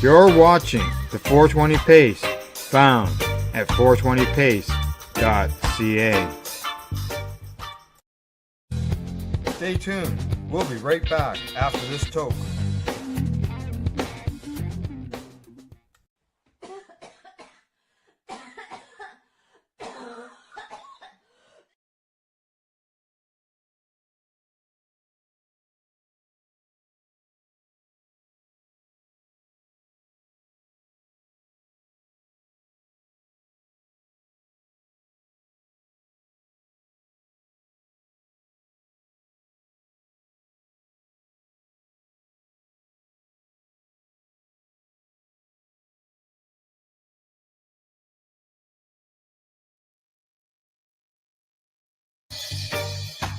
You're watching the 420 Pace, found at 420pace.ca. Stay tuned. We'll be right back after this toke.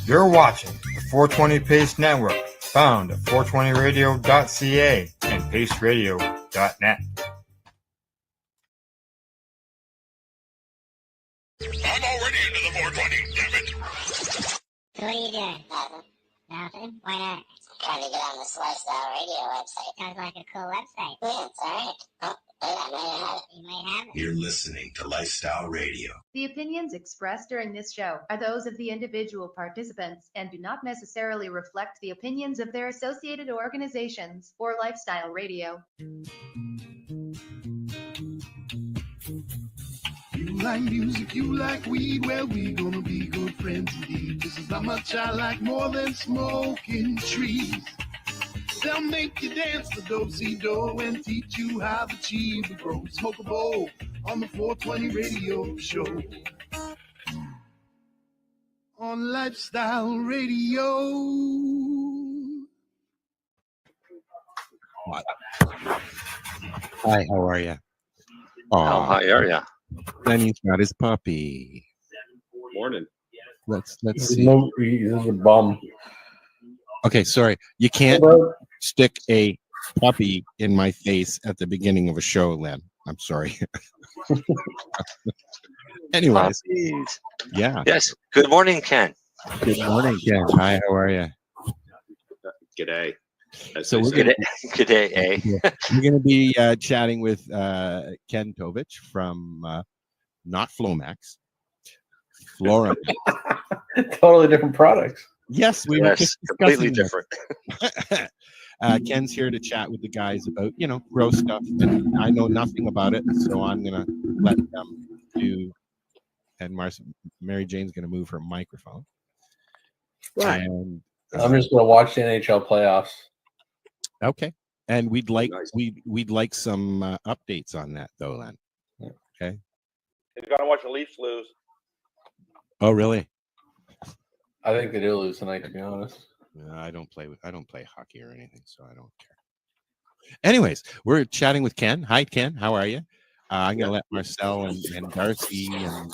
You're watching the 420 Pace Network, found at 420radio.ca and paceradio.net. I'm already into the 420, damn it. So what are you doing? Nothing. Nothing? Why not? Trying to get on this Lifestyle Radio website. Sounds like a cool website. Yeah, it's alright. Oh, wait, I might have it. You might have it. You're listening to Lifestyle Radio. The opinions expressed during this show are those of the individual participants and do not necessarily reflect the opinions of their associated organizations or Lifestyle Radio. You like music, you like weed, well, we gonna be good friends indeed. This is how much I like more than smoking trees. They'll make you dance the do-si-do and teach you how the cheese will grow. Smoke a bowl on the 420 radio show. On Lifestyle Radio. Hi, how are you? How high are ya? Lenny's got his puppy. Morning. Let's This see. is a bum. Okay, sorry. You can't stick a puppy in my face at the beginning of a show, Len. I'm sorry. Anyways, Puppies. yeah. Yes. Good morning, Ken. Good morning, Ken. Hi, how are you? G'day. So we're gonna, G'day, eh? we're going to be chatting with Ken Tovich from not Flomax, Flora. Totally different products. Yes, we were Yes, just completely discussing different. Ken's here to chat with the guys about, grow stuff. And I know nothing about it, so I'm going to let them do. And Mary Jane's going to move her microphone. Right. And, I'm just going to watch the NHL playoffs. Okay. And we'd like Nice. we'd like some updates on that, though, Len. Okay. You're gonna watch the Leafs lose. Oh, really? I think they do lose tonight, to be honest. I don't play hockey or anything, so I don't care. Anyways, we're chatting with Ken. Hi, Ken. How are you? I'm gonna let Marcel and Darcy and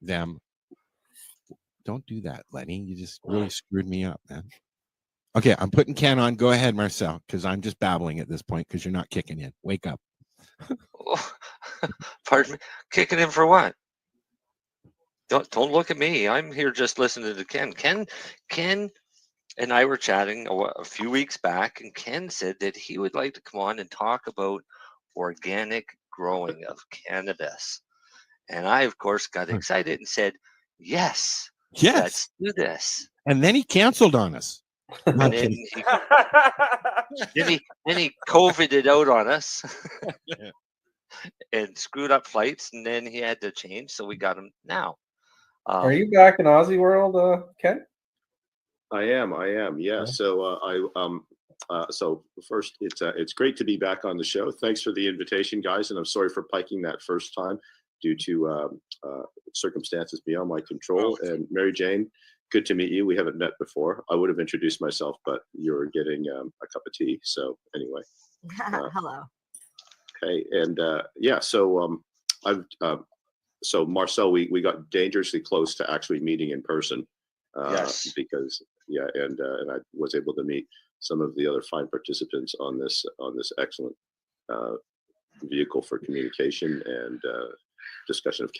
them. Don't do that, Lenny. You just really screwed me up, man. Okay, I'm putting Ken on. Go ahead, Marcel, because I'm just babbling at this point because you're not kicking in. Wake up. Pardon me? Kicking in for what? Don't look at me. I'm here just listening to Ken. Ken and I were chatting a few weeks back, and Ken said that he would like to come on and talk about organic growing of cannabis. And I, of course, got excited and said, yes, let's do this. And then he canceled on us. And then he COVIDed out on us and screwed up flights, and then he had to change, so we got him now. Are you back in Aussie world, Ken? I am. Yeah. So so first, it's great to be back on the show. Thanks for the invitation, guys, and I'm sorry for piking that first time due to circumstances beyond my control. And Mary Jane, good to meet you. We haven't met before. I would have introduced myself, but you're getting a cup of tea. So anyway. Hello. Okay. And yeah, so so Marcel, we got dangerously close to actually meeting in person. Yes. Because and I was able to meet some of the other fine participants on this excellent vehicle for communication and discussion of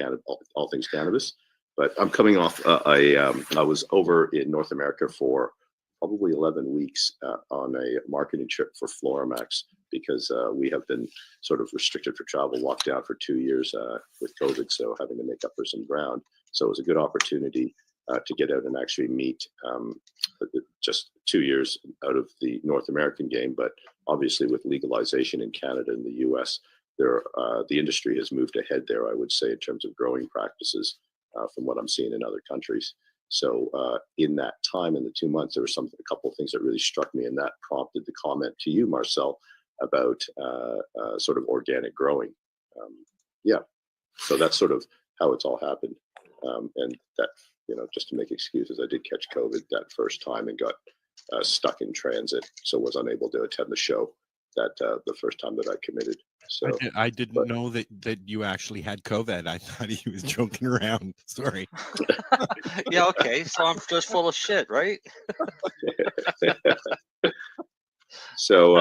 all things cannabis. But I'm coming off. I was over in North America for probably 11 weeks on a marketing trip for Floramax because we have been sort of restricted for travel, locked down for 2 years with COVID, so having to make up for some ground. So it was a good opportunity to get out and actually meet just 2 years out of the North American game. But obviously with legalization in Canada and the US, the industry has moved ahead there, I would say, in terms of growing practices from what I'm seeing in other countries. So in that time, in the 2 months, there were a couple of things that really struck me, and that prompted the comment to you, Marcel, about sort of organic growing. So that's sort of how it's all happened. And that, just to make excuses, I did catch COVID that first time and got stuck in transit, so was unable to attend the show the first time that I committed. So I didn't know that you actually had COVID. I thought he was joking around. Sorry. Yeah, okay. So I'm just full of shit, right? So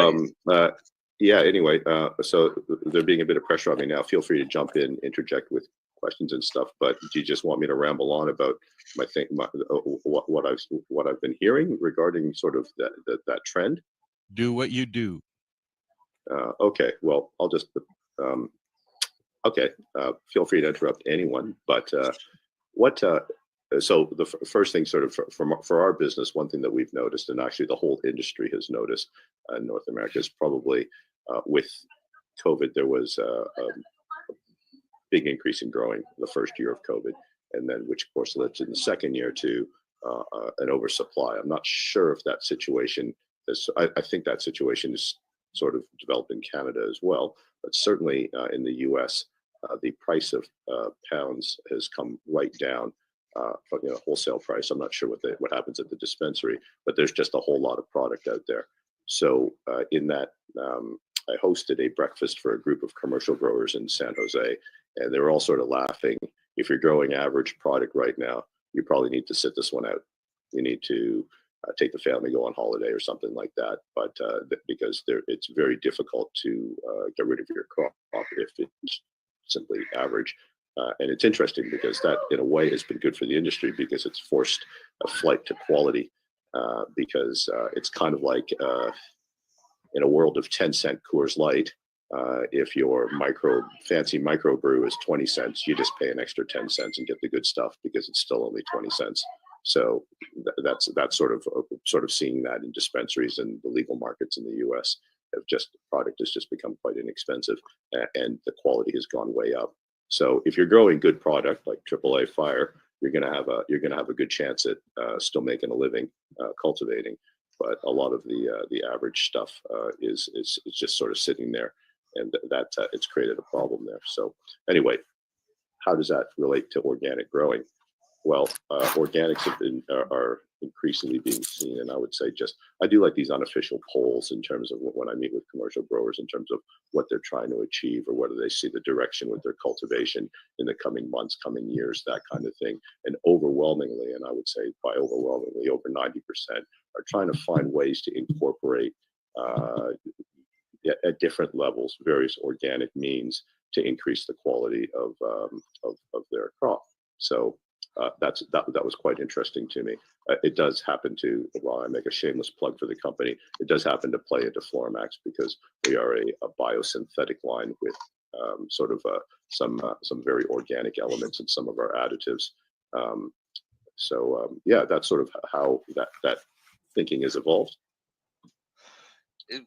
anyway, so there being a bit of pressure on me now. Feel free to jump in, interject with questions and stuff. But do you just want me to ramble on about what I've been hearing regarding sort of that trend? Do what you do. Okay, well, I'll just feel free to interrupt anyone. But so the first thing, sort of for our business, one thing that we've noticed, and actually the whole industry has noticed in North America, is probably with COVID, there was a big increase in growing the first year of COVID, and then which of course led to the second year to an oversupply. I'm not sure if that situation is. I think that situation is sort of developed in Canada as well, but certainly in the U.S., the price of pounds has come right down. Wholesale price. I'm not sure what happens at the dispensary, but there's just a whole lot of product out there. So in that, I hosted a breakfast for a group of commercial growers in San Jose, and they were all sort of laughing. If you're growing average product right now, you probably need to sit this one out. You need to take the family, go on holiday or something like that. But because it's very difficult to get rid of your crop if it's simply average. And it's interesting because that, in a way, has been good for the industry because it's forced a flight to quality. Because it's kind of like in a world of 10-cent Coors Light, if your fancy microbrew is 20 cents, you just pay an extra 10 cents and get the good stuff because it's still only 20 cents. So that's sort of seeing that in dispensaries and the legal markets in the U.S. Product has just become quite inexpensive, and the quality has gone way up. So if you're growing good product like AAA Fire, you're gonna have a good chance at still making a living cultivating. But a lot of the average stuff is just sort of sitting there, and that it's created a problem there. So anyway, how does that relate to organic growing? Well, organics are increasingly being seen, and I would say I do like these unofficial polls in terms of when I meet with commercial growers in terms of what they're trying to achieve or whether they see the direction with their cultivation in the coming months, coming years, that kind of thing. And overwhelmingly, and I would say by overwhelmingly over 90%, are trying to find ways to incorporate at different levels various organic means to increase the quality of their crop. So that was quite interesting to me. It does happen to, while I make a shameless plug for the company, it does happen to play into Floramax because we are a biosynthetic line with some very organic elements in some of our additives. That's sort of how that thinking has evolved.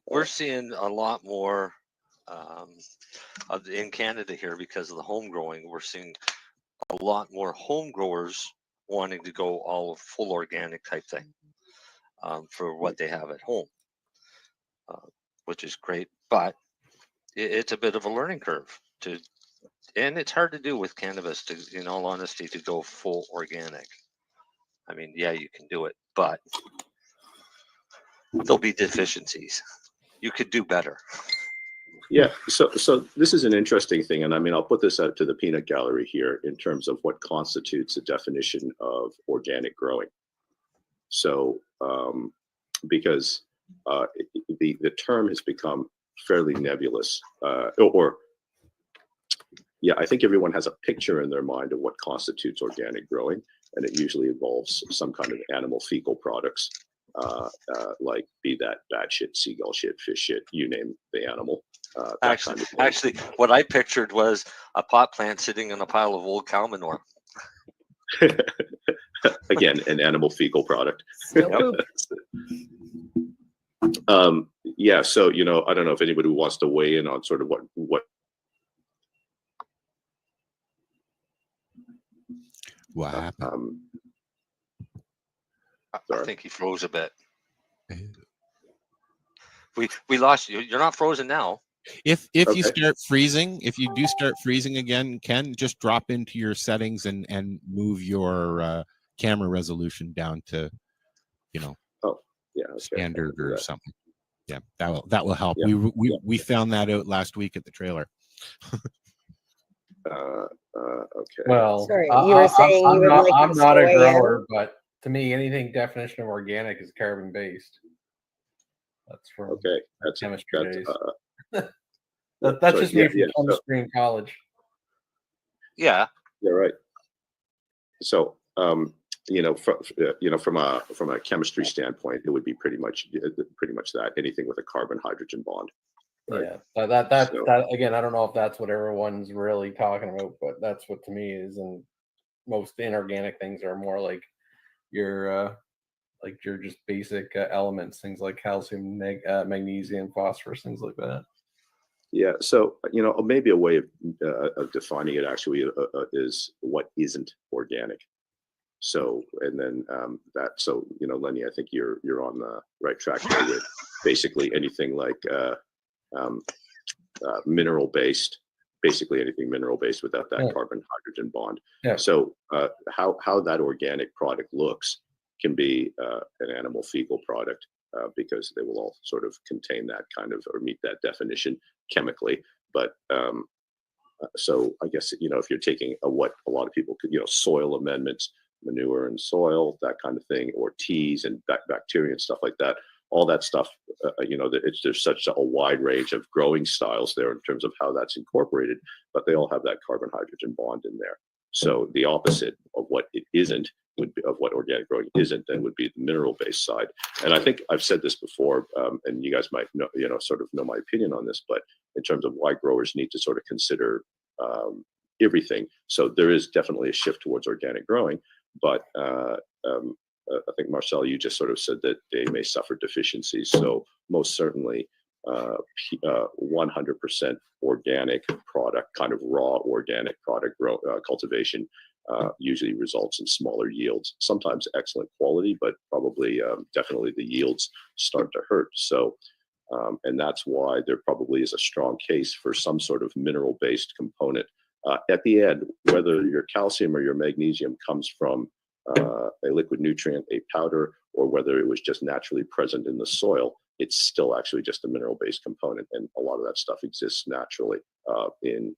We're seeing a lot more in Canada here because of the home growing. We're seeing a lot more home growers wanting to go all full organic type thing for what they have at home, which is great. But it's a bit of a learning curve and it's hard to do with cannabis, in all honesty, to go full organic. I mean, yeah, you can do it, but there'll be deficiencies. You could do better. Yeah, so this is an interesting thing, and I mean, I'll put this out to the peanut gallery here in terms of what constitutes a definition of organic growing. So, because the term has become fairly nebulous, I think everyone has a picture in their mind of what constitutes organic growing, and it usually involves some kind of animal fecal products. like be that bat shit, seagull shit, fish shit, you name the animal. Actually, what I pictured was a pot plant sitting on a pile of old cow manure. Again, an animal fecal product. Yep. Yeah, so I don't know if anybody wants to weigh in on sort of what. What happened? I think he froze a bit. We lost you. You're not frozen now. If you start freezing, if you do start freezing again, Ken, just drop into your settings and move your camera resolution down to, standard or something. Yeah, that will help. Yeah. We found that out last week at the trailer. Okay. Well, Sorry, you were saying you would like I'm us not to a weigh in? grower, but to me, anything definition of organic is carbon based. That's from chemistry days. That's just me from chemistry in college. Yeah. Yeah. Right. So, from a chemistry standpoint, it would be pretty much that anything with a carbon hydrogen bond. Right? Yeah, that again, I don't know if that's what everyone's really talking about, but that's what to me is, and most inorganic things are more like your just basic elements, things like calcium, magnesium, phosphorus, things like that. Yeah, so maybe a way of defining it actually is what isn't organic. So, and then Lenny, I think you're on the right track there with basically anything like mineral based, basically anything mineral based without that carbon hydrogen bond. Yeah. So how that organic product looks can be an animal fecal product because they will all sort of contain that kind of or meet that definition chemically. But so I guess if you're taking what a lot of people could soil amendments, manure and soil, that kind of thing, or teas and bacteria and stuff like that. All that stuff, there's such a wide range of growing styles there in terms of how that's incorporated, but they all have that carbon hydrogen bond in there. So the opposite of what it isn't would be of what organic growing isn't, then would be the mineral based side. And I think I've said this before, and you guys might know, sort of know my opinion on this, but in terms of why growers need to sort of consider everything. So there is definitely a shift towards organic growing, but I think Marcel, you just sort of said that they may suffer deficiencies. So most certainly 100% organic product, kind of raw organic product cultivation usually results in smaller yields, sometimes excellent quality, but probably definitely the yields start to hurt. So, and that's why there probably is a strong case for some sort of mineral-based component. At the end, whether your calcium or your magnesium comes from a liquid nutrient, a powder, or whether it was just naturally present in the soil, it's still actually just a mineral-based component, and a lot of that stuff exists naturally and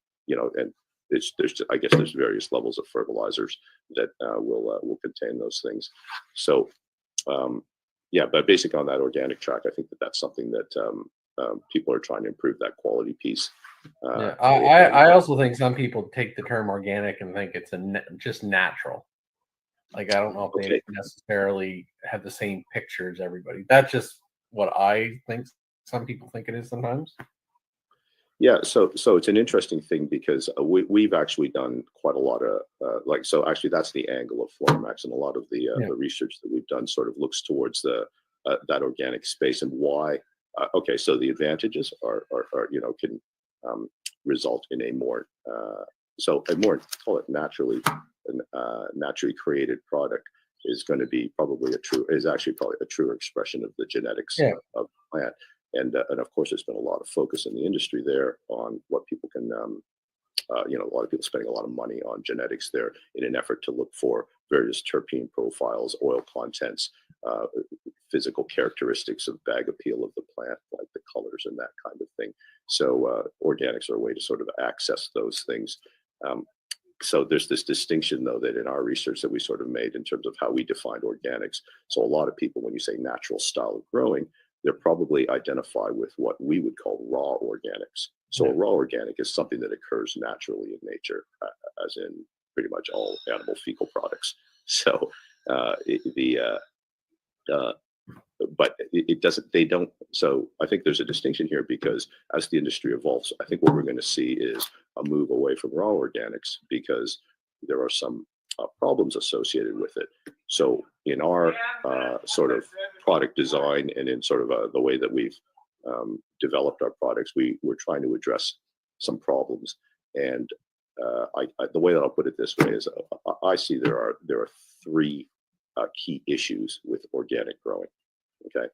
I guess there's various levels of fertilizers that will contain those things. So, but basic on that organic track, I think that's something that people are trying to improve that quality piece. I also think some people take the term organic and think it's just natural. Like, I don't know if they necessarily have the same picture as everybody. That's just what I think some people think it is sometimes. Yeah, so it's an interesting thing because we've actually done quite a lot of actually that's the angle of Floramax, and a lot of the research that we've done sort of looks towards that organic space and why. So the advantages are can result in a more call it naturally created product is going to be probably a truer expression of the genetics of the plant. And of course, there's been a lot of focus in the industry there on what people can, a lot of people spending a lot of money on genetics there in an effort to look for various terpene profiles, oil contents, physical characteristics of bag appeal of the plant, like the colors and that kind of thing. So organics are a way to sort of access those things. So there's this distinction, though, that in our research that we sort of made in terms of how we defined organics. So a lot of people, when you say natural style of growing, they're probably identify with what we would call raw organics. So a raw organic is something that occurs naturally in nature, as in pretty much all animal fecal products. So but it doesn't. They don't. So I think there's a distinction here because as the industry evolves, I think what we're going to see is a move away from raw organics because there are some problems associated with it. So in our sort of product design and in sort of the way that we've developed our products, we're trying to address some problems. And the way that I'll put it this way is I see there are three key issues with organic growing. Okay,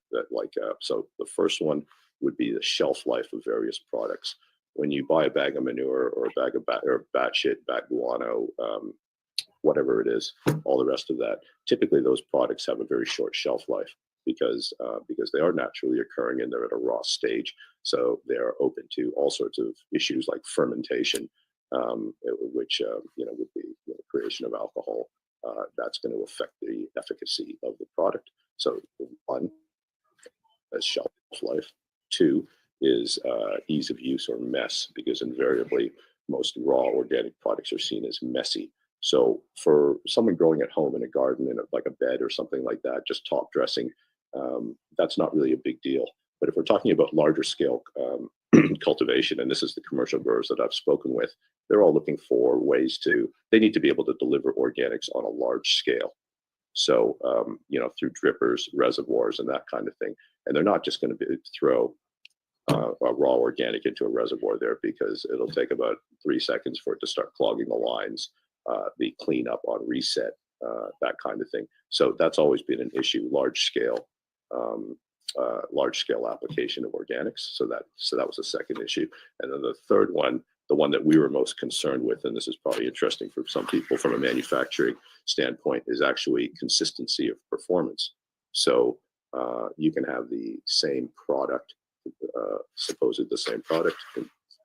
so the first one would be the shelf life of various products. When you buy a bag of manure or a bag of bat shit, bat guano, whatever it is, all the rest of that, typically those products have a very short shelf life because they are naturally occurring and they're at a raw stage. So they are open to all sorts of issues like fermentation, which would be the creation of alcohol. That's going to affect the efficacy of the product. So one is shelf life. Two is ease of use or mess, because invariably most raw organic products are seen as messy. So for someone growing at home in a garden in like a bed or something like that, just top dressing, that's not really a big deal. But if we're talking about larger scale cultivation, and this is the commercial growers that I've spoken with, they're all looking for ways they need to be able to deliver organics on a large scale. So, through drippers, reservoirs, and that kind of thing. And they're not just going to throw a raw organic into a reservoir there because it'll take about 3 seconds for it to start clogging the lines, the cleanup on reset, that kind of thing. So that's always been an issue, large scale application of organics. So that was the second issue. And then the third one, the one that we were most concerned with, and this is probably interesting for some people from a manufacturing standpoint, is actually consistency of performance. So you can have the same product, supposedly the same product,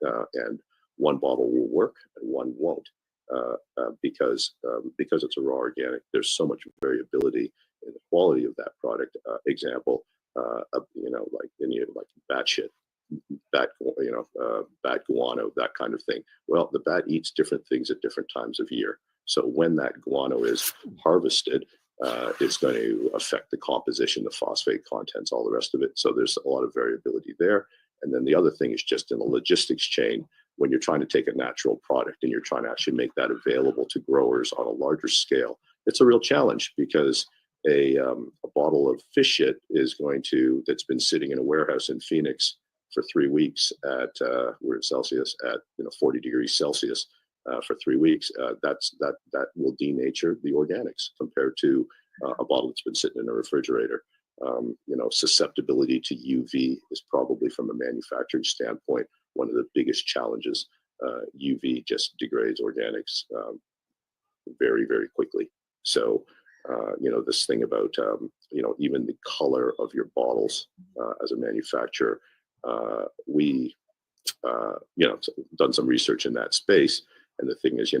and one bottle will work and one won't, because it's a raw organic. There's so much variability in the quality of that product. Example, like bat shit, bat guano, that kind of thing. Well, the bat eats different things at different times of year. So when that guano is harvested, it's going to affect the composition, the phosphate contents, all the rest of it. So there's a lot of variability there. And then the other thing is just in the logistics chain, when you're trying to take a natural product and you're trying to actually make that available to growers on a larger scale, it's a real challenge because a bottle of fish shit that's been sitting in a warehouse in Phoenix for 3 weeks at we're in Celsius at 40 degrees Celsius for 3 weeks. That will denature the organics compared to a bottle that's been sitting in a refrigerator. Susceptibility to UV is probably, from a manufacturing standpoint, one of the biggest challenges. UV just degrades organics very, very quickly. So, this thing about, even the color of your bottles as a manufacturer, we, done some research in that space. And the thing is,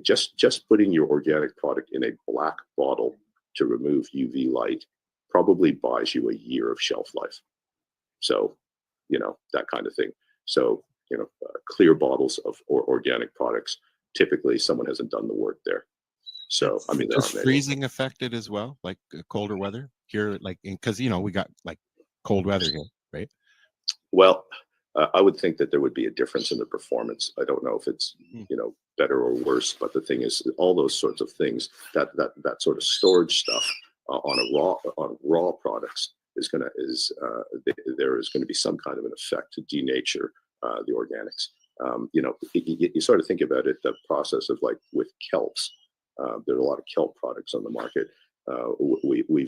just putting your organic product in a black bottle to remove UV light probably buys you a year of shelf life. So, that kind of thing. So, clear bottles of organic products, typically someone hasn't done the work there. So, I mean, is freezing affected as well, like colder weather here, like because we got like cold weather here, right? Well, I would think that there would be a difference in the performance. I don't know if it's better or worse, but the thing is, all those sorts of things, that sort of storage stuff on raw products there is going to be some kind of an effect to denature the organics. You sort of think about it, the process of like with kelps. There are a lot of kelp products on the market. We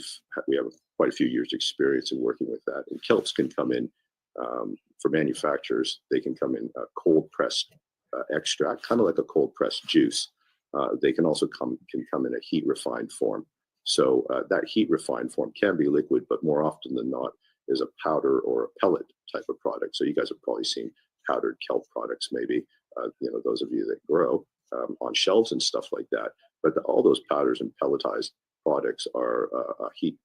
have quite a few years experience in working with that, and kelps can come in for manufacturers. They can come in cold pressed extract, kind of like a cold pressed juice. They can also come in a heat refined form. So that heat refined form can be liquid, but more often than not is a powder or a pellet type of product. So you guys have probably seen powdered kelp products, maybe, those of you that grow on shelves and stuff like that. But all those powders and pelletized products are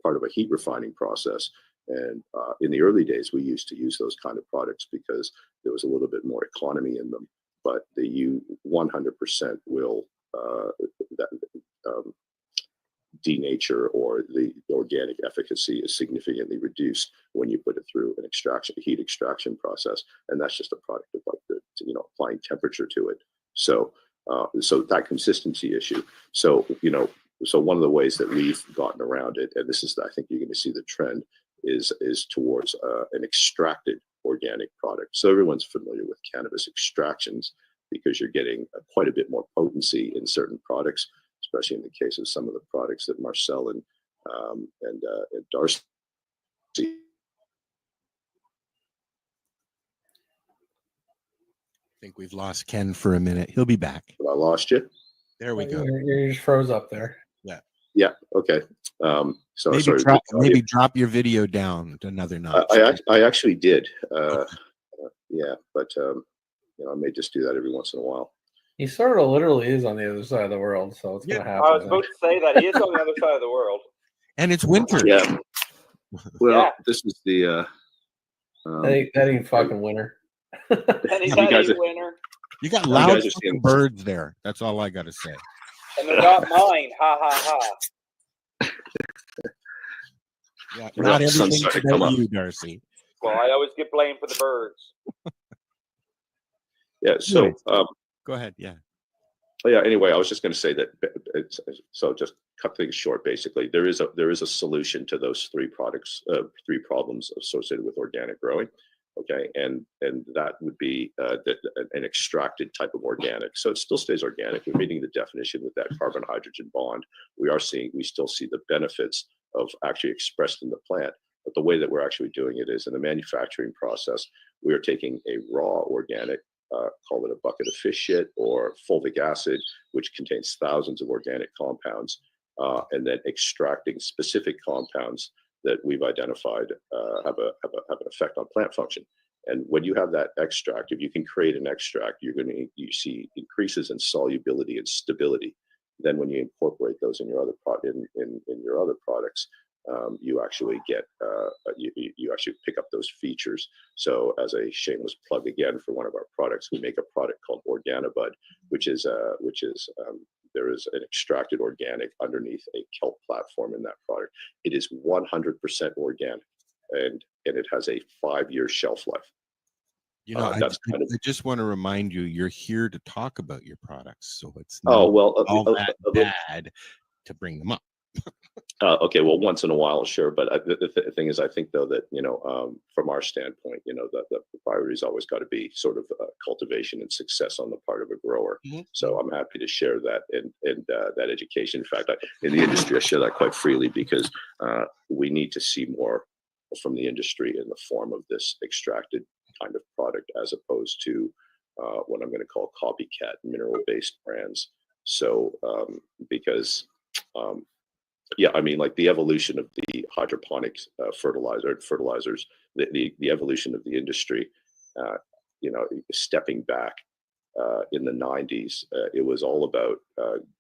part of a heat refining process. And in the early days, we used to use those kind of products because there was a little bit more economy in them. But you 100% will denature or the organic efficacy is significantly reduced when you put it through an heat extraction process, and that's just a product of like the applying temperature to it. So so that consistency issue. So so one of the ways that we've gotten around it, and this is I think you're going to see the trend is towards an extracted organic product. So everyone's familiar with cannabis extractions because you're getting quite a bit more potency in certain products, especially in the case of some of the products that Marcel and Darcy. I think we've lost Ken for a minute. He'll be back. Have I lost you? There we go. You just froze up there. Yeah. Yeah. Okay. So maybe sorry, maybe drop your video down to another notch. I actually did. Yeah, but I may just do that every once in a while. He sort of literally is on the other side of the world, so it's gonna happen. I was about to say that he is on the other side of the world. And it's winter. Yeah. Well, this is the. That ain't fucking winter. And he's a winner. You got loud birds there. That's all I got to say. And they're not mine. Ha ha ha. Yeah, not everything's about you, Darcy. Well, I always get blamed for the birds. Yeah. So go ahead. Yeah. Yeah. Anyway, I was just going to say that. So just cut things short. Basically, there is a solution to those three three problems associated with organic growing. Okay, and that would be an extracted type of organic. So it still stays organic. We're meeting the definition with that carbon-hydrogen bond. We still see the benefits of actually expressed in the plant. But the way that we're actually doing it is in the manufacturing process, we are taking a raw organic, call it a bucket of fish shit or fulvic acid, which contains thousands of organic compounds, and then extracting specific compounds that we've identified have an effect on plant function. And when you have that extract, if you can create an extract, you see increases in solubility and stability. Then when you incorporate those in your other products, you actually get you actually pick up those features. So as a shameless plug again for one of our products, we make a product called Organobud, which is there is an extracted organic underneath a kelp platform in that product. It is 100% organic, and it has a 5-year shelf life. I just want to remind you, you're here to talk about your products, so it's not all that bad to bring them up. Okay, well, once in a while, sure. But the thing is, I think though that from our standpoint, the priority's always got to be sort of cultivation and success on the part of a grower. Mm-hmm. So I'm happy to share that and that education. In fact, in the industry, I share that quite freely because we need to see more from the industry in the form of this extracted kind of product, as opposed to what I'm going to call copycat mineral-based brands. So because yeah, I mean, like the evolution of the hydroponics fertilizers, the evolution of the industry, stepping back in the 90s, it was all about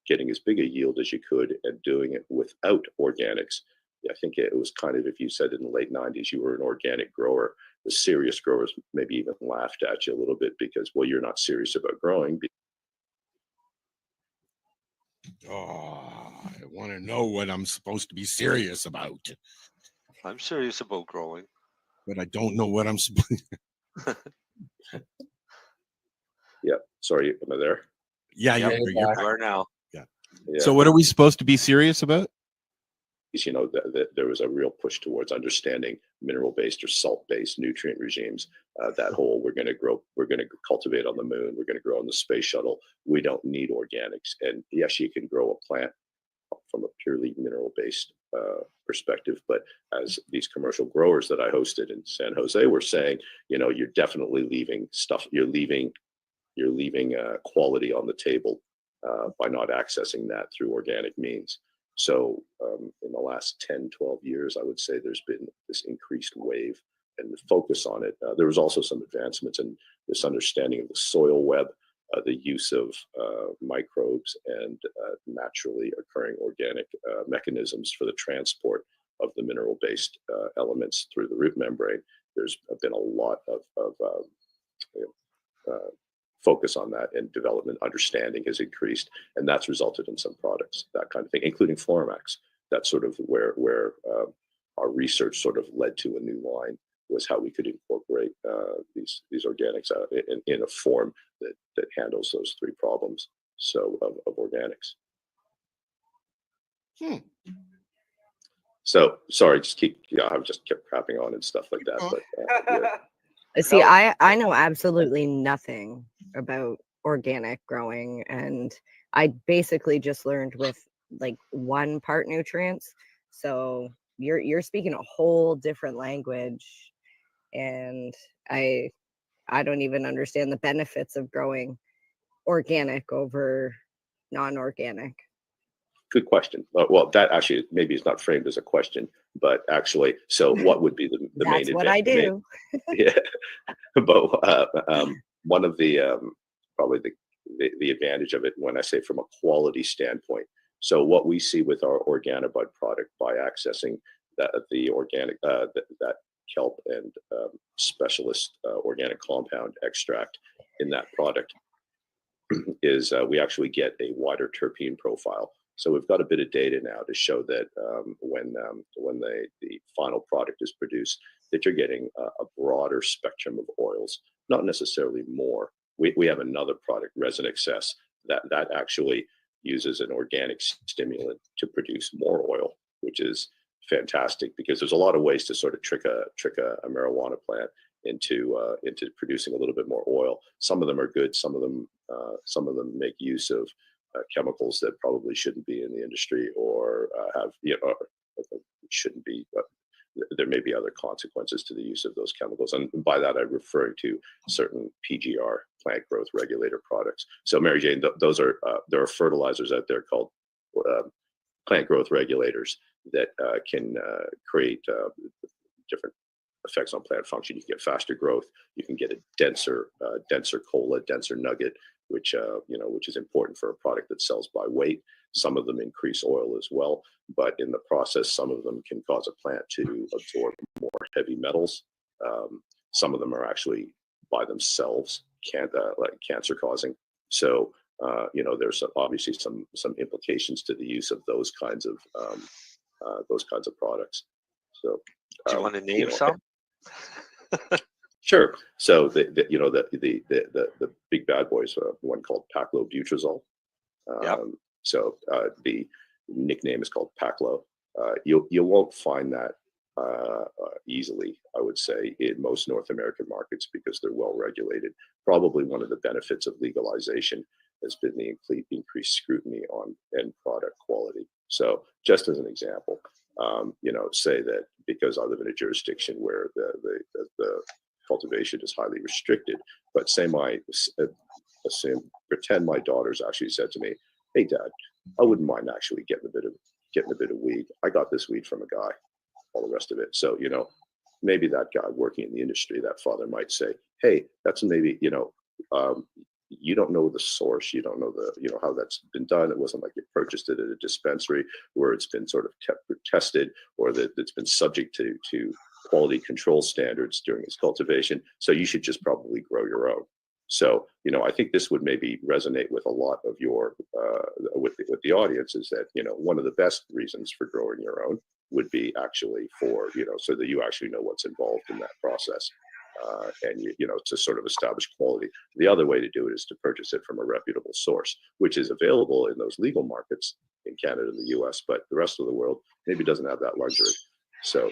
getting as big a yield as you could and doing it without organics. I think it was kind of, if you said in the late 90s you were an organic grower, the serious growers maybe even laughed at you a little bit because, well, you're not serious about growing. I want to know what I'm supposed to be serious about. I'm serious about growing, but I don't know what I'm supposed to. Yeah. Sorry, am I there? Yeah, you are now. Yeah. So what are we supposed to be serious about? That there was a real push towards understanding mineral-based or salt-based nutrient regimes. That whole we're going to cultivate on the moon, we're going to grow on the space shuttle. We don't need organics. And yes, you can grow a plant from a purely mineral-based perspective, but as these commercial growers that I hosted in San Jose were saying, you're definitely leaving stuff. You're leaving quality on the table by not accessing that through organic means. So in the last 10, 12 years, I would say there's been this increased wave and the focus on it. There was also some advancements in this understanding of the soil web, the use of microbes and naturally occurring organic mechanisms for the transport of the mineral-based elements through the root membrane. There's been a lot of focus on that, and development understanding has increased, and that's resulted in some products, that kind of thing, including Floramax. that's sort of where our research sort of led to a new line, was how we could incorporate these organics in a form that handles those three problems. So of organics. So sorry, I've just kept crapping on and stuff like that. But yeah. See, I know absolutely nothing about organic growing, and I basically just learned with like 1 part nutrients. So you're speaking a whole different language, and I don't even understand the benefits of growing organic over non-organic. Good question. Well, that actually maybe is not framed as a question, but actually, so what would be the main That's what I do. Yeah, but one of the probably the advantage of it, when I say from a quality standpoint. So what we see with our Organobud product, by accessing the organic that kelp and specialist organic compound extract in that product, is we actually get a wider terpene profile. So we've got a bit of data now to show that when the final product is produced, that you're getting a broader spectrum of oils, not necessarily more. We have another product, Resin Excess, that actually uses an organic stimulant to produce more oil, which is fantastic, because there's a lot of ways to sort of trick a marijuana plant into producing a little bit more oil. Some of them are good. Some of them make use of chemicals that probably shouldn't be in the industry, or have shouldn't be. There may be other consequences to the use of those chemicals, and by that I'm referring to certain PGR, plant growth regulator products. So Mary Jane, those are there are fertilizers out there called plant growth regulators that can create different effects on plant function. You can get faster growth. You can get a denser cola, denser nugget, which is important for a product that sells by weight. Some of them increase oil as well, but in the process, some of them can cause a plant to absorb more heavy metals. Some of them are actually by themselves like cancer causing. So there's obviously some implications to the use of those kinds of products. So do you want to name some? Sure. So the big bad boys, one called paclobutrazol. So the nickname is called Paclo. You won't find that easily, I would say, in most North American markets, because they're well regulated. Probably one of the benefits of legalization has been the increased scrutiny on end product quality. So just as an example, say that because I live in a jurisdiction where the cultivation is highly restricted, but pretend my daughter's actually said to me, "Hey, Dad, I wouldn't mind actually getting a bit of weed. I got this weed from a guy," all the rest of it. So maybe that guy working in the industry, that father might say, "Hey, that's maybe you don't know the source, you don't know how that's been done. It wasn't like you purchased it at a dispensary where it's been sort of tested, or that it's been subject to quality control standards during its cultivation. So you should just probably grow your own." So I think this would maybe resonate with a lot of your with the audience, is that one of the best reasons for growing your own would be actually for so that you actually know what's involved in that process. And to sort of establish quality. The other way to do it is to purchase it from a reputable source, which is available in those legal markets in Canada and the US, but the rest of the world maybe doesn't have that luxury. So,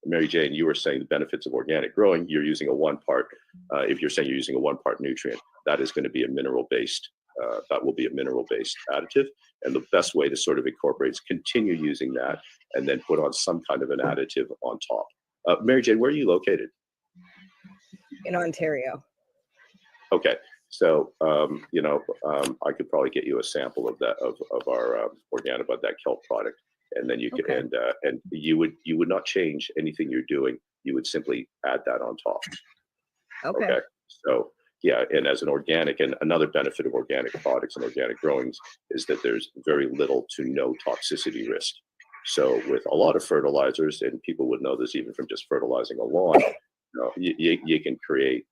Mary Jane, you were saying the benefits of organic growing. You're using a 1 part. If you're saying you're using a 1 part nutrient, that is going to be a mineral based. That will be a mineral based additive. And the best way to sort of incorporate is continue using that, and then put on some kind of an additive on top. Mary Jane, where are you located? In Ontario. Okay, so I could probably get you a sample of that of our Organobud, that kelp product, and then you could and you would not change anything you're doing. You would simply add that on top. Okay. So yeah, and as an organic, and another benefit of organic products and organic growings is that there's very little to no toxicity risk. So with a lot of fertilizers, and people would know this even from just fertilizing a lawn, you can create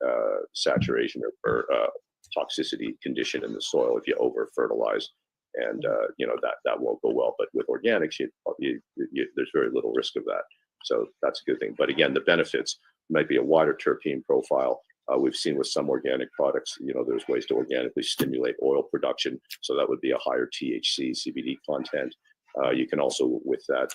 saturation or toxicity condition in the soil if you over fertilize. and that won't go well. But with organics, there's very little risk of that, so that's a good thing. But again, the benefits might be a wider terpene profile. We've seen with some organic products, there's ways to organically stimulate oil production, so that would be a higher THC, CBD content. You can also, with that,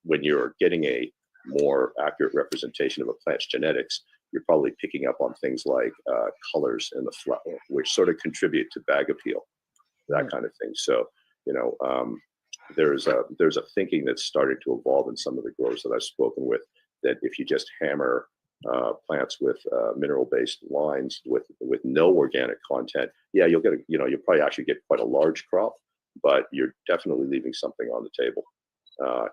when you're getting a more accurate representation of a plant's genetics, you're probably picking up on things like colors in the flower, which sort of contribute to bag appeal, that kind of thing. So, there's a thinking that's starting to evolve in some of the growers that I've spoken with, that if you just hammer plants with mineral-based lines with no organic content, you'll get you'll probably actually get quite a large crop, but you're definitely leaving something on the table.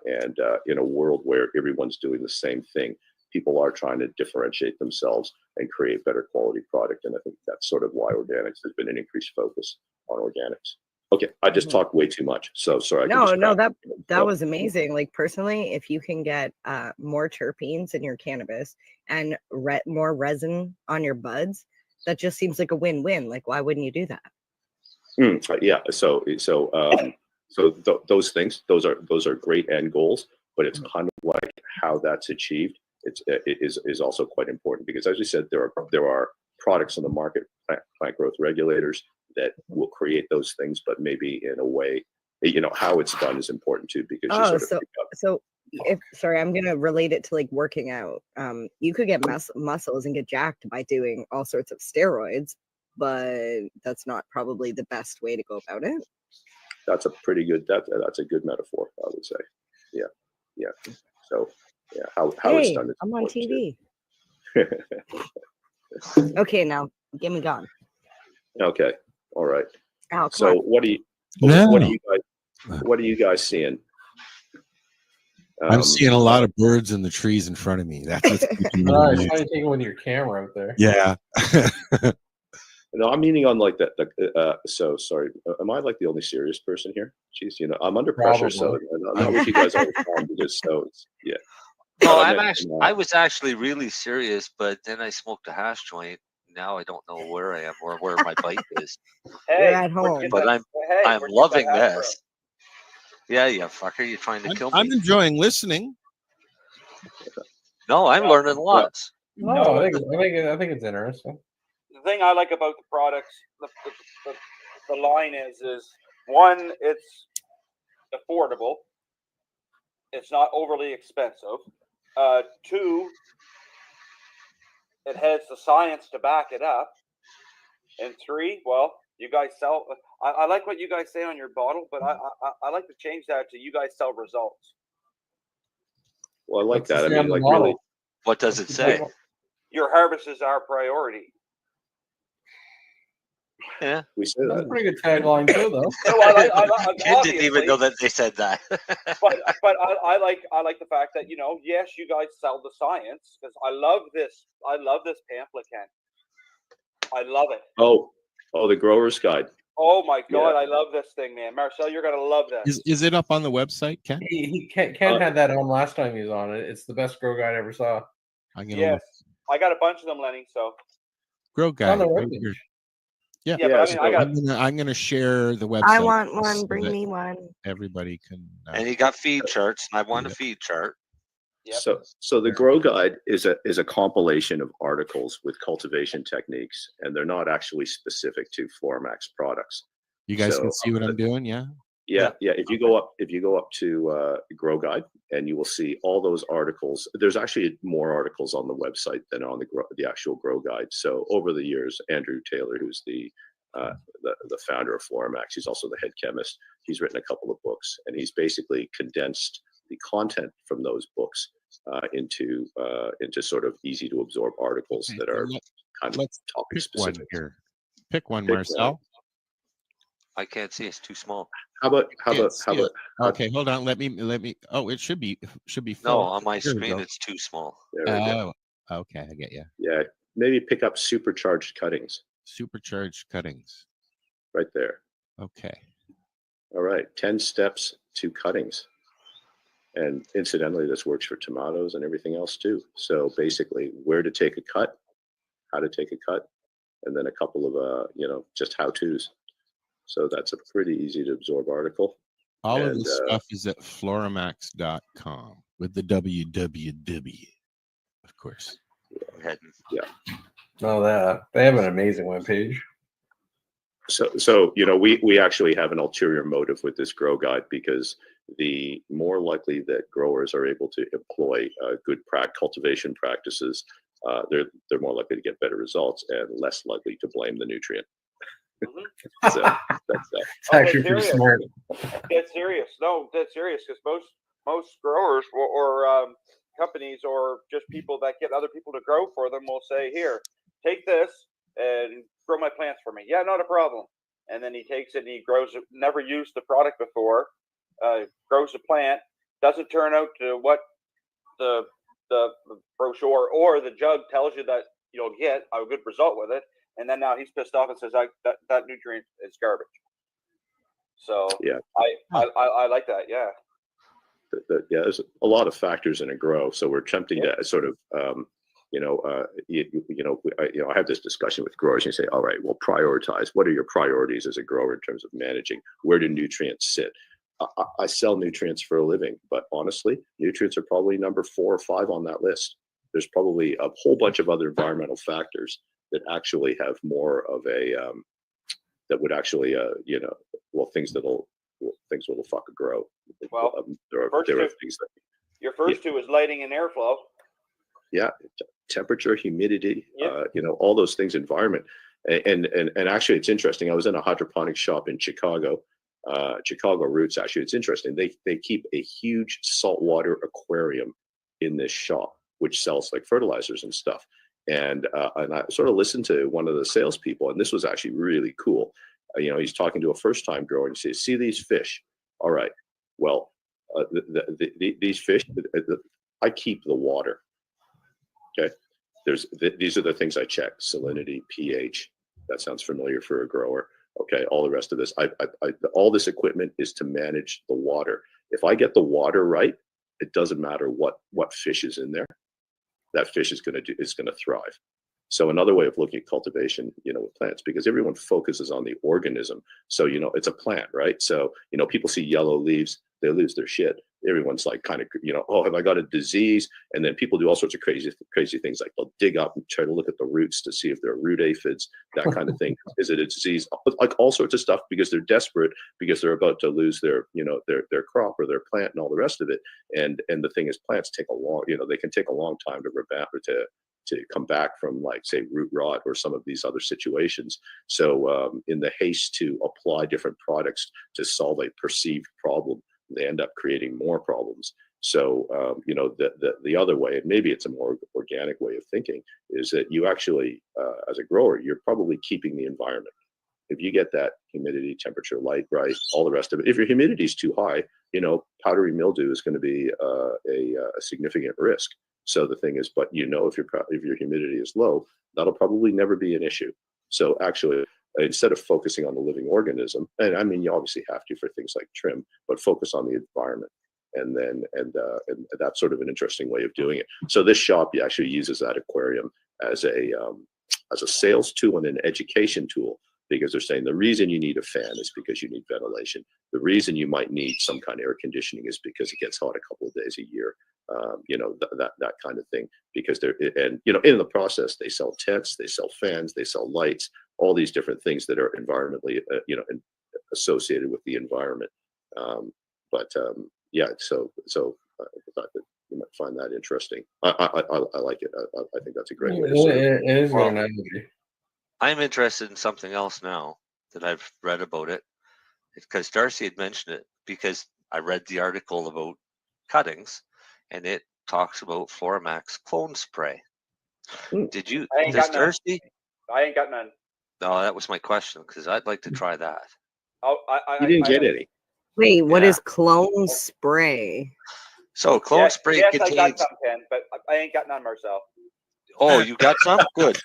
And in a world where everyone's doing the same thing, people are trying to differentiate themselves and create better quality product. And I think that's sort of why organics has been an increased focus on organics. Okay, I just talked way too much, so sorry. No, that was amazing. Like personally, if you can get more terpenes in your cannabis and more resin on your buds, that just seems like a win-win. Like, why wouldn't you do that? Yeah. So those things, those are great end goals, but it's kind of like how that's achieved. It is also quite important, because, as we said, there are products on the market, plant growth regulators, that will create those things, but maybe in a way, how it's done is important too, because sorry, I'm gonna relate it to like working out. You could get muscles and get jacked by doing all sorts of steroids, but that's not probably the best way to go about it. That's a pretty good that's a good metaphor, I would say. Yeah. So how it's done is I'm on TV. too. Okay, now get me gone. Okay. All right. Oh, so what are you guys seeing? I'm seeing a lot of birds in the trees in front of me. That's what's keeping me It's amazed. funny taking with your camera out there. Yeah. No, I'm meaning on like that. So sorry. Am I like the only serious person here? Jeez, I'm under pressure, so I'm not with you guys all the time. Yeah. No, I was actually really serious, but then I smoked a hash joint. Now I don't know where I am or where my bike is. You're at home. But I'm loving this. Yeah, you fucker, you're trying to kill me. I'm enjoying listening. No, I'm learning lots. No, I think it's interesting. The thing I like about the products, the line is one, it's affordable. It's not overly expensive. Two, it has the science to back it up. And three, well, you guys sell. I like what you guys say on your bottle, but I like to change that to you guys sell results. Well, I like that. I mean, like, really. What does it say? Your harvest is our priority. Yeah, we say That's that. a pretty good tagline too, though. No, I Ken didn't even know that they said that. but I like the fact that yes, you guys sell the science, because I love this pamphlet, Ken. I love it. Oh, the Grower's Guide. Oh my God, I love this thing, man. Marcel, you're gonna love this. Is it up on the website, Ken? Ken had that on last time he was on it. It's the best grow guide I ever saw. Yes, I got a bunch of them, Lenny. So grow guide. Yeah, but I mean, I'm gonna share the website. I want one. Bring me one. Everybody can. And you got feed charts. I want a feed chart. Yep. So the Grow Guide is a compilation of articles with cultivation techniques, and they're not actually specific to Floramax products. You guys can see what I'm doing, yeah? Yeah. If you go up to Grow Guide, and you will see all those articles. There's actually more articles on the website than on the actual Grow Guide. So over the years, Andrew Taylor, who's the founder of Floramax, he's also the head chemist. He's written a couple of books, and he's basically condensed the content from those books into sort of easy to absorb articles that are kind of topic specific. Pick one, Marcel. I can't see. It's too small. How about? Okay, hold on. Let me. Oh, it should be full. No, on my screen it's too small. Oh, okay, I get you. Yeah, maybe pick up supercharged cuttings. Supercharged cuttings. Right there. Okay. All right. 10 steps to cuttings. And incidentally, this works for tomatoes and everything else too. So basically, where to take a cut, how to take a cut, and then a couple of just how-tos. So that's a pretty easy to absorb article. All of And, this stuff is at floramax.com with the www, of course. Yeah. No, they have an amazing webpage. So we actually have an ulterior motive with this grow guide, because the more likely that growers are able to employ good cultivation practices, they're more likely to get better results and less likely to blame the nutrient. So that's that. It's actually pretty smart. Get serious. No, that's serious, because most growers or companies or just people that get other people to grow for them will say, "Here, take this and grow my plants for me." Yeah, not a problem. And then he takes it and he grows it. Never used the product before. Grows the plant. Doesn't turn out to what the brochure or the jug tells you that you'll get a good result with it. And then now he's pissed off and says that nutrient is garbage. So yeah, I like that. Yeah. Yeah, there's a lot of factors in a grow, so we're attempting to sort of, I have this discussion with growers. And you say, all right, well, prioritize. What are your priorities as a grower in terms of managing? Where do nutrients sit? I sell nutrients for a living, but honestly, nutrients are probably number 4 or 5 on that list. There's probably a whole bunch of other environmental factors that actually have more of a that would actually, things that'll fuck a grow. Well, there are things that your first two is lighting and airflow. Yeah, temperature, humidity, all those things, environment, and actually, it's interesting. I was in a hydroponics shop in Chicago, Chicago Roots. Actually, it's interesting. They keep a huge saltwater aquarium in this shop, which sells like fertilizers and stuff. And I sort of listened to one of the salespeople, and this was actually really cool. He's talking to a first-time grower, and he says, "See these fish? All right. Well, these fish, I keep the water. Okay. These are the things I check: salinity, pH. That sounds familiar for a grower. Okay. All the rest of this, all this equipment is to manage the water. If I get the water right, it doesn't matter what fish is in there. That fish is going to thrive." So another way of looking at cultivation, with plants, because everyone focuses on the organism. So, it's a plant, right? So, people see yellow leaves, they lose their shit. Everyone's like kind of, oh, have I got a disease? And then people do all sorts of crazy things, like they'll dig up and try to look at the roots to see if there are root aphids, that kind of thing. Is it a disease? Like all sorts of stuff, because they're desperate, because they're about to lose their crop or their plant and all the rest of it. And the thing is, plants take they can take a long time to rebound or to come back from, like, say, root rot or some of these other situations. So in the haste to apply different products to solve a perceived problem, they end up creating more problems. So, the other way, and maybe it's a more organic way of thinking, is that you actually, as a grower, you're probably keeping the environment. If you get that humidity, temperature, light, right, all the rest of it, if your humidity is too high, powdery mildew is going to be a significant risk. So the thing is, but if your humidity is low, that'll probably never be an issue. So actually, instead of focusing on the living organism, and I mean, you obviously have to for things like trim, but focus on the environment. And that's sort of an interesting way of doing it. So this shop actually uses that aquarium as a sales tool and an education tool, because they're saying the reason you need a fan is because you need ventilation. The reason you might need some kind of air conditioning is because it gets hot a couple of days a year. That kind of thing, because in the process, they sell tents, they sell fans, they sell lights, all these different things that are environmentally, associated with the environment. So I thought that you might find that interesting. I like it. I think that's a great way to say it. It is an analogy. I'm interested in something else now that I've read about it, because Darcy had mentioned it, because I read the article about cuttings, and it talks about Floramax clone spray. Did you? Does Darcy? I ain't got none. No, that was my question, because I'd like to try that. You didn't get any. Wait, what is clone spray? So clone spray contains. I got some, Ken, but I ain't got none, Marcel. Oh, you got some? Good.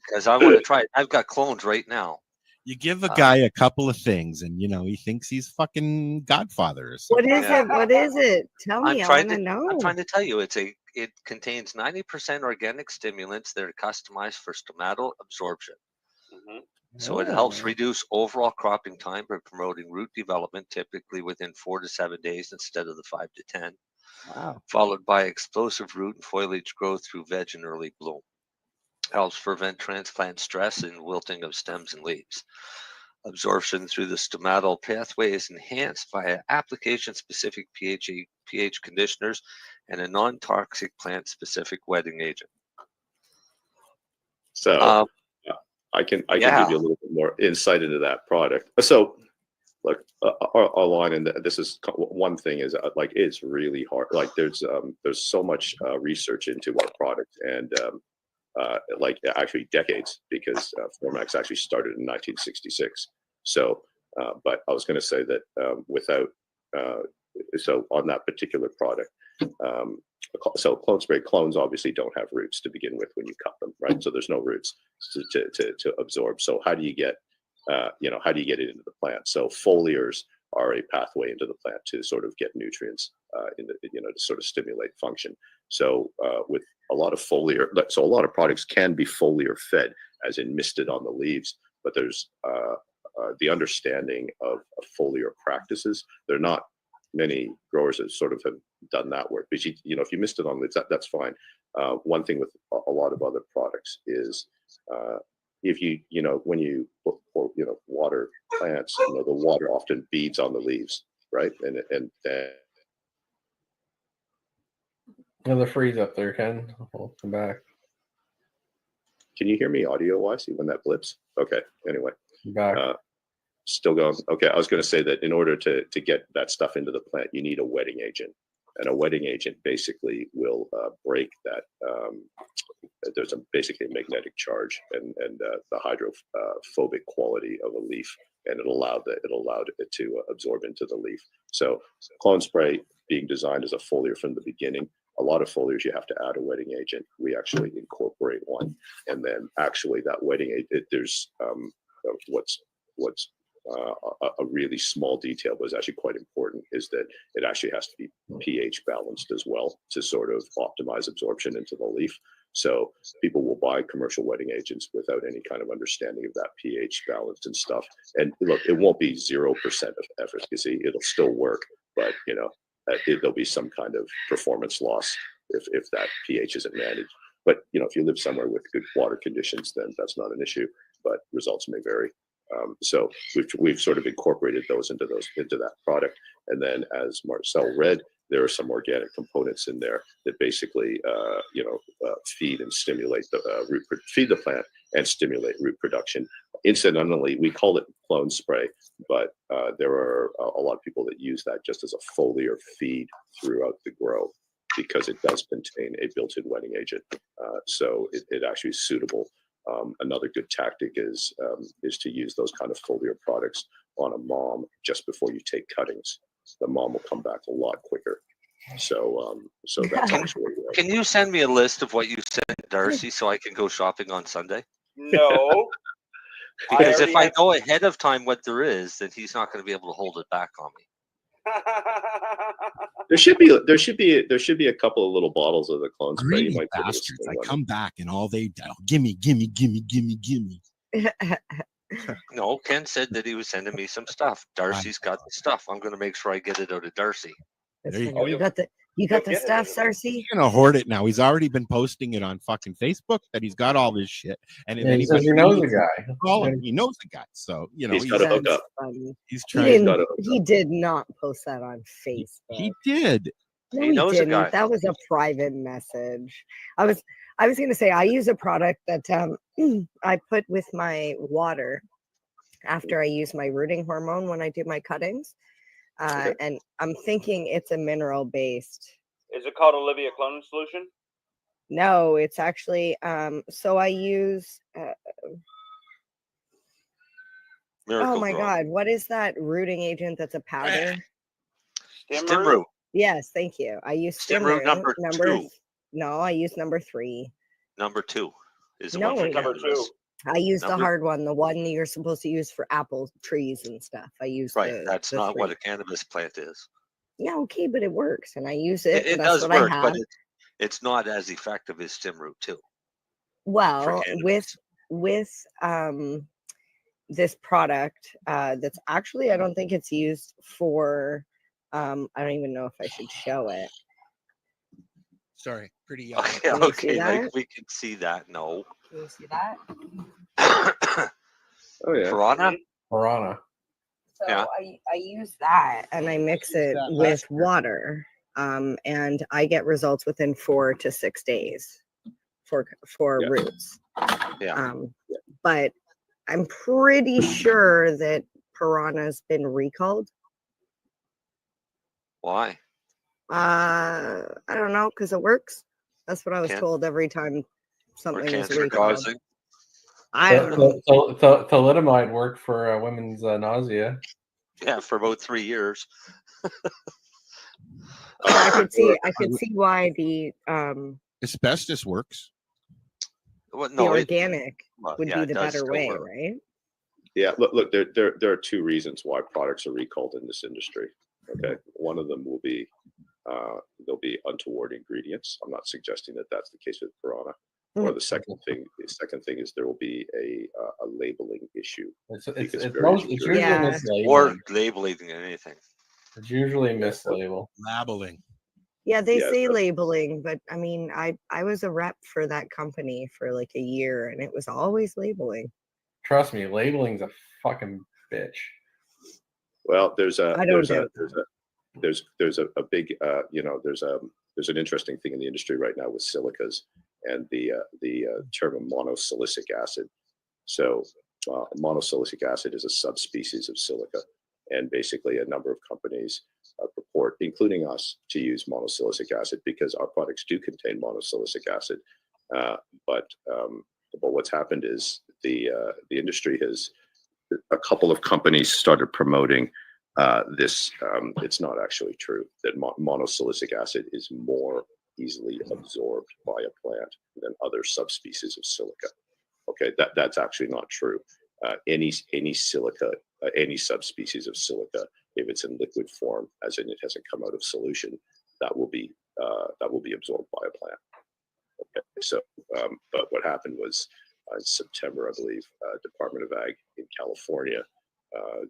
Because I want to try it. I've got clones right now. You give a guy a couple of things, and he thinks he's fucking Godfather or something. What is it? What is it? Tell me. I want to know. I'm trying to tell you. It contains 90% organic stimulants that are customized for stomatal absorption. Mm-hmm. So it helps Oh. reduce overall cropping time by promoting root development, typically within 4 to 7 days instead of the 5 to 10, Wow. followed by explosive root and foliage growth through veg and early bloom. Helps prevent transplant stress and wilting of stems and leaves. Absorption through the stomatal pathway is enhanced via application-specific pH conditioners and a non-toxic plant-specific wetting agent. So I can give you a little bit more insight into that product. So look, our line, and this is one thing, is like it's really hard. Like there's so much research into our product, and like actually decades, because Formax actually started in 1966. So, but I was going to say that without so on that particular product, so clone spray clones obviously don't have roots to begin with when you cut them, right? So there's no roots to absorb. So how do you get how do you get it into the plant? So foliars are a pathway into the plant to sort of get nutrients to sort of stimulate function. So with a lot of foliar, so a lot of products can be foliar fed, as in misted on the leaves, but there's the understanding of foliar practices. There are not many growers that sort of have done that work, but if you missed it on leaves, that's fine. One thing with a lot of other products is if when you water plants, the water often beads on the leaves, right? And Another freeze up there, Ken. I'll come back. Can you hear me audio wise when that blips? Okay. Anyway, back. Still going. Okay. I was going to say that in order to get that stuff into the plant, you need a wetting agent, and a wetting agent basically will break that. There's basically a magnetic charge and the hydrophobic quality of a leaf, and it allowed it to absorb into the leaf. So clone spray being designed as a foliar from the beginning. A lot of foliars you have to add a wetting agent. We actually incorporate one, and then actually that wetting agent, there's what's a really small detail, but is actually quite important, is that it actually has to be pH balanced as well to sort of optimize absorption into the leaf. So people will buy commercial wetting agents without any kind of understanding of that pH balance and stuff. And look, it won't be 0% of efficacy. It'll still work, but there'll be some kind of performance loss if that pH isn't managed. But if you live somewhere with good water conditions, then that's not an issue, but results may vary. So we've sort of incorporated those into that product. And then, as Marcel read, there are some organic components in there that basically feed and stimulate feed the plant and stimulate root production. Incidentally, we call it clone spray, but there are a lot of people that use that just as a foliar feed throughout the grow, because it does contain a built-in wetting agent. So it actually is suitable. Another good tactic is to use those kind of foliar products on a mom just before you take cuttings. The mom will come back a lot quicker. So that's actually. Can you send me a list of what you sent Darcy so I can go shopping on Sunday? No. Because if I know ahead of time what there is, then he's not going to be able to hold it back on me. There should be a couple of little bottles of the clone spray. Greedy bastards! I come back and all they gimme. No, Ken said that he was sending me some stuff. Darcy's got the stuff. I'm going to make sure I get it out of Darcy. There you go. You got the stuff, Darcy? He's gonna hoard it now. He's already been posting it on fucking Facebook that he's got all this shit. And if he says he knows the guy. Call him. He knows the guy. So he's got to hook up. He's trying. He did not post that on Facebook. He did. No, he knows didn't. the guy. That was a private message. I was gonna say I use a product that I put with my water after I use my rooting hormone when I do my cuttings. And I'm thinking it's a mineral based. Is it called Olivia Clone Solution? No, it's actually so I use Miracle oh my Grow. god, what is that rooting agent that's a powder? Stim root. Yes, thank you. I use Stim root number 2. No, I use number 3. Number 2 is the No, one for number cannabis. 2. I use the hard one, the one you're supposed to use for apple trees and stuff. I use That's the not 3. what a cannabis plant is. Yeah, okay, but it works, and I use it. It That's does what work, I have. but it's not as effective as Stim root 2. Well, cannabis. with this product that's actually, I don't think it's used for, I don't even know if I should show it. Sorry, pretty young. Okay, Can you see okay, like that? we can see that. No. Can you see that? Oh yeah. Piranha? Piranha. So Yeah. I use that and I mix it that with last year. water, and I get results within 4 to 6 days for Yeah. roots. Yeah. But I'm pretty sure that Piranha's been recalled. Why? I don't know, because it works. That's what I was Can- told every time Or something was cancer recalled. causing? I don't know. Thalidomide worked for women's nausea. Yeah, for about 3 years. I could see why the Asbestos works. Well, the no, organic well, would yeah, be it the does better still way, work. right? Yeah, look, there are two reasons why products are recalled in this industry. Okay, one of them will be there'll be untoward ingredients. I'm not suggesting that that's the case with Piranha. Or the second thing is there will be a labeling issue. It's because various usually Yeah. mislabeling. Or labeling anything. It's usually a mislabel. Labeling. Yeah, they Yeah, say so- labeling, but I mean, I was a rep for that company for like a year, and it was always labeling. Trust me, labeling's a fucking bitch. Well, there's a I don't there's a doubt there's a big there's an interesting thing in the industry right now with silicas and the term of monosilicic acid. So monosilicic acid is a subspecies of silica, and basically a number of companies purport, including us, to use monosilicic acid because our products do contain monosilicic acid. But what's happened is the industry has a couple of companies started promoting this. It's not actually true that monosilicic acid is more easily absorbed by a plant than other subspecies of silica. Okay, that's actually not true. Any silica, any subspecies of silica, if it's in liquid form, as in it hasn't come out of solution, that will be absorbed by a plant. Okay, so but what happened was in September, I believe, Department of Ag in California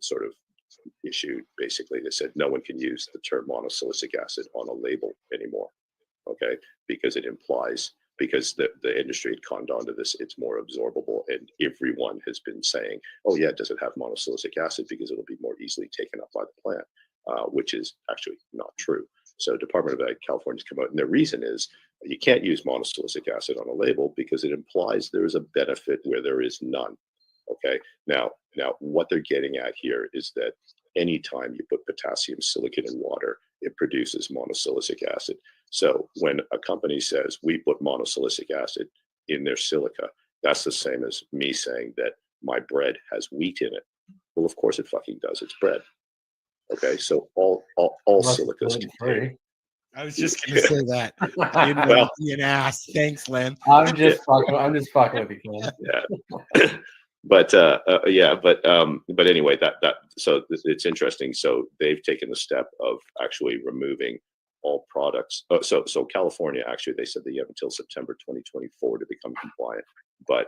sort of issued basically they said no one can use the term monosilicic acid on a label anymore. Okay, because it implies because the industry had conned onto this, it's more absorbable, and everyone has been saying, oh yeah, does it have monosilicic acid because it'll be more easily taken up by the plant, which is actually not true. So Department of Ag California's come out, and their reason is you can't use monosilicic acid on a label because it implies there is a benefit where there is none. Okay, now what they're getting at here is that anytime you put potassium silicate in water, it produces monosilicic acid. So when a company says we put monosilicic acid in their silica, that's the same as me saying that my bread has wheat in it. Well, of course it fucking does. It's bread. Okay, so all silicas contain. I was just going to say that. I didn't Well, want to be an ass. Thanks, Len. I'm just fucking with you, Ken. Yeah. But anyway, so it's interesting. So they've taken the step of actually removing all products. So California, actually, they said that you have until September 2024 to become compliant. But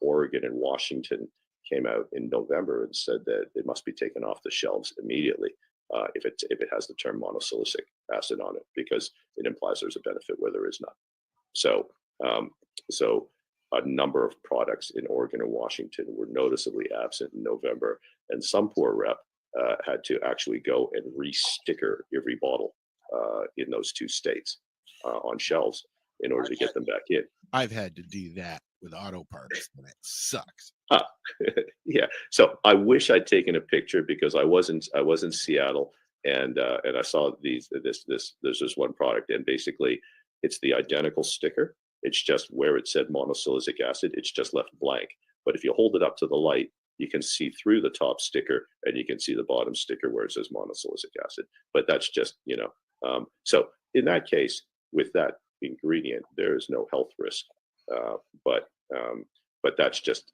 Oregon and Washington came out in November and said that it must be taken off the shelves immediately if it has the term monosilicic acid on it, because it implies there's a benefit where there is none. So a number of products in Oregon and Washington were noticeably absent in November, and some poor rep had to actually go and re-sticker every bottle in those two states on shelves in order to get them back in. I've had to do that with auto parts, and it sucks. Yeah. So I wish I'd taken a picture because I was in Seattle and I saw there's this one product, and basically it's the identical sticker. It's just where it said monosilicic acid, it's just left blank. But if you hold it up to the light, you can see through the top sticker and you can see the bottom sticker where it says monosilicic acid. But that's just, so in that case, with that ingredient, there is no health risk. But that's just,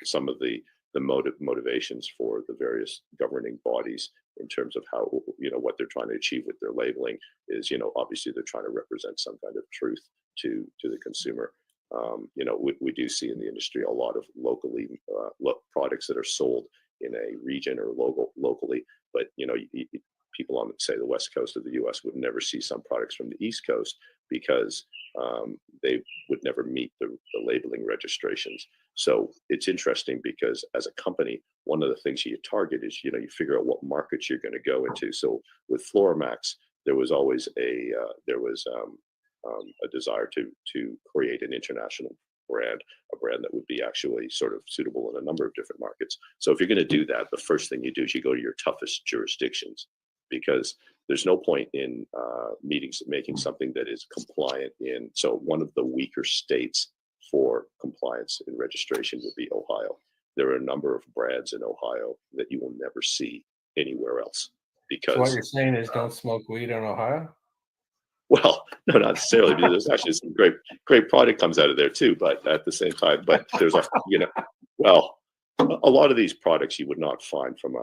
some of the motivations for the various governing bodies in terms of how, what they're trying to achieve with their labeling is, obviously they're trying to represent some kind of truth to the consumer. we do see in the industry a lot of locally products that are sold in a region or locally, but people on, say, the west coast of the U.S. would never see some products from the East Coast because they would never meet the labeling registrations. So it's interesting because as a company, one of the things you target is, you figure out what markets you're going to go into. So with Floramax, there was always a desire to create an international brand, a brand that would be actually sort of suitable in a number of different markets. So if you're going to do that, the first thing you do is you go to your toughest jurisdictions, because there's no point in making something that is compliant in. So one of the weaker states for compliance and registration would be Ohio. There are a number of brands in Ohio that you will never see anywhere else. Because so what you're saying is don't smoke weed in Ohio? Well, no, not necessarily, because there's actually some great product comes out of there too. But at the same time, there's a lot of these products you would not find from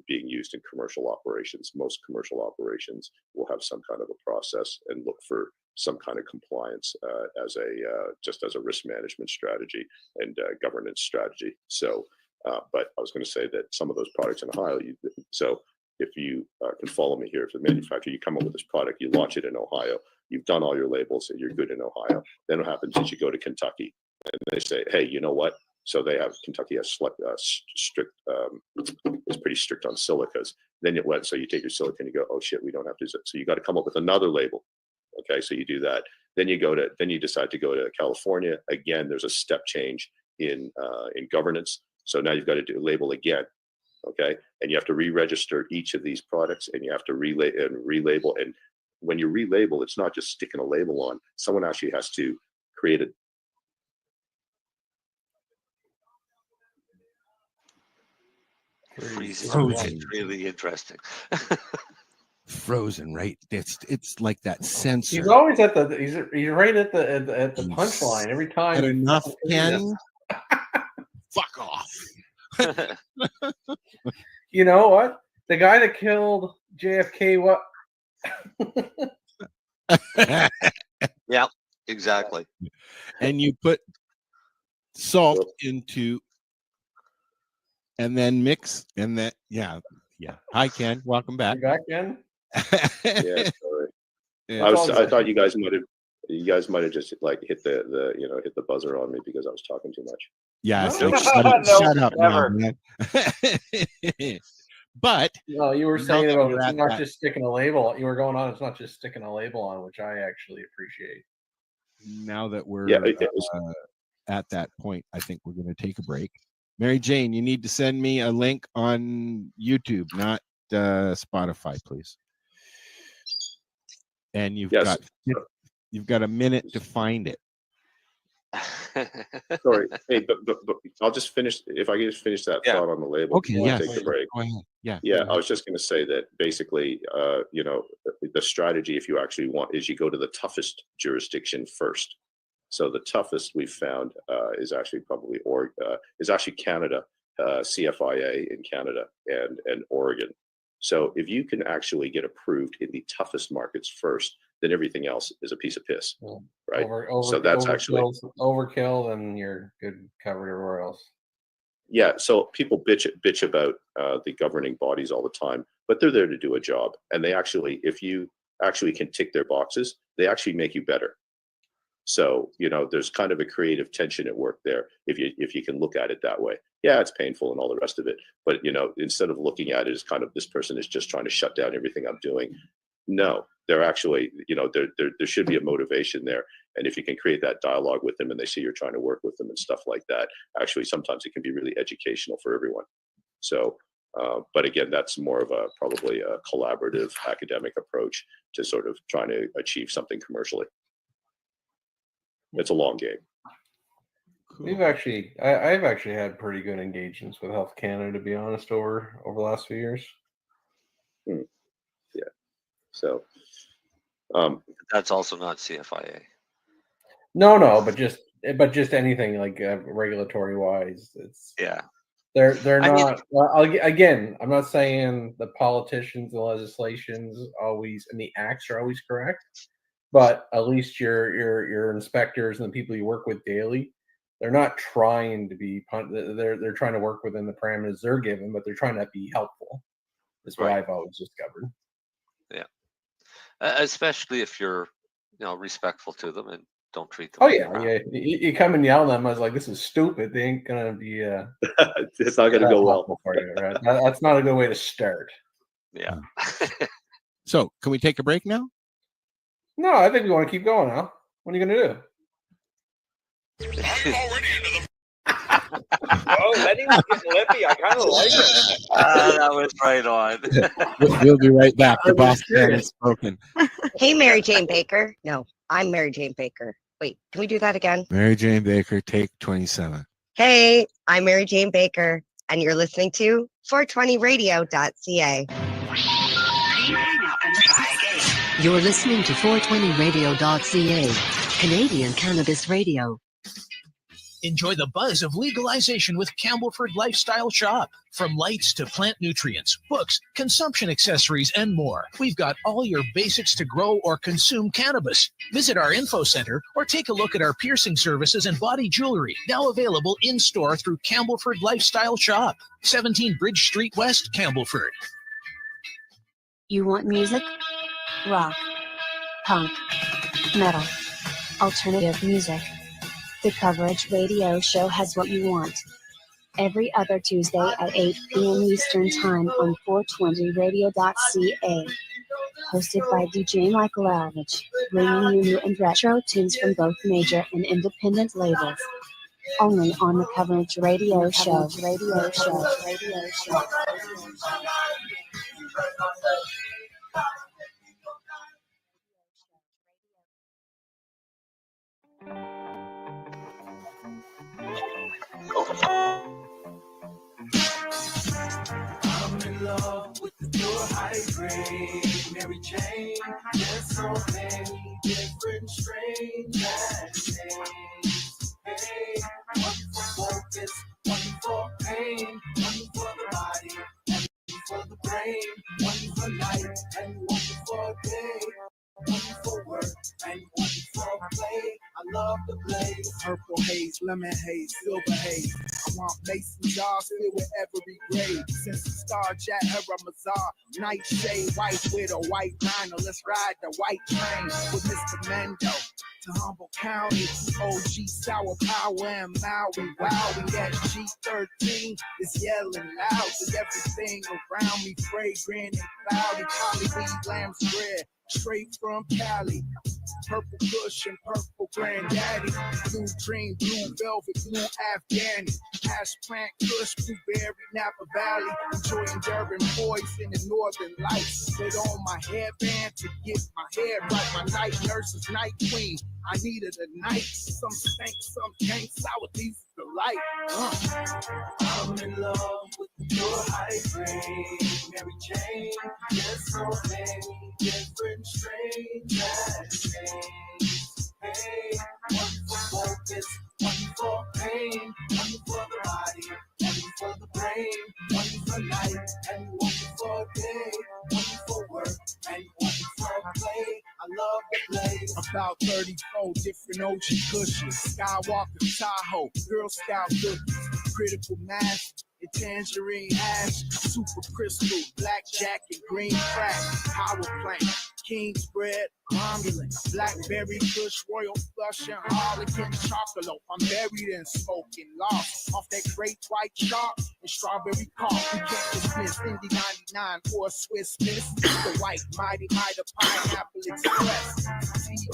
being used in commercial operations. Most commercial operations will have some kind of a process and look for some kind of compliance just as a risk management strategy and governance strategy. So, but I was going to say that some of those products in Ohio, if you can follow me here, if the manufacturer, you come up with this product, you launch it in Ohio, you've done all your labels and you're good in Ohio. Then what happens is you go to Kentucky and they say, hey, you know what? So Kentucky has strict, is pretty strict on silicas. Then so you take your silica and you go, oh shit, we don't have to use it. So you got to come up with another label. Okay, so you do that. Then you decide to go to California. Again, there's a step change in governance. So now you've got to do a label again. Okay, and you have to re-register each of these products, and you have to relabel. And when you relabel, it's not just sticking a label on. Someone actually has to create a Frozen. Really interesting. Frozen, right? It's like that sensor. He's always at he's right at the punchline every time. Had enough, Ken? Fuck off. You know what? The guy that killed JFK, what? Yeah, exactly. And you put salt into, and then mix, and then yeah. Hi, Ken. Welcome back. You back, Ken? Yeah, sorry. I thought you guys might have just like hit the buzzer on me because I was talking too much. Yeah, No. Shut up now, man. But no, you were saying about it's not just sticking a label. You were going on. It's not just sticking a label on, which I actually appreciate. Now that we're at that point, I think we're going to take a break. Mary Jane, you need to send me a link on YouTube, not Spotify, please. And you've got a minute to find it. Sorry, hey, but I'll just finish. If I can just finish that thought on the label. Okay, yeah. Take the break. Go ahead. Yeah. I was just going to say that basically, the strategy, if you actually want, is you go to the toughest jurisdiction first. So the toughest we've found is actually probably Canada, CFIA in Canada and Oregon. So if you can actually get approved in the toughest markets first, then everything else is a piece of piss, right? So that's actually overkill, and you're good covered everywhere else. Yeah. So people bitch about the governing bodies all the time, but they're there to do a job, and they actually, if you actually can tick their boxes, they actually make you better. So there's kind of a creative tension at work there if you can look at it that way. Yeah, it's painful and all the rest of it, but instead of looking at it as kind of this person is just trying to shut down everything I'm doing. No, they're actually, there should be a motivation there. And if you can create that dialogue with them and they see you're trying to work with them and stuff like that, actually, sometimes it can be really educational for everyone. So, but again, that's more of probably a collaborative academic approach to sort of trying to achieve something commercially. It's a long game. We've actually, I've actually had pretty good engagements with Health Canada, to be honest, over the last few years. Yeah. So, that's also not CFIA. No, but just anything like regulatory wise, it's they're not. Again, I'm not saying the politicians, the legislations always, and the acts are always correct, but at least your inspectors and the people you work with daily, they're not trying to be they're trying to work within the parameters they're given, but they're trying to be helpful. Is what Right. I've always discovered. Yeah. Especially if you're, respectful to them and don't treat them Oh like yeah, crap. yeah. You come and yell at them. I was like, "This is stupid." They ain't gonna be. It's not going to go well. helpful for you, right? That's not a good way to start. Yeah. So, can we take a break now? No, I think we want to keep going now. What are you gonna do? Oh, Lenny was getting lippy. I kind of like it. That was right on. We'll be right back. The boss man has spoken. Hey, Mary Jane Baker. No, I'm Mary Jane Baker. Wait, can we do that again? Mary Jane Baker, take 27. Hey, I'm Mary Jane Baker, and you're listening to 420radio.ca. You're listening to 420radio.ca, Canadian Cannabis Radio. Enjoy the buzz of legalization with Campbellford Lifestyle Shop. From lights to plant nutrients, books, consumption accessories, and more, we've got all your basics to grow or consume cannabis. Visit our info center or take a look at our piercing services and body jewelry, now available in-store through Campbellford Lifestyle Shop, 17 Bridge Street West, Campbellford. You want music? Rock, punk, metal, alternative music. The Coverage Radio Show has what you want. Every other Tuesday at 8 p.m. Eastern Time on 420radio.ca. Hosted by DJ Michael Alvich, bringing you new and retro tunes from both major and independent labels. Only on the Coverage Radio Show. Radio Show. Radio Show. I'm in love with the pure hybrid Mary Jane. There's so many different strains and names. Hey, one for focus, one for pain, one for the body, one for the brain, one for night and one for day. One for work and one for play. I love the blaze. Purple haze, lemon haze, silver haze. I want mason jars filled with every grade. Since the star jet, Haramazar, nightshade, white widow, white rhino. Let's ride the white train with Mr. Mendo to Humboldt County. OG sour power and Maui. Wow, we at G13 is yelling loud. With everything around me fragrant and cloudy. Hollywood lamb's bread. Straight from Cali, purple Kush and purple granddaddy, blue dream, blue velvet, blue Afghani, hash plant Kush, blueberry, Napa Valley, enjoying Durban boys in the northern lights. Put on my headband to get my hair right, my night nurse is night queen. I needed a night, some stank, some can't sour, these is the light. I'm in love with your hybrid, Mary Jane. There's so many different strains and names. Hey, one for focus, one for pain, one for the body, one for the brain, one for night and one for day, one for work and one for play. I love the blaze. About 34 different ocean cushions, Skywalker, Tahoe, Girl Scout cookies, critical mass. And tangerine ash, super crystal, blackjack and green crack, power plant, king's bread, romulan, blackberry kush, royal flush, and harlequin chocolate. I'm buried in smoking lost off that great white chalk and strawberry cough. We can't dismiss Indy 99 or Swiss Miss, the white mighty pineapple express.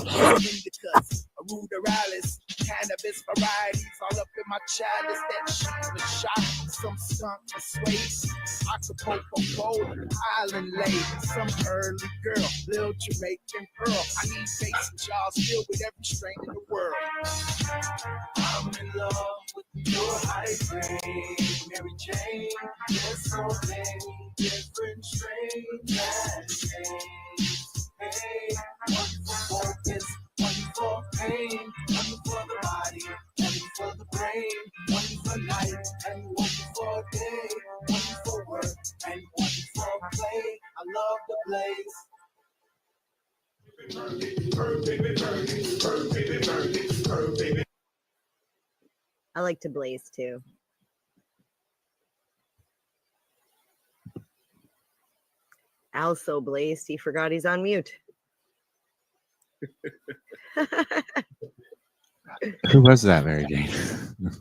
Indicas, ruderalis, cannabis varieties all up in my chalice. That shit was shot. Some skunk and suede, Acapulco gold, island lady, some early girl, little Jamaican pearl. I need mason jars filled with every strain in the world. I'm in love with your hybrid, Mary Jane. There's so many different strains and names. Hey, one for focus, one for pain, one for the body, one for the brain, one for night and one for day, one for work and one for play. I love the blaze. I like to blaze too. Al's so blazed, he forgot he's on mute. Who was that, Mary Jane?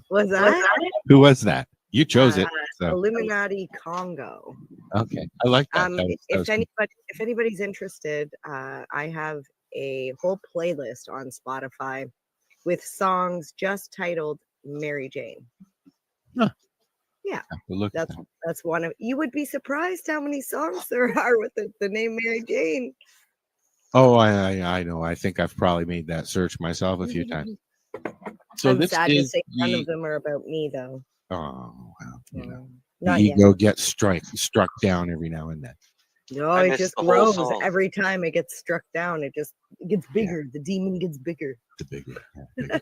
Was that? Who was that? You chose it. So. Illuminati Congo. Okay, I like that. That was If anybody's interested, I have a whole playlist on Spotify with songs just titled Mary Jane. Huh. Yeah, look that's one of. You would be surprised how many songs there are with the name Mary Jane. Oh, I know. I think I've probably made that search myself a few times. So I'm this sad to is say none of them are about me, though. Oh, well, you know, the Not yet. ego gets struck down every now and then. No, it just grows every time it gets struck down. It gets bigger. The demon gets bigger. The bigger.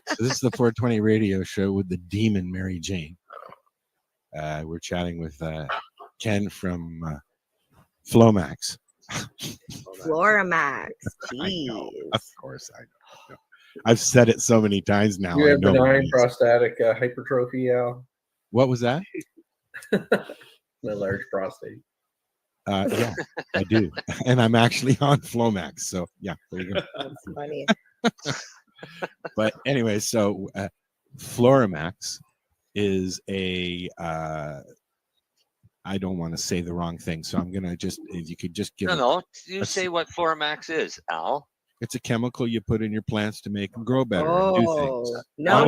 So this is the 420 radio show with the demon Mary Jane. We're chatting with Ken from Flomax. Floramax. I know. Of course, I know. I've said it so many times now. You have I know benign prostatic hypertrophy, Al? What was that? The large prostate. Yeah, I do. And I'm actually on Flomax. So, yeah, there you go. That's funny. But anyway, so Floramax is I don't want to say the wrong thing. So I'm going to if you could just give You say what Floramax is, Al. It's a chemical you put in your plants to make them grow better Oh, and do things. no.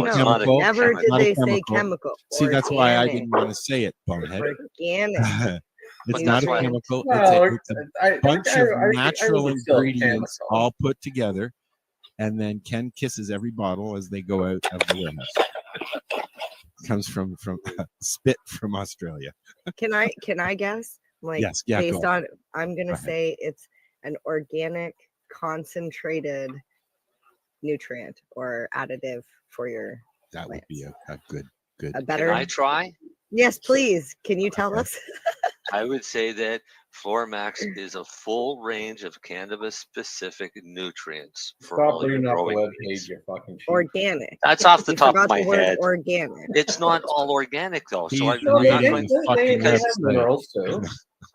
Never did they say chemical. See, that's why I didn't want to say it, bonehead. Organic. It's not a chemical. It's a bunch of natural ingredients all put together, and then Ken kisses every bottle as they go out of the warehouse. Comes from spit from Australia. Can I guess? Like, yes, yeah. Based on, I'm gonna say it's an organic concentrated nutrient or additive for your that plants. Would be a good a better. Can I try? Yes, please. Can you tell us? I would say that Floramax is a full range of cannabis-specific nutrients for Stop all your reading off the growing web needs. page, you fucking shit. Organic. That's off the You top of forgot my the word head. Organic. It's not all organic though, so I'm He's not reading going the fucking because website. Minerals too.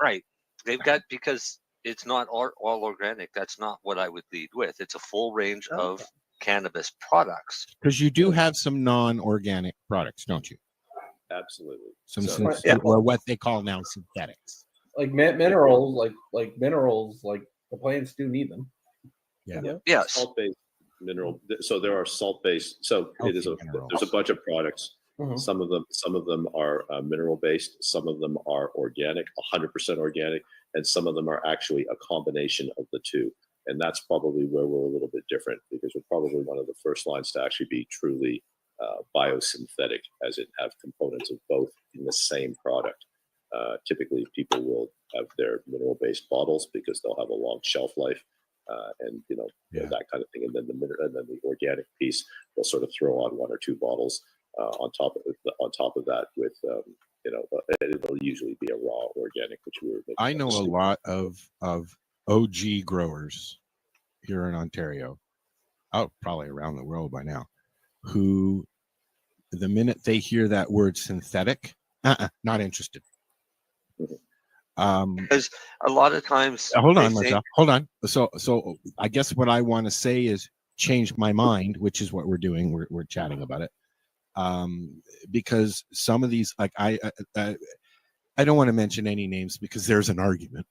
right. They've got because it's not all organic. That's not what I would lead with. It's a full range of cannabis products. Because you do have some non-organic products, don't you? Absolutely. Or what they call now synthetics. Like minerals, like minerals, like the plants do need them. Yeah. Yes. Salt-based mineral. So there are salt-based. So there's a bunch of products. Mm-hmm. Some of them are mineral-based. Some of them are organic, 100% organic, and some of them are actually a combination of the two. And that's probably where we're a little bit different because we're probably one of the first lines to actually be truly biosynthetic, as it have components of both in the same product. Typically, people will have their mineral-based bottles because they'll have a long shelf life, and that kind of thing. And then the organic piece, they'll sort of throw on one or two bottles on top of that with it'll usually be a raw organic, which we were. I know a lot of OG growers here in Ontario, probably around the world by now, who the minute they hear that word synthetic, not interested. Because a lot of times hold on, Marcel. Hold on. So I guess what I want to say is change my mind, which is what we're doing. We're chatting about it. Because some of these, like I don't want to mention any names because there's an argument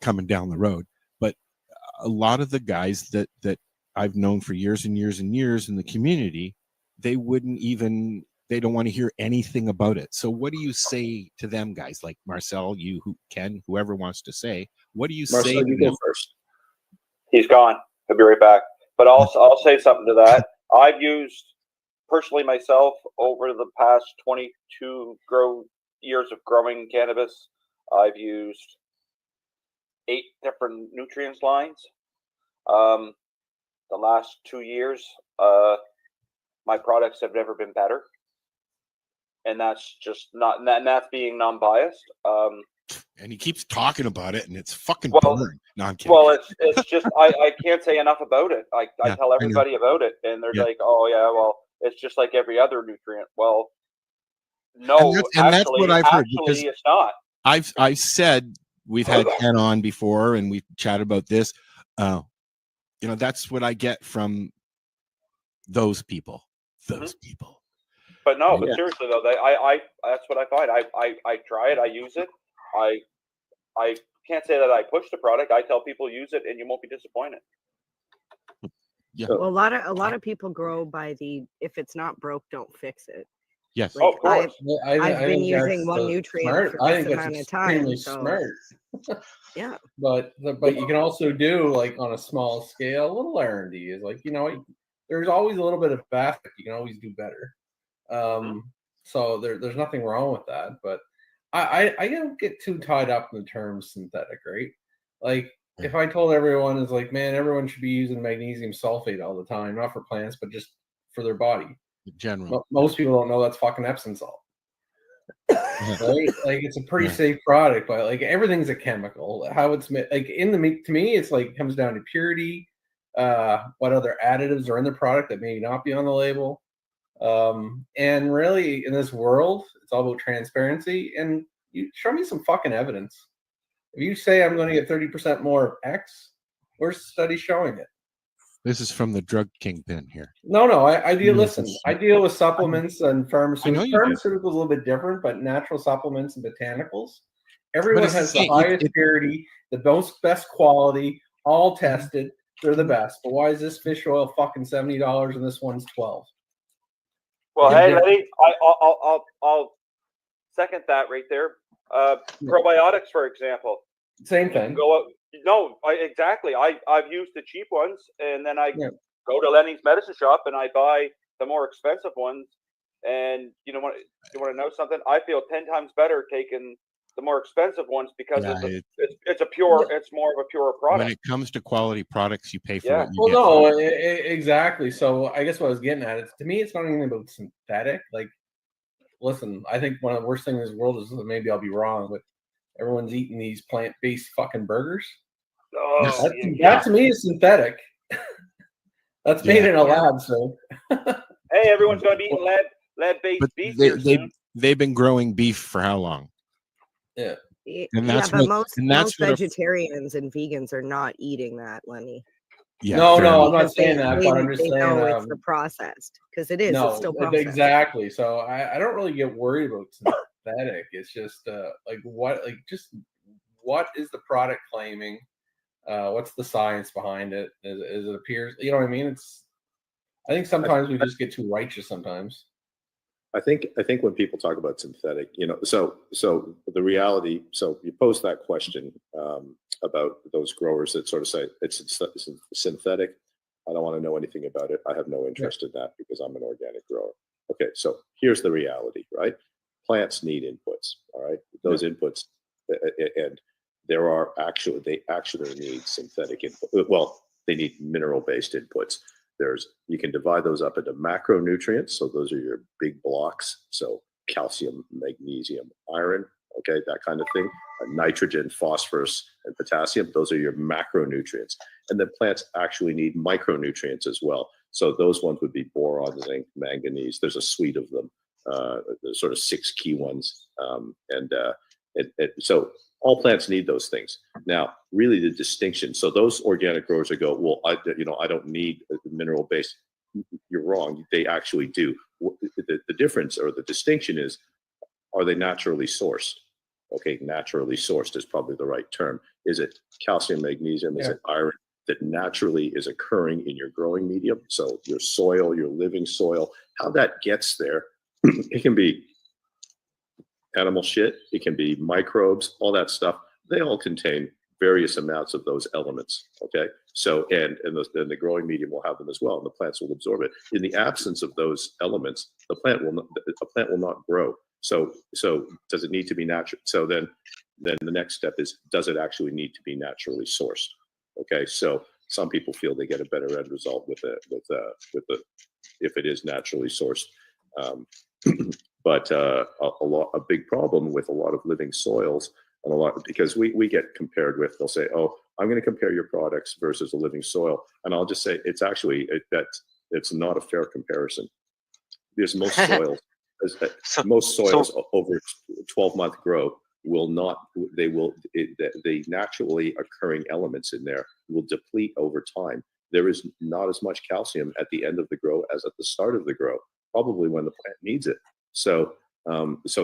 coming down the road. But a lot of the guys that I've known for years and years and years in the community, they don't want to hear anything about it. So what do you say to them guys like Marcel, Ken, whoever wants to say, what do you Marcel, say? you go first. He's gone. He'll be right back. But I'll say something to that. I've used personally myself over the past 22 years of growing cannabis. I've used 8 different nutrients lines. The last 2 years, my products have never been better. And that's just not, and that's being non-biased. And he keeps talking about it, and it's fucking Well, boring. No, I'm kidding. well, it's just I can't say enough about it. I Yeah, tell I know. everybody about it, and they're Yeah. like, "Oh yeah, well, it's just like every other nutrient." Well, And no, that's what I've heard, because it's not. I've said, we've had Ken on before, and we've chatted about this. You know, that's what I get from those people. Those people. But no, Yeah. but seriously though, I that's what I find. I try it, I use it. I can't say that I push the product. I tell people use it, and you won't be disappointed. Yeah. Well, a lot of people grow by the if it's not broke, don't fix it. Yes. Like, Of course. I've been think using that's one the nutrient smart. for I this think that's amount of time. extremely So smart. yeah. But you can also do, like, on a small scale, a little R&D is like, you know, there's always a little bit of traffic. You can always do better. So there's nothing wrong with that. But I don't get too tied up in the term synthetic, right? Like, if I told everyone, is like, man, everyone should be using magnesium sulfate all the time, not for plants, but just for their body. In general. Most people don't know that's fucking Epsom salt. Right? Like, it's a pretty safe product, but like everything's a chemical. How it's made, like, in the meat, to me, it's like it comes down to purity, what other additives are in the product that may not be on the label. And really, in this world, it's all about transparency. And you show me some fucking evidence. If you say I'm going to get 30% more of X, where's the study showing it? This is from the drug kingpin here. No, I deal. No, Listen, I deal with supplements and I know pharmaceuticals. you do. Pharmaceuticals a little bit different, but natural supplements and botanicals, everyone it's the has the same. highest purity, the best quality, all tested. They're the best. But why is this fish oil fucking $70 and this one's $12? Well, Big hey, difference. Letty, I'll second that right there. Probiotics, for example. Same You can thing. go out. No, exactly. I've used the cheap ones, and then I Yeah. go to Lenny's medicine shop and I buy the more expensive ones. And you want to know something? I feel 10 times better taking the more expensive ones because Yeah, it's a pure. It's more of a pure when product. it comes to quality products, you pay for Yeah. what you Well, get. no, for it. exactly. So I guess what I was getting at is, to me, it's not even about synthetic. Like, listen, I think one of the worst things in this world is, maybe I'll be wrong, but everyone's eating these plant-based fucking burgers. Oh, That to me is synthetic. That's made in a lab, so. Hey, everyone's going to be eating lead-based But beef here soon. they've been growing beef for how long? Yeah. And that's but what, and that's most what a- vegetarians and vegans are not eating that, Lenny. Yeah, No, fair I'm enough. not Because saying that, but I'm just they saying. know it's the processed, because it is. No, it's still processed. exactly. So I don't really get worried about synthetic. It's just what is the product claiming? What's the science behind it? As it appears, you know what I mean? I think sometimes we just get too righteous sometimes. I think when people talk about synthetic, you know, so the reality. So you pose that question about those growers that sort of say it's synthetic. I don't want to know anything about it. I have no interest in that because I'm an organic grower. Okay, so here's the reality, right? Plants need inputs. All right, those inputs, and they actually need synthetic input. Well, they need mineral-based inputs. You can divide those up into macronutrients. So those are your big blocks. So calcium, magnesium, iron, okay, that kind of thing. Nitrogen, phosphorus, and potassium. Those are your macronutrients. And then plants actually need micronutrients as well. So those ones would be boron, zinc, manganese. There's a suite of them. There's sort of 6 key ones. So all plants need those things. Now, really the distinction. So those organic growers that go, well, I don't need mineral based. You're wrong. They actually do. The difference or the distinction is, are they naturally sourced? Okay, naturally sourced is probably the right term. Is it calcium, magnesium? Is it iron that naturally is occurring in your growing medium? So your soil, your living soil, how that gets there, it can be animal shit, it can be microbes, all that stuff. They all contain various amounts of those elements. Okay, so and the growing medium will have them as well, and the plants will absorb it. In the absence of those elements, a plant will not grow. So does it need to be natural? So then the next step is, does it actually need to be naturally sourced? Okay, so some people feel they get a better end result with if it is naturally sourced. But a big problem with a lot of living soils And a lot, because we get compared with, they'll say, oh, I'm going to compare your products versus a living soil. And I'll just say, it's actually, it's not a fair comparison. Because most soils, over 12-month grow will not, the naturally occurring elements in there will deplete over time. There is not as much calcium at the end of the grow as at the start of the grow, probably when the plant needs it. So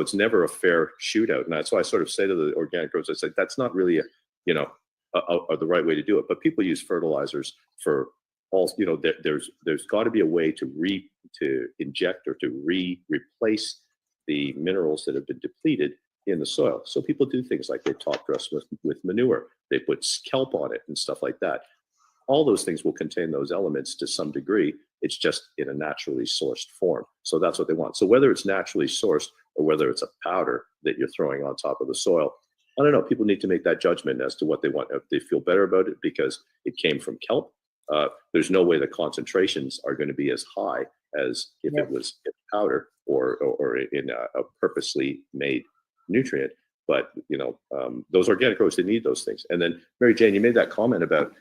it's never a fair shootout. And that's why I sort of say to the organic growers, I say, that's not really the right way to do it. But people use fertilizers for all, there's got to be a way to inject or to replace the minerals that have been depleted in the soil. So people do things like they top dress with manure, they put kelp on it and stuff like that. All those things will contain those elements to some degree. It's just in a naturally sourced form. So that's what they want. So whether it's naturally sourced or whether it's a powder that you're throwing on top of the soil, I don't know. People need to make that judgment as to what they want. If they feel better about it because it came from kelp, there's no way the concentrations are going to be as high as if it was in powder or in a purposely made nutrient. But those organic growers, they need those things. And then Mary Jane, you made that comment about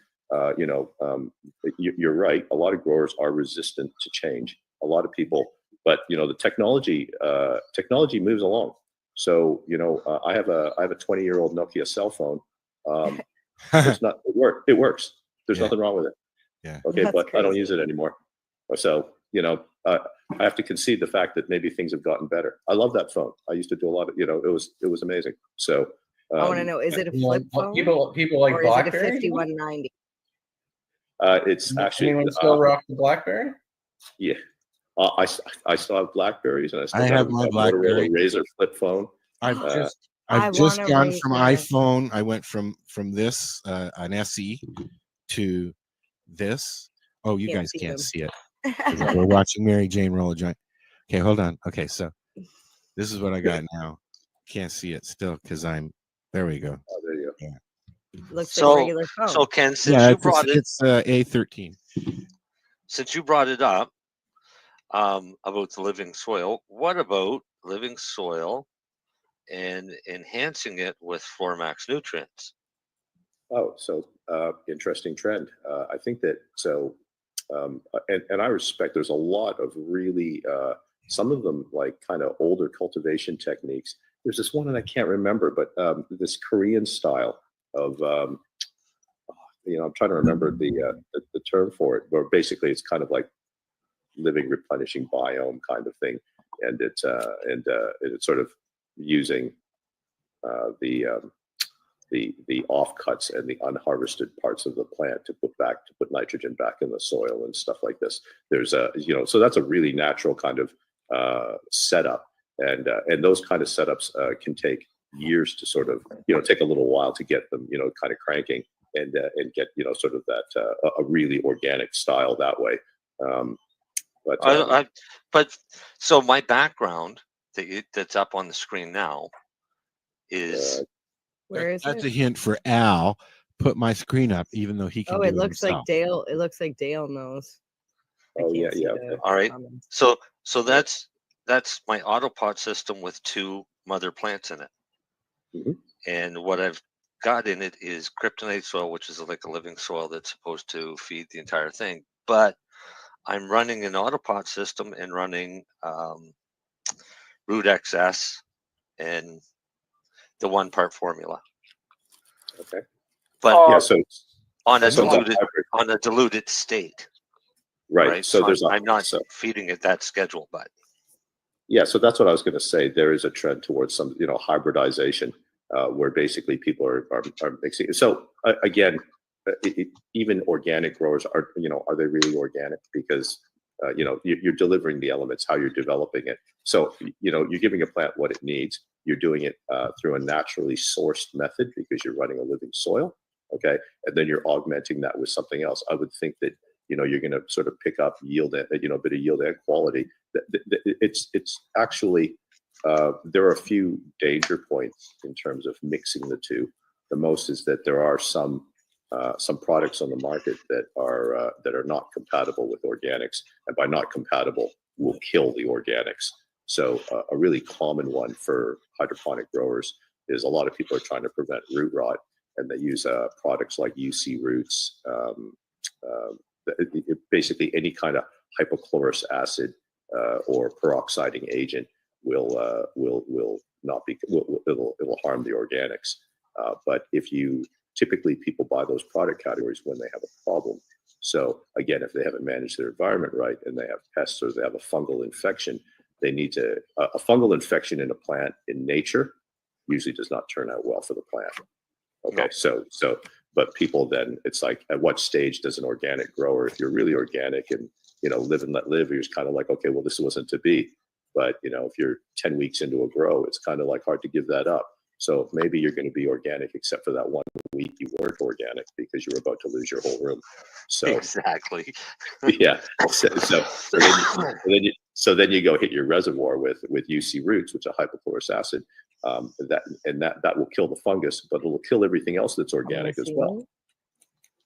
you're right. A lot of growers are resistant to change. A lot of people, but the technology moves along. So I have a 20-year-old Nokia cell phone. It works. There's nothing wrong with it. Yeah. Okay, That's but crazy. I don't use it anymore. So I have to concede the fact that maybe things have gotten better. I love that phone. I used to do a lot of it was amazing. So I want to know, is it a flip phone? People like or is it a BlackBerry? 5190? It's actually anyone still rock the BlackBerry? Yeah, I still have Blackberries, and I still have got my a BlackBerry. Motorola Razr flip phone. I've I just wanna gone raise from my- iPhone. I went from this an SE to this. Oh, you Can't guys see can't them. see it. 'Cause we're watching Mary Jane roll a joint. Okay, hold on. Okay, so this is what I got now. Can't see it still because there we go. Oh, there you go. Yeah. Looks like a regular phone. So Ken, since Yeah, you brought it's A13. since you brought it up about the living soil, what about living soil and enhancing it with Floormax nutrients? Oh, so interesting trend. I think that and I respect. There's a lot of really some of them like kind of older cultivation techniques. There's this one, and I can't remember, but this Korean style of I'm trying to remember the term for it. But basically, it's kind of like living replenishing biome kind of thing, and it's sort of using the offcuts and the unharvested parts of the plant to put nitrogen back in the soil and stuff like this. There's so that's a really natural kind of setup, and those kind of setups can take years to sort of take a little while to get them kind of cranking and get sort of that a really organic style that way. But so my background that's up on the screen now is Where is That's it? a hint for Al. Put my screen up, even though he can. Oh, do it looks like himself. Dale. It looks like Dale knows. I Oh, can't see yeah. the all right. comments. So that's my autopot system with 2 mother plants in it. Mhm. And what I've got in it is kryptonite soil, which is like a living soil that's supposed to feed the entire thing. But I'm running an autopot system and running root XS and the 1-part formula. Okay. But Yeah. So on a so it's a diluted state. right. So there's I'm not feeding it that schedule, but yeah, so that's what I was going to say. There is a trend towards some, hybridization, where basically people are mixing. So again, even organic growers are they really organic? Because you're delivering the elements how you're developing it. So you're giving a plant what it needs. You're doing it through a naturally sourced method because you're running a living soil. Okay, and then you're augmenting that with something else. I would think that you're going to sort of pick up yield, a bit of yield and quality. It's actually there are a few danger points in terms of mixing the two. The most is that there are some products on the market that are not compatible with organics, and by not compatible, will kill the organics. So a really common one for hydroponic growers is a lot of people are trying to prevent root rot, and they use products like UC Roots, basically any kind of hypochlorous acid or peroxiding agent will not be it'll harm the organics. But if you typically people buy those product categories when they have a problem. So again, if they haven't managed their environment right and they have pests or they have a fungal infection, they need to a fungal infection in a plant in nature usually does not turn out well for the plant. Okay, so but people then it's like at what stage does an organic grower, if you're really organic and live and let live, you're just kind of like, okay, well this wasn't to be. But if you're 10 weeks into a grow, it's kind of like hard to give that up. So maybe you're going to be organic, except for that 1 week you weren't organic because you were about to lose your whole room. So exactly. Yeah. So then you go hit your reservoir with UC Roots, which is a hypochlorous acid. That will kill the fungus, but it will kill everything else that's organic as well.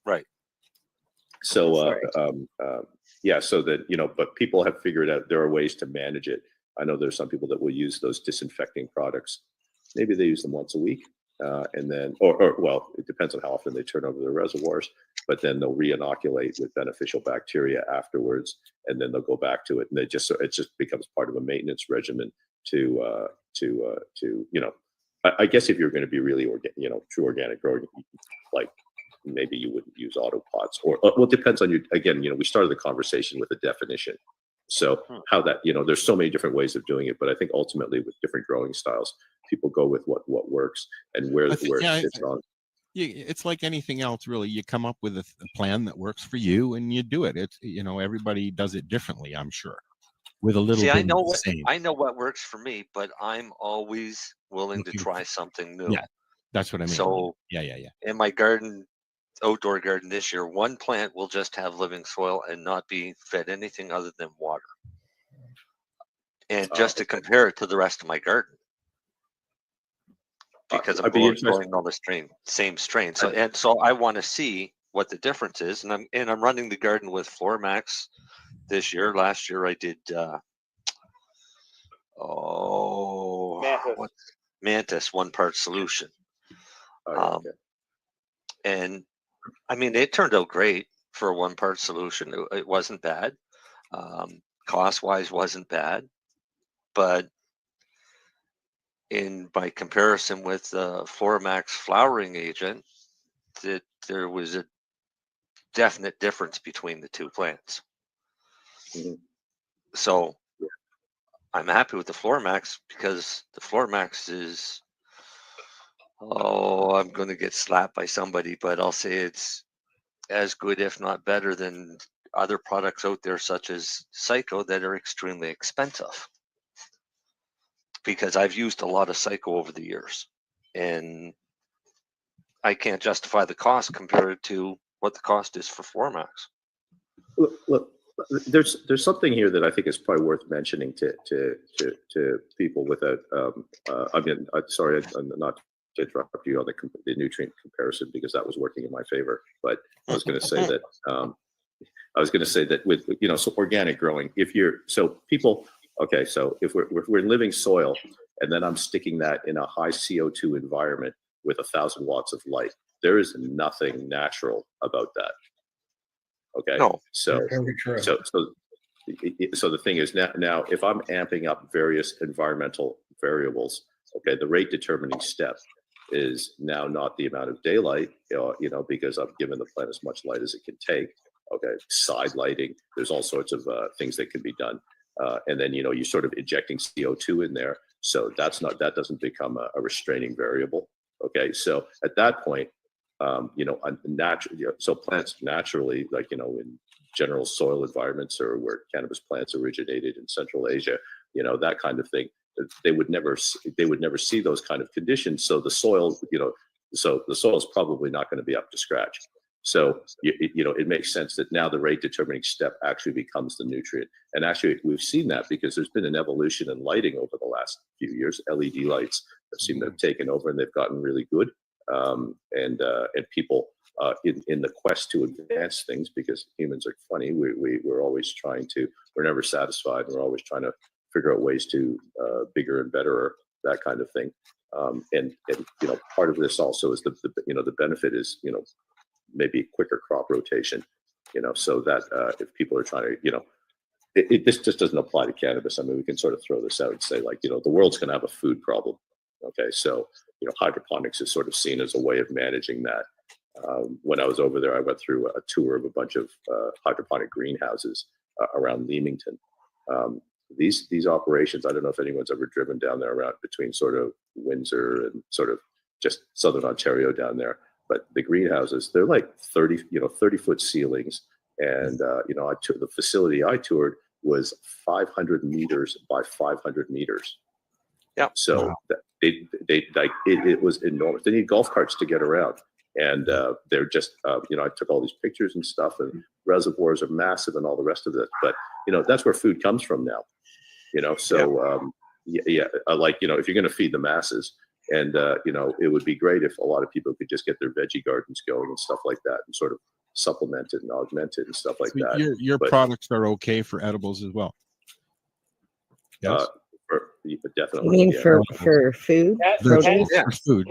Right. So yeah, so that but people have figured out there are ways to manage it. I know there's some people that will use those disinfecting products. Maybe they use them once a week, and then, or well, it depends on how often they turn over their reservoirs. But then they'll re-inoculate with beneficial bacteria afterwards, and then they'll go back to it, and it just becomes part of a maintenance regimen to I guess if you're going to be really true organic growing, like maybe you wouldn't use auto pots, or well, it depends on we started the conversation with a definition. So how that there's so many different ways of doing it, but I think ultimately with different growing styles, people go with what works and where it fits on. It's like anything else, really. You come up with a plan that works for you, and you do it. It's everybody does it differently, I'm sure, with a little bit of the same. I know what works for me, but I'm always willing to try something new. Yeah, that's what I mean. So yeah. In my garden, outdoor garden this year, one plant will just have living soil and not be fed anything other than water. And just to compare it to the rest of my garden, because I'm growing all the same strain. So I want to see what the difference is, and I'm running the garden with Floramax this year. Last year I did Mantis 1 part solution. And I mean, it turned out great for a 1 part solution. It wasn't bad. Cost wise wasn't bad, but by comparison with the Floramax flowering agent, that there was a definite difference between the two plants. So I'm happy with the Floramax because the Floramax is, I'm going to get slapped by somebody, but I'll say it's as good, if not better, than other products out there, such as Psycho, that are extremely expensive. Because I've used a lot of Psycho over the years, and I can't justify the cost compared to what the cost is for Floramax. Look, there's something here that I think is probably worth mentioning to people without. Sorry, I'm not to interrupt you on the nutrient comparison because that was working in my favor. But I was going to say that with so organic growing, so if we're in living soil, and then I'm sticking that in a high CO2 environment with 1,000 watts of light, there is nothing natural about that. Okay. No. So the thing is now if I'm amping up various environmental variables, okay, the rate determining step is now not the amount of daylight, because I've given the plant as much light as it can take. Okay, side lighting. There's all sorts of things that can be done, and then you're sort of injecting CO2 in there, so that doesn't become a restraining variable. Okay, so at that point, so plants naturally, like in general soil environments or where cannabis plants originated in Central Asia, that kind of thing, they would never see those kind of conditions. So the soil, the soil is probably not going to be up to scratch. So it makes sense that now the rate determining step actually becomes the nutrient. And actually, we've seen that because there's been an evolution in lighting over the last few years. LED lights have seemed to have taken over, and they've gotten really good. And people in the quest to advance things, because humans are funny, we're always we're never satisfied. We're always trying to figure out ways to bigger and better that kind of thing. And part of this also is the benefit is maybe quicker crop rotation, so that if people are trying to this just doesn't apply to cannabis. I mean, we can sort of throw this out and say, like, the world's going to have a food problem. Okay, so hydroponics is sort of seen as a way of managing that. When I was over there, I went through a tour of a bunch of hydroponic greenhouses around Leamington. These operations, I don't know if anyone's ever driven down there around between sort of Windsor and sort of just southern Ontario down there. But the greenhouses, they're like 30-foot ceilings. And, I took the facility I toured was 500 meters by 500 meters. Yeah. So it was enormous. They need golf carts to get around. And they're just, I took all these pictures and stuff, and reservoirs are massive and all the rest of it. But, that's where food comes from now, so, if you're going to feed the masses, and, it would be great if a lot of people could just get their veggie gardens going and stuff like that and sort of supplement it and augment it and stuff like that. Your products are okay for edibles as well. Yes. Definitely. You mean for food? Protein? For food,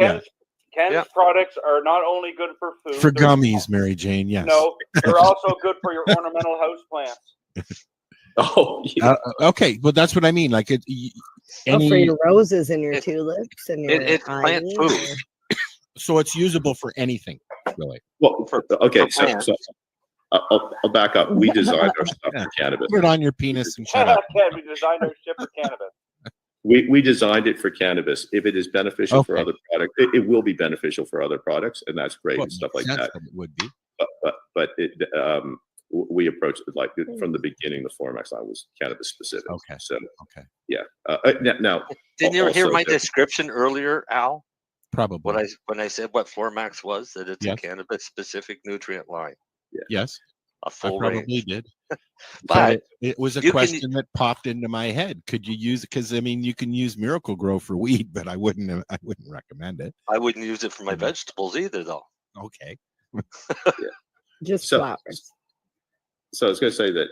Ken's products are not only good for food. For gummies, Mary Jane, yes. No, they're also good for your ornamental house plants. Okay, well, that's what I mean. Like for your roses and your tulips and your it's plant food. So it's usable for anything, really. Well, okay, so I'll back up. We designed our stuff for cannabis. Put it on your penis and shut up. We designed our shit for cannabis. We designed it for cannabis. If it is beneficial for other products, it will be beneficial for other products, and that's great and stuff like that. It would be. But we approached it like from the beginning. The Formax line was cannabis specific. Okay. So yeah. Now, didn't you hear my description earlier, Al? Probably. When I said what Formax was, that it's a cannabis specific nutrient line. Yeah. Yes. A full I probably range. did. But it was a question that popped into my head. Could you use it? Because I mean, you can use Miracle Grow for weed, but I wouldn't recommend it. I wouldn't use it for my vegetables either, though. Okay. Just flowers. So I was going to say that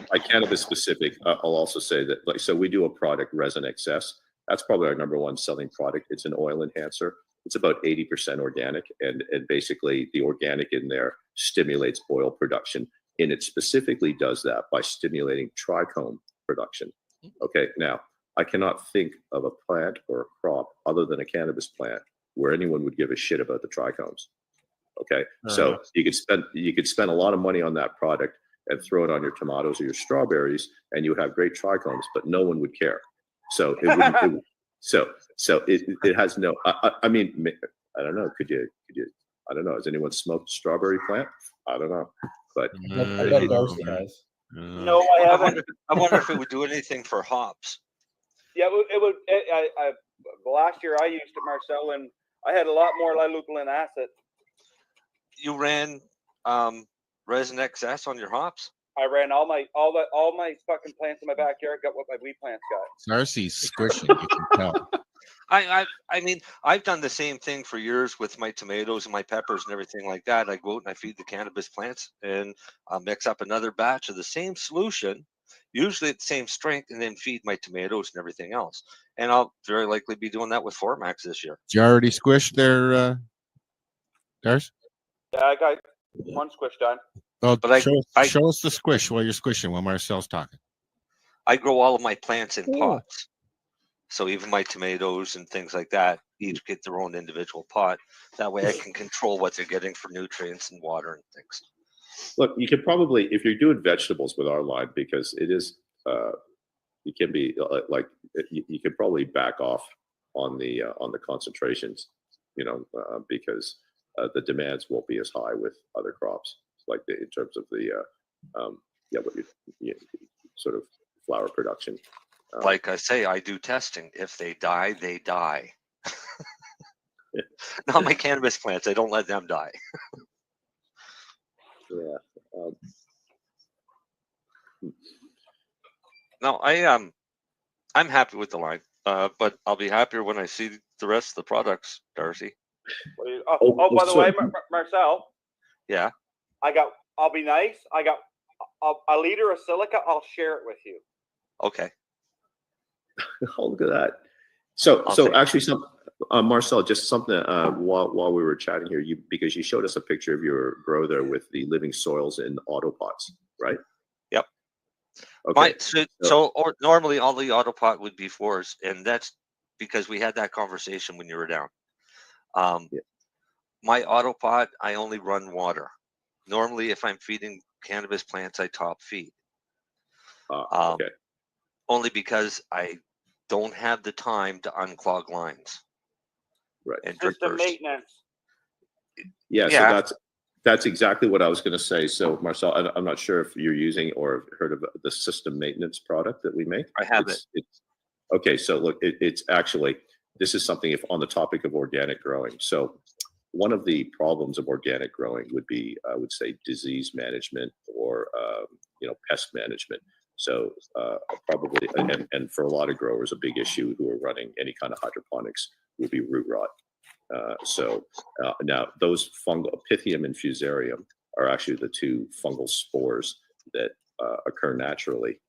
by cannabis specific, I'll also say that so we do a product, Resin XS. That's probably our number one selling product. It's an oil enhancer. It's about 80% organic, and basically the organic in there stimulates oil production, and it specifically does that by stimulating trichome production. Okay, now I cannot think of a plant or a crop other than a cannabis plant where anyone would give a shit about the trichomes. Okay, so you could spend a lot of money on that product and throw it on your tomatoes or your strawberries, and you have great trichomes, but no one would care. So it wouldn't. So it has no. I mean, I don't know. Could you? I don't know. Has anyone smoked a strawberry plant? I don't know. But I bet Darcy has. No, I haven't. I wonder if it would do anything for hops. Yeah, it would. Last year I used it, Marcel, and I had a lot more lilupulin acid. You ran Resin XS on your hops? I ran all my fucking plants in my backyard got what my weed plants got. Darcy's squishing, you can tell. I mean, I've done the same thing for years with my tomatoes and my peppers and everything like that. I go out and I feed the cannabis plants, and I'll mix up another batch of the same solution, usually at the same strength, and then feed my tomatoes and everything else. And I'll very likely be doing that with Formax this year. Did you already squish their Darcy? Yeah, I got one squish done. Well, but show us the squish while you're squishing, while Marcel's talking. I grow all of my plants in pots. So even my tomatoes and things like that each get their own individual pot. That way I can control what they're getting for nutrients and water and things. Look, you could probably, if you're doing vegetables with our line, because it is, you can be like, you could probably back off on the concentrations, because the demands won't be as high with other crops, like in terms of the what you sort of flower production. Like I say, I do testing. If they die, they die. Not my cannabis plants. I don't let them die. Yeah. No, I'm happy with the line, but I'll be happier when I see the rest of the products, Darcy. By the way, Marcel. Yeah. I'll be nice. I got a liter of silica. I'll share it with you. Okay. Oh, look at that. So, I'll so take actually, Marcel, just something while we were chatting here, because you showed us a picture of your grow there with the living soils in autopots, right? Yep. Okay. Or normally all the autopot would be fours, and that's because we had that conversation when you were down. My autopot, I only run water. Normally, if I'm feeding cannabis plants, I top feed. Okay. Only because I don't have the time to unclog lines. Right. And drip System burst. maintenance. Yeah. So that's exactly what I was going to say. So, Marcel, I'm not sure if you're using or have heard of the system maintenance product that we make. I have It's okay. So look, it's actually, this is something, if on the topic of organic growing. So one of the problems of organic growing would be, I would say, disease management or pest management. So probably, and for a lot of growers, a big issue who are running any kind of hydroponics would be root rot. Now those fungal Pythium and Fusarium are actually the two fungal spores that occur naturally.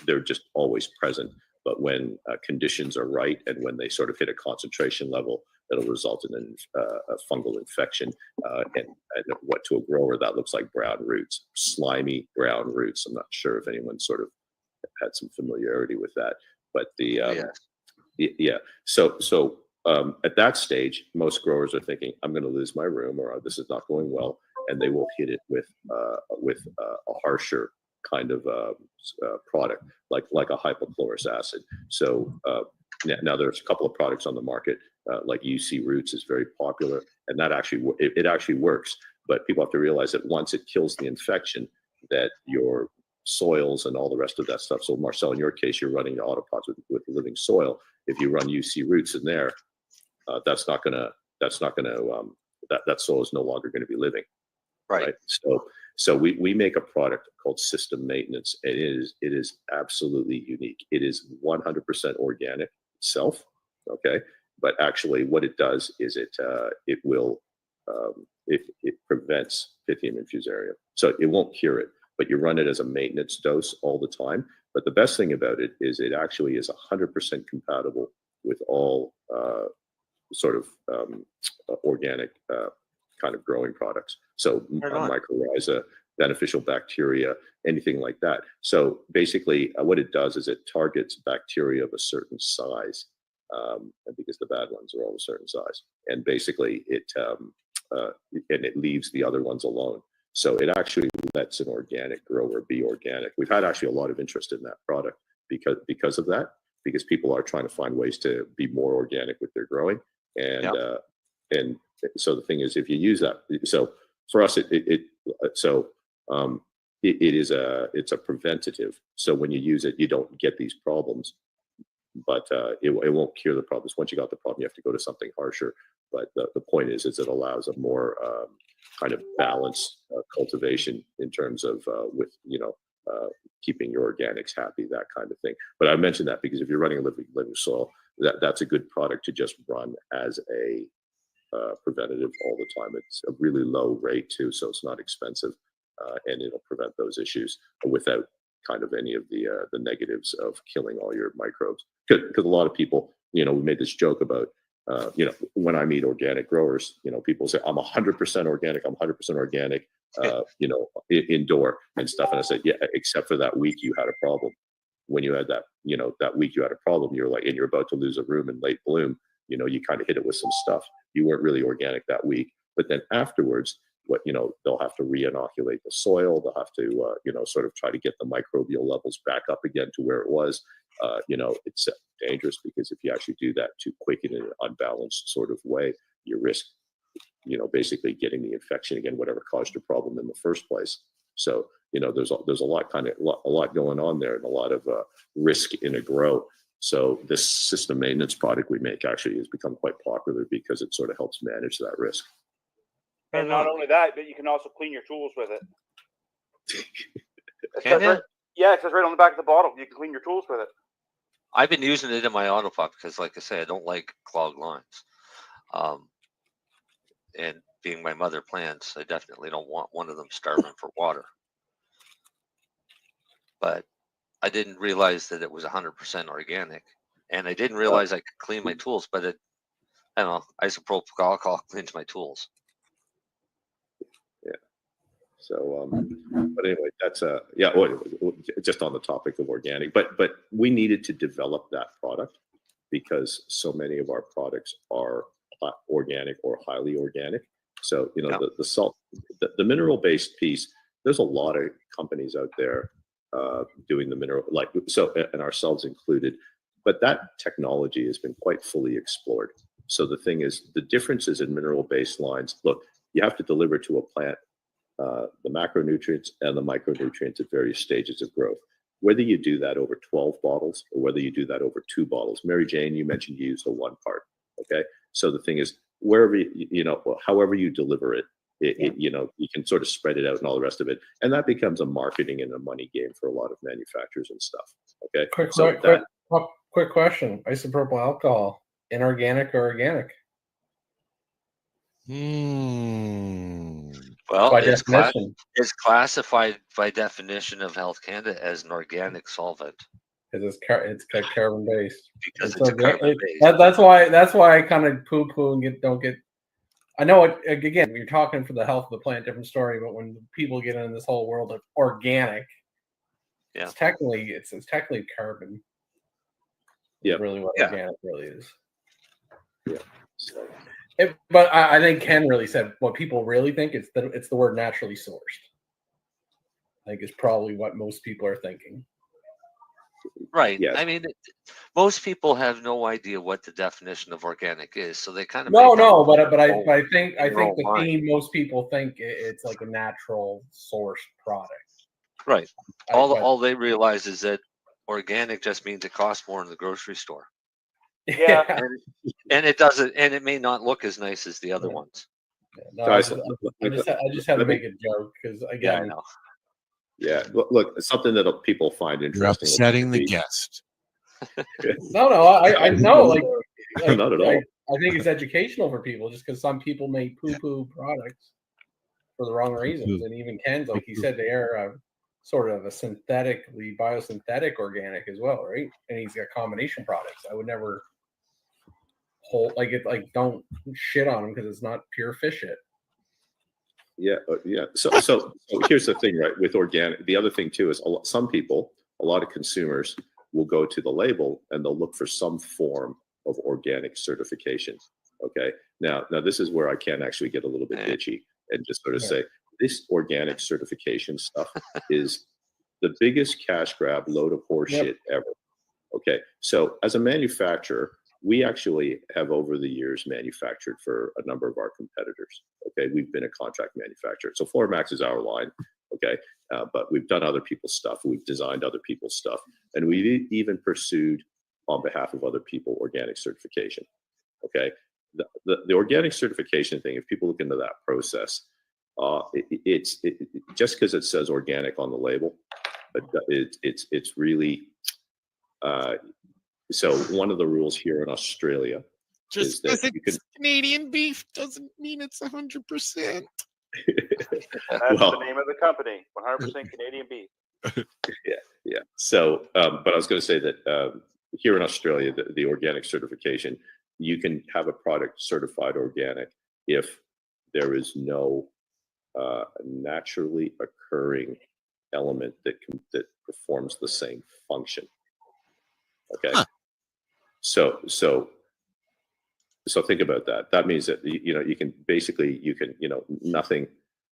They're just always present, but when conditions are right and when they sort of hit a concentration level, it'll result in a fungal infection. And what to a grower that looks like brown roots, slimy brown roots. I'm not sure if anyone sort of had some familiarity with that, but yeah. So at that stage, most growers are thinking, I'm going to lose my room, or this is not going well, and they will hit it with a harsher kind of product, like a hypochlorous acid. So now there's a couple of products on the market, like UC Roots is very popular, and that actually it actually works. But people have to realize that once it kills the infection, that your soils and all the rest of that stuff. So Marcel, in your case, you're running the autopots with living soil. If you run UC Roots in there, that soil is no longer going to be living. Right. So we make a product called System Maintenance. It is absolutely unique. It is 100% organic itself. Okay. But actually what it does is it prevents Pythium and Fusarium. So it won't cure it, but you run it as a maintenance dose all the time. But the best thing about it is it actually is 100% compatible with all sort of organic kind of growing products. So mycorrhiza, beneficial bacteria, anything like that. So basically what it does is it targets bacteria of a certain size, because the bad ones are all a certain size. And basically it leaves the other ones alone. So it actually lets an organic grower be organic. We've had actually a lot of interest in that product because of that, because people are trying to find ways to be more organic with their growing. And so the thing is, if you use that, so for us, it's a preventative. So when you use it, you don't get these problems, but it won't cure the problems. Once you got the problem, you have to go to something harsher. But the point is it allows a more kind of balanced cultivation in terms of keeping your organics happy, that kind of thing. But I mentioned that because if you're running a living soil, that's a good product to just run as a preventative all the time. It's a really low rate too, so it's not expensive, and it'll prevent those issues without kind of any of the negatives of killing all your microbes. Because a lot of people, we made this joke about, when I meet organic growers, people say, I'm 100% organic, I'm 100% organic, indoor and stuff. And I said, yeah, except for that week you had a problem. When you had that, that week you had a problem, you're like, and you're about to lose a room in late bloom, you kind of hit it with some stuff. You weren't really organic that week. But then afterwards, they'll have to re-inoculate the soil. They'll have to, sort of try to get the microbial levels back up again to where it was. It's dangerous because if you actually do that too quick in an unbalanced sort of way, you risk, basically getting the infection again, whatever caused your problem in the first place. So, there's a lot going on there and a lot of risk in a grow. So this system maintenance product we make actually has become quite popular because it sort of helps manage that risk. And not only that, but you can also clean your tools with it. It says right on the back of the bottle, you can clean your tools with it. I've been using it in my autopot because, like I say, I don't like clogged lines. And being my mother plants, I definitely don't want one of them starving for water. But I didn't realize that it was 100% organic and I didn't realize I could clean my tools. But I don't know, isopropyl alcohol cleans my tools. Yeah. So, but anyway, that's just on the topic of organic. But we needed to develop that product because so many of our products are organic or highly organic. So the salt, the mineral based piece. There's a lot of companies out there doing the mineral and ourselves included. But that technology has been quite fully explored. So the thing is, the differences in mineral based lines. Look, you have to deliver to a plant the macronutrients and the micronutrients at various stages of growth. Whether you do that over 12 bottles or whether you do that over 2 bottles. Mary Jane, you mentioned you used a 1 part. Okay. So the thing is, wherever however you deliver it, you can sort of spread it out and all the rest of it. And that becomes a marketing and a money game for a lot of manufacturers and stuff. Okay. Quick question. Isopropyl alcohol, inorganic or organic? Well, By it's definition. it's classified by definition of Health Canada as an organic solvent. Because it's carbon based. Because it's carbon based. That's why I kind of poo poo and don't get. I know it again. You're talking for the health of the plant, different story. But when people get in this whole world of organic, it's technically carbon. Yeah, really what organic really is. Yeah. So. But I think Ken really said what people really think. It's the word naturally sourced. I think is probably what most people are thinking. Right. Yes. I mean, most people have no idea what the definition of organic is, so they kind of But I think the mind. theme most people think it's like a natural sourced product. Right. All they realize is that organic just means it costs more in the grocery store. Yeah. And it doesn't, and it may not look as nice as the other ones. No, I just had to make a joke because again. I know. Yeah, look, something that people find interesting. You're upsetting the guest. No, I know, like not at all. I think it's educational for people, just because some people make poo-poo products for the wrong reasons, and even Ken's, like he said, they are sort of a biosynthetic organic as well, right? And he's got combination products. I would never don't shit on him because it's not pure fish shit. Yeah. So here's the thing, right? With organic, the other thing too is a lot of consumers will go to the label and they'll look for some form of organic certification. Okay. Now this is where I can actually get a little bit bitchy and just sort of say this organic certification stuff is the biggest cash grab load of horseshit ever. Okay. So as a manufacturer, we actually have over the years manufactured for a number of our competitors. Okay, we've been a contract manufacturer. So Floramax is our line. Okay, but we've done other people's stuff. We've designed other people's stuff, and we've even pursued on behalf of other people organic certification. Okay, the organic certification thing. If people look into that process, it's just because it says organic on the label, but it's really. So one of the rules here in Australia is that you can Canadian beef doesn't mean it's 100%. That's the name of the company, 100% Canadian beef. Yeah. So, but I was going to say that here in Australia, the organic certification, you can have a product certified organic if there is no naturally occurring element that performs the same function. Okay. Huh. So think about that. That means that you can nothing.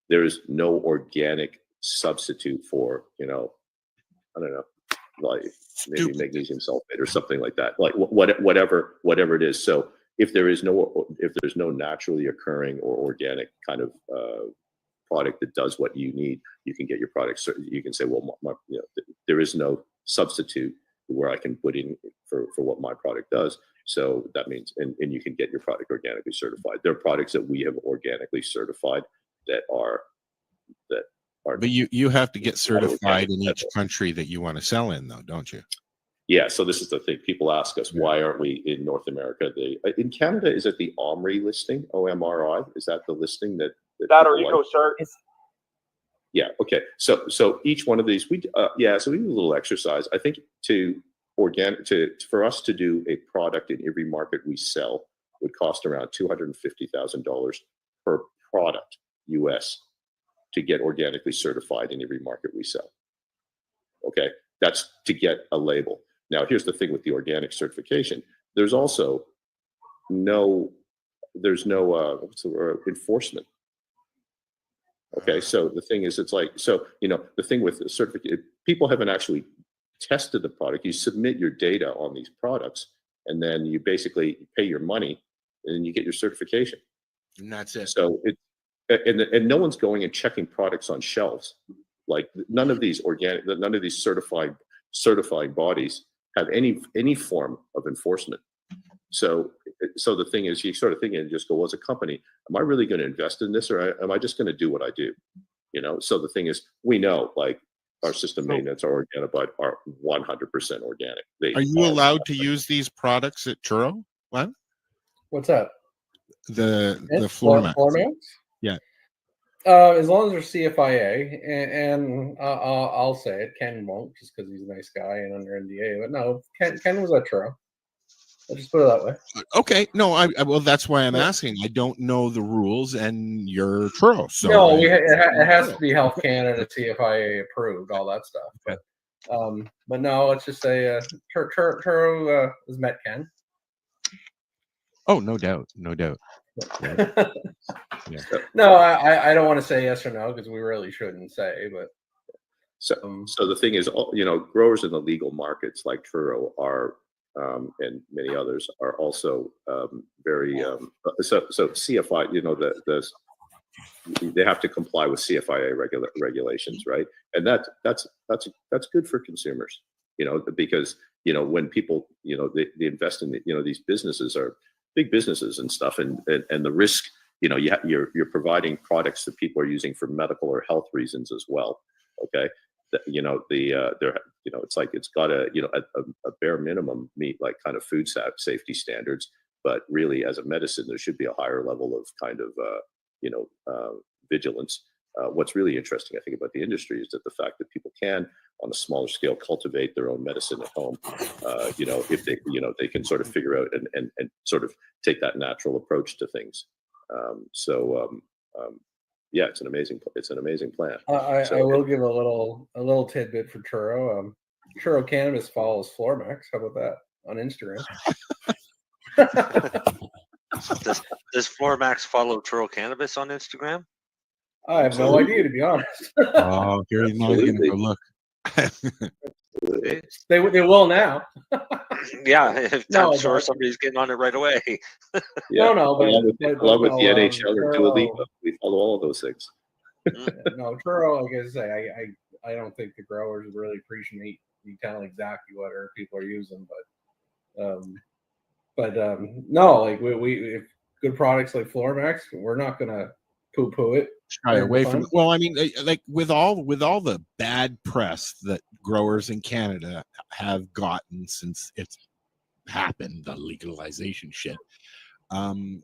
There is no organic substitute for I don't know, like maybe magnesium sulfate or something like that. Like whatever it is. So if there's no naturally occurring or organic kind of product that does what you need, you can get your product. So you can say, well, there is no substitute where I can put in for what my product does. So that means, and you can get your product organically certified. There are products that we have organically certified that are. But you have to get certified in each country that you want to sell in, though, don't you? Yeah. So this is the thing. People ask us, why aren't we in North America? In Canada, is it the OMRI listing? OMRI? Is that the listing that or EcoCert? Yeah. Okay. So each one of these, so we do a little exercise. I think to for us to do a product in every market we sell would cost around $250,000 per product US to get organically certified in every market we sell. Okay, that's to get a label. Now, here's the thing with the organic certification. There's also no enforcement. Okay, so the thing is, it's like, so, the thing with the certificate, people haven't actually tested the product. You submit your data on these products, and then you basically pay your money, and then you get your certification. And that's it. So and no one's going and checking products on shelves. Like none of these certified bodies have any form of enforcement. So the thing is, you sort of think and just go, well, as a company, am I really going to invest in this, or am I just going to do what I do? So the thing is, we know, like, our system maintenance, our organic are 100% organic. Are you allowed to use these products at Churro? What? What's that? The floor mats. Floor mats? Yeah. As long as they're CFIA, and I'll say it. Ken won't, just because he's a nice guy and under NDA. But no, Ken was at Churro. I'll just put it that way. Okay, no, well, that's why I'm asking. I don't know the rules, and you're Churro, so no, it has to be Health Canada, CFIA approved, all that stuff. Okay. But no, let's just say Churro has met Ken. Oh, no doubt. Yeah. Yeah. No, I don't want to say yes or no, because we really shouldn't say. But so the thing is, growers in the legal markets like Churro are, and many others are also very so CFI. They have to comply with CFIA regulations, right? And that's good for consumers, because when people they invest in these businesses are big businesses and stuff, and the risk, you're providing products that people are using for medical or health reasons as well. Okay, it's like it's got a bare minimum meet like kind of food safety standards, but really as a medicine there should be a higher level of kind of vigilance. What's really interesting, I think, about the industry is that the fact that people can, on a smaller scale, cultivate their own medicine at home. If they can sort of figure out and sort of take that natural approach to things. Yeah, it's an amazing plan. I will give a little tidbit for Churro. Churro Cannabis follows Floormax. How about that on Instagram? Does Floormax follow Churro Cannabis on Instagram? I have no idea, to be honest. Oh, here he's not going to go look. They will now. Yeah, I'm sure somebody's getting on it right away. Yeah. No, but along with the NHL or Dua Lipa, we follow all of those things. No, Churro, like I say, I don't think the growers really appreciate me telling exactly what our people are using, but no, like we if good products like Floormax, we're not gonna poo-poo it. Shy away from. Well, I mean, like with all the bad press that growers in Canada have gotten since it's happened, the legalization shit. I mean,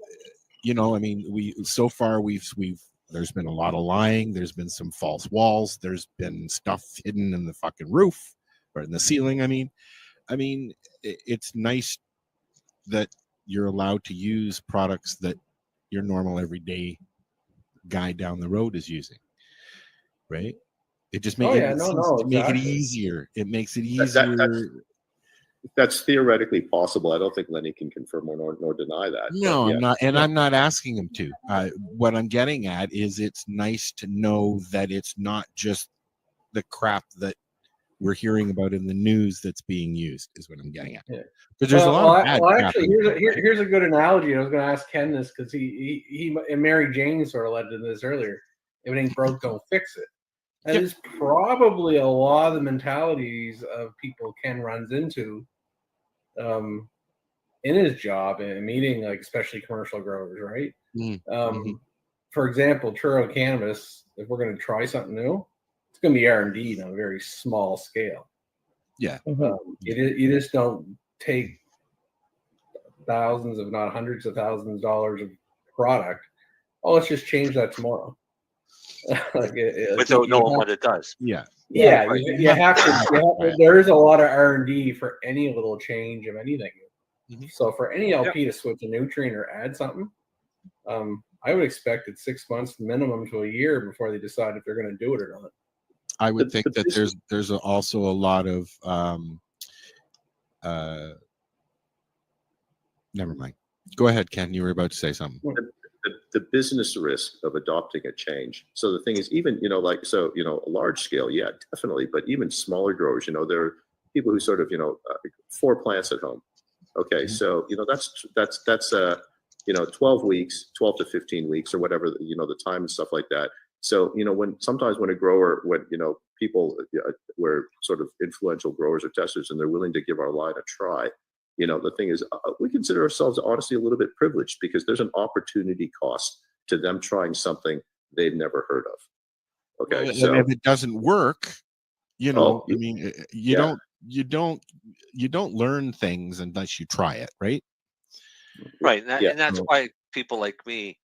there's been a lot of lying. There's been some false walls. There's been stuff hidden in the fucking roof or in the ceiling. I mean, it's nice that you're allowed to use products that your normal everyday guy down the road is using, right? It just makes make it easier. It makes it easier. That's theoretically possible. I don't think Lenny can confirm nor deny that. No, I'm not, and I'm not asking him to. What I'm getting at is it's nice to know that it's not just the crap that we're hearing about in the news that's being used, is what I'm getting at. Yeah. Because there's a lot of bad crap. Actually, here's a good analogy. I was going to ask Ken this because he and Mary Jane sort of led to this earlier. If it ain't broke, don't fix it. That is probably a lot of the mentalities of people Ken runs into in his job and meeting, like especially commercial growers, right? For example, Churro Cannabis, if we're going to try something new, it's going to be R&D on a very small scale. Yeah. You just don't take thousands, if not hundreds of thousands of dollars of product. Oh, let's just change that tomorrow. Without knowing what it does. Yeah. Yeah, Right. you have to. There's a lot of R&D for any little change of anything. So for any LP to switch a nutrient or add something, I would expect it 6 months minimum to a year before they decide if they're going to do it or not. I would think that there's also a lot of never mind. Go ahead, Ken. You were about to say something. The business risk of adopting a change. So the thing is, even a large scale, yeah, definitely, but even smaller growers, there are people who sort of 4 plants at home. Okay, so that's 12 weeks, 12 to 15 weeks, or whatever the time and stuff like that. So when a grower, people were sort of influential growers or testers, and they're willing to give our line a try. The thing is, we consider ourselves honestly a little bit privileged because there's an opportunity cost to them trying something they've never heard of. Okay, Well, so and if it doesn't work, you don't learn things unless you try it, right? Right, and that's why people like me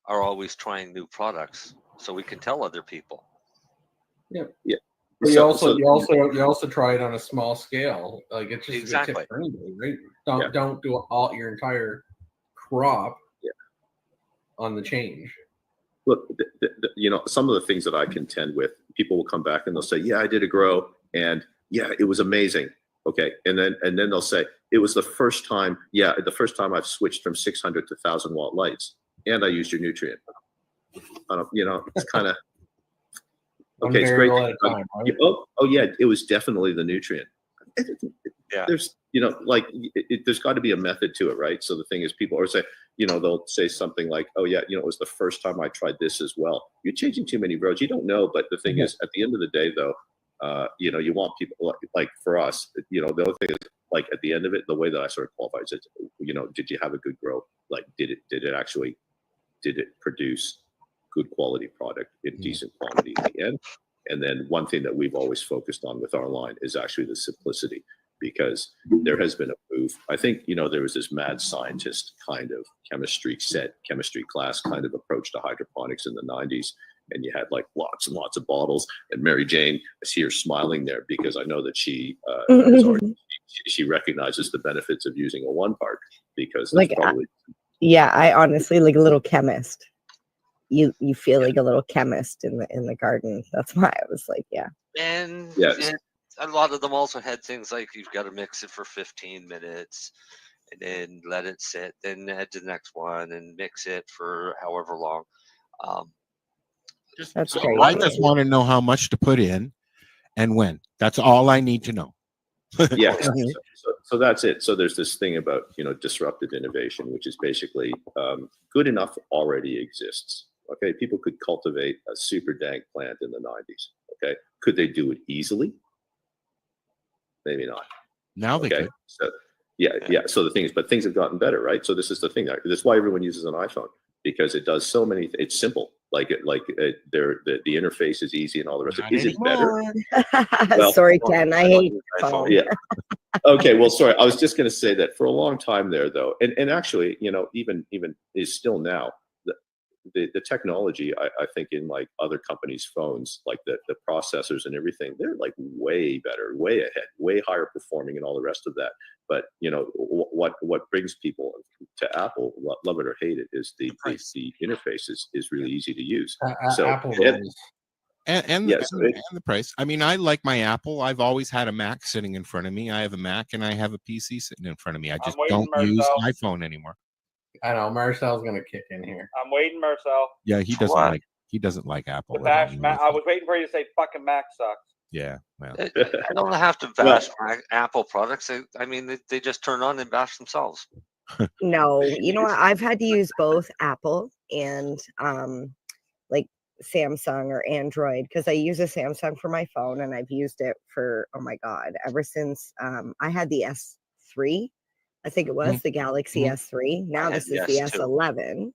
are always trying new products, so we can tell other people. Yeah. But you also try it on a small scale. Like it's just Exactly. a tip for anybody, right? Don't do all your entire crop on the change. Look, some of the things that I contend with, people will come back and they'll say, "Yeah, I did a grow, and yeah, it was amazing." Okay, and then they'll say, "It was the first time. Yeah, the first time I've switched from 600 to 1,000 watt lights, and I used your nutrient." It's kind of. Okay, it's great. Time, right? Oh yeah, it was definitely the nutrient. Yeah. There's there's got to be a method to it, right? So the thing is, people say, they'll say something like, "Oh yeah, it was the first time I tried this as well." You're changing too many roads. You don't know, but the thing is, at the end of the day, though, you want people like for us, the other thing is, like at the end of it, the way that I sort of qualify is, did you have a good grow? Like, did it produce good quality product in decent quantity in the end? And then one thing that we've always focused on with our line is actually the simplicity, because there has been a move. I think, there was this mad scientist kind of chemistry class kind of approach to hydroponics in the 90s. And you had like lots and lots of bottles. And Mary Jane is here smiling there because I know that she recognizes the benefits of using a 1-part, because I honestly, like a little chemist. You feel like a little chemist in the garden. That's why I was like, And yes. A lot of them also had things like you've got to mix it for 15 minutes and then let it sit, then add to the next one and mix it for however long. That's So crazy. I just want to know how much to put in and when. That's all I need to know. Yeah. So that's it. So there's this thing about, disruptive innovation, which is basically good enough already exists. Okay. People could cultivate a super dank plant in the 90s. Okay. Could they do it easily? Maybe not. Now they could. So yeah. So the thing is, but things have gotten better, right? So this is the thing. That's why everyone uses an iPhone, because it does so many. It's simple. The interface is easy and all the rest. Is it better? Well, sorry, Ken. I hate phone. Yeah. Okay. Well, sorry. I was just going to say that for a long time there, though, and actually, even is still now, the technology, I think in like other companies' phones, like the processors and everything, they're like way better, way ahead, way higher performing and all the rest of that. But what brings people to Apple, love it or hate it, is the interface is really easy to use. So Apple and the price. I mean, I like my Apple. I've always had a Mac sitting in front of me. I have a Mac and I have a PC sitting in front of me. I just don't use iPhone anymore. I know Marcel's gonna kick in here. I'm waiting, Marcel. Yeah, he doesn't like Apple. I was waiting for you to say fucking Mac sucks. Yeah, well, I don't have to bash Apple products. I mean, they just turn on and bash themselves. No, you know what? I've had to use both Apple and like Samsung or Android, because I use a Samsung for my phone and I've used it for, oh my God, ever since I had the S3. I think it was the Galaxy S3. Now this is the S11.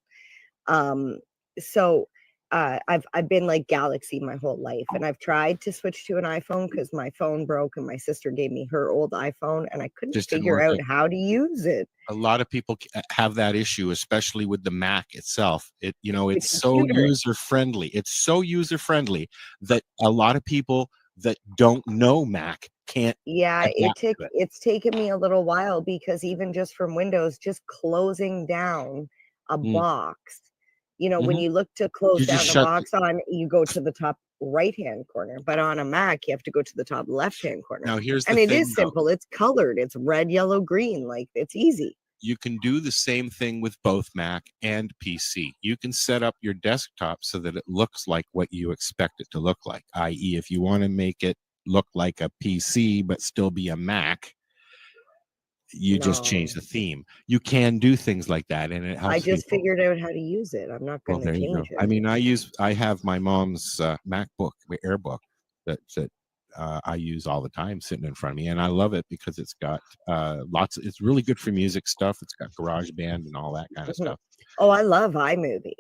So I've been like Galaxy my whole life, and I've tried to switch to an iPhone because my phone broke, and my sister gave me her old iPhone, and I couldn't Just didn't figure work out out. how to use it. A lot of people have that issue, especially with the Mac itself. It's The so computer. user friendly. It's so user friendly that a lot of people that don't know Mac can't Yeah, adapt to it. it's taken me a little while because even just from Windows, just closing down a Mm. box, when Mhm. you look to close You just down a shut box you go to the top right-hand corner, but on a Mac, you have to go to the top left-hand corner. Now here's the And it thing, is though. simple. It's colored. It's red, yellow, green. Like, it's easy. You can do the same thing with both Mac and PC. You can set up your desktop so that it looks like what you expect it to look like, i.e., if you want to make it look like a PC but still be a Mac, you just change No. the theme. You can do things like that, and it I helps just people. figured out how to use it. I'm not Well, going to there you go. change I it. mean, I have my mom's MacBook, the AirBook, that I use all the time sitting in front of me, and I love it because it's got it's really good for music stuff. It's got GarageBand and all that kind of stuff. Oh, I love iMovie.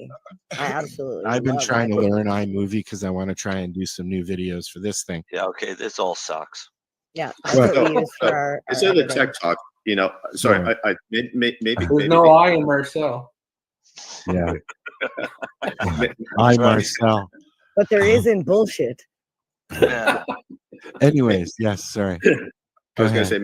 I absolutely I've been love trying to iMovie. learn iMovie because I want to try and do some new videos for this thing. Yeah, okay, this all sucks. Yeah, that's what we use for our Instead of the editing. tech talk, sorry, maybe There's no I in Marcel. Yeah. That's Hi, right. Marcel. But there isn't bullshit. Yeah. Anyways, yes, sorry. I was going to ahead. say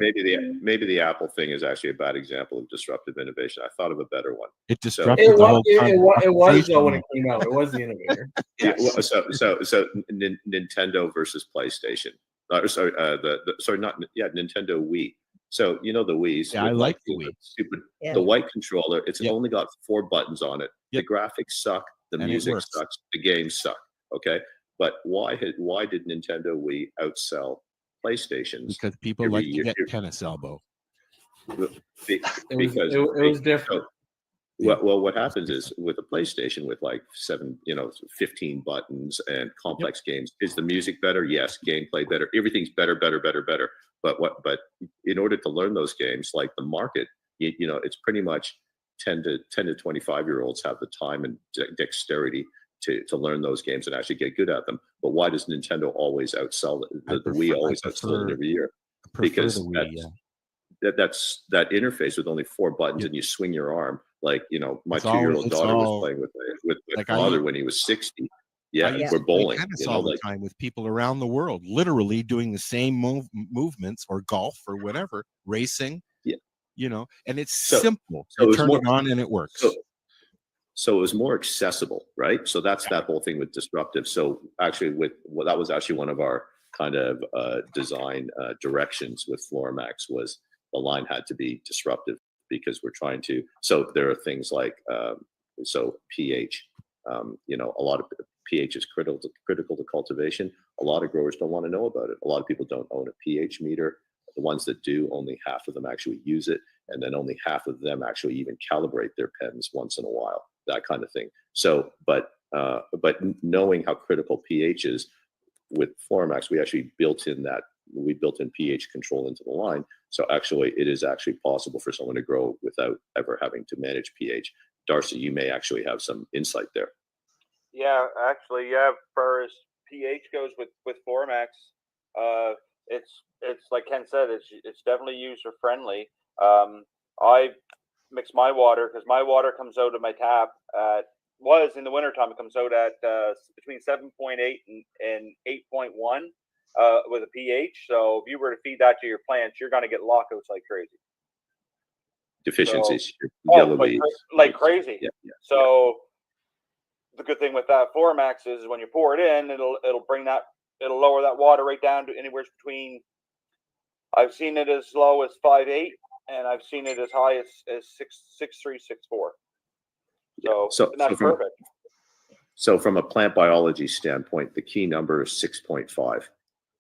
maybe the Apple thing is actually a bad example of disruptive innovation. I thought of a better one. It So, disrupted the whole It was though when conversation. it came out. It was the innovator. yeah, well, so Nintendo versus PlayStation. Nintendo Wii. So the Wii's. Yeah, I with, like the Wii. Stupid. Yeah. The white controller. It's Yep. only got 4 buttons on it. Yep. The graphics suck. The And it music works. sucks. The games suck. Okay, but why did Nintendo Wii outsell PlayStations? Because people every like to year? get tennis elbow. Because it was different. well, what happens is with a PlayStation with like 15 buttons and complex games, is the music better? Yes. Gameplay better? Everything's better. But in order to learn those games, like the market, it's pretty much 10 to 25-year-olds have the time and dexterity to learn those games and actually get good at them. But why does Nintendo always outsell the Wii? Always outsell it every year? Because the Wii, that's that interface with only 4 buttons and you swing your arm like my It's 2-year-old it's daughter all- was playing with my like father when he was 60. I Yeah, used we're to play bowling. tennis all the like time with people around the world, literally doing the same movements or golf or whatever, racing. Yeah. And it's So- simple. so it You was turn more- it on and it works. So it was more accessible, right? So that's that whole thing with disruptive. So actually, that was actually one of our kind of design directions with Floramax was the line had to be disruptive because we're trying to. So there are things like pH. A lot of pH is critical to cultivation. A lot of growers don't want to know about it. A lot of people don't own a pH meter. The ones that do, only half of them actually use it, and then only half of them actually even calibrate their pens once in a while. That kind of thing. So, but knowing how critical pH is with Floramax, we built in pH control into the line. So actually, it is actually possible for someone to grow without ever having to manage pH. Darcy, you may actually have some insight there. Yeah, actually, as far as pH goes with Floramax, it's like Ken said, it's definitely user friendly. I mix my water because my water comes out of my tap was in the wintertime, it comes out at between 7.8 and 8.1 with a pH. So if you were to feed that to your plants, you're going to get lockouts like crazy. Deficiencies, So, like crazy. Yeah. So the good thing with that Floramax is when you pour it in, it'll lower that water right down to anywhere between. I've seen it as low as 5.8, and I've seen it as high as 6.3, 6.4. So that's perfect. So from a plant biology standpoint, the key number is 6.5.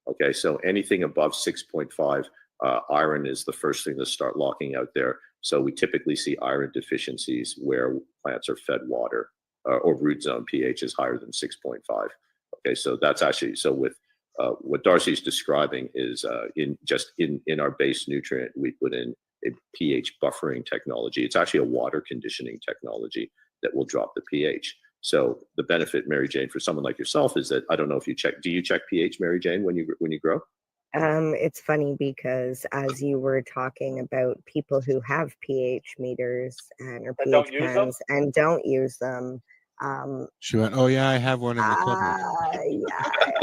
Okay, so anything above 6.5, iron is the first thing to start locking out there. So we typically see iron deficiencies where plants are fed water or root zone pH is higher than 6.5. Okay, so that's actually with what Darcy's describing is in our base nutrient, we put in a pH buffering technology. It's actually a water conditioning technology that will drop the pH. So the benefit, Mary Jane, for someone like yourself is that I don't know if you check. Do you check pH, Mary Jane, when you grow? It's funny because as you were talking about people who have pH meters or But pH don't use them? pens and don't use them, She went, "Oh yeah, I have one in the cupboard."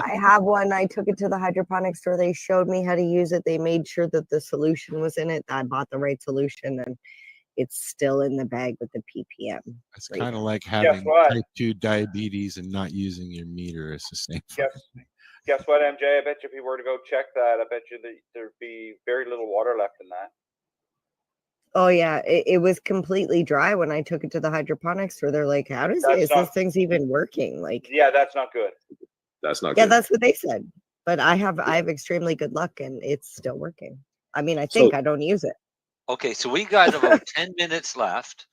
I have one. I took it to the hydroponics store. They showed me how to use it. They made sure that the solution was in it. I bought the right solution, and it's still in the bag with the ppm. It's right kind of now. like Guess having what? type 2 diabetes and not using your meter. It's the same Guess, fucking thing. guess what, MJ? I bet you if you were to go check that, I bet you that there'd be very little water left in that. Oh yeah, it was completely dry when I took it to the hydroponics store. They're like, "How does That's is not- this thing's even working?" Like, Yeah, that's not good. That's not yeah, good. that's what they said. But I have extremely good luck, and it's still working. I mean, I So- think I don't use it. Okay, so we got about 10 minutes left.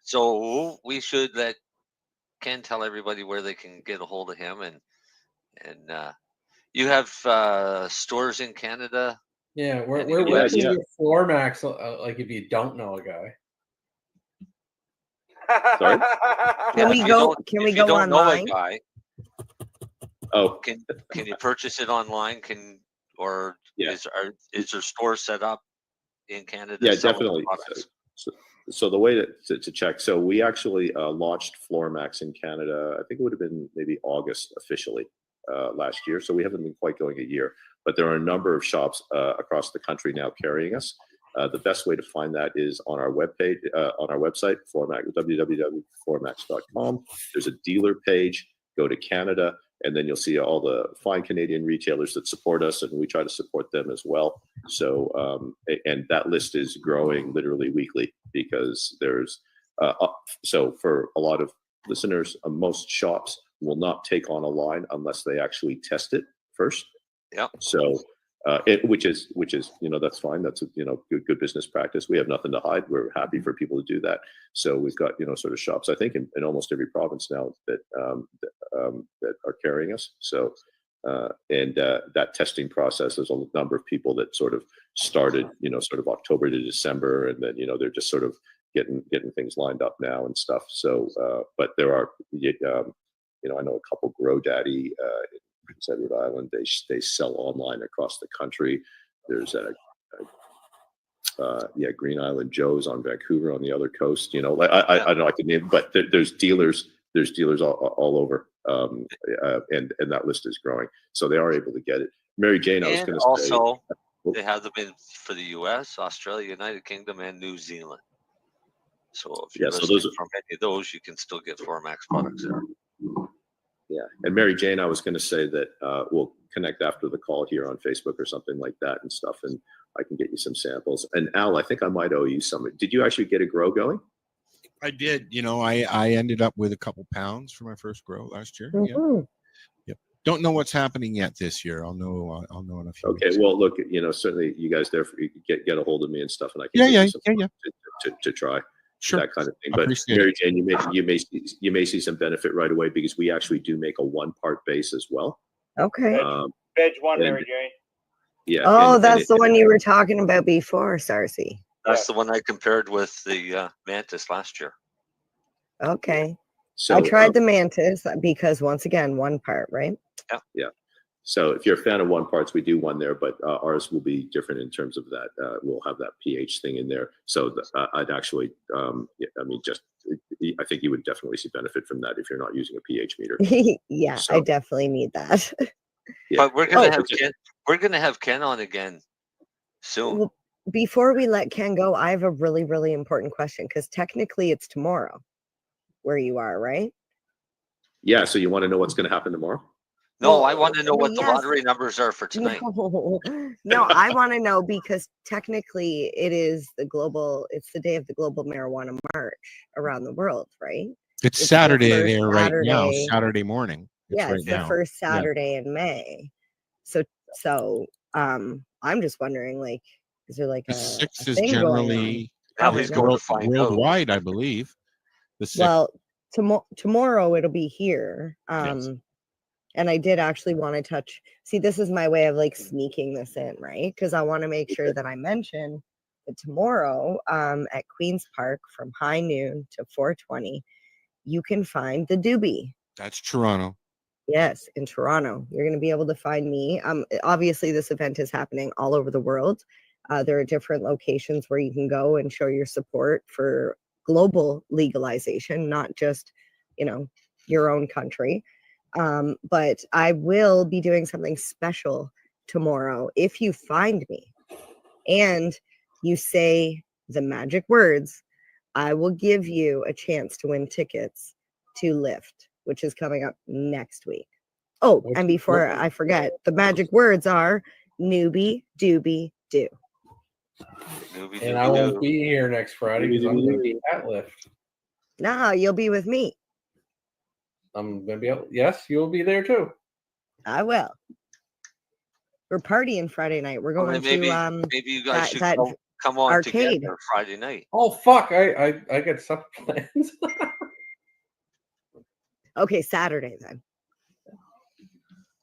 So we should let Ken tell everybody where they can get a hold of him, and you have stores in Canada. Yeah, where And where you where have- can you get floor max? Like if you don't know a guy. Sorry? Can we if you go? don't- Can if we you go don't know a online? guy, Oh, can you purchase it online? Or Yeah. is there stores set up in Canada? Yeah, selling definitely. products? So the way to check. So we actually launched Floormax in Canada. I think it would have been maybe August officially last year. So we haven't been quite going a year, but there are a number of shops across the country now carrying us. The best way to find that is on our webpage, on our website, www.floormax.com. There's a dealer page. Go to Canada, and then you'll see all the fine Canadian retailers that support us, and we try to support them as well. So, and that list is growing literally weekly because there's, so for a lot of listeners, most shops will not take on a line unless they actually test it first. Yeah. So, which is, that's fine. That's, good business practice. We have nothing to hide. We're happy for people to do that. So we've got, sort of shops, I think in almost every province now that are carrying us. So, that testing process, there's a number of people that sort of started, sort of October to December, and then, they're just sort of getting things lined up now and stuff. So, but there are, I know a couple GrowDaddy, Prince Edward Island, they sell online across the country. There's Green Island Joe's on Vancouver on the other coast. I don't know, I can name, but there's dealers all over, and that list is growing. So they are able to get it. Mary Jane, I was going to say. Also, they have them in for the U.S., Australia, United Kingdom, and New Zealand. So if you're listening from any of those, you can still get Floormax products there. Yeah, and Mary Jane, I was going to say that we'll connect after the call here on Facebook or something like that and stuff, and I can get you some samples. And Al, I think I might owe you some. Did you actually get a grow going? I did. I ended up with a couple pounds for my first grow last year. Mm-hmm. Yep. Don't know what's happening yet this year. I'll know in a few. Okay. weeks. Well, look, certainly you guys there get a hold of me and stuff, and I can Yeah. to try. Sure. That kind of thing. But Mary Jane, you may see some benefit right away because we actually do make a 1-part base as well. Okay. Veg one, Mary Jane. Yeah. Oh, that's the one you were talking about before, Sarcy. That's the one I compared with the Mantis last year. Okay. So I tried the Mantis because once again, 1 part, right? Yeah. So if you're a fan of 1-parts, we do one there, but ours will be different in terms of that. We'll have that pH thing in there. So I'd actually, I think you would definitely see benefit from that if you're not using a pH meter. Yeah, So- I definitely need that. Yeah. But we're gonna have Ken. We're gonna have Ken on again soon. Well, before we let Ken go, I have a really, really important question because technically it's tomorrow where you are, right? Yeah. So you want to know what's going to happen tomorrow? No, I want to know what the yes. lottery numbers are for tonight. No, I want to know because technically it's the day of the global marijuana march around the world, right? It's the Saturday first there right now. Saturday. Saturday morning. It's the first Saturday in May. So I'm just wondering, like, is there like The a 6th a is thing going on? generally Now he's going to find out. worldwide, I believe. The 6th. Well, tomorrow it'll be here. Yes. And I did actually want to touch. See, this is my way of like sneaking this in, right? Because I want to make sure that I mention that tomorrow, at Queen's Park from high noon to 4:20, you can find the doobie. That's Toronto. Yes, in Toronto. You're going to be able to find me. Obviously, this event is happening all over the world. There are different locations where you can go and show your support for global legalization, not just, your own country. But I will be doing something special tomorrow. If you find me and you say the magic words, I will give you a chance to win tickets to Lift, which is coming up next week. Oh, and before I forget, the magic words are newbie, doobie, do. And I won't be here next Friday because I'm going to be at Lift. No, you'll be with me. I'm going to be able, yes, you'll be there too. I will. We're partying Friday night. We're going maybe you guys should come on arcade together Friday night. Oh fuck! I got some plans. Okay, Saturday then.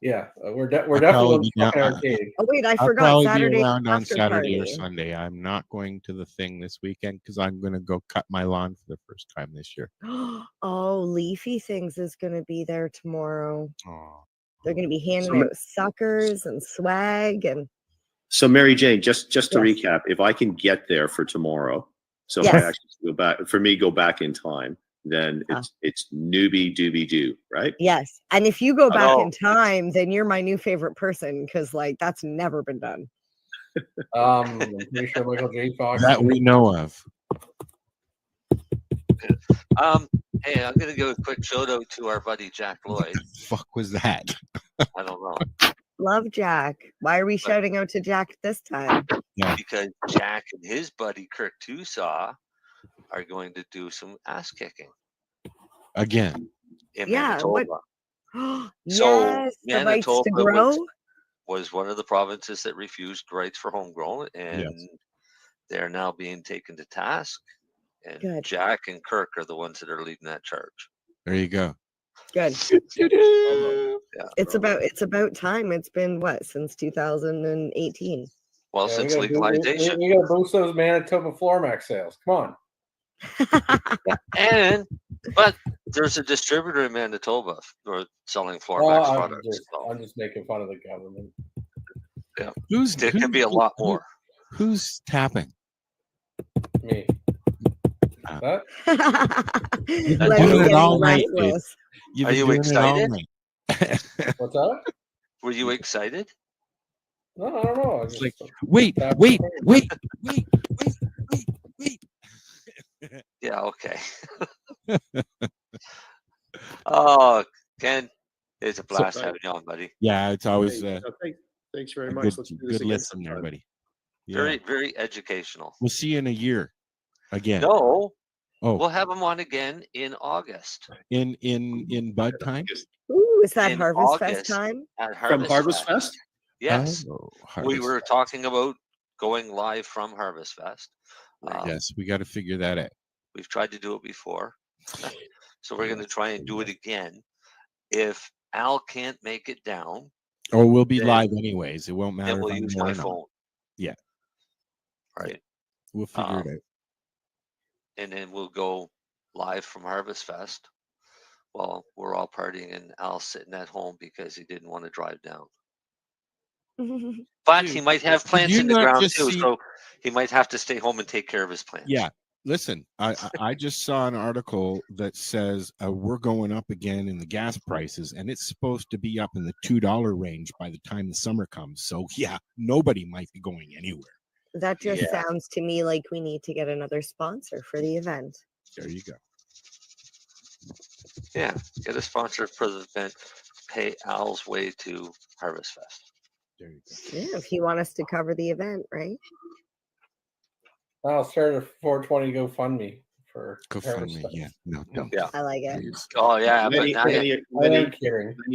Yeah, we're definitely going to fucking arcade. Oh wait, I I'll forgot probably Saturday be around on after Saturday or party. Sunday. I'm not going to the thing this weekend because I'm going to go cut my lawn for the first time this year. Oh, Leafy Things is going to be there tomorrow. Oh. They're going to be handing out suckers and swag and. So Mary Jane, just to recap, if I can get there for tomorrow, so if I actually go back in time, then it's newbie doobie doo, right? Yes, and if you go back in time, then you're my new favorite person because that's never been done. I'm pretty sure Michael J. Fox That we know of. Hey, I'm gonna give a quick shout out to our buddy Jack Lloyd. Fuck was that? I don't know. Love Jack. Why are we shouting out to Jack this time? Yeah. Because Jack and his buddy Kirk Tusaw are going to do some ass kicking again in Manitoba. Yes, the rights to grow was one of the provinces that refused rights for homegrown, and they're now being taken to task. And Jack and Kirk are the ones that are leading that charge. There you go. Good. Yeah. It's about time. It's been since 2018. Well, since legalization. We got to boost those Manitoba floor max sales. Come on. But there's a distributor in Manitoba who are selling floor max products. I'm just making fun of the government. Yeah. There can be a lot more. Who's tapping? Me. What? You've been doing it all night. Are you excited? What's that? Were you excited? No, I don't know. It's like, wait. Yeah, okay. Oh, Ken, it's a blast having you on, buddy. Yeah, it's always thanks very much. Good listen there, buddy. Yeah. Very, very educational. We'll see you in a year again. No. Oh, we'll have him on again in August. In bud time. Ooh, is that Harvest Fest time? From Harvest Fest? Yes. We were talking about going live from Harvest Fest. Yes, we got to figure that out. We've tried to do it before. So we're going to try and do it again. If Al can't make it down. Or we'll be live anyways. It won't matter. Then we'll use my phone. Yeah. Right. Yeah. We'll figure it out. And then we'll go live from Harvest Fest. Well, we're all partying and Al's sitting at home because he didn't want to drive down. But he might have plants in the ground too, so he might have to stay home and take care of his plants. Yeah. Listen, I just saw an article that says we're going up again in the gas prices, and it's supposed to be up in the $2 range by the time the summer comes. So yeah, nobody might be going anywhere. That just sounds to me like we need to get another sponsor for the event. There you go. Yeah, get a sponsor for the event. Pay Al's way to Harvest Fest. There you go. Yeah, if you want us to cover the event, right? I'll start a 420 GoFundMe for GoFundMe. Yeah, no, yeah, I like it. Oh yeah, Lenny, but Lenny,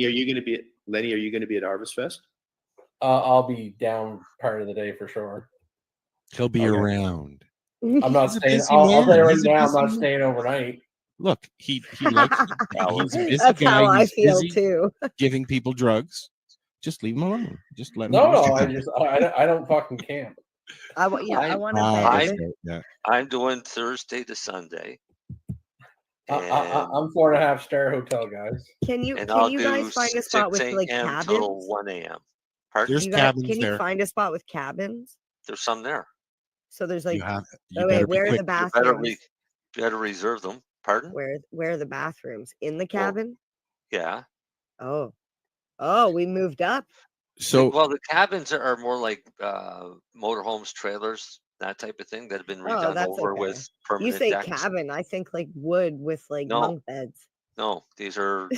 are you going to be at Harvest Fest? I'll be down part of the day for sure. He'll be around. I'm not staying. I'll tell you right now, I'm not staying overnight. Look, he likes. He's a busy That's guy. how I He's feel busy too. Giving people drugs. Just leave him alone. Just let him. No, I don't fucking camp. I want to. I'm doing Thursday to Sunday. I'm 4.5-star hotel, guys. Can you I'll you do guys find a 6 spot with like a.m. till cabins? 1 a.m. Pardon? There's You guys, cabins can you there. find a spot with cabins? There's some there. So there's like, You okay, better be where are quick. the You better, bathrooms? you better reserve them. Pardon? Where are the bathrooms? In the Well, cabin? yeah. Oh, we moved up. So Well, the cabins are more like motorhomes, trailers, that type of thing that have been Oh, redone that's over okay. with You permanent say decks. cabin, I think like wood with like No. bunk beds. No, these are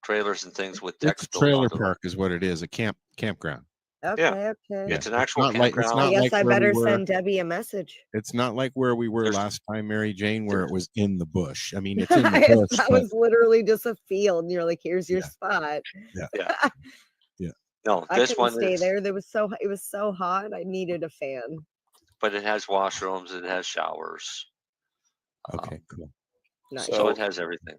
trailers and things with it's decks a built trailer onto them. park, is what it is. A campground. Okay, Yeah. okay. It's an actual not like it's campground. I not guess like I where better we were. send Debbie a message. It's not like where we were There's- last time, Mary Jane, where it was in the bush. I mean, it's in the bush. That but was literally just a field, and you're like, "Here's your spot." Yeah. Yeah. No, I this couldn't one stay is, there. It was so hot. I needed a fan. but it has washrooms, it has showers, Okay, cool. Nice. so it has everything.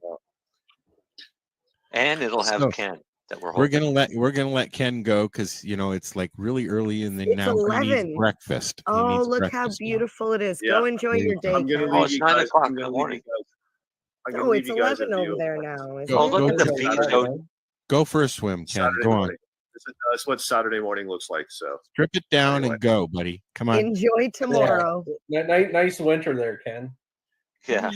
And it'll have So, Ken that we're We're hoping. gonna let Ken go because it's like really early, and then It's now he needs 11. breakfast. He Oh, needs look how breakfast now. beautiful it is. Yeah. Go enjoy your day, I'm gonna Ken. leave it's you 9 guys. o'clock I'm in the gonna leave morning. you guys. I'm gonna Oh, leave it's you guys 11 at over view. there now. Isn't Go, Oh, it? look go at the for beach. it. So Go for a swim, Ken. Saturday Go on. morning. That's what Saturday morning looks like. So Strip it down Anyway. and go, buddy. Come on. Enjoy tomorrow. Yeah. Nice winter there, Ken. yeah.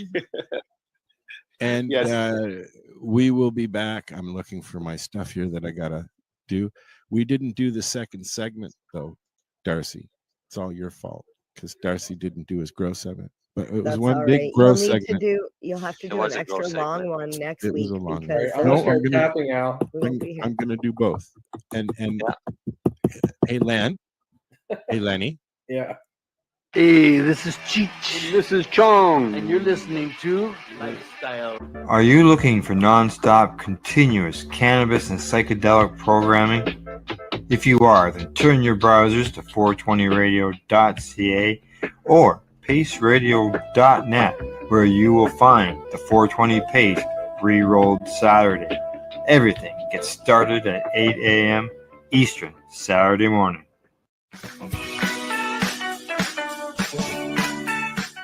And Yes. we will be back. I'm looking for my stuff here that I gotta do. We didn't do the second segment though, Darcy. It's all your fault because Darcy didn't do his grow segment. But it was That's one all big right. grow You'll segment. have to It do was an a grow extra long segment. one next It was week a long one. because I'm gonna No, start I'm gonna tapping Al. we won't be here. I'm gonna do both. And hey Len, hey Lenny. Yeah. Hey, this is Cheech. This is Chong. And you're listening to Lifestyle. Are you looking for non-stop, continuous cannabis and psychedelic programming? If you are, then turn your browsers to 420radio.ca or paceradio.net, where you will find the 420 Pace Re-Rolled Saturday. Everything gets started at 8 a.m. Eastern Saturday morning.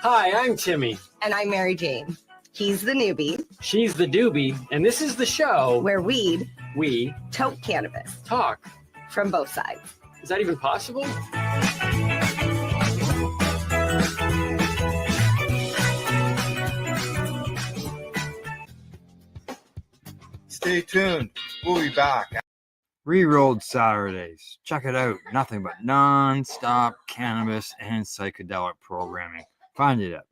Hi, I'm Timmy. And I'm Mary Jane. He's the newbie. She's the doobie, and this is the show where we toke cannabis talk from both sides. Is that even possible? Stay tuned. We'll be back. Re-rolled Saturdays. Check it out. Nothing but non-stop cannabis and psychedelic programming. Find it at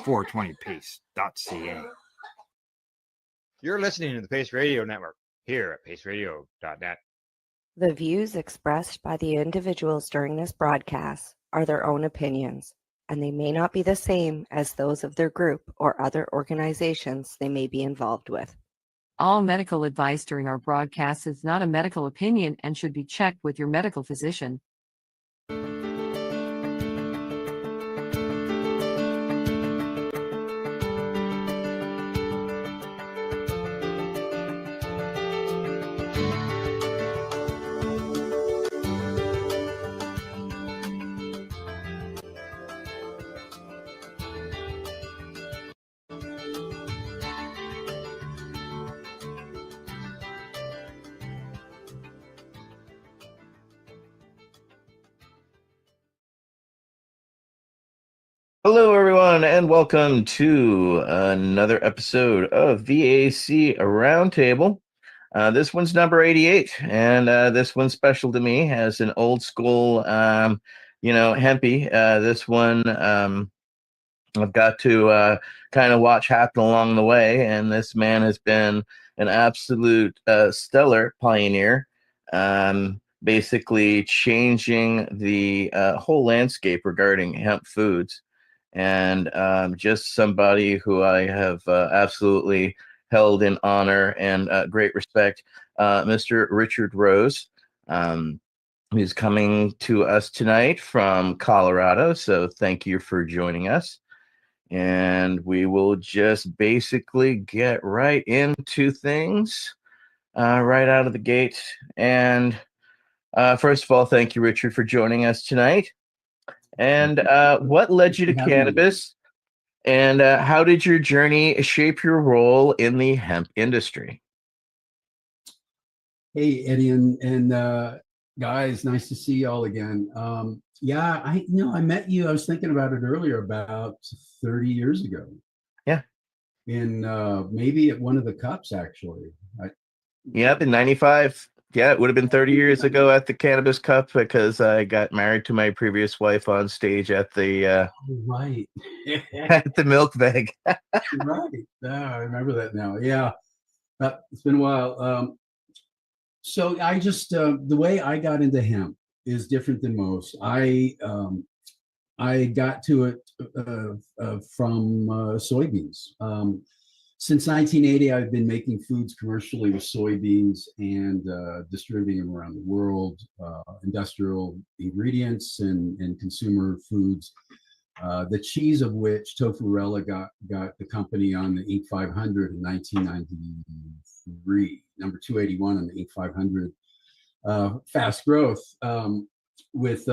420pace.ca. You're listening to the Pace Radio Network here at paceradio.net. The views expressed by the individuals during this broadcast are their own opinions, and they may not be the same as those of their group or other organizations they may be involved with. All medical advice during our broadcast is not a medical opinion and should be checked with your medical physician. Hello, everyone, and welcome to another episode of VAC Roundtable. This one's number 88, and this one's special to me as an old school, hempie. This one I've got to kind of watch happen along the way, and this man has been an absolute stellar pioneer. Basically changing the whole landscape regarding hemp foods. And just somebody who I have absolutely held in honor and great respect, Mr. Richard Rose, who's coming to us tonight from Colorado. So thank you for joining us. And we will just basically get right into things right out of the gate. And first of all, thank you, Richard, for joining us tonight. And what led you to cannabis? And how did your journey shape your role in the hemp industry? Hey, Eddie and guys, nice to see y'all again. Yeah, I met you. I was thinking about it earlier, about 30 years ago. Yeah. In maybe at one of the cups, actually. Yep, in 95. Yeah, it would have been 30 years ago at the Cannabis Cup, because I got married to my previous wife on stage at the Right. at the milk bag. Right. Yeah, I remember that now. Yeah. It's been a while. So I just the way I got into hemp is different than most. I got to it from soybeans. Since 1980, I've been making foods commercially with soybeans and distributing them around the world, industrial ingredients and consumer foods. The cheese of which Tofuarella got the company on the Inc. 500 in 1993, number 281 on the Inc. 500. Fast growth with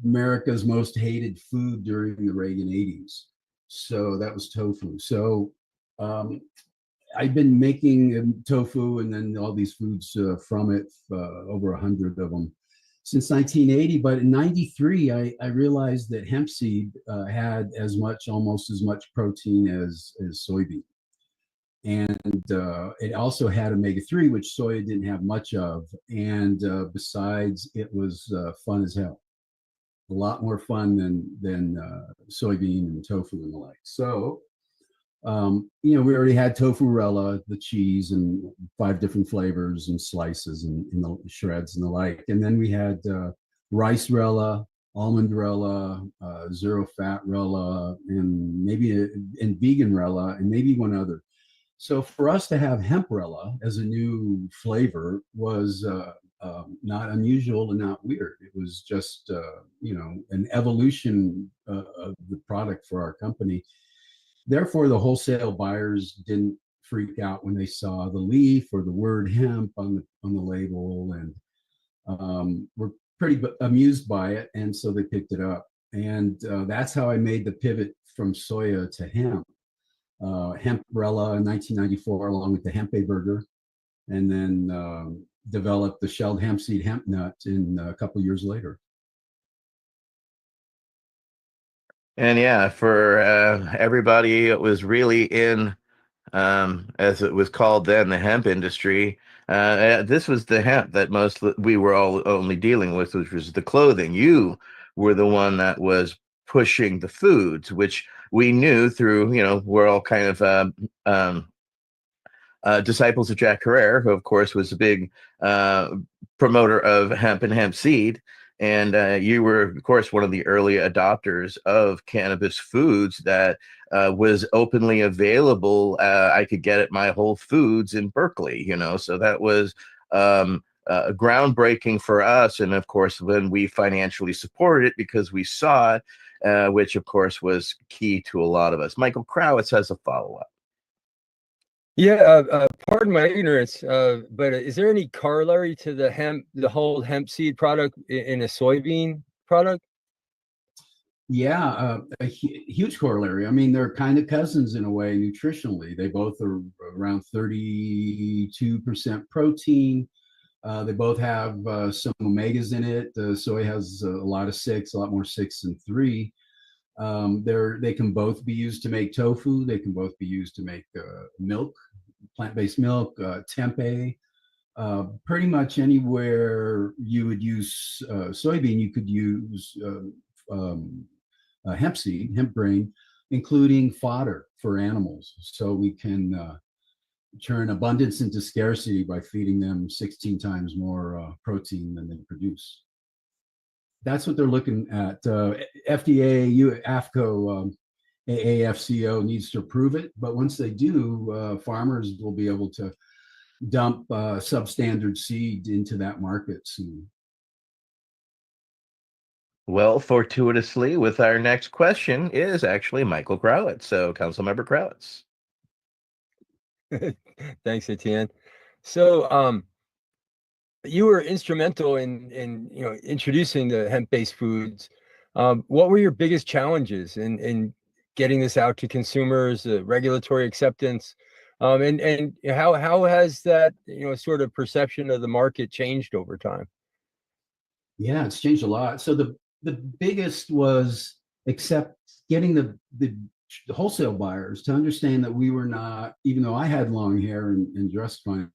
America's most hated food during the Reagan 80s. So that was tofu. So I've been making tofu and then all these foods from it, over 100 of them since 1980. But in 93, I realized that hemp seed had almost as much protein as soybean. And it also had omega-3, which soy didn't have much of. And besides, it was fun as hell. A lot more fun than soybean and tofu and the like. So, we already had Tofuarella, the cheese, and 5 different flavors and slices and the shreds and the like. And then we had Ricerella, Almondrella, Zero Fat Rella, and Veganrella, and maybe one other. So for us to have Hemprella as a new flavor was not unusual and not weird. It was just an evolution of the product for our company. Therefore, the wholesale buyers didn't freak out when they saw the leaf or the word hemp on the label, and were pretty amused by it, and so they picked it up. And that's how I made the pivot from soya to hemp. Hemprella in 1994, along with the Hempe burger, and then developed the shelled hemp seed hemp nut in a couple years later. And yeah, for everybody, it was really in, as it was called then, the hemp industry. This was the hemp that we were all only dealing with, which was the clothing. You were the one that was pushing the foods, which we knew through, we're all kind of disciples of Jack Herrera, who of course was a big promoter of hemp and hemp seed. And you were, of course, one of the early adopters of cannabis foods that was openly available. I could get at my Whole Foods in Berkeley, so that was groundbreaking for us. And of course, when we financially supported it because we saw it, which of course was key to a lot of us. Michael Krawitz has a follow-up. Yeah, pardon my ignorance, but is there any corollary to the whole hemp seed product in a soybean product? Yeah, a huge corollary. I mean, they're kind of cousins in a way nutritionally. They both are around 32% protein. They both have some omegas in it. Soy has a lot of 6, a lot more 6 than 3. They can both be used to make tofu. They can both be used to make milk, plant-based milk, tempeh. Pretty much anywhere you would use soybean, you could use hemp seed, hemp grain, including fodder for animals. So we can turn abundance into scarcity by feeding them 16 times more protein than they produce. That's what they're looking at. FDA, AFCO, AAFCO needs to approve it, but once they do, farmers will be able to dump substandard seed into that market soon. Well, fortuitously, with our next question is actually Michael Krawitz. So, Councilmember Krawitz. Thanks, Etienne. So, you were instrumental in introducing the hemp-based foods. What were your biggest challenges in getting this out to consumers, regulatory acceptance, and how has that sort of perception of the market changed over time? Yeah, it's changed a lot. So the biggest was getting the wholesale buyers to understand that we were not, even though I had long hair and dressed fine,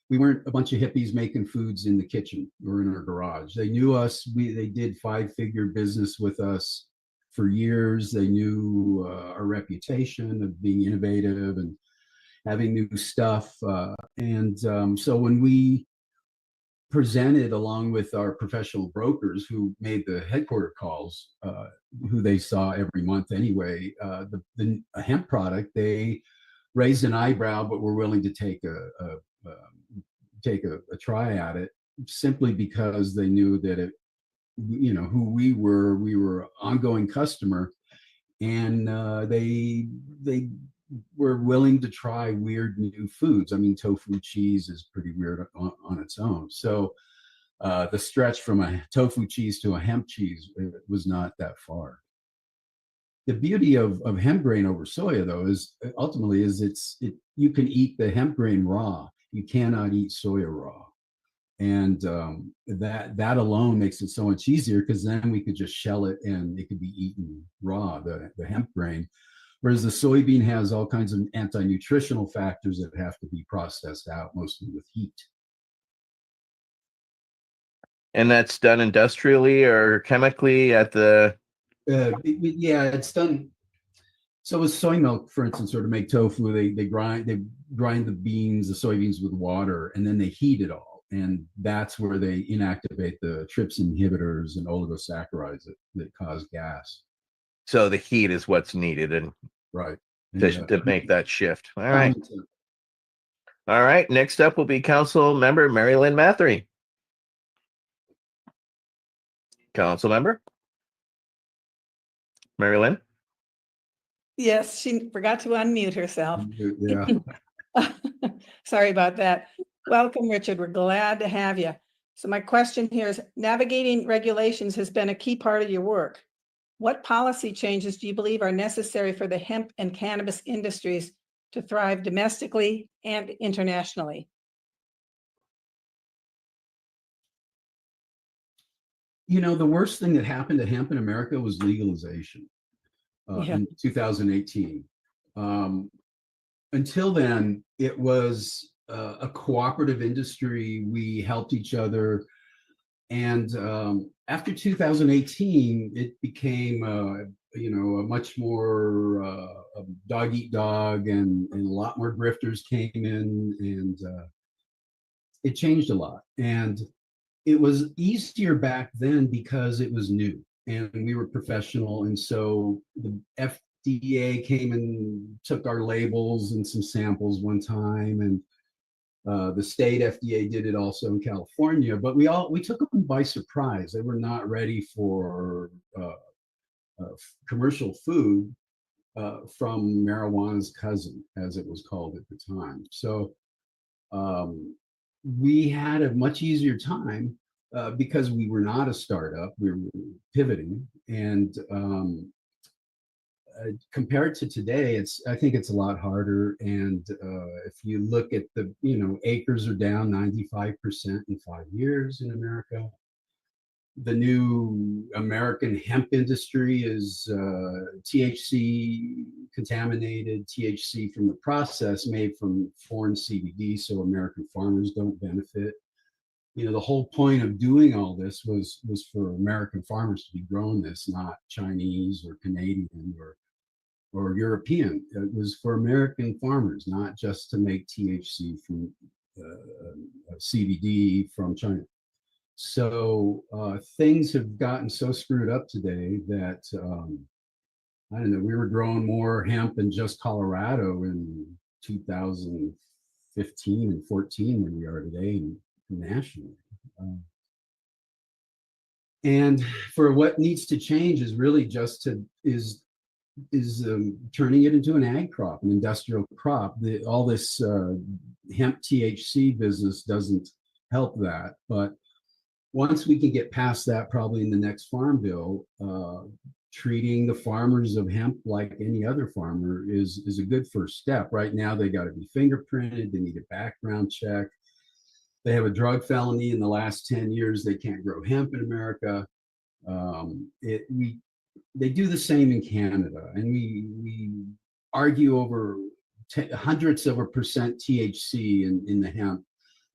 we weren't a bunch of hippies making foods in the kitchen or in our garage. They knew us. They did 5-figure business with us for years. They knew our reputation of being innovative and having new stuff. So when we presented along with our professional brokers who made the headquarter calls, who they saw every month anyway, the hemp product, they raised an eyebrow, but were willing to take a try at it, simply because they knew that who we were ongoing customer, and they were willing to try weird new foods. I mean, tofu cheese is pretty weird on its own. So the stretch from a tofu cheese to a hemp cheese was not that far. The beauty of hemp grain over soya, though, is ultimately you can eat the hemp grain raw. You cannot eat soya raw, and that alone makes it so much easier, because then we could just shell it and it could be eaten raw, the hemp grain. Whereas the soybean has all kinds of anti-nutritional factors that have to be processed out, mostly with heat. And that's done industrially or chemically at the... Yeah, it's done. So with soy milk, for instance, or to make tofu, they grind the beans, the soybeans, with water, and then they heat it all. And that's where they inactivate the trypsin inhibitors and oligosaccharides that cause gas. So the heat is what's needed, and right to make that shift. All right. All right. Next up will be Council Member Mary Lynn Mathery. Council Member Mary Lynn. Yes, she forgot to unmute herself. Yeah. Sorry about that. Welcome, Richard. We're glad to have you. So my question here is, navigating regulations has been a key part of your work. What policy changes do you believe are necessary for the hemp and cannabis industries to thrive domestically and internationally? The worst thing that happened to hemp in America was legalization in 2018. Until then, it was a cooperative industry. We helped each other. And after 2018, it became, a much more dog eat dog, and a lot more grifters came in, and it changed a lot. And it was easier back then because it was new and we were professional. And so the FDA came and took our labels and some samples one time, and the state FDA did it also in California, but we took them by surprise. They were not ready for commercial food from marijuana's cousin, as it was called at the time. So we had a much easier time because we were not a startup. We were pivoting, and compared to today, I think it's a lot harder. And if you look at acres are down 95% in 5 years in America. The new American hemp industry is THC contaminated, THC from the process made from foreign CBD, so American farmers don't benefit. The whole point of doing all this was for American farmers to be growing this, not Chinese or Canadian or European. It was for American farmers, not just to make THC from CBD from China. So things have gotten so screwed up today that I don't know. We were growing more hemp in just Colorado in 2015 and 14 than we are today nationally. And for what needs to change is really just turning it into an ag crop, an industrial crop. All this hemp THC business doesn't help that, but once we can get past that, probably in the next farm bill, treating the farmers of hemp like any other farmer is a good first step. Right now, they got to be fingerprinted. They need a background check. They have a drug felony in the last 10 years. They can't grow hemp in America. They do the same in Canada, and we argue over hundreds of a percent THC in the hemp,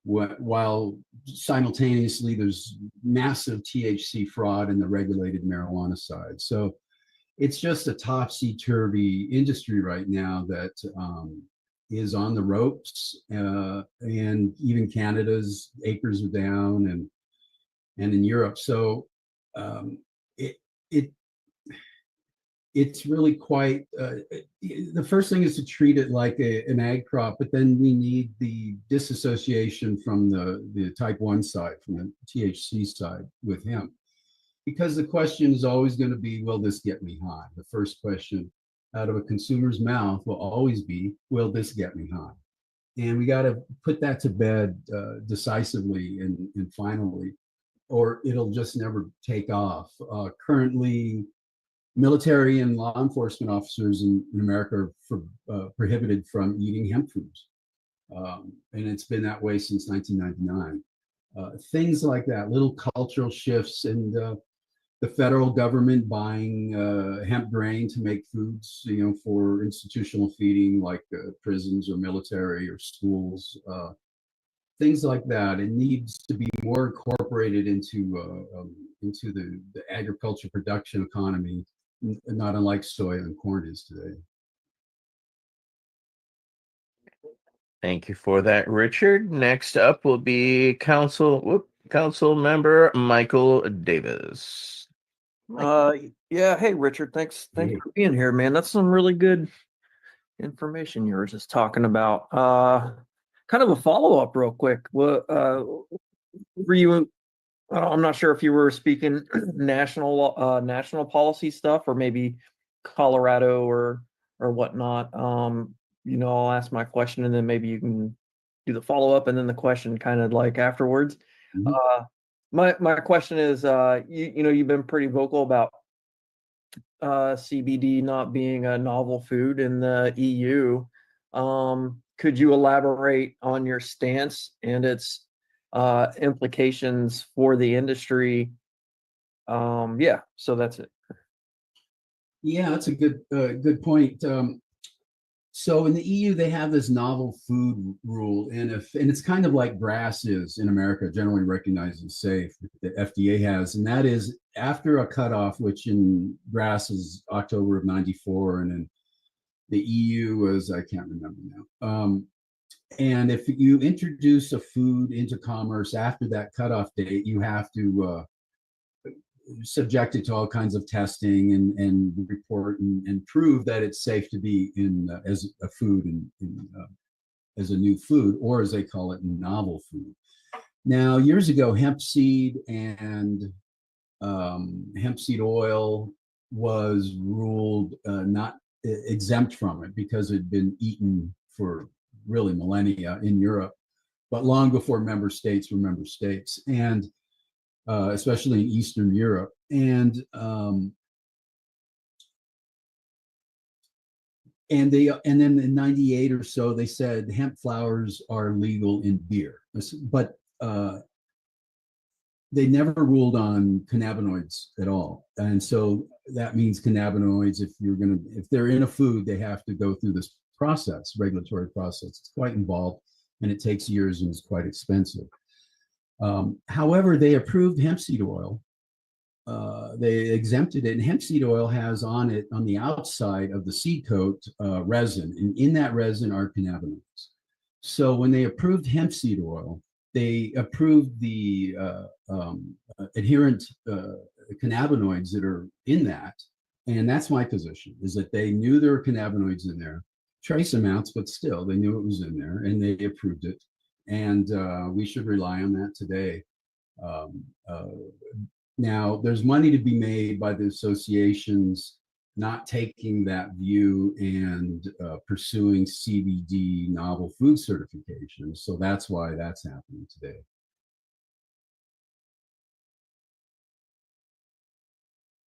while simultaneously there's massive THC fraud in the regulated marijuana side. So it's just a topsy-turvy industry right now that is on the ropes, and even Canada's acres are down, and in Europe. So it's really quite, the first thing is to treat it like an ag crop, but then we need the disassociation from the type 1 side, from the THC side with hemp. Because the question is always going to be, will this get me high? The first question out of a consumer's mouth will always be, will this get me high? And we got to put that to bed decisively and finally, or it'll just never take off. Currently, military and law enforcement officers in America are prohibited from eating hemp foods. And it's been that way since 1999. Things like that, little cultural shifts, and the federal government buying hemp grain to make foods, for institutional feeding, like prisons or military or schools, things like that. It needs to be more incorporated into the agriculture production economy, not unlike soy and corn is today. Thank you for that, Richard. Next up will be Council Member Michael Davis. Yeah, hey Richard, thanks for being here, man. That's some really good information you were just talking about. Kind of a follow-up real quick. What were you, I'm not sure if you were speaking national policy stuff, or maybe Colorado or whatnot. I'll ask my question and then maybe you can do the follow-up and then the question kind of like afterwards. My question is, you've been pretty vocal about CBD not being a novel food in the EU. Could you elaborate on your stance and its implications for the industry? So that's it. Yeah, that's a good point. So in the EU, they have this novel food rule, and it's kind of like grass is in America, generally recognized as safe, that FDA has, and that is after a cutoff, which in grass is October of '94, and in the EU was, I can't remember now. And if you introduce a food into commerce after that cutoff date, you have to subject it to all kinds of testing and report and prove that it's safe to be in as a food as a new food, or as they call it, novel food. Now, years ago, hemp seed and hemp seed oil was ruled not exempt from it because it had been eaten for really millennia in Europe, but long before member states were member states, and especially in Eastern Europe. And then in '98 or so, they said hemp flowers are legal in beer, but they never ruled on cannabinoids at all. And so that means cannabinoids, if they're in a food, they have to go through this regulatory process. It's quite involved, and it takes years, and it's quite expensive. However, they approved hemp seed oil. They exempted it, and hemp seed oil has on the outside of the seed coat, resin, and in that resin are cannabinoids. So when they approved hemp seed oil, they approved the adherent cannabinoids that are in that. And that's my position, is that they knew there were cannabinoids in there, trace amounts, but still, they knew it was in there, and they approved it. And we should rely on that today. Now, there's money to be made by the associations not taking that view and pursuing CBD novel food certification. So that's why that's happening today.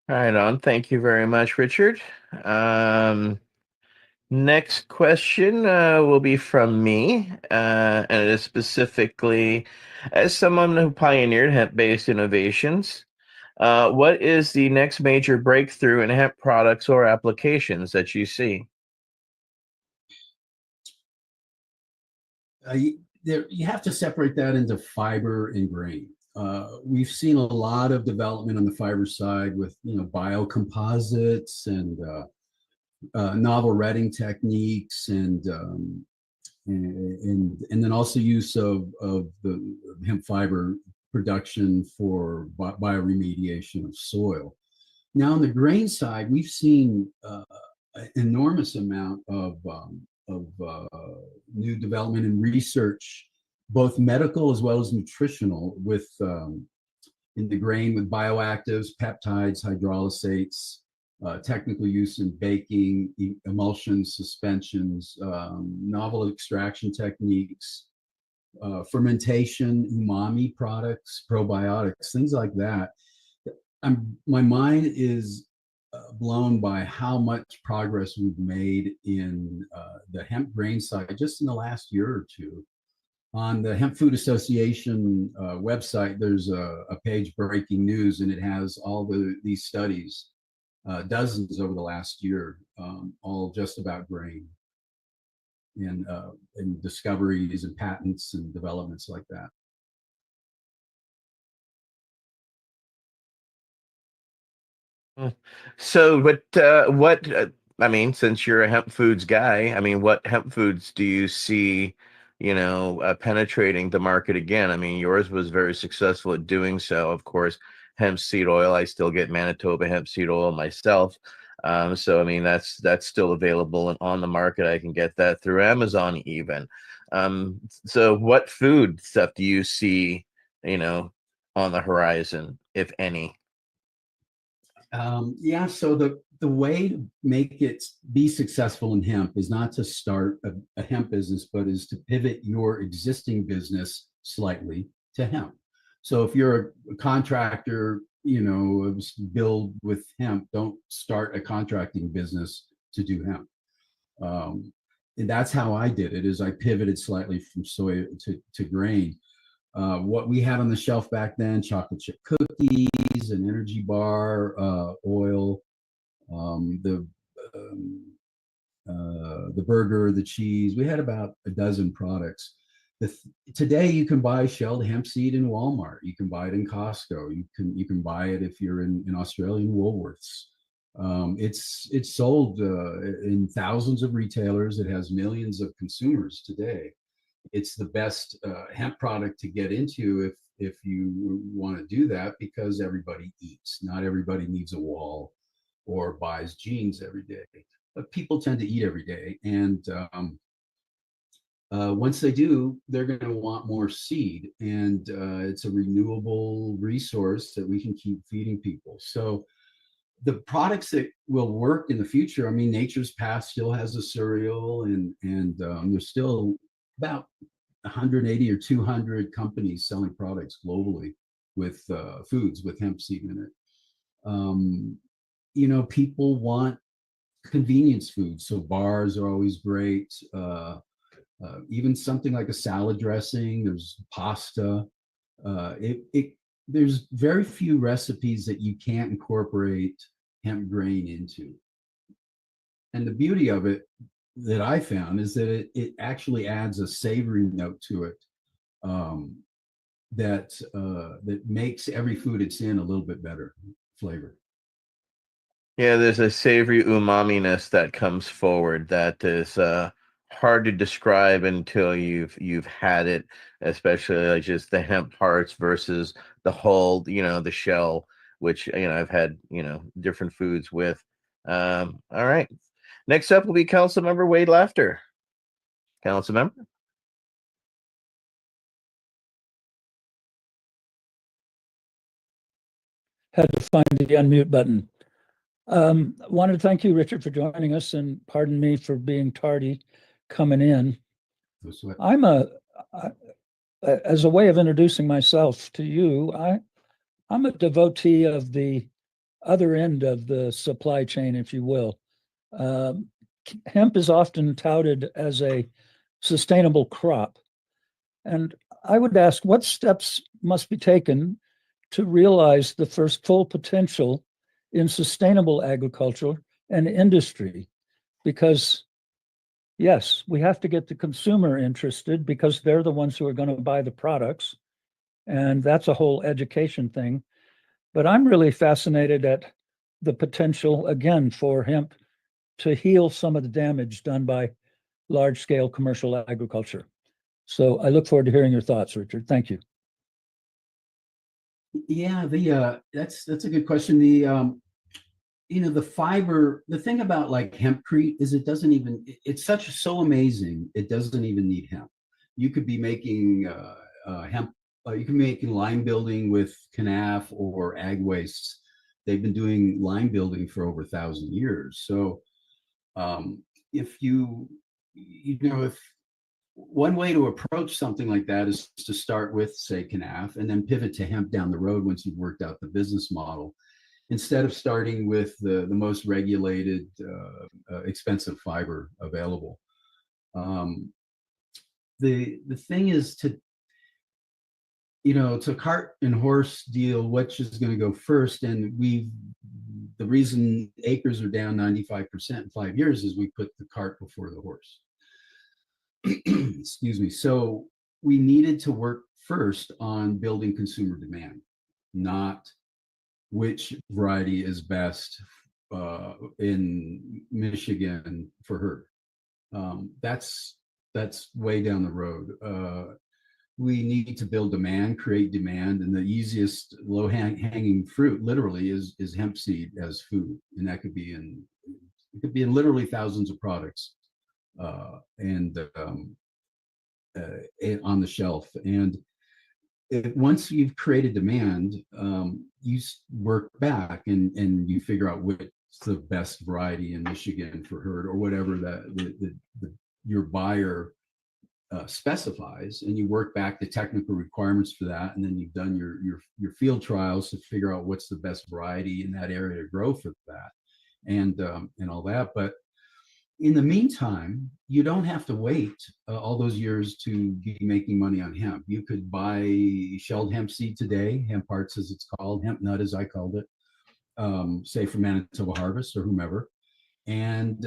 Right on. Thank you very much, Richard. Next question will be from me, and it is specifically as someone who pioneered hemp-based innovations. What is the next major breakthrough in hemp products or applications that you see? You have to separate that into fiber and grain. We've seen a lot of development on the fiber side with biocomposites and novel retting techniques and then also use of the hemp fiber production for bioremediation of soil. Now on the grain side, we've seen an enormous amount of new development and research, both medical as well as nutritional, with in the grain with bioactives, peptides, hydrolysates, technical use in baking, emulsions, suspensions, novel extraction techniques, fermentation, umami products, probiotics, things like that. My mind is blown by how much progress we've made in the hemp grain side just in the last year or two. On the Hemp Food Association website, there's a page, Breaking News, and it has all these studies, dozens over the last year, all just about grain and discoveries and patents and developments like that. So, I mean, since you're a hemp foods guy, I mean, what hemp foods do you see, penetrating the market again? I mean, yours was very successful at doing so. Of course, hemp seed oil. I still get Manitoba hemp seed oil myself. So, I mean, that's still available and on the market. I can get that through Amazon even. So, what food stuff do you see, on the horizon, if any? So the way to make it be successful in hemp is not to start a hemp business, but is to pivot your existing business slightly to hemp. So if you're a contractor, build with hemp, don't start a contracting business to do hemp. And that's how I did it, is I pivoted slightly from soy to grain. What we had on the shelf back then, chocolate chip cookies, an energy bar, oil, the burger, the cheese. We had about a dozen products. Today you can buy shelled hemp seed in Walmart. You can buy it in Costco. You can buy it if you're in Australian Woolworths. It's sold in thousands of retailers. It has millions of consumers today. It's the best hemp product to get into if you want to do that, because everybody eats. Not everybody needs a wall or buys jeans every day, but people tend to eat every day. And once they do, they're going to want more seed. And it's a renewable resource that we can keep feeding people. So the products that will work in the future, I mean, Nature's Path still has a cereal, and there's still about 180 or 200 companies selling products globally with foods with hemp seed in it. People want convenience food, so bars are always great. Even something like a salad dressing, there's pasta. There's very few recipes that you can't incorporate hemp grain into. And the beauty of it that I found is that it actually adds a savory note to it, that makes every food it's in a little bit better flavor. Yeah, there's a savory umami-ness that comes forward that is hard to describe until you've had it, especially like just the hemp parts versus the hull, the shell, which I've had different foods with. All right. Next up will be Councilmember Wade Laughter. Councilmember. Had to find the unmute button. Wanted to thank you, Richard, for joining us, and pardon me for being tardy coming in. I'm as a way of introducing myself to you, I'm a devotee of the other end of the supply chain, if you will. Um, Hemp is often touted as a sustainable crop. And I would ask, what steps must be taken to realize the first full potential in sustainable agriculture and industry? Because yes, we have to get the consumer interested because they're the ones who are going to buy the products. And that's a whole education thing. But I'm really fascinated at the potential, again, for hemp to heal some of the damage done by large scale commercial agriculture. So I look forward to hearing your thoughts, Richard. Thank you. Yeah, that's a good question. The fiber, the thing about like hempcrete is it doesn't even, it's so amazing. It doesn't even need hemp. You could be making hemp, you can be making line building with canaf or ag wastes. They've been doing line building for over 1,000 years. So if if one way to approach something like that is to start with, say, canaf and then pivot to hemp down the road once you've worked out the business model, instead of starting with the most regulated, expensive fiber available. The thing is to cart and horse deal, which is going to go first. And the reason acres are down 95% in 5 years is we put the cart before the horse. Excuse me. So we needed to work first on building consumer demand, not which variety is best in Michigan for herd. That's way down the road. We need to build demand, create demand, and the easiest low-hanging fruit, literally, is hemp seed as food, and that could be in literally thousands of products, and on the shelf. And once you've created demand, you work back and you figure out what's the best variety in Michigan for herd or whatever that your buyer specifies, and you work back the technical requirements for that, and then you've done your field trials to figure out what's the best variety in that area to grow for that, and all that. But in the meantime, you don't have to wait all those years to be making money on hemp. You could buy shelled hemp seed today, hemp hearts as it's called, hemp nut as I called it, say from Manitoba Harvest or whomever, and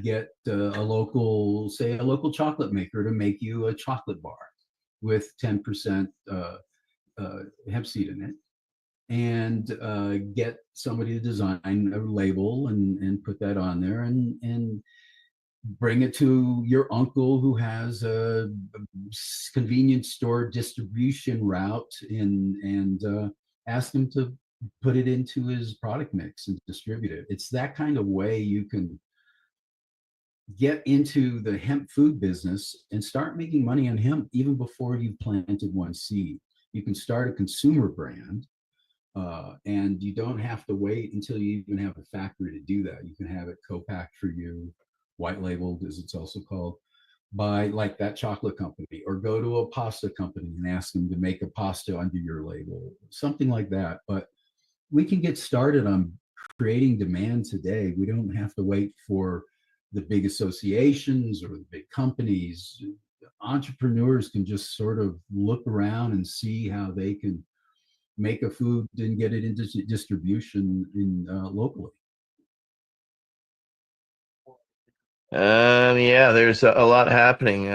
get a local chocolate maker to make you a chocolate bar with 10% hemp seed in it, and get somebody to design a label and put that on there, and bring it to your uncle who has a convenience store distribution route, and ask him to put it into his product mix and distribute it. It's that kind of way you can get into the hemp food business and start making money on hemp even before you've planted one seed. You can start a consumer brand, and you don't have to wait until you even have a factory to do that. You can have it co-packed for you, white labeled as it's also called, by like that chocolate company, or go to a pasta company and ask them to make a pasta under your label, something like that. But we can get started on creating demand today. We don't have to wait for the big associations or the big companies. Entrepreneurs can just sort of look around and see how they can make a food and get it into distribution locally. Yeah, there's a lot happening.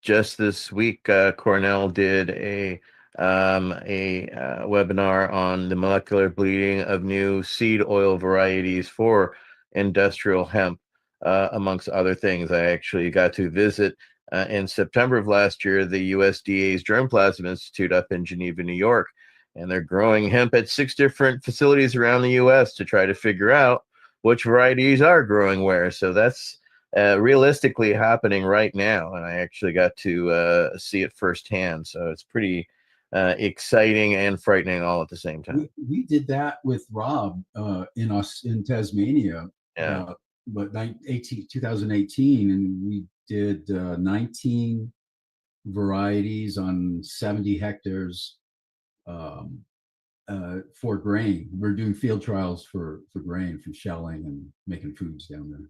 Just this week, Cornell did a webinar on the molecular bleeding of new seed oil varieties for industrial hemp, amongst other things. I actually got to visit in September of last year the USDA's Germplasm Institute up in Geneva, New York, and they're growing hemp at 6 different facilities around the U.S. to try to figure out which varieties are growing where. So that's realistically happening right now, and I actually got to see it firsthand. So it's pretty exciting and frightening all at the same time. We did that with Rob in Tasmania, Yeah. 2018, and we did 19 varieties on 70 hectares. for grain. We're doing field trials for grain, for shelling and making foods down there.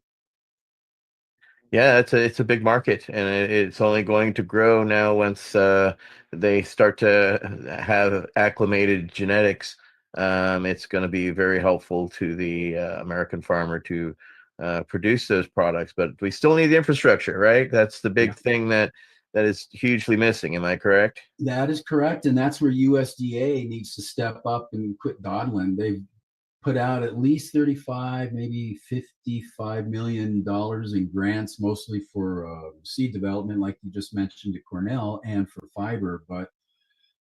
Yeah, it's a big market, and it's only going to grow now once they start to have acclimated genetics. It's going to be very helpful to the American farmer to produce those products, but we still need the infrastructure, right? That's the big thing that is hugely missing. Am I correct? That is correct, and that's where USDA needs to step up and quit dawdling. They've put out at least 35, maybe $55 million in grants, mostly for seed development, like you just mentioned at Cornell, and for fiber, but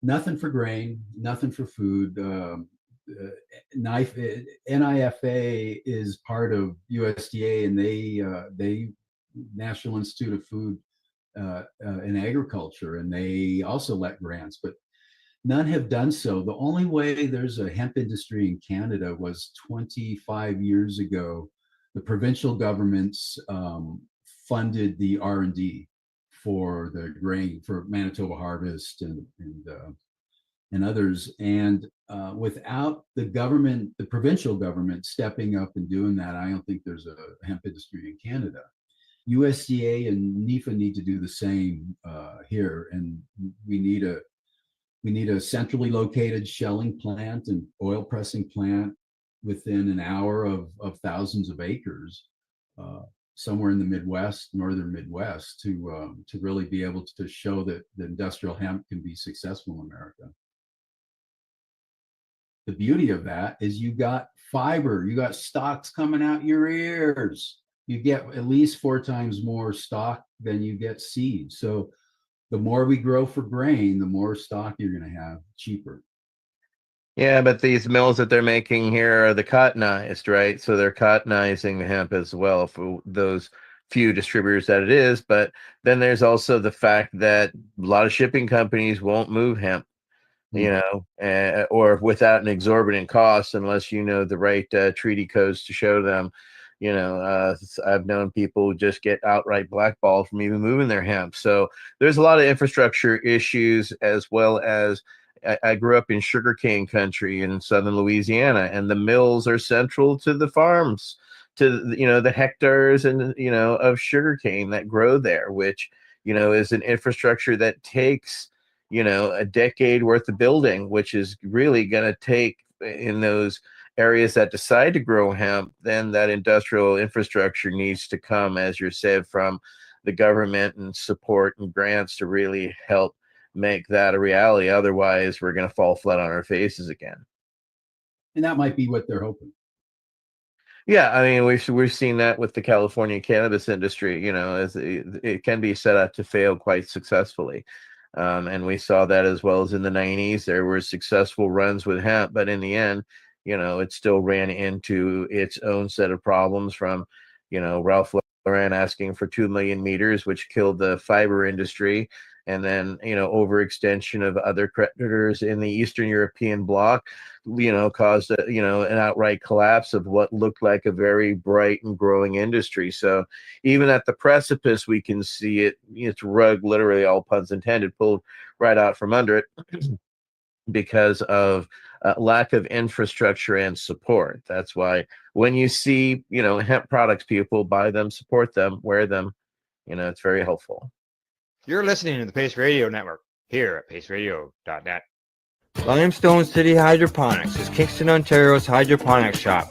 nothing for grain, nothing for food. NIFA is part of USDA, and they National Institute of Food and Agriculture, and they also let grants, but none have done so. The only way there's a hemp industry in Canada was 25 years ago. The provincial governments funded the R&D for the grain, for Manitoba Harvest and others. And without the government, the provincial government stepping up and doing that, I don't think there's a hemp industry in Canada. USDA and NIFA need to do the same here, and we need a centrally located shelling plant and oil pressing plant within an hour of thousands of acres somewhere in the Midwest, northern Midwest, to really be able to show that the industrial hemp can be successful in America. The beauty of that is you got fiber, you got stalks coming out your ears. You get at least 4 times more stock than you get seed. So the more we grow for grain, the more stock you're going to have cheaper. Yeah, but these mills that they're making here are the cottonized, right? So they're cottonizing the hemp as well for those few distributors that it is. But then there's also the fact that a lot of shipping companies won't move hemp, you know, or without an exorbitant cost, unless you know the right treaty codes to show them. You know, I've known people just get outright blackballed from even moving their hemp. So there's a lot of infrastructure issues, as well as I grew up in sugarcane country in southern Louisiana, and the mills are central to the farms, to, you know, the hectares and, you know, of sugarcane that grow there, which, you know, is an infrastructure that takes, you know, a decade worth of building, which is really going to take in those areas that decide to grow hemp. Then that industrial infrastructure needs to come, as you said, from the government and support and grants to really help make that a reality. Otherwise, we're going to fall flat on our faces again. And that might be what they're hoping. Yeah, I mean, we've seen that with the California cannabis industry. You know, as it can be set up to fail quite successfully. And we saw that as well as in the 90s. There were successful runs with hemp, but in the end, you know, it still ran into its own set of problems from, you know, Ralph Lauren asking for 2 million meters, which killed the fiber industry. And then, you know, overextension of other creditors in the Eastern European bloc, you know, caused a, you know, an outright collapse of what looked like a very bright and growing industry. So even at the precipice, we can see it, its rug, literally all puns intended, pulled right out from under it because of lack of infrastructure and support. That's why when you see, you know, hemp products, people buy them, support them, wear them. You know, it's very helpful. You're listening to the Pace Radio Network here at paceradio.net. Limestone City Hydroponics is Kingston, Ontario's hydroponics shop.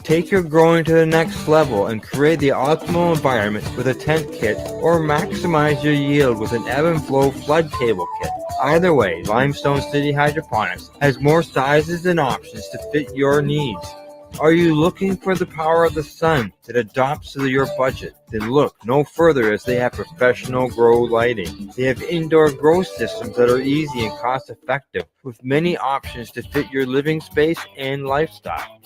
Take your growing to the next level and create the optimal environment with a tent kit, or maximize your yield with an ebb and flow flood table kit. Either way, Limestone City Hydroponics has more sizes and options to fit your needs. Are you looking for the power of the sun that adapts to your budget? Then look no further, as they have professional grow lighting. They have indoor grow systems that are easy and cost effective, with many options to fit your living space and lifestyle.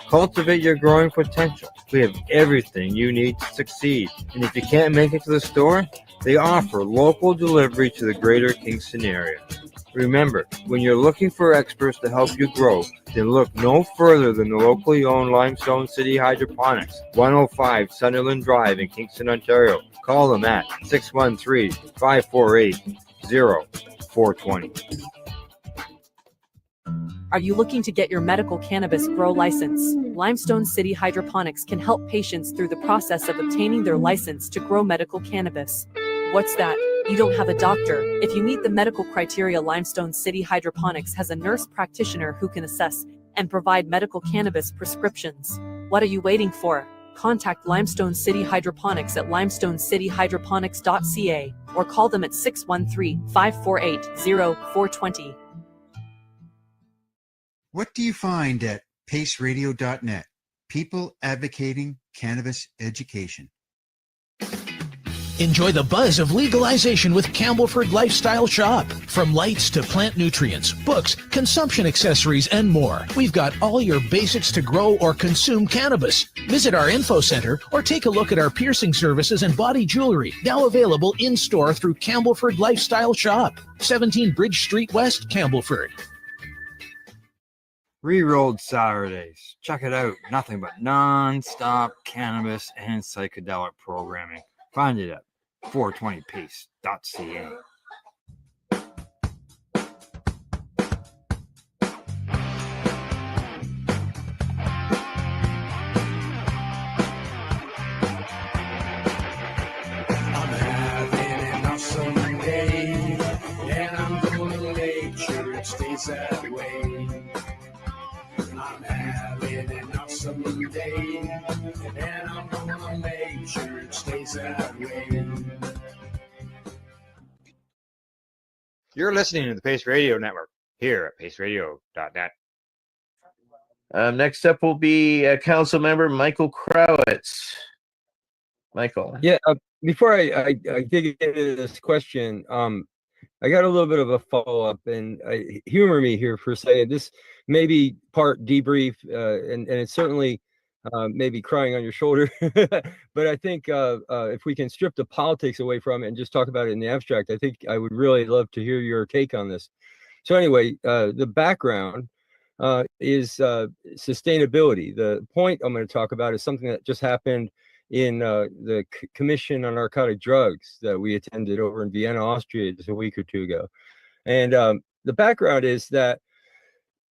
Cultivate your growing potential. We have everything you need to succeed. And if you can't make it to the store, they offer local delivery to the greater Kingston area. Remember, when you're looking for experts to help you grow, then look no further than the locally owned Limestone City Hydroponics, 105 Sunderland Drive in Kingston, Ontario. Call them at 613-548-0420. Are you looking to get your medical cannabis grow license? Limestone City Hydroponics can help patients through the process of obtaining their license to grow medical cannabis. What's that? You don't have a doctor. If you meet the medical criteria, Limestone City Hydroponics has a nurse practitioner who can assess and provide medical cannabis prescriptions. What are you waiting for? Contact Limestone City Hydroponics at limestonecityhydroponics.ca or call them at 613-548-0420. What do you find at paceradio.net? People advocating cannabis education. Enjoy the buzz of legalization with Campbellford Lifestyle Shop. From lights to plant nutrients, books, consumption accessories, and more, we've got all your basics to grow or consume cannabis. Visit our info center or take a look at our piercing services and body jewelry, now available in-store through Campbellford Lifestyle Shop, 17 Bridge Street West, Campbellford. Rerolled Saturdays. Check it out. Nothing but non-stop cannabis and psychedelic programming. Find it at 420pace.ca. I'm having an awesome day, and I'm gonna make sure it stays that way. I'm having an awesome day, and I'm gonna make sure it stays that way. You're listening to the Pace Radio Network here at paceradio.net. Next up will be Council Member Michael Krawitz. Michael. Yeah, before I dig into this question, I got a little bit of a follow-up, and humor me here for a second. This may be part debrief, and it's certainly maybe crying on your shoulder. But I think if we can strip the politics away from it and just talk about it in the abstract, I think I would really love to hear your take on this. So anyway, the background is sustainability. The point I'm going to talk about is something that just happened in the Commission on Narcotic Drugs that we attended over in Vienna, Austria, just a week or two ago. And the background is that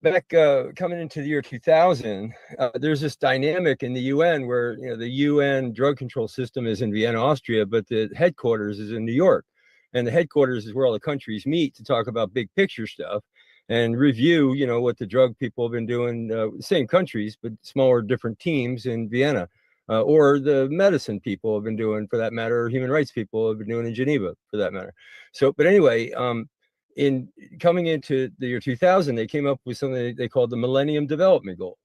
back coming into the year 2000, there's this dynamic in the UN where the UN drug control system is in Vienna, Austria, but the headquarters is in New York. And the headquarters is where all the countries meet to talk about big picture stuff and review, what the drug people have been doing, same countries, but smaller, different teams in Vienna. Or the medicine people have been doing, for that matter, or human rights people have been doing in Geneva, for that matter. So, but anyway, in coming into the year 2000, they came up with something they called the Millennium Development Goals.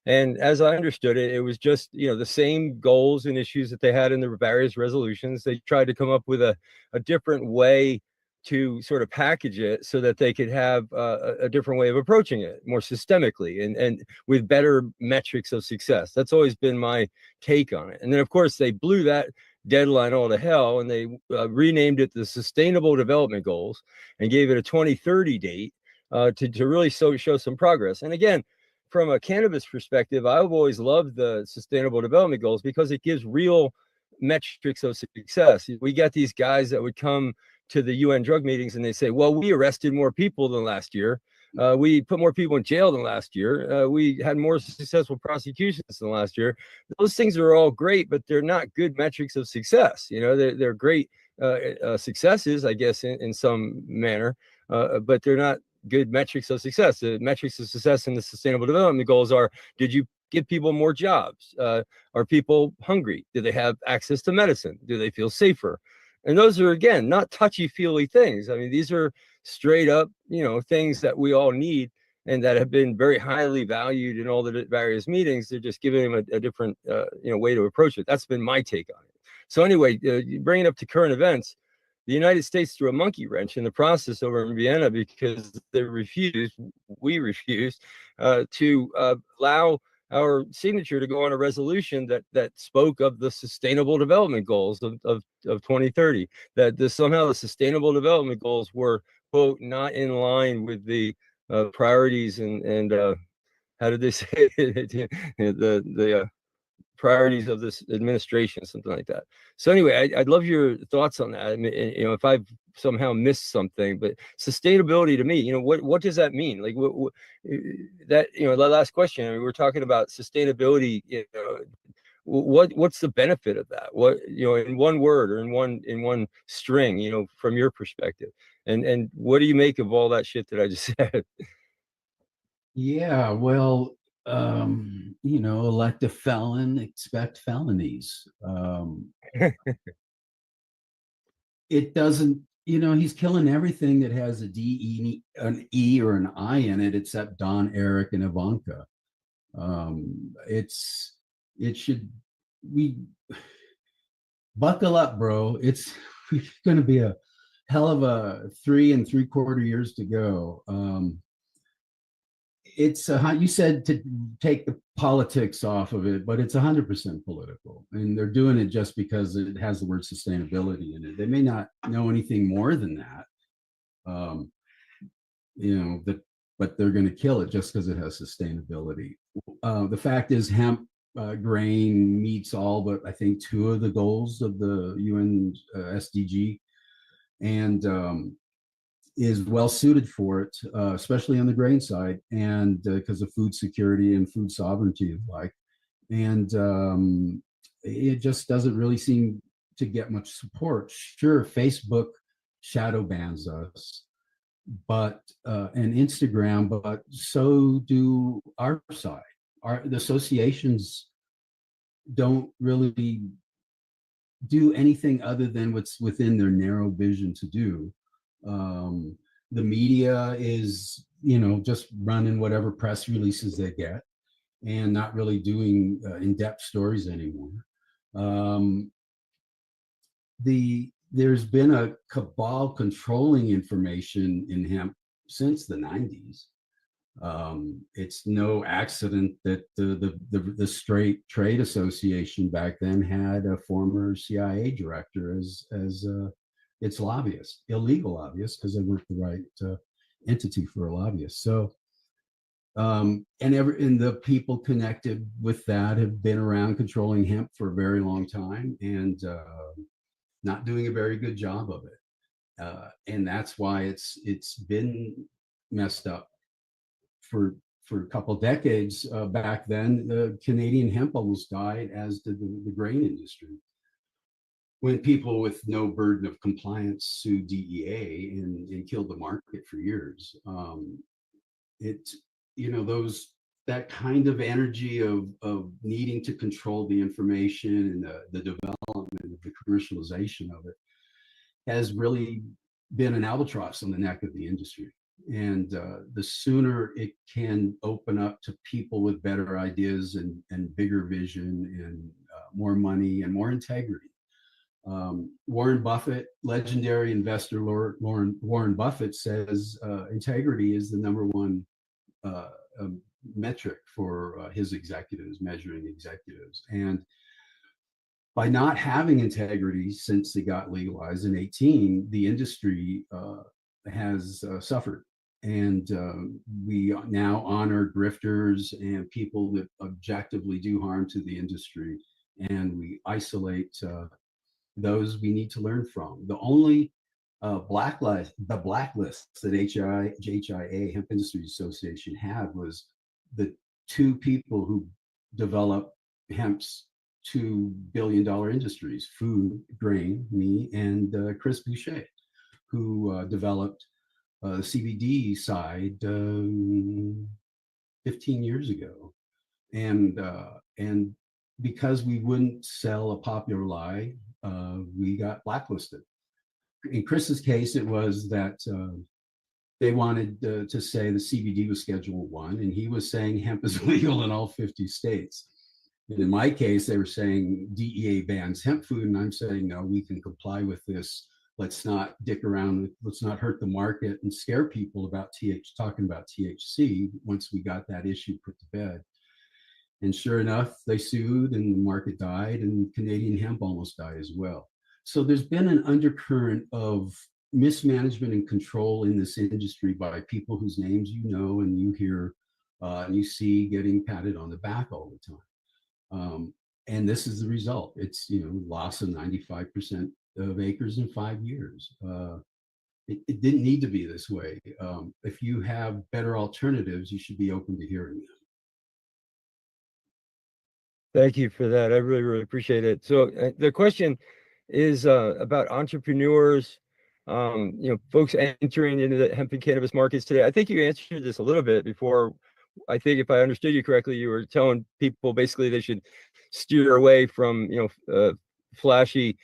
And as I understood it, it was just, the same goals and issues that they had in the various resolutions. They tried to come up with a different way to sort of package it so that they could have a different way of approaching it more systemically and with better metrics of success. That's always been my take on it. And then, of course, they blew that deadline all to hell, and they renamed it the Sustainable Development Goals and gave it a 2030 date to really show some progress. And again, from a cannabis perspective, I've always loved the Sustainable Development Goals because it gives real metrics of success. We got these guys that would come to the UN drug meetings and they say, well, we arrested more people than last year. We put more people in jail than last year. We had more successful prosecutions than last year. Those things are all great, but they're not good metrics of success. They're great successes, I guess, in some manner, but they're not good metrics of success. The metrics of success in the Sustainable Development Goals are: did you give people more jobs? Are people hungry? Do they have access to medicine? Do they feel safer? And those are, again, not touchy-feely things. I mean, these are straight up, things that we all need and that have been very highly valued in all the various meetings. They're just giving them a different, way to approach it. That's been my take on it. So anyway, bringing it up to current events, the United States threw a monkey wrench in the process over in Vienna because we refused to allow our signature to go on a resolution that spoke of the Sustainable Development Goals of 2030, that somehow the Sustainable Development Goals were, quote, not in line with the priorities and how did they say it? priorities of this administration, something like that. So anyway, I'd love your thoughts on that. I mean, if I've somehow missed something, but sustainability to me, what does that mean? Like that, the last question, I mean, we're talking about sustainability, what's the benefit of that? What, in one word or in one string, from your perspective, and what do you make of all that shit that I just said? Yeah, well, elect a felon, expect felonies. It doesn't, he's killing everything that has a D, an E, or an I in it, except Don, Eric, and Ivanka. It should, we buckle up, bro. It's going to be a hell of a 3 3/4 years to go. It's you said to take the politics off of it, but it's 100% political, and they're doing it just because it has the word sustainability in it. They may not know anything more than that, but they're going to kill it just because it has sustainability. The fact is, hemp grain meets all but I think 2 of the goals of the UN SDG, and is well suited for it, especially on the grain side, and because of food security and food sovereignty, and it just doesn't really seem to get much support. Sure, Facebook shadow bans us, but and Instagram, but so do our side. The associations don't really do anything other than what's within their narrow vision to do. The media is, just running whatever press releases they get and not really doing in-depth stories anymore. There's been a cabal controlling information in hemp since the 90s. It's no accident that the Straight Trade Association back then had a former CIA director as its lobbyist, illegal lobbyist, because they weren't the right entity for a lobbyist. So, and the people connected with that have been around controlling hemp for a very long time and not doing a very good job of it. And that's why it's been messed up for a couple of decades. Back then, the Canadian hemp almost died, as did the grain industry, when people with no burden of compliance sued DEA and killed the market for years. That kind of energy of needing to control the information and the development of the commercialization of it has really been an albatross on the neck of the industry. And the sooner it can open up to people with better ideas and bigger vision and more money and more integrity. Warren Buffett, legendary investor Warren Buffett, says integrity is the #1 metric for his executives, measuring executives. And by not having integrity since it got legalized in 2018, the industry has suffered. And we now honor grifters and people that objectively do harm to the industry, and we isolate those we need to learn from. The only blacklist that HIA, Hemp Industry Association, had was the 2 people who developed hemp's $2 billion industries, food, grain, me, and Chris Boucher, who developed CBD side 15 years ago. And because we wouldn't sell a popular lie, we got blacklisted. In Chris's case, it was that they wanted to say the CBD was Schedule 1, and he was saying hemp is legal in all 50 states. And in my case, they were saying DEA bans hemp food, and I'm saying, no, we can comply with this. Let's not dick around. Let's not hurt the market and scare people about talking about THC once we got that issue put to bed. And sure enough, they sued and the market died, and Canadian hemp almost died as well. So there's been an undercurrent of mismanagement and control in this industry by people whose names you know and you hear and you see getting patted on the back all the time. And this is the result. It's, loss of 95% of acres in 5 years. It didn't need to be this way. If you have better alternatives, you should be open to hearing them. Thank you for that. I really, really appreciate it. So the question is about entrepreneurs, folks entering into the hemp and cannabis markets today. I think you answered this a little bit before. I think if I understood you correctly, you were telling people basically they should steer away from, flashy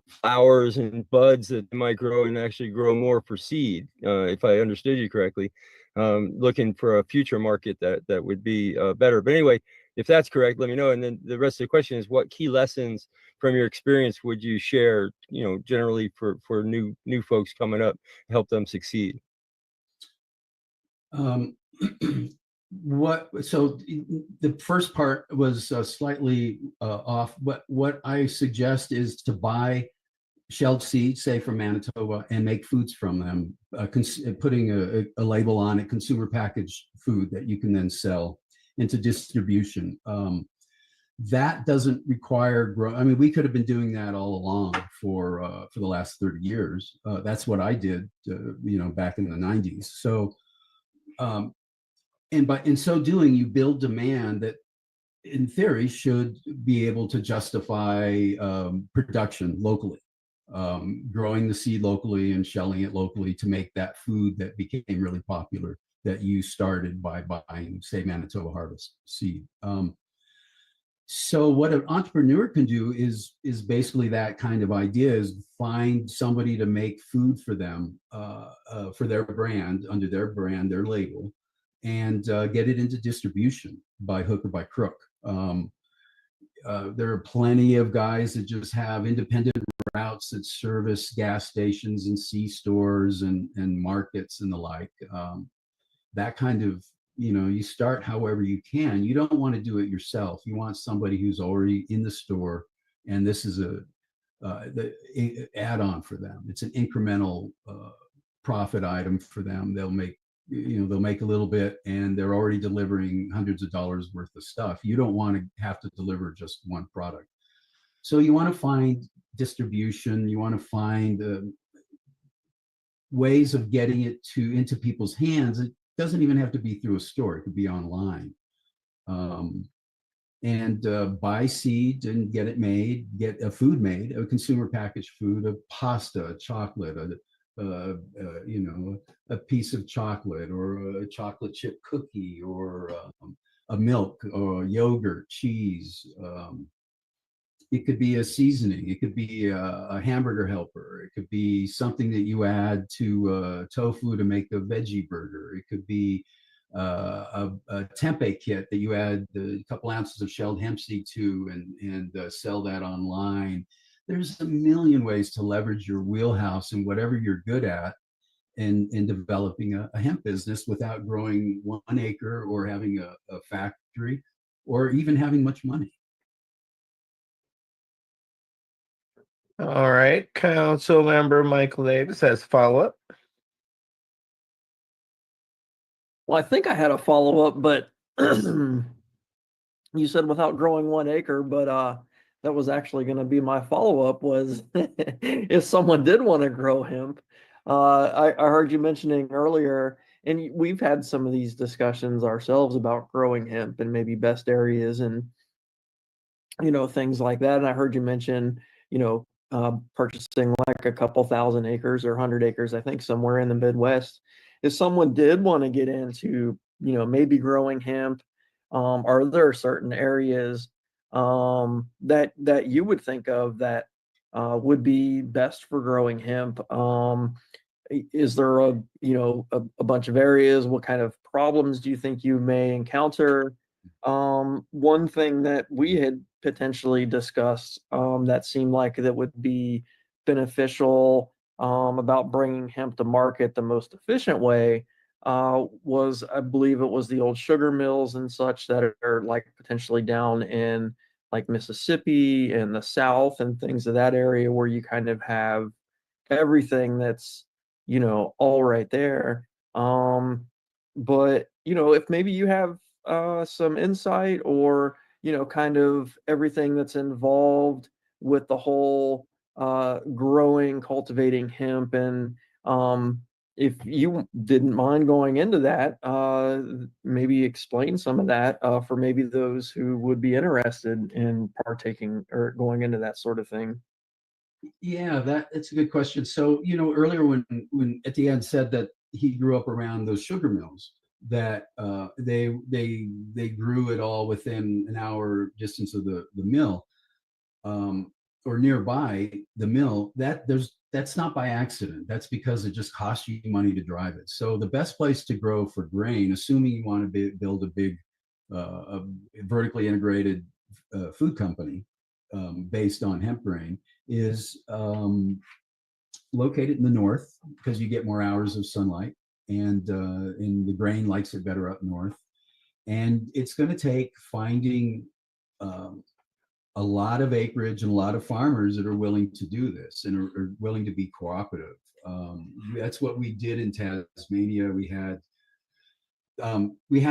flowers and buds that might grow and actually grow more for seed. If I understood you correctly, looking for a future market that would be better. But anyway, if that's correct, let me know. And then the rest of the question is, what key lessons from your experience would you share, generally for new folks coming up, help them succeed? So the first part was slightly off. What I suggest is to buy shelled seeds, say from Manitoba, and make foods from them, putting a label on it, consumer packaged food that you can then sell into distribution. That doesn't require we could have been doing that all along for the last 30 years. That's what I did, back in the 90s. So, and in so doing, you build demand that, in theory, should be able to justify production locally, growing the seed locally and shelling it locally to make that food that became really popular that you started by buying, say, Manitoba Harvest seed. So what an entrepreneur can do is basically that kind of idea: is find somebody to make food for them, for their brand, under their brand, their label, and get it into distribution by hook or by crook. There are plenty of guys that just have independent routes that service gas stations and C-stores and markets and the like. That kind of, you start however you can. You don't want to do it yourself. You want somebody who's already in the store, and this is the add-on for them. It's an incremental profit item for them. They'll make a little bit, and they're already delivering hundreds of dollars worth of stuff. You don't want to have to deliver just one product. So you want to find distribution. You want to find ways of getting it into people's hands. It doesn't even have to be through a store. It could be online. And buy seed and get it made, get a food made, a consumer packaged food, a pasta, a chocolate, a piece of chocolate, or a chocolate chip cookie, or a milk, or yogurt, cheese. It could be a seasoning. It could be a hamburger helper. It could be something that you add to tofu to make a veggie burger. It could be a tempeh kit that you add a couple ounces of shelled hemp seed to and sell that online. There's a million ways to leverage your wheelhouse and whatever you're good at in developing a hemp business without growing 1 acre or having a factory or even having much money. All right. Council member Michael Davis has follow-up. Well, I think I had a follow-up, but you said without growing 1 acre, but that was actually going to be my follow-up was if someone did want to grow hemp. I heard you mentioning earlier, and we've had some of these discussions ourselves about growing hemp and maybe best areas and, things like that. And I heard you mention, purchasing like a couple thousand acres or 100 acres, I think somewhere in the Midwest. If someone did want to get into, maybe growing hemp, are there certain areas that you would think of that would be best for growing hemp? Is there a bunch of areas? What kind of problems do you think you may encounter? One thing that we had potentially discussed that seemed like that would be beneficial about bringing hemp to market the most efficient way was, I believe it was the old sugar mills and such that are like potentially down in like Mississippi and the South and things of that area where you kind of have everything that's, all right there. But, if maybe you have some insight or, kind of everything that's involved with the whole growing, cultivating hemp. And if you didn't mind going into that, maybe explain some of that for maybe those who would be interested in partaking or going into that sort of thing. Yeah, that's a good question. So, earlier when Etienne said that he grew up around those sugar mills, that they grew it all within an hour distance of the mill, or nearby the mill. That's not by accident. That's because it just costs you money to drive it. So the best place to grow for grain, assuming you want to build a big a vertically integrated food company based on hemp grain, is located in the north, because you get more hours of sunlight, and the grain likes it better up north. And it's going to take finding a lot of acreage and a lot of farmers that are willing to do this and are willing to be cooperative. That's what we did in Tasmania. We had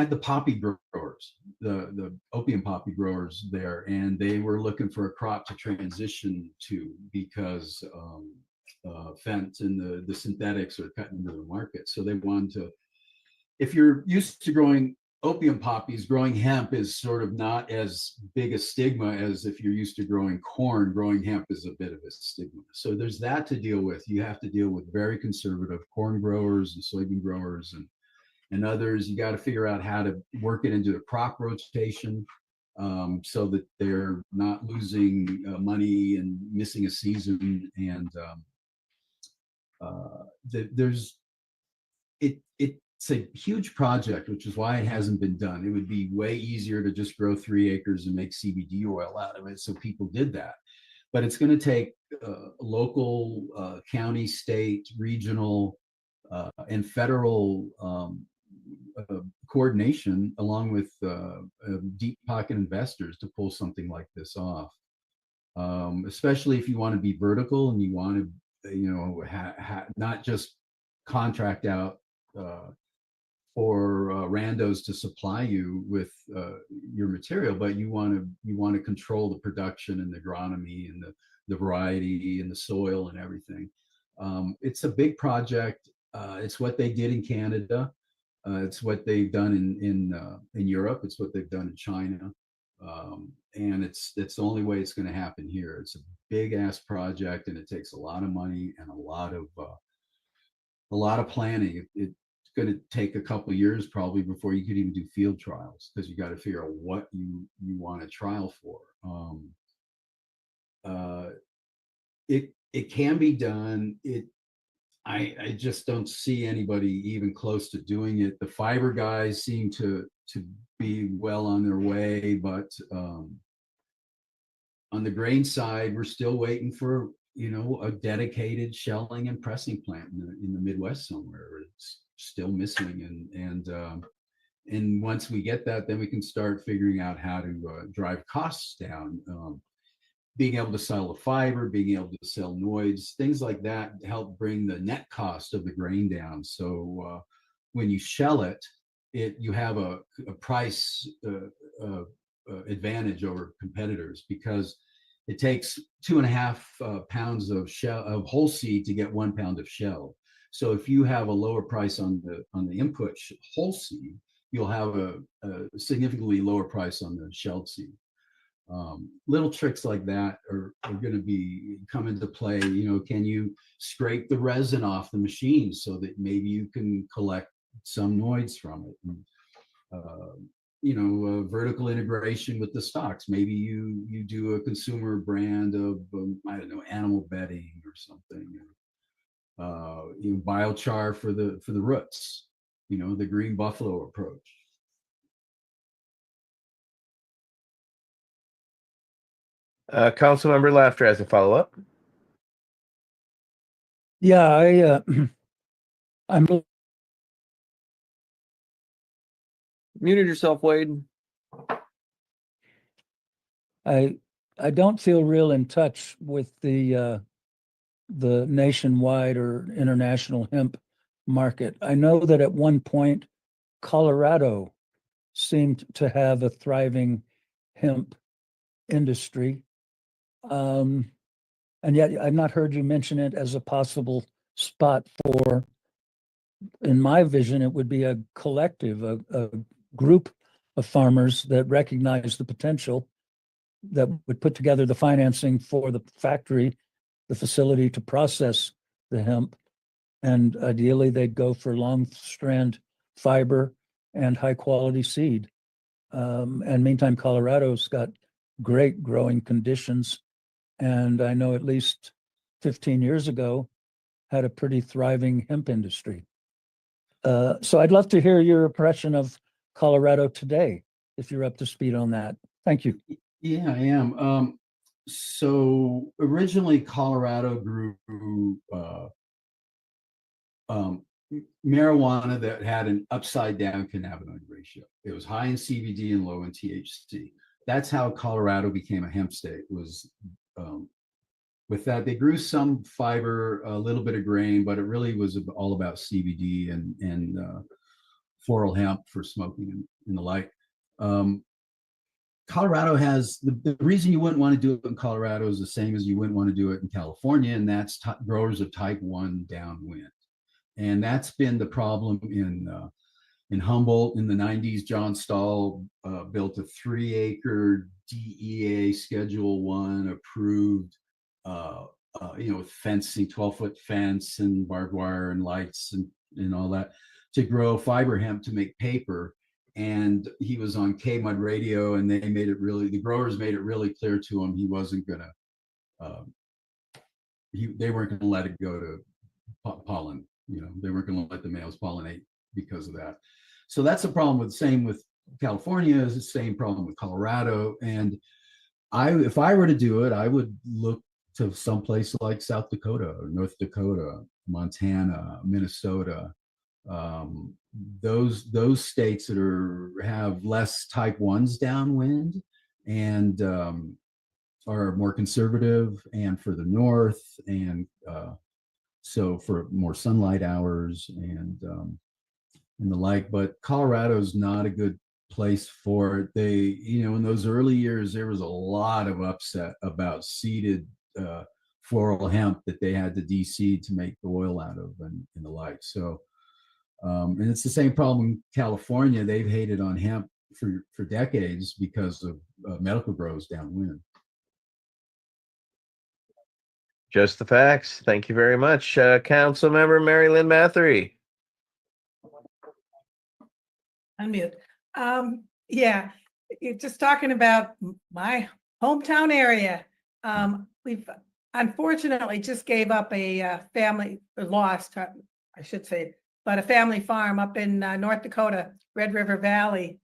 the poppy growers, the opium poppy growers there, and they were looking for a crop to transition to, because fence and the synthetics are cutting into the market. So they wanted to, if you're used to growing opium poppies, growing hemp is sort of not as big a stigma as if you're used to growing corn. Growing hemp is a bit of a stigma. So there's that to deal with. You have to deal with very conservative corn growers and soybean growers and others. You got to figure out how to work it into a crop rotation, so that they're not losing money and missing a season. And it's a huge project, which is why it hasn't been done. It would be way easier to just grow 3 acres and make CBD oil out of it. So people did that. But it's going to take local, county, state, regional, and federal coordination, along with deep pocket investors, to pull something like this off. Especially if you want to be vertical and you want to, not just contract out for randos to supply you with your material, but you want to control the production and the agronomy and the variety and the soil and everything. It's a big project. It's what they did in Canada. It's what they've done in Europe. It's what they've done in China. And it's the only way it's going to happen here. It's a big ass project, and it takes a lot of money and a lot of planning. It's going to take a couple of years probably before you could even do field trials, because you got to figure out what you want to trial for. It can be done. I just don't see anybody even close to doing it. The fiber guys seem to be well on their way, but on the grain side, we're still waiting for a dedicated shelling and pressing plant in the Midwest somewhere. It's still missing, and once we get that, then we can start figuring out how to drive costs down. Being able to sell the fiber, being able to sell noids, things like that help bring the net cost of the grain down. So when you shell it, you have a price advantage over competitors, because it takes 2.5 pounds of whole seed to get 1 pound of shell. So if you have a lower price on the input whole seed, you'll have a significantly lower price on the shelled seed. Little tricks like that are going to come into play. Can you scrape the resin off the machine so that maybe you can collect some noids from it? And, vertical integration with the stocks. Maybe you do a consumer brand of I don't know, animal bedding or something. Biochar for the roots. The green buffalo approach. Councilmember Laughter has a follow-up. Yeah, I'm Muted yourself, Wade. I don't feel real in touch with the nationwide or international hemp market. I know that at one point, Colorado seemed to have a thriving hemp industry. And yet I've not heard you mention it as a possible spot for, in my vision, it would be a collective, a group of farmers that recognize the potential, that would put together the financing for the factory, the facility to process the hemp. And ideally they'd go for long strand fiber and high quality seed. And meantime, Colorado's got great growing conditions. And I know at least 15 years ago had a pretty thriving hemp industry. So I'd love to hear your impression of Colorado today, if you're up to speed on that. Thank you. Yeah, I am. So originally Colorado grew marijuana that had an upside down cannabinoid ratio. It was high in CBD and low in THC. That's how Colorado became a hemp state, was with that. They grew some fiber, a little bit of grain, but it really was all about CBD and floral hemp for smoking and the like. Colorado has, the reason you wouldn't want to do it in Colorado is the same as you wouldn't want to do it in California, and that's growers of type 1 downwind. And that's been the problem in Humboldt in the 90s. John Stahl built a 3-acre DEA Schedule 1 approved, with fencing, 12-foot fence and barbed wire and lights and all that, to grow fiber hemp to make paper. And he was on K-Mud radio, and the growers made it really clear to him he wasn't gonna, they weren't gonna let it go to pollen. They weren't gonna let the males pollinate because of that. So that's the problem same with California, is the same problem with Colorado. And if I were to do it, I would look to someplace like South Dakota or North Dakota, Montana, Minnesota, those states that have less type 1s downwind and are more conservative and further north, and so for more sunlight hours and the like. But Colorado's not a good place for it. They, in those early years, there was a lot of upset about seeded floral hemp that they had to de-seed to make the oil out of and the like. So, and it's the same problem in California. They've hated on hemp for decades because of medical grows downwind. Just the facts. Thank you very much, Council Member Mary Lynn Mathery. Unmute. Yeah, you're just talking about my hometown area. We've unfortunately just gave up a family, or lost, I should say, but a family farm up in North Dakota, Red River Valley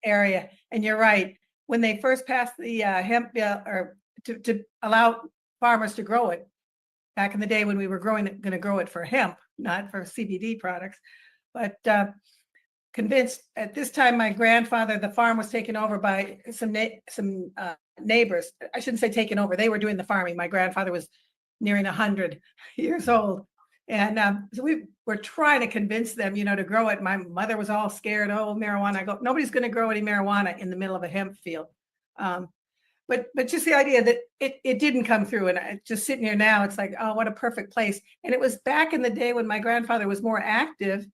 area. And you're right, when they first passed the hemp bill, or to allow farmers to grow it, back in the day when we were going to grow it for hemp, not for CBD products, but convinced at this time, my grandfather, the farm was taken over by some neighbors. I shouldn't say taken over. They were doing the farming. My grandfather was nearing 100 years old. And so we were trying to convince them, to grow it. My mother was all scared. Oh, marijuana. I go, nobody's going to grow any marijuana in the middle of a hemp field. But just the idea that it didn't come through. And I just sitting here now, it's like, oh, what a perfect place. And it was back in the day when my grandfather was more active,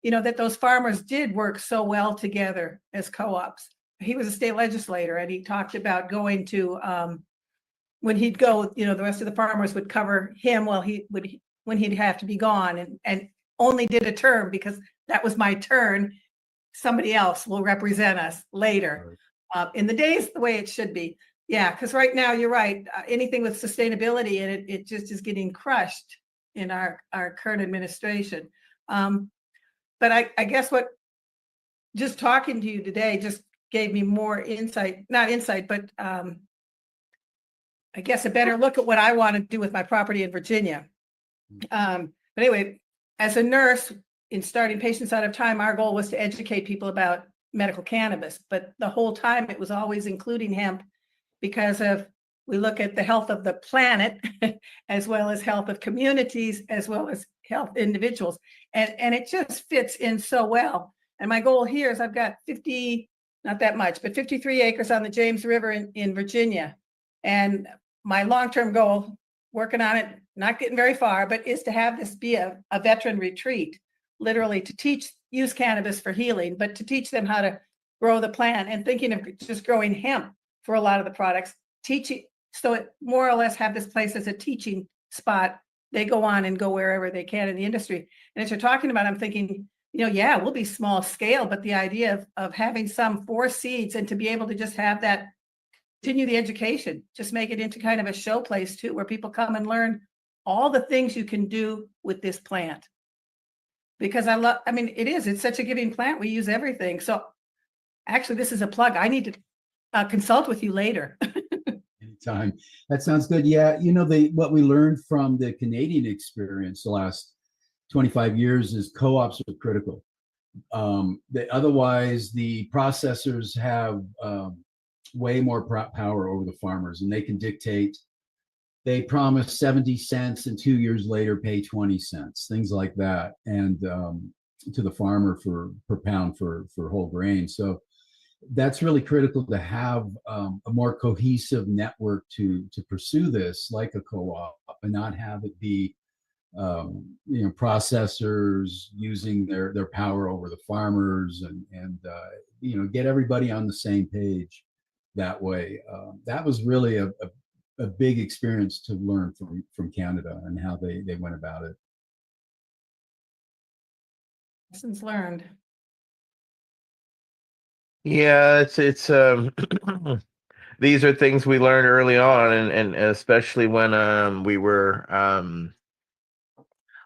that those farmers did work so well together as co-ops. He was a state legislator, and he talked about going to, when he'd go, the rest of the farmers would cover him when he'd have to be gone, and only did a term because that was my turn. Somebody else will represent us later. In the days, the way it should be. Yeah, because right now, you're right. Anything with sustainability, and it just is getting crushed in our current administration. But I guess what just talking to you today just gave me more insight, not insight, but I guess a better look at what I want to do with my property in Virginia. But anyway, as a nurse in starting Patients Out of Time, our goal was to educate people about medical cannabis, but the whole time it was always including hemp because we look at the health of the planet as well as health of communities, as well as health individuals. And it just fits in so well. And my goal here is I've got 50 not that much, but 53 acres on the James River in Virginia. And my long-term goal, working on it, not getting very far, but is to have this be a veteran retreat, literally to use cannabis for healing, but to teach them how to grow the plant, and thinking of just growing hemp for a lot of the products, teaching, so it more or less have this place as a teaching spot. They go on and go wherever they can in the industry. And as you're talking about, I'm thinking, yeah, we'll be small scale, but the idea of having some 4 seeds and to be able to just have that, continue the education, just make it into kind of a show place too, where people come and learn all the things you can do with this plant. Because it's such a giving plant. We use everything. So actually, this is a plug. I need to consult with you later. Anytime. That sounds good. Yeah, what we learned from the Canadian experience the last 25 years is co-ops are critical. Otherwise, the processors have way more power over the farmers, and they can dictate. They promise 70 cents and 2 years later pay 20 cents, things like that, and to the farmer per pound for whole grain. So that's really critical to have a more cohesive network to pursue this, like a co-op, and not have it be processors using their power over the farmers, and get everybody on the same page that way. That was really a big experience to learn from Canada and how they went about it. Lessons learned. Yeah, it's these are things we learned early on, and especially when we were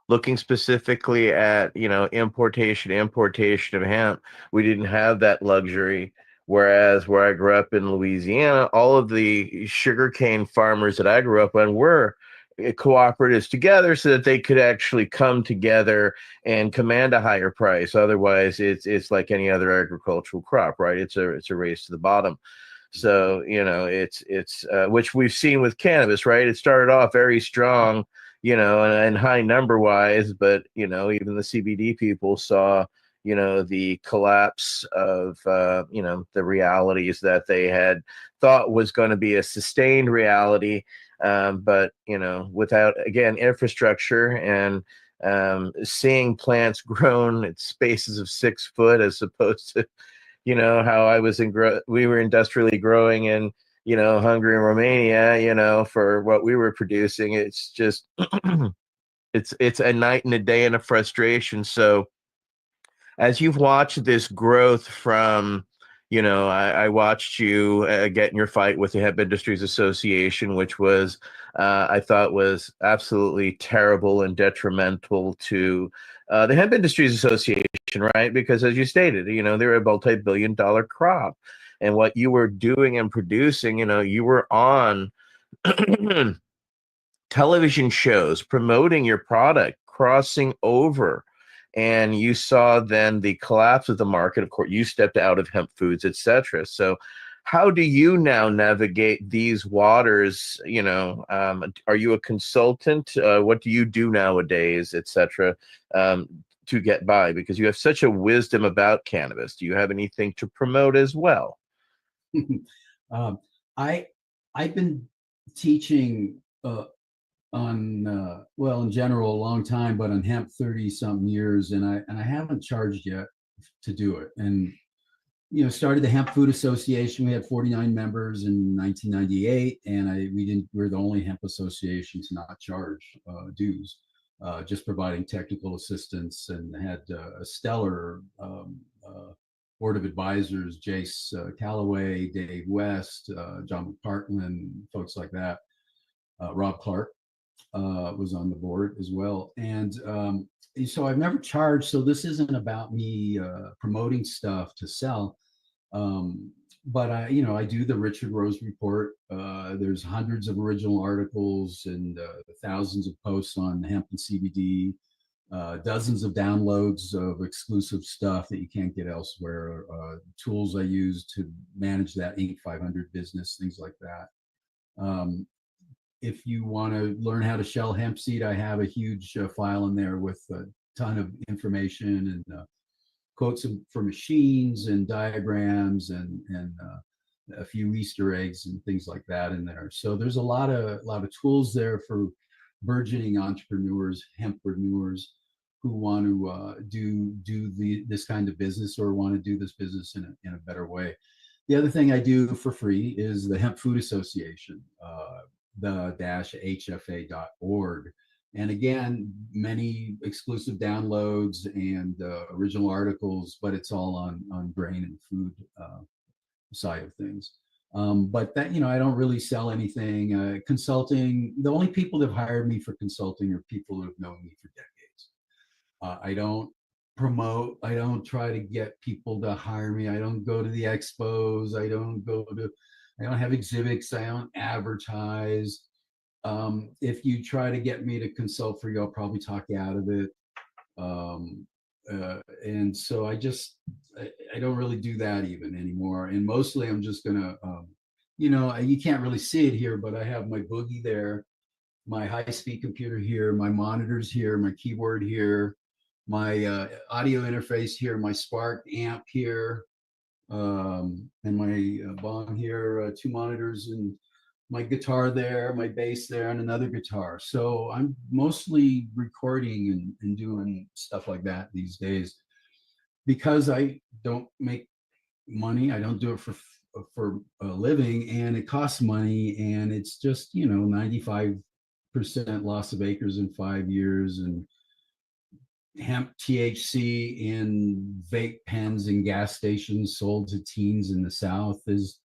looking specifically at importation of hemp. We didn't have that luxury. Whereas where I grew up in Louisiana, all of the sugarcane farmers that I grew up on were cooperatives together, so that they could actually come together and command a higher price. Otherwise, it's like any other agricultural crop, right? It's a race to the bottom. So it's which we've seen with cannabis, right? It started off very strong, and high number wise, but even the CBD people saw the collapse of the realities that they had thought was going to be a sustained reality, but without, again, infrastructure and seeing plants grown at spaces of 6 foot, as opposed to how I was we were industrially growing in Hungary and Romania, for what we were producing. It's just it's a night and a day and a frustration. So as you've watched this growth from, I watched you get in your fight with the Hemp Industries Association, which was, I thought was absolutely terrible and detrimental to the Hemp Industries Association, right? Because as you stated, they're a multi-billion-dollar crop. And what you were doing and producing, you were on television shows promoting your product, crossing over. And you saw then the collapse of the market. Of course, you stepped out of hemp foods, etc. So how do you now navigate these waters? Are you a consultant? What do you do nowadays, etc., to get by? Because you have such a wisdom about cannabis. Do you have anything to promote as well? I've been teaching in general a long time, but on hemp 30 something years, and I haven't charged yet to do it. And started the Hemp Food Association. We had 49 members in 1998, and we're the only hemp association to not charge dues, just providing technical assistance, and had a stellar board of advisors: Jace Calloway, Dave West, John McPartland, folks like that. Rob Clark was on the board as well. And so I've never charged. So this isn't about me promoting stuff to sell. But I do the Richard Rose Report. There's hundreds of original articles and thousands of posts on hemp and CBD, dozens of downloads of exclusive stuff that you can't get elsewhere, tools I use to manage that Inc. 500 business, things like that. If you want to learn how to shell hemp seed, I have a huge file in there with a ton of information, and quotes for machines and diagrams and a few Easter eggs and things like that in there. So there's a lot of tools there for burgeoning entrepreneurs, hempreneurs, who want to do this kind of business or want to do this business in a better way. The other thing I do for free is the Hemp Food Association, the -hfa.org. And again, many exclusive downloads and original articles, but it's all on grain and food side of things. But that, I don't really sell anything. Consulting, the only people that have hired me for consulting are people who have known me for decades. I don't promote, I don't try to get people to hire me. I don't go to the expos. I don't have exhibits. I don't advertise. If you try to get me to consult for you, I'll probably talk you out of it. And so I don't really do that even anymore. And mostly I'm just gonna, you can't really see it here, but I have my boogie there, my high-speed computer here, my monitors here, my keyboard here, my audio interface here, my Spark amp here, and my bong here, 2 monitors, and my guitar there, my bass there, and another guitar. So I'm mostly recording and doing stuff like that these days because I don't make money. I don't do it for a living, and it costs money, and it's just 95% loss of acres in 5 years, and hemp THC in vape pens and gas stations sold to teens in the South is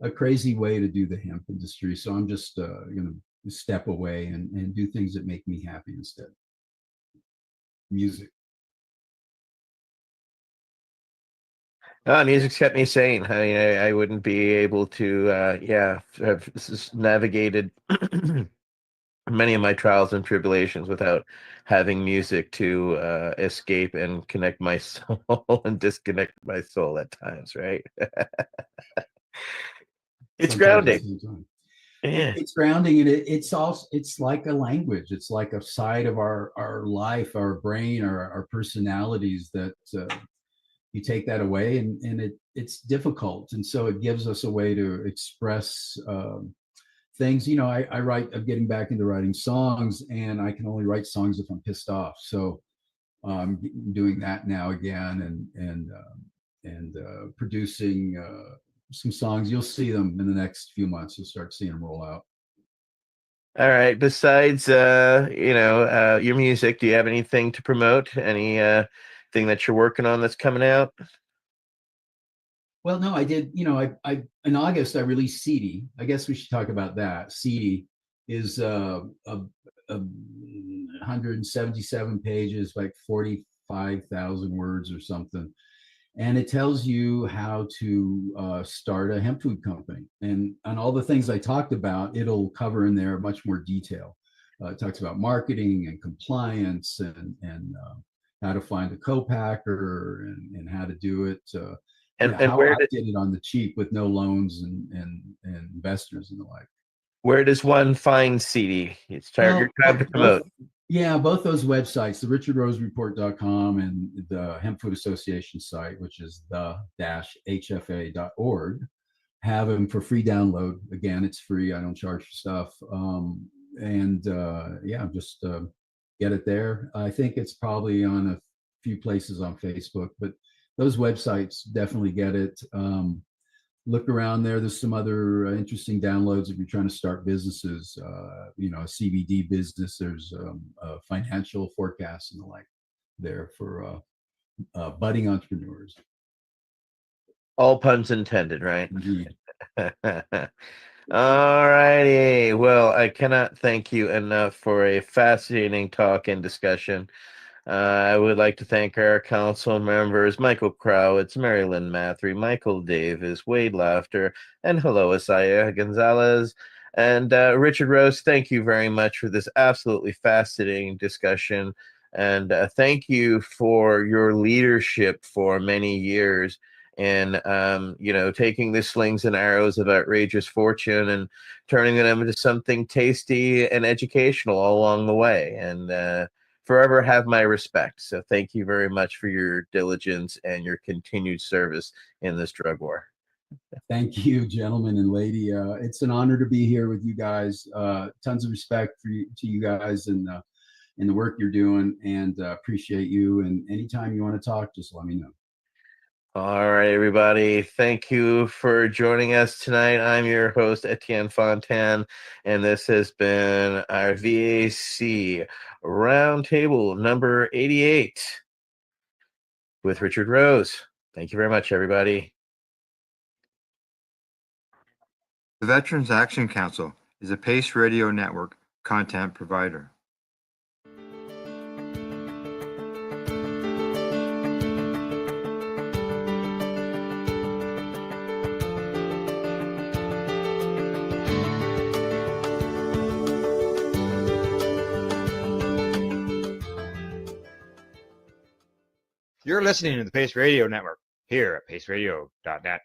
a crazy way to do the hemp industry. So I'm just going to step away and do things that make me happy instead. Music. Music's kept me sane. I mean, I wouldn't be able to, have navigated many of my trials and tribulations without having music to escape and connect my soul and disconnect my soul at times, right? It's grounding. Yeah. It's grounding, and it's like a language. It's like a side of our life, our brain, our personalities that you take that away, and it's difficult, and so it gives us a way to express things. I'm getting back into writing songs, and I can only write songs if I'm pissed off. So I'm doing that now again, and producing some songs. You'll see them in the next few months. You'll start seeing them roll out. All right. Besides, your music, do you have anything to promote? Any thing that you're working on that's coming out? Well, no, I did. I in August I released CD. I guess we should talk about that. CD is a 177 pages, like 45,000 words or something, and it tells you how to start a hemp food company, and all the things I talked about, it'll cover in there much more detail. It talks about marketing and compliance and how to find a co-packer and how to do it. And how where I did it on the cheap with no loans and investors and the like. Where does one find CD? It's your time to promote. Both those websites, the richardrosereport.com and the Hemp Food Association site, which is the-hfa.org, have them for free download. Again, it's free. I don't charge for stuff. Just get it there. I think it's probably on a few places on Facebook, but those websites definitely get it. Look around there. There's some other interesting downloads if you're trying to start businesses, a CBD business. There's financial forecasts and the like there for budding entrepreneurs. All puns intended, right? Indeed. All righty. Well, I cannot thank you enough for a fascinating talk and discussion. I would like to thank our council members, Michael Crowitz, Mary Lynn Mathry, Michael Davis, Wade Laughter, and hello, Asaya Gonzalez. And Richard Rose, thank you very much for this absolutely fascinating discussion. And thank you for your leadership for many years in, taking the slings and arrows of outrageous fortune and turning them into something tasty and educational all along the way. And forever have my respect. So thank you very much for your diligence and your continued service in this drug war. Thank you, gentlemen and lady. It's an honor to be here with you guys. Tons of respect to you guys and the work you're doing, and appreciate you. And anytime you want to talk, just let me know. All right, everybody. Thank you for joining us tonight. I'm your host, Etienne Fontan, and this has been our VAC Roundtable number 88 with Richard Rose. Thank you very much, everybody. The Veterans Action Council is a Pace Radio Network content provider. You're listening to the Pace Radio Network here at paceradio.net.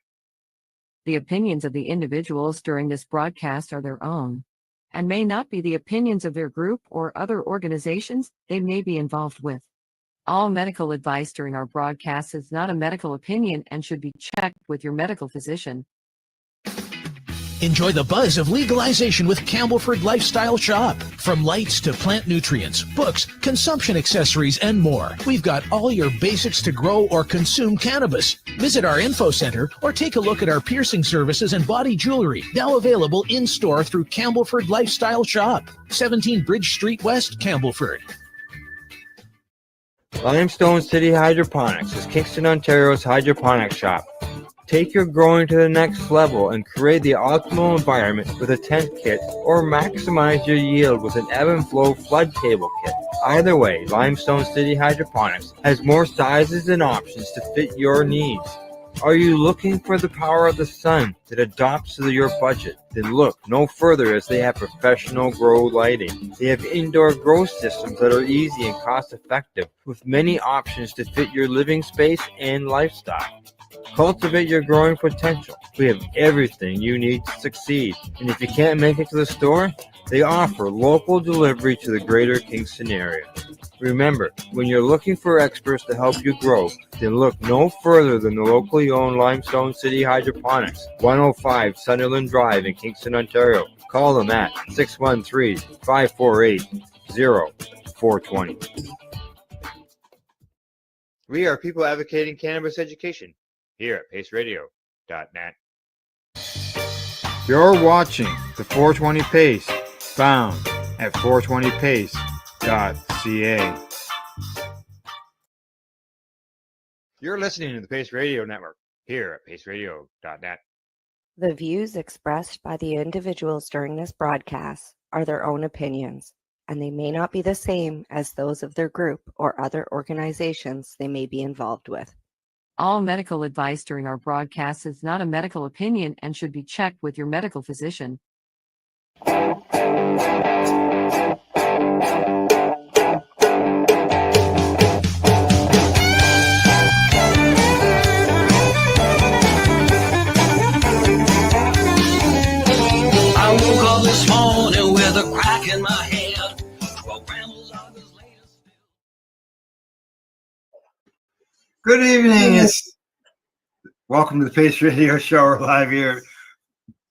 The opinions of the individuals during this broadcast are their own and may not be the opinions of their group or other organizations they may be involved with. All medical advice during our broadcast is not a medical opinion and should be checked with your medical physician. Enjoy the buzz of legalization with Campbellford Lifestyle Shop. From lights to plant nutrients, books, consumption accessories, and more, we've got all your basics to grow or consume cannabis. Visit our info center or take a look at our piercing services and body jewelry, now available in-store through Campbellford Lifestyle Shop, 17 Bridge Street West, Campbellford. Limestone City Hydroponics is Kingston, Ontario's hydroponics shop. Take your growing to the next level and create the optimal environment with a tent kit, or maximize your yield with an ebb and flow flood table kit. Either way, Limestone City Hydroponics has more sizes and options to fit your needs. Are you looking for the power of the sun that adapts to your budget? Then look no further, as they have professional grow lighting. They have indoor grow systems that are easy and cost effective, with many options to fit your living space and lifestyle. Cultivate your growing potential. We have everything you need to succeed. And if you can't make it to the store, they offer local delivery to the greater Kingston area. Remember, when you're looking for experts to help you grow, then look no further than the locally owned Limestone City Hydroponics, 105 Sunderland Drive in Kingston, Ontario. Call them at 613-548-0420. We are people advocating cannabis education here at paceradio.net. You're watching the 420 Pace, found at 420pace.ca. You're listening to the Pace Radio Network here at paceradio.net. The views expressed by the individuals during this broadcast are their own opinions, and they may not be the same as those of their group or other organizations they may be involved with. All medical advice during our broadcast is not a medical opinion and should be checked with your medical physician. I woke up this morning with a crack in my head. Good evening. Welcome to the Pace Radio Show. We're live here at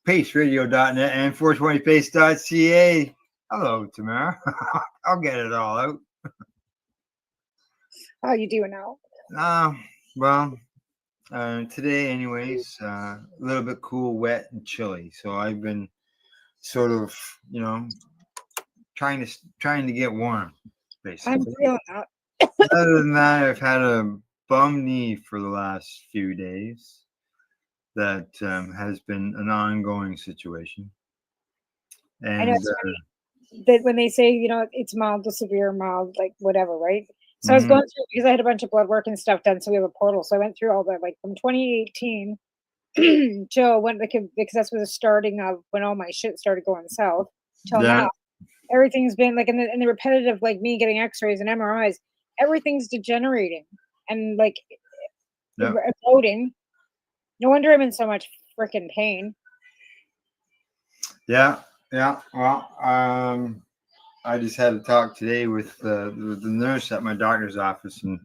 paceradio.net and 420pace.ca. Hello, Tamara. I'll get it all out. How you doing now? Today, anyways, a little bit cool, wet, and chilly. So I've been sort of, trying to get warm, basically. I'm feeling that. Other than that, I've had a bum knee for the last few days. That has been an ongoing situation. And I know it's funny that when they say, it's mild to severe, mild, like whatever, right? So I was going through, because I had a bunch of blood work and stuff done, so we have a portal. So I went through all that, like from 2018 till when, because that's was the starting of when all my shit started going south till now. Everything's been like in the repetitive, like me getting X-rays and MRIs, everything's degenerating and like bloating. No wonder I'm in so much freaking pain. Yeah. Well, I just had a talk today with the nurse at my doctor's office, and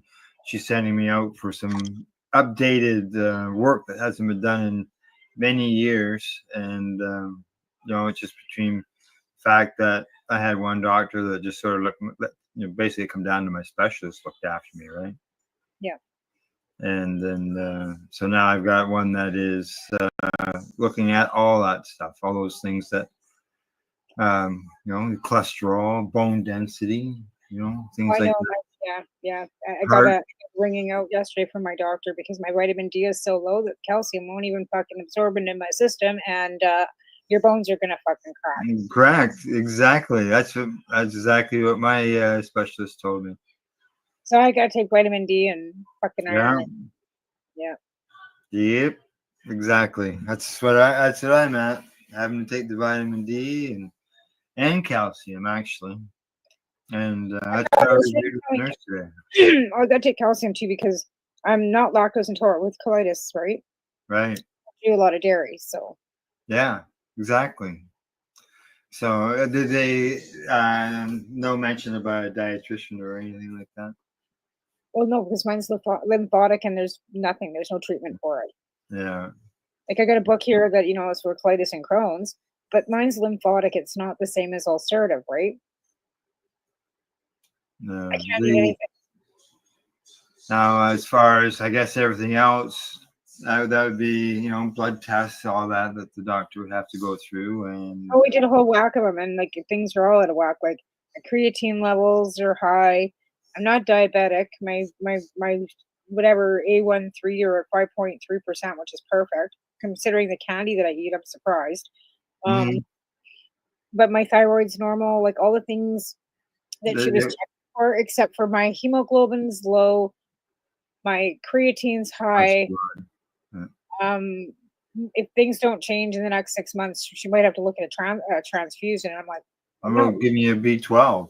she's sending me out for some updated work that hasn't been done in many years. And it's just between the fact that I had one doctor that just sort of basically come down to my specialist looked after me, right? Yeah. And then so now I've got one that is looking at all that stuff, all those things that cholesterol, bone density, things I like know. that. Yeah. I got Heart. a ringing out yesterday from my doctor because my vitamin D is so low that calcium won't even fucking absorb into my system, and your bones are gonna fucking crack. Correct. Exactly. That's exactly what my specialist told me. So I gotta take vitamin D and fucking Yeah. iron. Yeah. Yep. Exactly. That's what I'm at. Having to take the vitamin D and calcium actually. And that's what I was doing with the nurse today. I gotta take calcium too because I'm not lactose intolerant with colitis, right? Right. I do a lot of dairy, so Yeah. Exactly. So did they no mention about a dietitian or anything like that? well, no, because mine's lymphatic and there's nothing. There's no treatment for it. Yeah. Like I got a book here that is for colitis and Crohn's, but mine's lymphatic. It's not the same as ulcerative, right? No. I can't eat anything. Now, as far as I guess everything else, that would be blood tests, all that the doctor would have to go through. And Oh, we did a whole whack of them, and like things are all out of whack. Like my creatine levels are high. I'm not diabetic. My whatever A13 are at 5.3%, which is perfect considering the candy that I eat. I'm surprised. But my thyroid's normal. Like all the things that she was checking for, except for my hemoglobin's low, my creatine's high. If things don't change in the next 6 months, she might have to look at a transfusion. And I'm like, I'm going to give me a B12.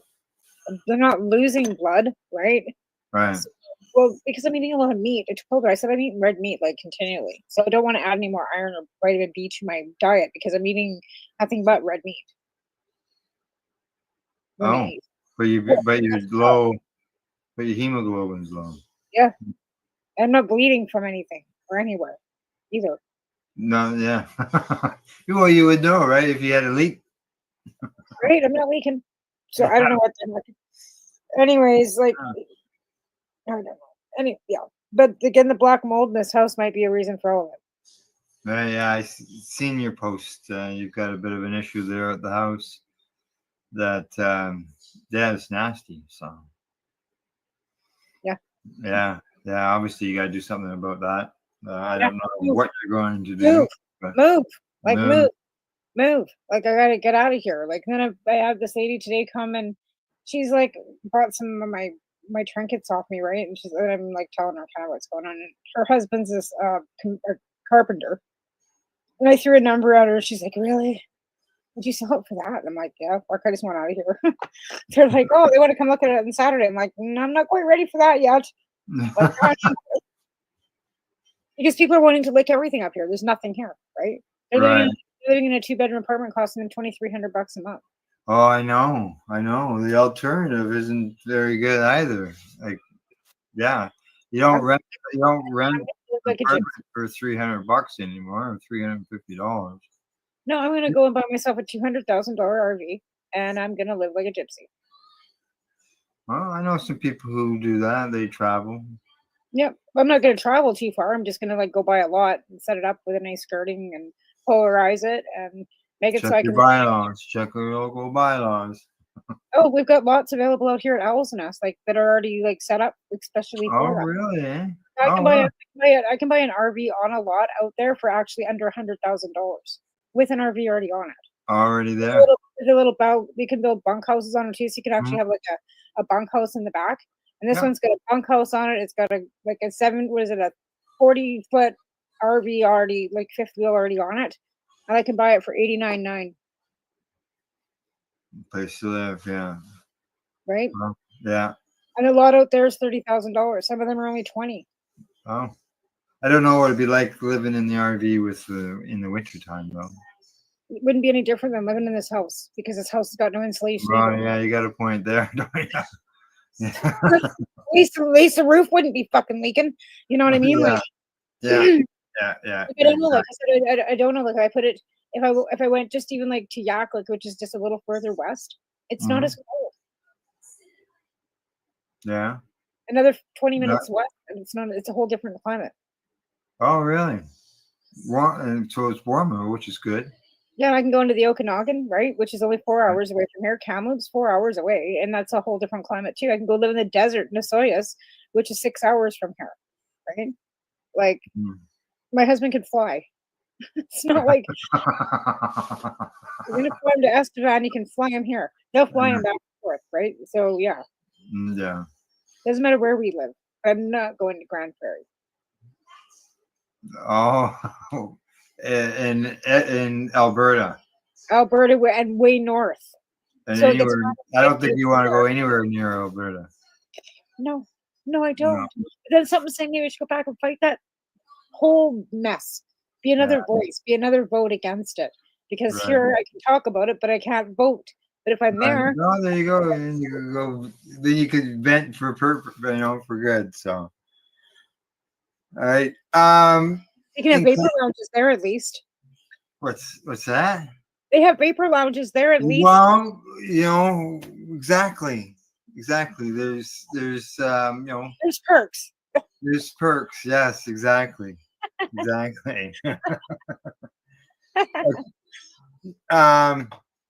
they're not losing blood, right? Right. So, well, because I'm eating a lot of meat. I told her, I said I'm eating red meat like continually. So I don't want to add any more iron or vitamin B to my diet because I'm eating nothing but red meat. Oh, but you're low, but your hemoglobin's low. Yeah. I'm not bleeding from anything or anywhere either. No, yeah. Well, you would know, right? If you had a leak. Right? I'm not leaking. So I don't know what they're looking. Anyways, like, I don't know. Yeah. But again, the black mold in this house might be a reason for all of it. Yeah, I seen your post. You've got a bit of an issue there at the house that, it's nasty. So. Yeah. Yeah. Obviously, you got to do something about that. I don't know what you're going to do. Move. But Move. Like, move. Like, I got to get out of here. Like, then I had this lady today come and she's like, brought some of my trinkets off me, right? And I'm like telling her kind of what's going on. And her husband's this a carpenter. And I threw a number at her. She's like, really? Would you sell it for that? And I'm like, yeah, fuck, I just want out of here. They're like, oh, they want to come look at it on Saturday. I'm like, no, I'm not quite ready for that yet. Like, because people are wanting to lick everything up here. There's nothing here, right? They're living in a 2-bedroom apartment costing them $2,300 a month. Oh, I know. The alternative isn't very good either. Like, yeah, you don't rent an apartment for $300 anymore, or $350. No, I'm gonna go and buy myself a $200,000 RV, and I'm gonna live like a gypsy. Well, I know some people who do that. They travel. Yep, I'm not gonna travel too far. I'm just gonna like go buy a lot and set it up with a nice skirting and polarize it and make it Check so I your can. bylaws. Check your local bylaws. Oh, we've got lots available out here at Owl's Nest, like that are already like set up especially Oh, for that. really? Eh? I can buy an RV on a lot out there for actually under $100,000 with an RV already on it. Already there. You can build bunkhouses on it too, so you can actually have like a bunkhouse in the back. And this one's got a bunkhouse on it. It's got a 40-foot RV already, like fifth wheel already on it. And I can buy it for $89,900. Place to live, yeah. Right? Well, yeah. And a lot out there is $30,000. Some of them are only $20,000. Oh, I don't know what it'd be like living in the RV in the wintertime though. wouldn't be any different than living in this house because this house has got no insulation. Oh, either. yeah, you got a point there. don't you? Yeah. At least the roof wouldn't be fucking leaking. You know what I mean? Yeah. Like, Yeah. Yeah. I don't know. Like I said, I don't know. Like I put it, if I went just even like to Yaklik, which is just a little further west, it's not Mhm. as cold. Yeah. Another 20 Not- minutes west, and it's not. It's a whole different climate. Oh, really? And so it's warmer, which is good. Yeah, I can go into the Okanagan, right, which is only 4 hours away from here. Kamloops 4 hours away, and that's a whole different climate too. I can go live in the desert, Nasoyas, which is 6 hours from here, right? Like my husband could fly. It's not like you're gonna fly him to Estevan, you can fly him here. They'll fly him back and forth, right? So yeah, Yeah. doesn't matter where we live. I'm not going to Grand Prairie. Oh, in Alberta. Alberta and way north. And So it's anywhere, not I don't think you want to go north. anywhere near Alberta. No, I don't. But then something's saying maybe we should go back and fight that whole mess. Be another voice, be another vote against it. Because Right. here I can talk about it, but I can't vote. But if I'm there, No, there you go. And then you could go. Then you could vent for for good. So, all right. they can have vapor lounges there at least. What's that? They have vapor lounges there at least. Well, exactly. There's there's perks. There's perks. Yes, exactly. Exactly.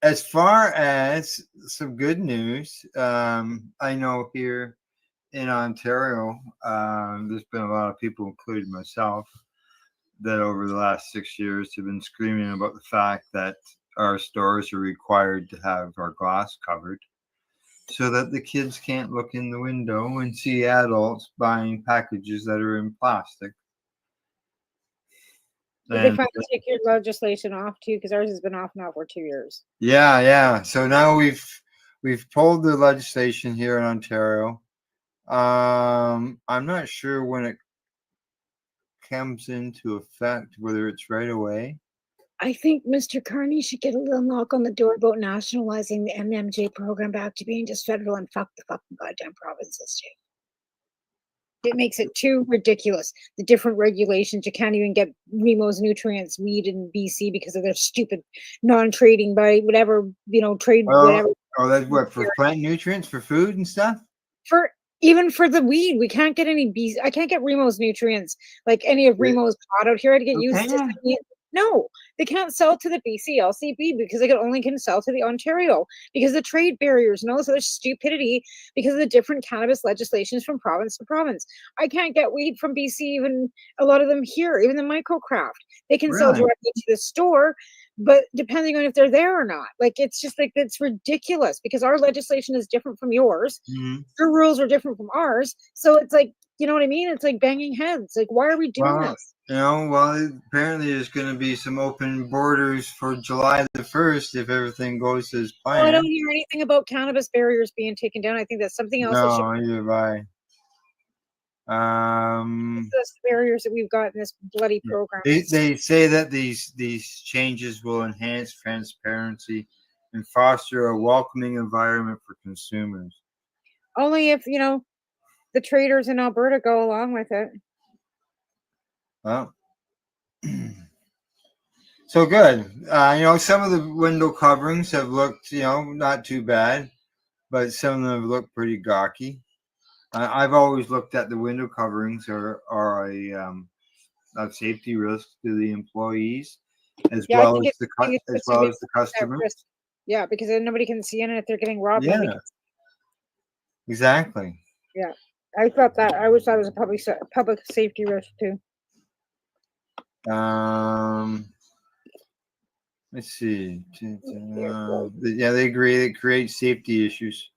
As far as some good news, I know here in Ontario, there's been a lot of people, including myself, that over the last 6 years have been screaming about the fact that our stores are required to have our glass covered so that the kids can't look in the window and see adults buying packages that are in plastic. Did they finally take your legislation off too? Because ours has been off now for 2 years. Yeah. So now we've pulled the legislation here in Ontario. I'm not sure when it comes into effect, whether it's right away. I think Mr. Carney should get a little knock on the door about nationalizing the MMJ program back to being just federal and fuck the fucking goddamn provinces too. It makes it too ridiculous. The different regulations. You can't even get Remo's nutrients weed in BC because of their stupid non-trading by whatever, trade whatever. Oh, that's what, for plant nutrients for food and stuff? Even for the weed, we can't get any BC. I can't get Remo's nutrients, like any of Remo's pot out here. I'd get used to. No, they can't sell to the BC LCB because they only can sell to the Ontario because of the trade barriers and all this other stupidity because of the different cannabis legislations from province to province. I can't get weed from BC, even a lot of them here, even the microcraft. They can sell directly to the store, but depending on if they're there or not. Like, it's just like, it's ridiculous because our legislation is different from yours. Your rules are different from ours. So it's like, you know what I mean? It's like banging heads. Like, why are we doing this? Apparently there's going to be some open borders for July the 1st if everything goes as planned. I don't hear anything about cannabis barriers being taken down. I think that's something else. No, neither have I. The barriers that we've got in this bloody program. They say that these changes will enhance transparency and foster a welcoming environment for consumers. Only if, the traders in Alberta go along with it. Well, so good. Some of the window coverings have looked, not too bad, but some of them have looked pretty gawky. I've always looked at the window coverings are a safety risk to the employees as well as the customers. Yeah, because then nobody can see in it if they're getting robbed. Yeah, exactly. Yeah, I thought that. I always thought it was a public safety risk too. Let's see. They agree it creates safety issues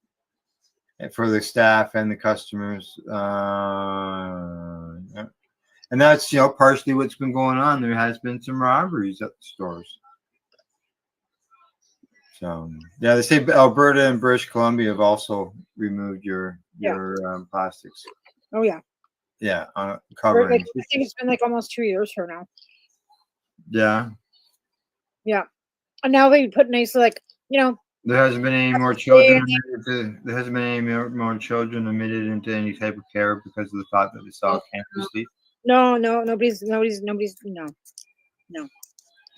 for the staff and the customers. And that's, partially what's been going on. There has been some robberies at the stores. So, they say Alberta and British Columbia have also removed your plastics. Oh, yeah. Yeah, covering. I think it's been like almost 2 years for now. Yeah. Yeah. And now they put nice, like, you know, There hasn't been any more children admitted there hasn't been any more children admitted into any type of care because of the thought that they saw cannabis leaf. no, nobody's, no, no.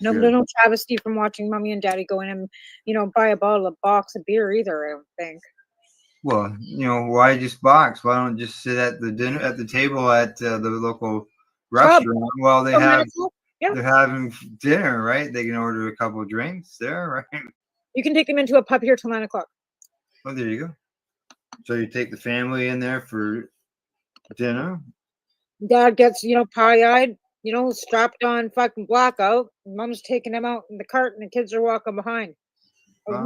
No, Good. no travesty from watching mommy and daddy go in and, you know, buy a box of beer either, I don't think. Well, why just box? Why don't just sit at the table at the local restaurant while they have they're having dinner, right? They can order a couple of drinks there, right? You can take them into a pub here till 9 o'clock. Oh, there you go. So you take the family in there for dinner. Dad gets, you know, pie-eyed, you know, strapped on fucking blackout. Mom's taking him out in the cart and the kids are walking behind. That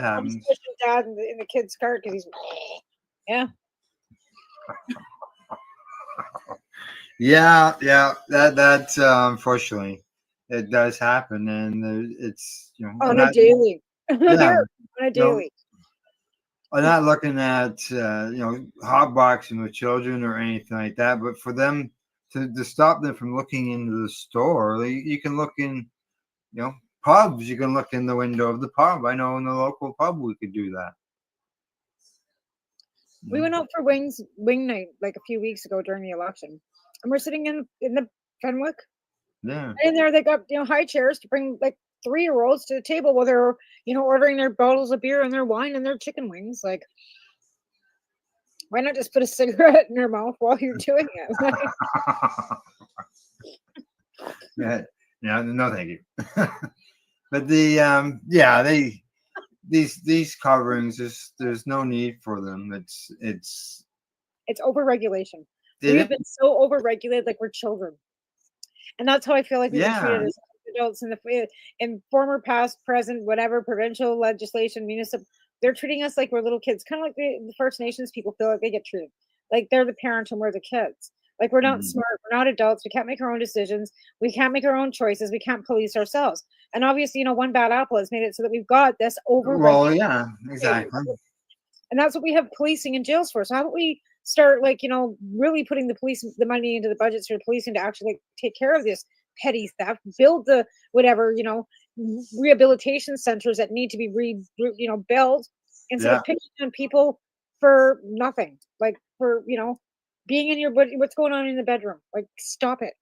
happens. Mom's pushing dad in the kid's cart because he's, yeah. Yeah. That unfortunately, it does happen, and it's On a daily. Yeah, On a daily. I'm not looking at hotboxing with children or anything like that, but for them to stop them from looking into the store, you can look in, pubs. You can look in the window of the pub. I know in the local pub we could do that. We went out for wing night like a few weeks ago during the election, and we're sitting in the Fenwick. Yeah. And there they got, you know, high chairs to bring like 3-year-olds to the table while they're, you know, ordering their bottles of beer and their wine and their chicken wings. Like, why not just put a cigarette in your mouth while you're doing it? Yeah, no, thank you. But these coverings, there's no need for them. It's overregulation. We've been so overregulated, like we're children, and that's how I feel like we've been treated as adults in former, past, present, whatever provincial legislation, municipal. They're treating us like we're little kids, kind of like the First Nations people feel like they get treated, like they're the parent and we're the kids. Like we're not smart, we're not adults, we can't make our own decisions, we can't make our own choices, we can't police ourselves. And obviously, you know, one bad apple has made it so that we've got this over. Well, yeah, exactly. And that's what we have policing and jails for. So how about we start, like, you know, really putting the money into the budgets for policing to actually like, take care of this petty theft, build the whatever, you know, rehabilitation centers that need to be built instead of picking on people for nothing, like for, you know, being in your what's going on in the bedroom. Like, stop it.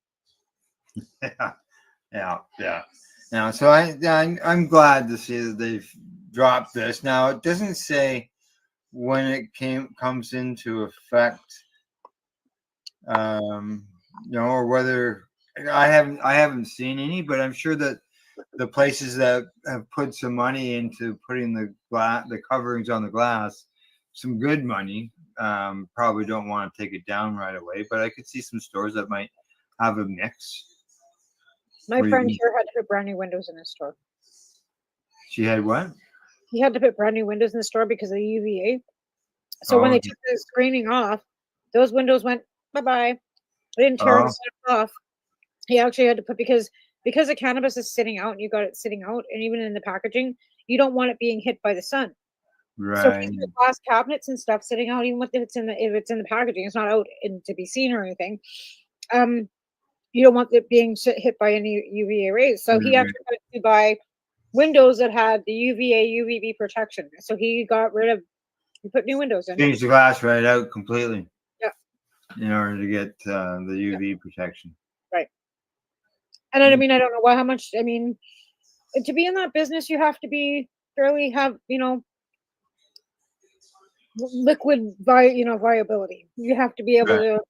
Yeah. Now, so I'm glad to see that they've dropped this. Now, it doesn't say when it comes into effect, or whether I haven't seen any, but I'm sure that the places that have put some money into putting the coverings on the glass, some good money, probably don't want to take it down right away. But I could see some stores that might have a mix. My friend here had to put brand new windows in his store. She had what? He had to put brand new windows in the store because of the UVA. So when they took the screening off, those windows went bye-bye. They didn't tear the stuff off. He actually had to put because the cannabis is sitting out and you got it sitting out, and even in the packaging, you don't want it being hit by the sun. Right. So if you glass cabinets and stuff sitting out, even if it's in the packaging, it's not out to be seen or anything. You don't want it being hit by any UVA rays. So he actually had to buy windows that had the UVA UVB protection. So he put new windows in. Change the glass right out completely. Yeah. In order to get the UV protection. Right. And I mean, I don't know how much. I mean, to be in that business, you have to be have, you know, liquid viability. You have to be able to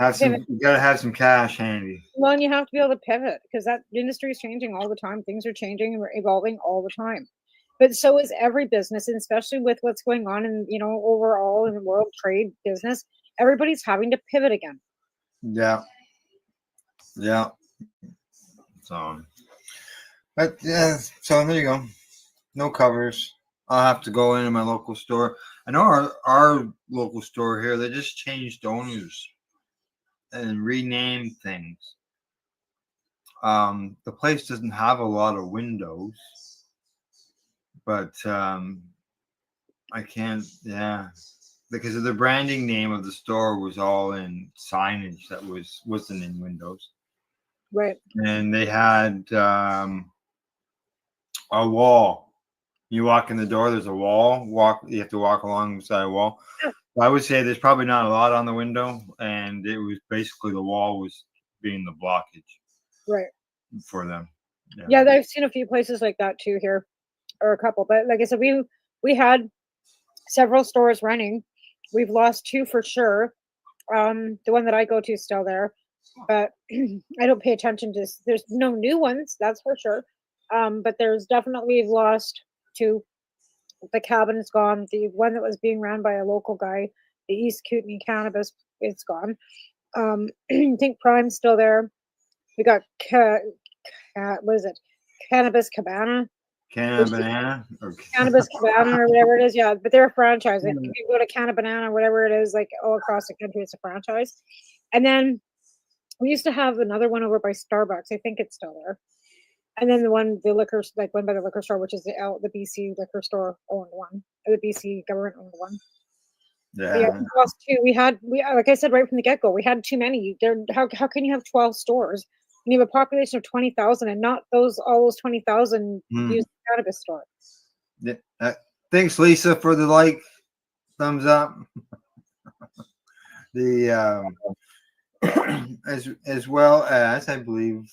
you gotta have some cash handy. Well, and you have to be able to pivot because that industry is changing all the time. Things are changing and evolving all the time. But so is every business, and especially with what's going on in, you know, overall in the world trade business, everybody's having to pivot again. Yeah. So, but yeah, so there you go. No covers. I'll have to go into my local store. I know our local store here, they just changed owners and renamed things. The place doesn't have a lot of windows, but I can't, because of the branding name of the store was all in signage that wasn't in windows. Right. and they had a wall. You walk in the door, there's a wall. You have to walk alongside a wall. I would say there's probably not a lot on the window, and it was basically the wall was being the blockage Right. for them. Yeah, I've seen a few places like that too here, or a couple. But like I said, we had several stores running. We've lost 2 for sure. The one that I go to is still there, but I don't pay attention to this. There's no new ones, that's for sure. But there's definitely we've lost 2. The cabin is gone. The one that was being ran by a local guy, the East Kootenai Cannabis, it's gone. I think Prime's still there. We got what is it? Cannabis Cabana. Banana or Cannabis Cabana or whatever it is. Yeah, but they're a franchise. If you go to Canna Banana, whatever it is, like all across the country, it's a franchise. And then we used to have another one over by Starbucks. I think it's still there. And then the liquor, like one by the liquor store, which is the BC liquor store owned one, or the BC government owned one. Yeah. Yeah, we lost 2. We like I said right from the get go, we had too many. How can you have 12 stores when you have a population of 20,000 and not all those 20,000 use the cannabis store? Yeah. Thanks, Lisa, for the thumbs up. The as well as I believe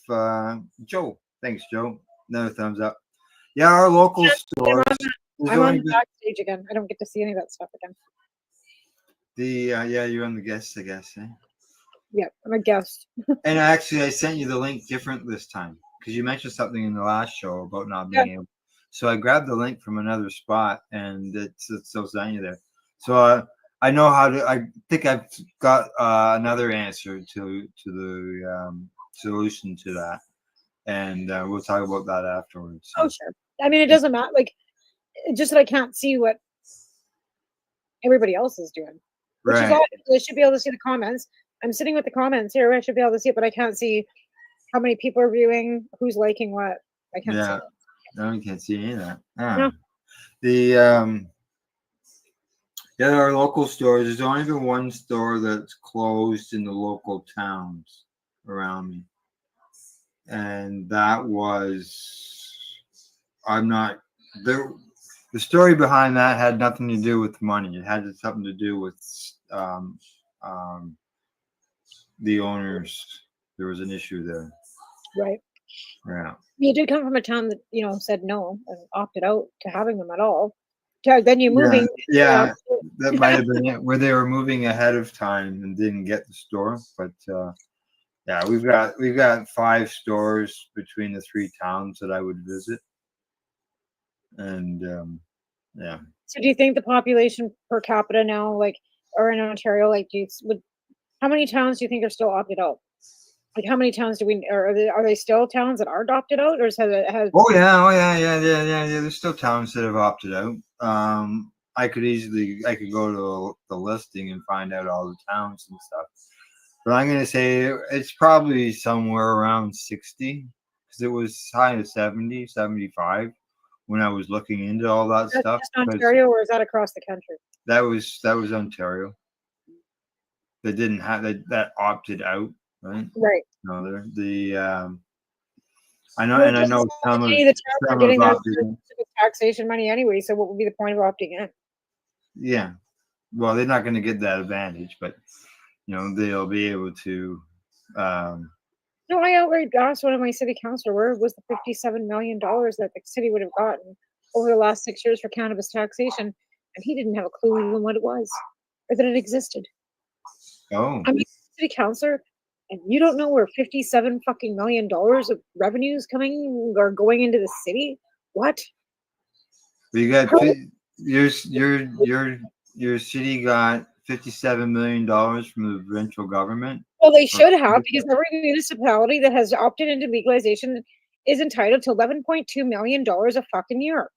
Joe. Thanks, Joe. Another thumbs up. Yeah, our local stores. I'm on the backstage again. I don't get to see any of that stuff again. You're on the guest, I guess. Eh? Yeah, I'm a guest. And actually, I sent you the link different this time because you mentioned something in the last show about not being able. So I grabbed the link from another spot, and it's still sent you there. So I know how to. I think I've got another answer to the solution to that, and we'll talk about that afterwards. Oh sure. I mean, it doesn't matter. Like, it's just that I can't see what everybody else is doing. Which is odd. I should be able to see the comments. I'm sitting with the comments here. I should be able to see it, but I can't see how many people are viewing, who's liking what. I can't see it. No, you can't see any of that. No. Our local stores. There's only been one store that's closed in the local towns around me, and that was the story behind that had nothing to do with money. It had something to do with the owners. There was an issue there. Right. Yeah. You did come from a town that said no and opted out to having them at all. Then you're moving. Yeah, that might have been it, where they were moving ahead of time and didn't get the store. But we've got 5 stores between the 3 towns that I would visit, and So do you think the population per capita now, or in Ontario, how many towns do you think are still opted out? Like, how many towns are they still towns that are opted out, or has Oh yeah. There's still towns that have opted out. I could go to the listing and find out all the towns and stuff. But I'm gonna say it's probably somewhere around 60, because it was high to 70, 75 when I was looking into all that stuff. Just Ontario, or is that across the country? That was Ontario. They didn't have that opted out, right? Right. No, I know some of getting their opted in. taxation money anyway. So what would be the point of opting in? Yeah, well, they're not going to get that advantage, but they'll be able to. No, I outright asked one of my city councilor, where was the $57 million that the city would have gotten over the last 6 years for cannabis taxation, and he didn't have a clue even what it was or that it existed. Oh, I'm a city councilor, and you don't know where $57 million of revenues coming or going into the city? What? You got your city got $57 million from the provincial government. Well, they should have, because every municipality that has opted into legalization is entitled to $11.2 million a fucking year.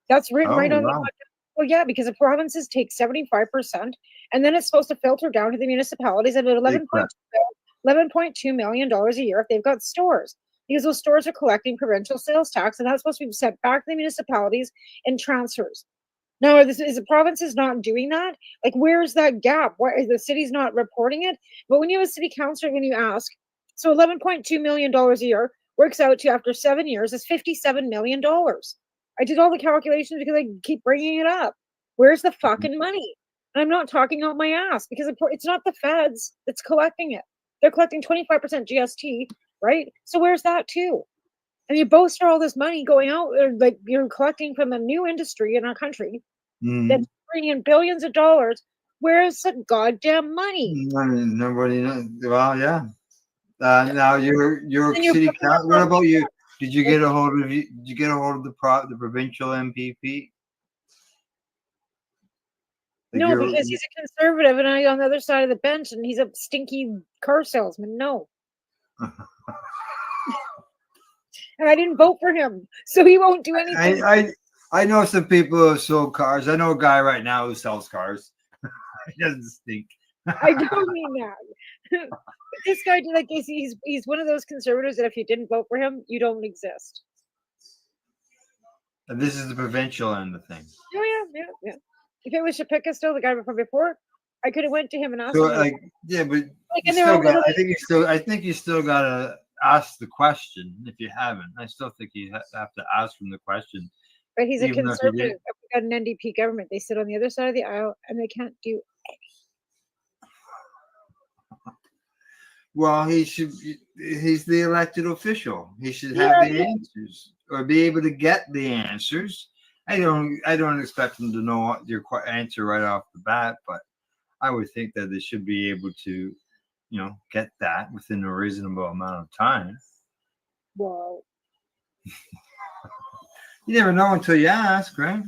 That's written right on the. Well, yeah, because the provinces take 75%, and then it's supposed to filter down to the municipalities at $11.2 million a year if they've got stores, because those stores are collecting provincial sales tax, and that's supposed to be sent back to the municipalities in transfers. Now, is the provinces not doing that? Like, where's that gap? Why is the city's not reporting it? But when you have a city councilor, when you ask, So $11.2 million a year works out to, after 7 years, is $57 million. I did all the calculations because I keep bringing it up. Where's the fucking money? And I'm not talking out my ass because it's not the feds that's collecting it. They're collecting 25% GST, right? So where's that too? And you boast all this money going out, like you're collecting from a new industry in our country that's bringing in billions of dollars. Where's the goddamn money? Nobody knows. Well, yeah. Now York And you're City putting it Council. What on- about you? Did you get a hold of Did you get a hold of the provincial MPP? Like No, you're- because he's a conservative and I'm on the other side of the bench and he's a stinky car salesman. No. And I didn't vote for him, so he won't do anything. I know some people who have sold cars. I know a guy right now who sells cars. He doesn't stink. I don't mean that. But this guy, like, he's one of those conservatives that if you didn't vote for him, you don't exist. And this is the provincial end of things. Oh yeah. If it was Shapika still, the guy from before, I could have went to him and asked So him. like, yeah, but Like, you and they're still all got, little- I think you still gotta ask the question if you haven't. I still think you have to ask them the question. But he's a even if you did. conservative. We got an NDP government. They sit on the other side of the aisle and they can't do. Well, he's the elected official. He should have the answers or be able to get the answers. I don't expect him to know your answer right off the bat, but I would think that they should be able to, get that within a reasonable amount of time. Wow. You never know until you ask, right?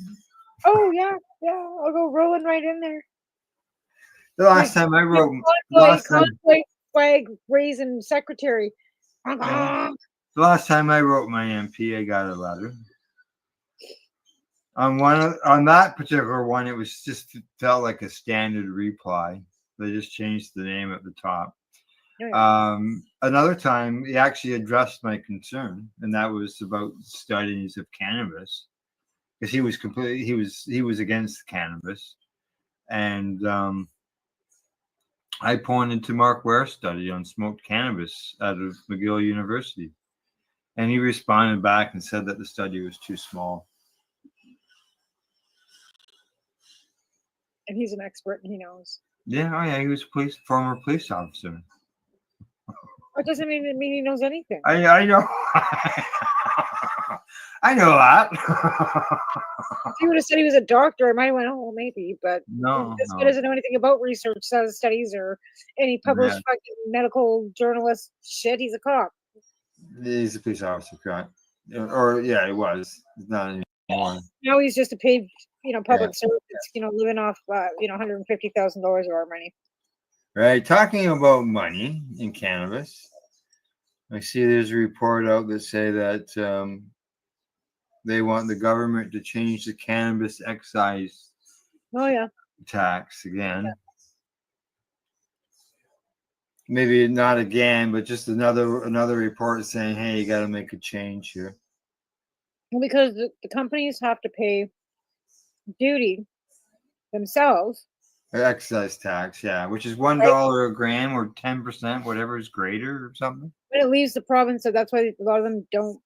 Oh yeah. I'll go rolling right in there. The last time I wrote, Convoy flag raising secretary. the last time I wrote my MP, I got a letter. On that particular one, it was just felt like a standard reply. They just changed the name at the top. Another time, he actually addressed my concern, and that was about studies of cannabis, because he was against cannabis, and I pointed to Mark Ware's study on smoked cannabis out of McGill University, and he responded back and said that the study was too small. And he's an expert and he knows. Yeah, oh yeah, he was a former police officer. It doesn't mean he knows anything. I know. I know that. If he would have said he was a doctor, I might have went, oh, maybe. But No, this guy doesn't know anything about research studies or any published fucking medical journalist shit. He's a cop. He's a police officer, correct? Or yeah, he was. He's not anymore. Now he's just a paid, public servant that's, living off, $150,000 of our money. Right. Talking about money in cannabis, I see there's a report out that say that they want the government to change the cannabis excise tax again. Yeah. Maybe not again, but just another report saying, hey, you got to make a change here. Well, because the companies have to pay duty themselves. Excise tax, yeah, which is $1 a gram or 10%, whatever is greater or something. But it leaves the province, so that's why a lot of them don't.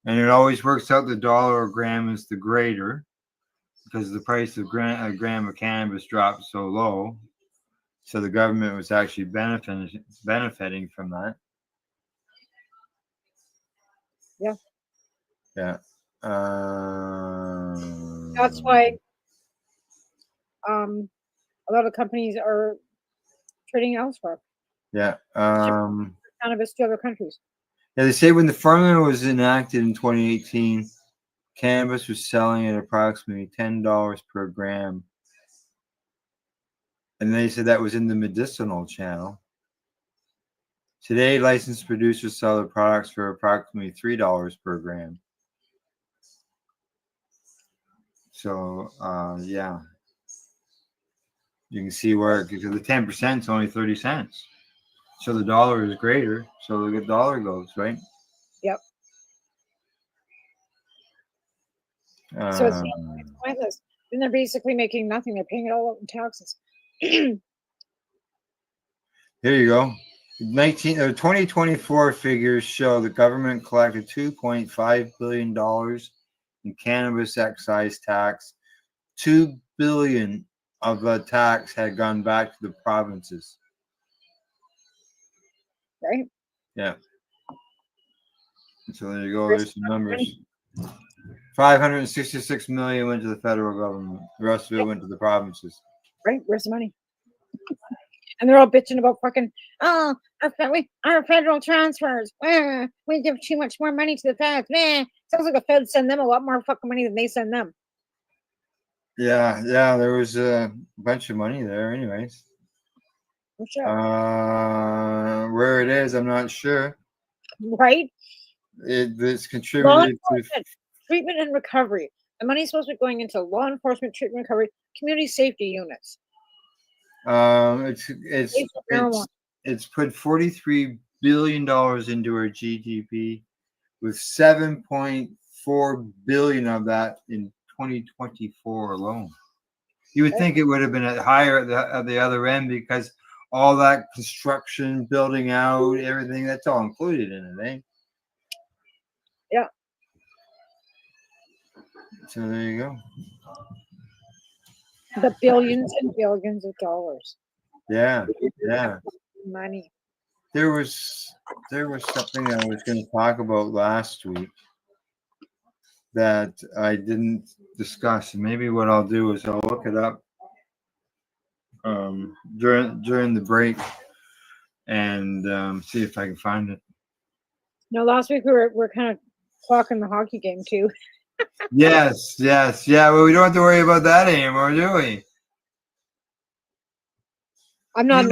And it always works out the dollar a gram is the greater because the price of a gram of cannabis dropped so low. So the government was actually benefiting from that. Yeah. Yeah. That's why a lot of companies are trading elsewhere. Yeah. Cannabis to other countries. Yeah, they say when the formula was enacted in 2018, cannabis was selling at approximately $10 per gram. And they said that was in the medicinal channel. Today, licensed producers sell their products for approximately $3 per gram. So, yeah. You can see where, because the 10% is only 30 cents. So the dollar is greater. So the dollar goes, right? Yep. So it's pointless. Then they're basically making nothing. They're paying it all out in taxes. Here you go. 2024 figures show the government collected $2.5 billion in cannabis excise tax. $2 billion of the tax had gone back to the provinces. Right. Yeah. So there you go. There's some numbers. 566 million went to the federal government. The rest of it went to the provinces. Right. Where's the money? And they're all bitching about fucking, our federal transfers. We give too much more money to the feds. Sounds like the feds send them a lot more fucking money than they send them. Yeah, there was a bunch of money there, anyways. For sure. Where it is, I'm not sure. Right? It's Law contributed to. enforcement, treatment and recovery. The money's supposed to be going into law enforcement, treatment, recovery, community safety units. It's put $43 billion into our GDP, with 7.4 billion of that in 2024 alone. You would think it would have been higher at the other end, because all that construction, building out, everything, that's all included in it, eh? Yeah. So there you go. The billions and billions of dollars. Yeah. Money. There was something I was going to talk about last week that I didn't discuss. And maybe what I'll do is I'll look it up during the break and see if I can find it. No, last week we're kind of clocking the hockey game too. Yes. Yeah. Well, we don't have to worry about that anymore, do we? I'm not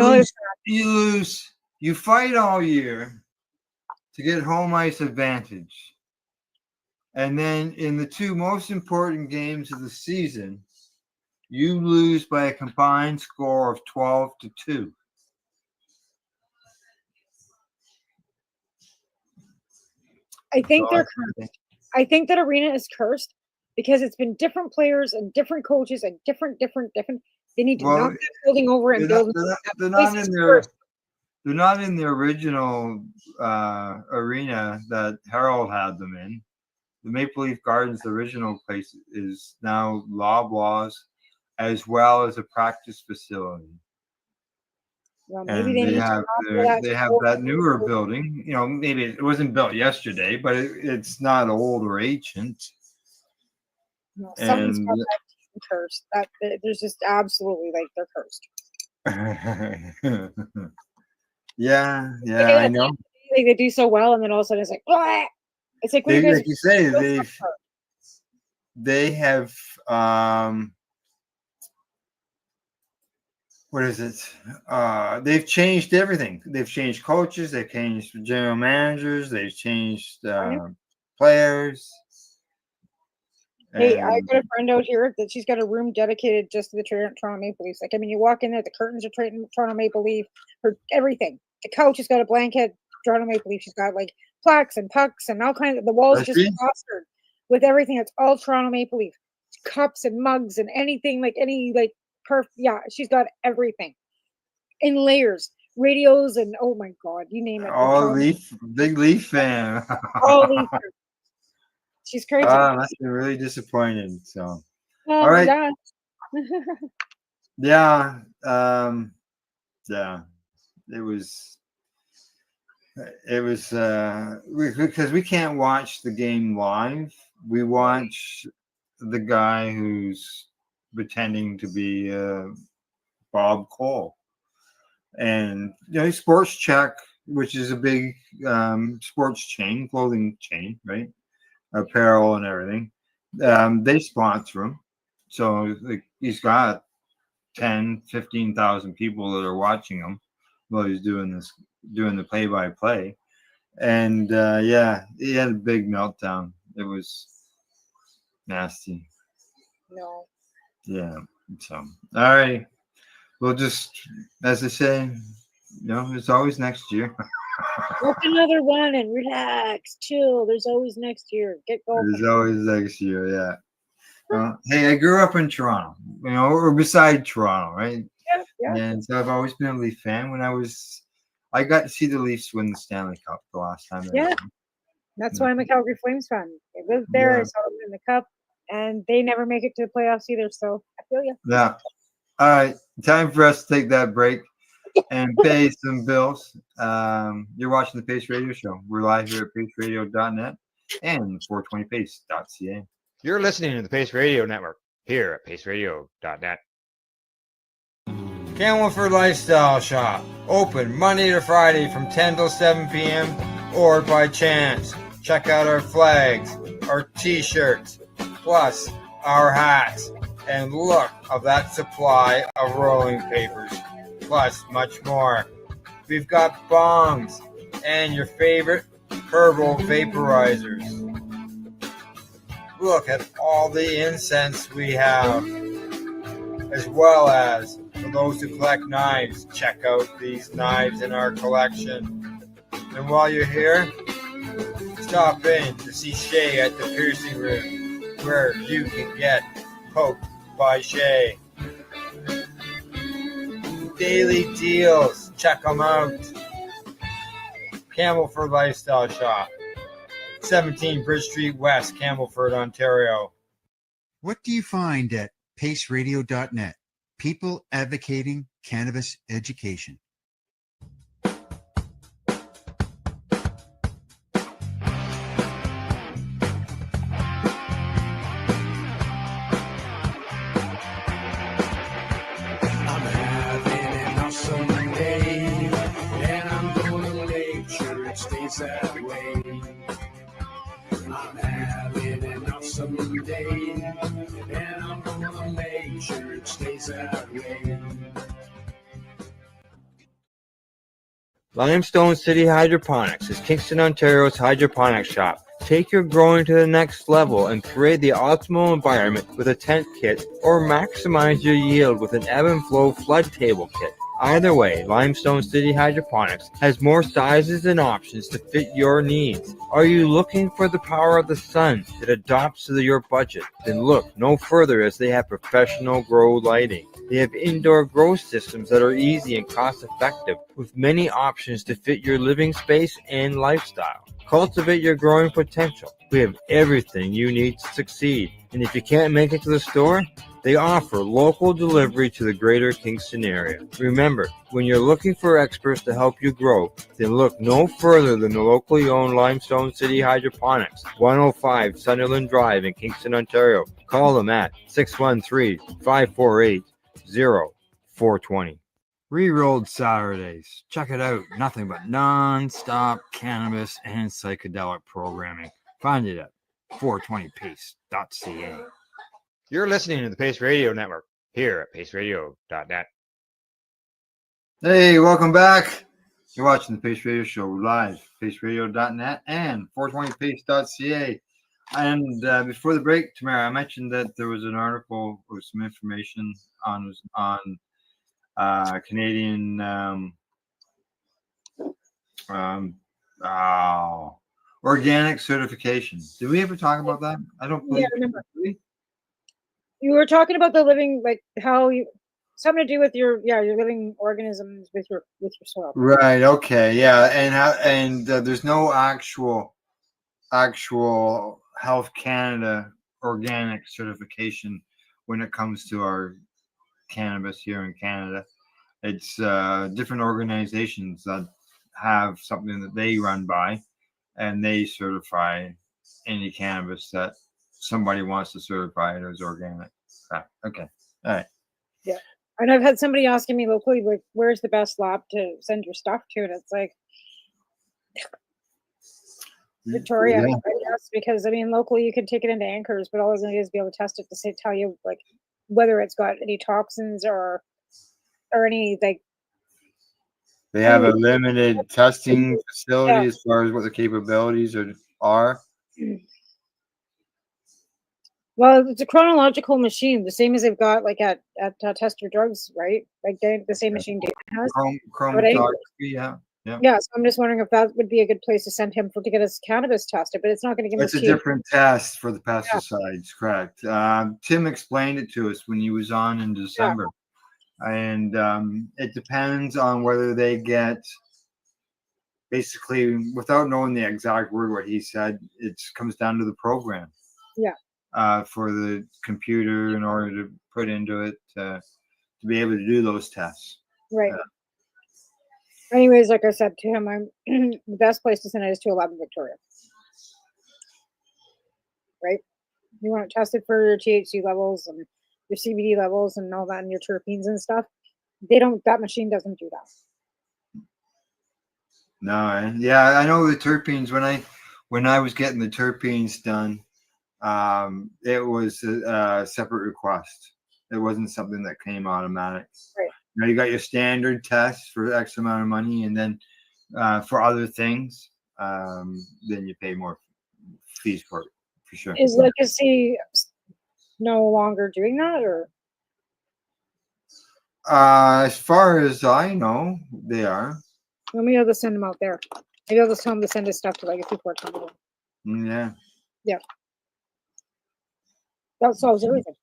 You lose. You fight all year to get home ice advantage. And then in the two most important games of the season, you lose by a combined score of 12-2. I think they're cursed. I think that arena is cursed because it's been different players and different coaches and different. They need to knock that building over and build. They're not in the original arena that Harold had them in. The Maple Leaf Gardens, the original place, is now Loblaws, as well as a practice facility. Well, And they have that newer building. You know, maybe it wasn't built yesterday, but it's not old or ancient. No, something's got that team cursed. That there's just absolutely like they're cursed. Yeah, I know. Like they do so well, and then all of a sudden it's like, blah! It's like when Like you say, they have what is it? They've changed everything. They've changed coaches. They've changed general managers. They've changed players. Hey, I got a friend out here that she's got a room dedicated just to the Toronto Maple Leafs. Like, I mean, you walk in there, the curtains are Toronto Maple Leaf, her everything. The couch has got a blanket, Toronto Maple Leaf. She's got like plaques and pucks and all kinds of the walls just plastered with everything. It's all Toronto Maple Leaf. Cups and mugs and anything like yeah, she's got everything in layers, radios, and oh my god, you name it. Big Leaf fan. All Leaf. She's crazy. That's been really disappointed. So, oh, all right. Yeah. Yeah. It was because we can't watch the game live. We watch the guy who's pretending to be Bob Cole, and Sports Check, which is a big sports chain, clothing chain, right? Apparel and everything. They sponsor him, so he's got 10,000-15,000 people that are watching him while he's doing the play-by-play. And he had a big meltdown. It was nasty. No. Yeah. So, all right. We'll just, as I say, it's always next year. Book another one and relax, chill. There's always next year. Get going. There's always next year, yeah. Hey, I grew up in Toronto, or beside Toronto, right? Yeah. And so I've always been a Leaf fan. When I was I got to see the Leafs win the Stanley Cup the last time. they Yeah. won. That's why I'm a Calgary Flames fan. I lived there, I Yeah. saw them in the cup, and they never make it to the playoffs either. So I feel you. Yeah. All right. Time for us to take that break and pay some bills. You're watching the Pace Radio Show. We're live here at paceradio.net and 420pace.ca. You're listening to the Pace Radio Network here at paceradio.net. Camelford Lifestyle Shop. Open Monday to Friday from 10 till 7 p.m. or by chance. Check out our flags, our t-shirts, plus our hats. And look of that supply of rolling papers, plus much more. We've got bongs and your favorite herbal vaporizers. Look at all the incense we have, as well as for those who collect knives, check out these knives in our collection. And while you're here, stop in to see Shay at the piercing room, where you can get poked by Shay. Daily deals, check them out. Camelford Lifestyle Shop, 17 Bridge Street West, Camelford, Ontario. What do you find at paceradio.net? People advocating cannabis education. I'm having an awesome day, and I'm gonna make sure it stays that way. I'm having an awesome day, and I'm gonna make sure it stays that way. Limestone City Hydroponics is Kingston, Ontario's hydroponics shop. Take your growing to the next level and create the optimal environment with a tent kit, or maximize your yield with an ebb and flow flood table kit. Either way, Limestone City Hydroponics has more sizes and options to fit your needs. Are you looking for the power of the sun that adapts to your budget? Then look no further, as they have professional grow lighting. They have indoor grow systems that are easy and cost effective, with many options to fit your living space and lifestyle. Cultivate your growing potential. We have everything you need to succeed. And if you can't make it to the store, they offer local delivery to the greater Kingston area. Remember, when you're looking for experts to help you grow, then look no further than the locally owned Limestone City Hydroponics, 105 Sunderland Drive in Kingston, Ontario. Call them at 613-548-0420. Rerolled Saturdays. Check it out. Nothing but non-stop cannabis and psychedelic programming. Find it at 420pace.ca. You're listening to the Pace Radio Network here at paceradio.net. Hey, welcome back. You're watching the Pace Radio Show live, paceradio.net and 420pace.ca. And before the break, Tamara, I mentioned that there was an article with some information on Canadian organic certification. Did we ever talk about that? I don't believe. Yeah, I remember. You were talking about the living, like how you something to do with your living organisms with your soil. Right. Okay. Yeah. And there's no actual Health Canada organic certification when it comes to our cannabis here in Canada. It's different organizations that have something that they run by, and they certify any cannabis that somebody wants to certify it as organic. Okay. All right. Yeah. And I've had somebody asking me locally, like, where's the best lab to send your stuff to? And it's like Victoria, Yeah. I guess, because I mean, locally you can take it into Anchors, but all it's going to do is be able to test it to say, tell you like whether it's got any toxins or any like. They have a limited testing facility as far as what the capabilities are. Well, it's a chronological machine, the same as they've got like at Test Your Drugs, right? Like the same machine Dave has. Chromatography, yeah. Yeah, so I'm just wondering if that would be a good place to send him to get his cannabis tested, but it's not going to give him It's a different test for the pesticides, correct. Tim explained it to us when he was on in December. And it depends on whether they get basically, without knowing the exact word, what he said, it comes down to the program. Yeah. For the computer in order to put into it to be able to do those tests. Right. Anyways, like I said to him, I'm the best place to send it is to 11 Victoria. Right? You want it tested for your THC levels and your CBD levels and all that, and your terpenes and stuff. That machine doesn't do that. No, yeah, I know the terpenes. When I was getting the terpenes done, it was a separate request. It wasn't something that came automatic. Right. Now you got your standard tests for X amount of money, and then for other things, then you pay more fees for it, for sure. Is Legacy no longer doing that, or? As far as I know, they are. Let me just send them out there. Maybe I'll just tell them to send his stuff to Legacy 420. Yeah. Yeah. That solves everything.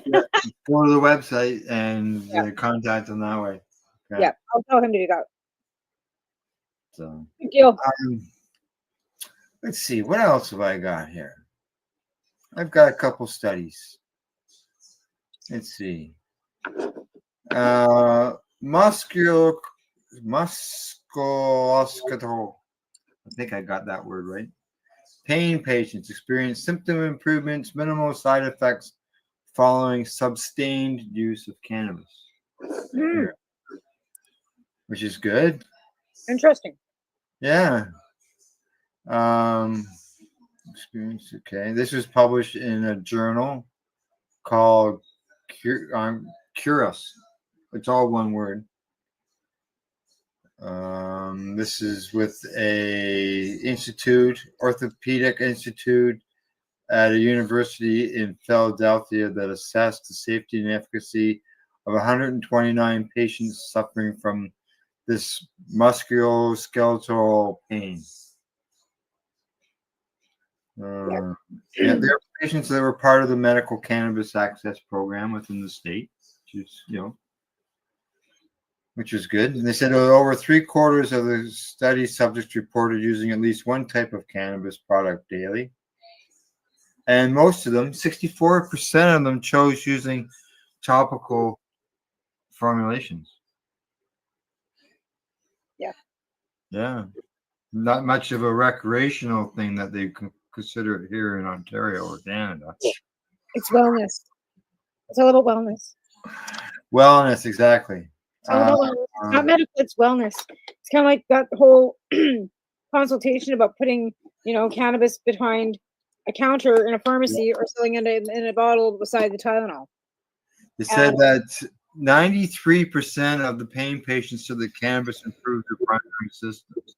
Yeah. Go to the website and contact them that way. Okay. Yeah, I'll tell him to do that. So, Thank you. Let's see, what else have I got here? I've got a couple studies. Let's see. Musculoskeletal. I think I got that word right. Pain patients experience symptom improvements, minimal side effects following sustained use of cannabis, which is good. Interesting. Yeah. Experience. Okay. This was published in a journal called Curos. It's all one word. This is with a orthopedic institute at a university in Philadelphia that assessed the safety and efficacy of 129 patients suffering from this musculoskeletal pain. Yeah, there are patients that were part of the medical cannabis access program within the state, which is good. And they said over 3/4 of the study subjects reported using at least one type of cannabis product daily. And most of them, 64% of them, chose using topical formulations. Yeah. Yeah. Not much of a recreational thing that they consider it here in Ontario or Canada. It's wellness. It's all about wellness. Wellness, exactly. It's all about wellness. It's not medical, it's wellness. It's kind of like that whole consultation about putting, cannabis behind a counter in a pharmacy or selling it in a bottle beside the Tylenol. They said that 93% of the pain patients said that cannabis improved their primary systems.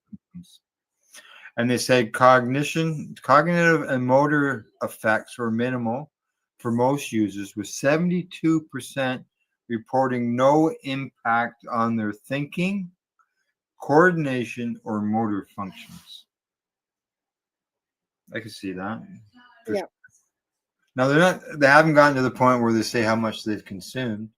And they said cognitive and motor effects were minimal for most users, with 72% reporting no impact on their thinking, coordination, or motor functions. I can see that. Yeah. Now they haven't gotten to the point where they say how much they've consumed.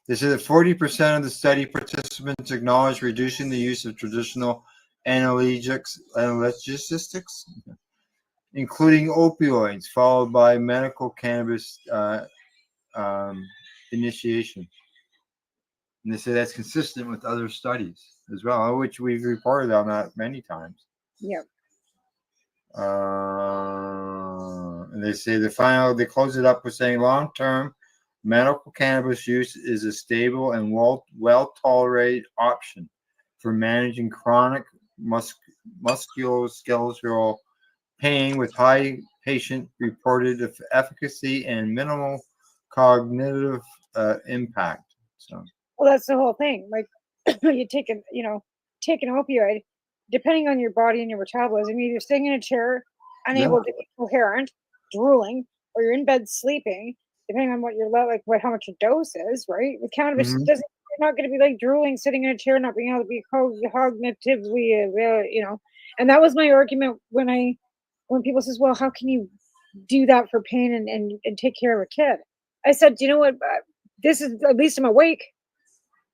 They said that 40% of the study participants acknowledged reducing the use of traditional analgesics, including opioids, followed by medical cannabis initiation. And they say that's consistent with other studies as well, which we've reported on that many times. Yeah. And they say they close it up with saying long-term medical cannabis use is a stable and well-tolerated option for managing chronic musculoskeletal pain with high patient-reported efficacy and minimal cognitive impact. So, well, that's the whole thing. Like you take an opioid, depending on your body and your metabolism, you're either sitting in a chair, unable to be coherent, drooling, or you're in bed sleeping, depending on what your how much your dose is, right? With cannabis, you're not going to be like drooling, sitting in a chair, not being able to be cognitively, And that was my argument when people says, well, how can you do that for pain and take care of a kid? I said, you know what? This is, at least I'm awake.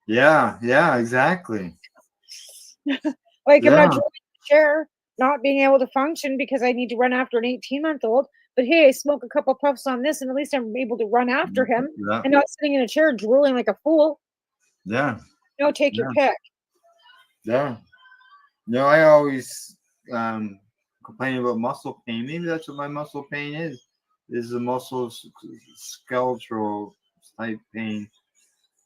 Yeah, exactly. Like I'm not Yeah. drooling in the chair, not being able to function because I need to run after an 18-month-old. But hey, I smoke a couple puffs on this, and at least I'm able to run after him Yeah. and not sitting in a chair drooling like a fool. Yeah. No, take your pick. Yeah. No, I always complain about muscle pain. Maybe that's what my muscle pain is the muscle skeletal type pain.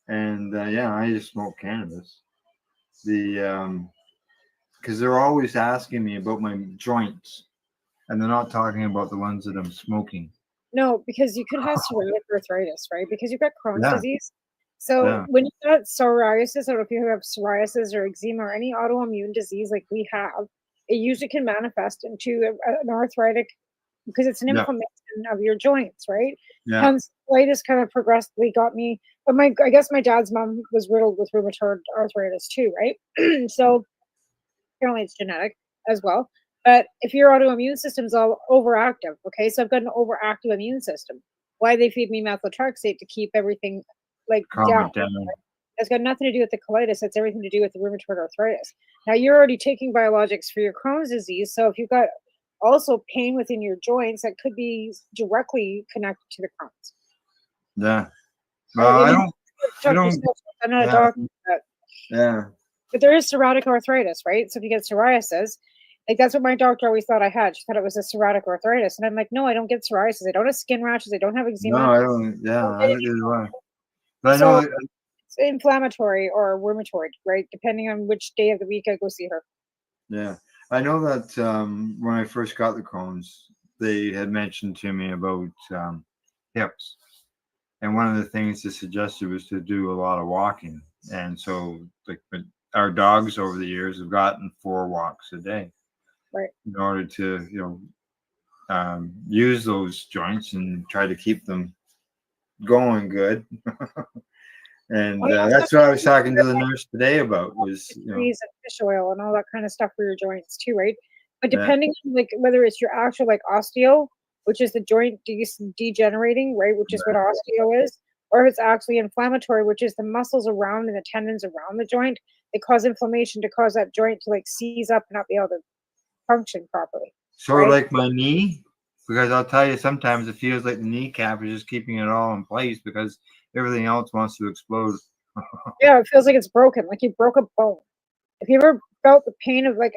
And yeah, I just smoke cannabis. Because they're always asking me about my joints, and they're not talking about the ones that I'm smoking. No, because you could have psoriatic arthritis, right? Because you've got Crohn's Yeah. disease. So Yeah. when you've got psoriasis, I don't know if you have psoriasis or eczema or any autoimmune disease like we have, it usually can manifest into an arthritic because it's an Yeah. inflammation of your joints, right? Yeah. Hence, colitis kind of progressively got me. But I guess my dad's mom was riddled with rheumatoid arthritis too, right? So apparently it's genetic as well. But if your autoimmune system's all overactive, okay, so I've got an overactive immune system. Why they feed me methotrexate to keep everything like Calm down. it down. It's got nothing to do with the colitis. It's everything to do with the rheumatoid arthritis. Now you're already taking biologics for your Crohn's disease, so if you've got also pain within your joints, that could be directly connected to the Crohn's. Yeah. So Well, you I need to don't. check yourself. I'm not a Yeah. doctor, Yeah. but there is psoriatic arthritis, right? So if you get psoriasis, like that's what my doctor always thought I had. She thought it was a psoriatic arthritis, and I'm like, no, I don't get psoriasis. I don't have skin rashes. I don't have eczema. No, I don't. Yeah, I don't do why. But I So know. it's inflammatory or rheumatoid, right? Depending on which day of the week I go see her. Yeah, I know that when I first got the Crohn's, they had mentioned to me about hips, and one of the things they suggested was to do a lot of walking. And so, like, our dogs over the years have gotten 4 walks a day, right, in order to use those joints and try to keep them going good. And that's what I was talking to the nurse today about. Was Trees and fish oil and all that kind of stuff for your joints too, right? But Yeah. depending on like whether it's your actual like osteo, which is the joint degenerating, right, which is what osteo is, or if it's actually inflammatory, which is the muscles around and the tendons around the joint, they cause inflammation to cause that joint to like seize up and not be able to function properly. sort of right? like my knee, because I'll tell you, sometimes it feels like the kneecap is just keeping it all in place because everything else wants to explode. Yeah, it feels like it's broken, like you broke a bone. If you ever felt the pain of like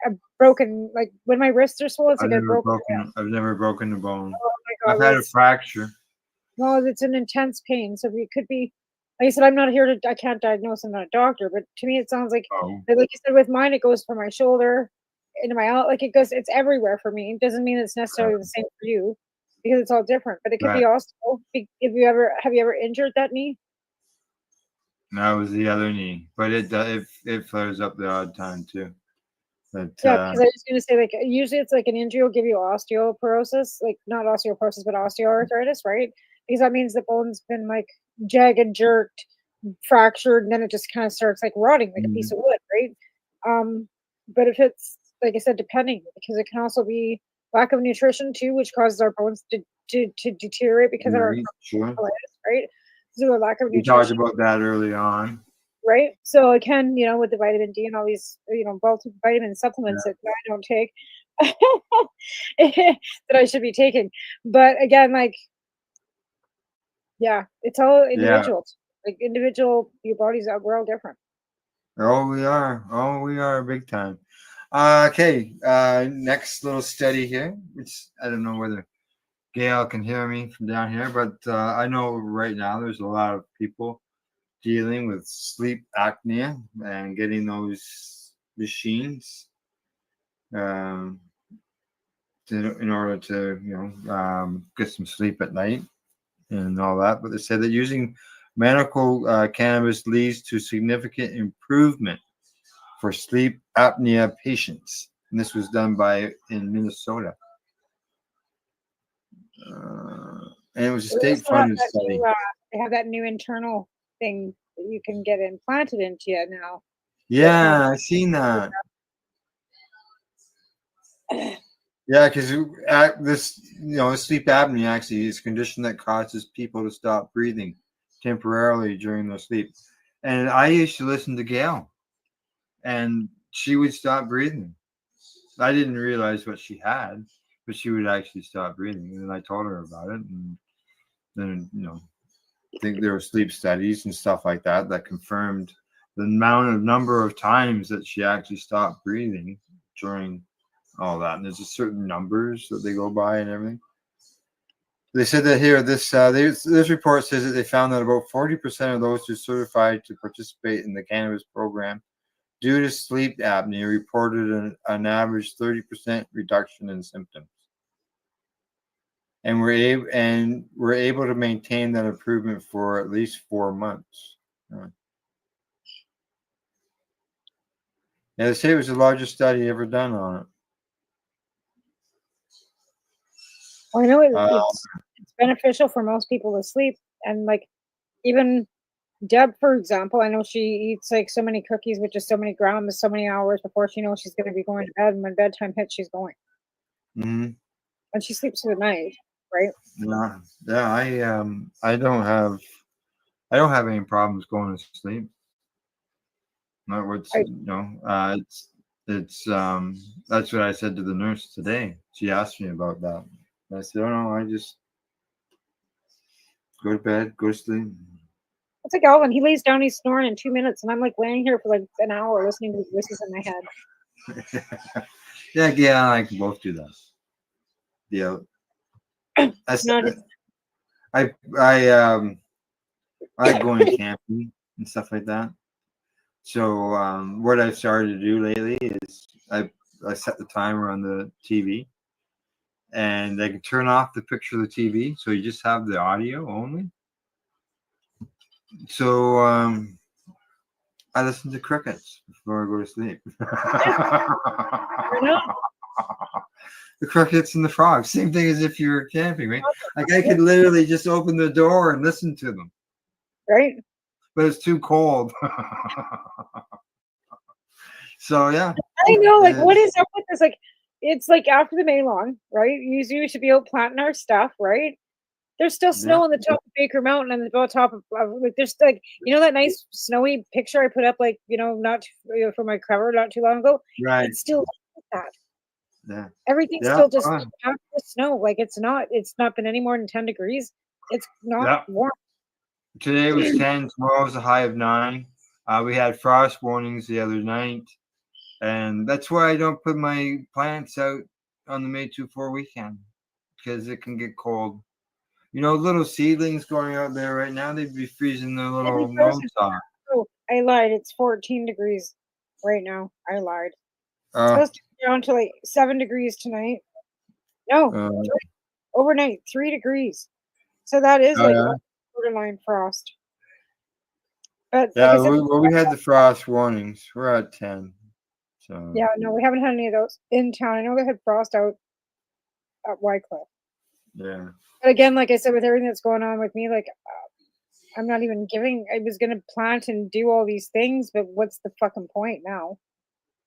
a broken, like when my wrists are swollen, it's like I broke. I've never broken a bone. Oh my I've God, had a it's, fracture. well, it's an intense pain. So it could be, like I said, I'm not here to, I can't diagnose, I'm not a doctor, but to me, it sounds like, Oh. like you said, with mine, it goes from my shoulder into my out, like it goes, it's everywhere for me. It doesn't mean it's necessarily the same for you because it's all different, but it could be Right. also, have you ever injured that knee? That was the other knee, but it flares up the odd time too. But Yeah, because I was going to say, like, usually it's like an injury will give you osteoporosis, like not osteoporosis, but osteoarthritis, right? Because that means the bone's been like jagged, jerked, fractured, and then it just kind of starts like rotting like a piece of wood, right? But if it's, like I said, depending, because it can also be lack of nutrition too, which causes our bones to deteriorate because of our Right, sure. colitis, right? So a lack of We talked nutrition. about that early on. Right? So it can, with the vitamin D and all these, multivitamin supplements that I don't take that I should be taking. But again, like, yeah, it's all individuals. Like individual, your bodies are, we're all different. Oh, we are. Oh, we are big time. Okay. Next little study here, which I don't know whether Gail can hear me from down here, but I know right now there's a lot of people dealing with sleep apnea and getting those machines in order to get some sleep at night and all that. But they said that using medical cannabis leads to significant improvement for sleep apnea patients, and this was done in Minnesota. And it was a They also state-funded study. they have that new internal thing that you can get implanted into you now. Yeah, I seen that. Yeah, because this, sleep apnea actually is a condition that causes people to stop breathing temporarily during their sleep. And I used to listen to Gail, and she would stop breathing. I didn't realize what she had, but she would actually stop breathing. And then I told her about it, and then I think there were sleep studies and stuff like that that confirmed the number of times that she actually stopped breathing during all that. And there's just certain numbers that they go by and everything. They said that here, this report says that they found that about 40% of those who certified to participate in the cannabis program due to sleep apnea reported an average 30% reduction in symptoms. And we're able to maintain that improvement for at least 4 months. Yeah, they say it was the largest study ever done on it. Well, I know it's beneficial for most people to sleep, and like even Deb, for example, I know she eats like so many cookies with just so many grams, so many hours before she knows she's going to be going to bed. And when bedtime hits, she's going, Mm-hmm. and she sleeps through the night, right? Yeah. I don't have any problems going to sleep. Not what's it's that's what I said to the nurse today. She asked me about that. I said, "Oh no, I just go to bed, go to sleep." It's like Alvin. He lays down, he's snoring in 2 minutes, and I'm like laying here for like an hour listening to voices in my head. Yeah, I can both do that. Yeah. I like going camping and stuff like that. So what I've started to do lately is I set the timer on the TV, and I can turn off the picture of the TV, so you just have the audio only. So I listen to crickets before I go to sleep. The crickets and the frogs, same thing as if you're camping, right? Like I could literally just open the door and listen to them. Right. But it's too cold. So yeah. I know, like, what is up with this? Like, it's like after the May lawn, right? Usually we should be out planting our stuff, right? There's still snow on the top of Baker Mountain and the top of like there's like that nice snowy picture I put up like for my cover not too long ago. Right. It's still like that. Yeah. Everything's still just after the snow. Like it's not been any more than 10 degrees. It's not warm. Today was 10. Tomorrow was a high of 9. We had frost warnings the other night, and that's why I don't put my plants out on the May 2-4 weekend, because it can get cold. Little seedlings going out there right now, they'd be freezing their little nose off. Oh, I lied. It's 14 degrees right now. I lied. It's supposed to be down to like 7 degrees tonight. No, overnight 3 degrees. So that is borderline frost. But yeah, we had the frost warnings. We're at 10. So yeah, no, we haven't had any of those in town. I know they had frost out at Wycliffe. Yeah. But again, like I said, with everything that's going on with me, like I'm not even giving. I was gonna plant and do all these things, but what's the fucking point now?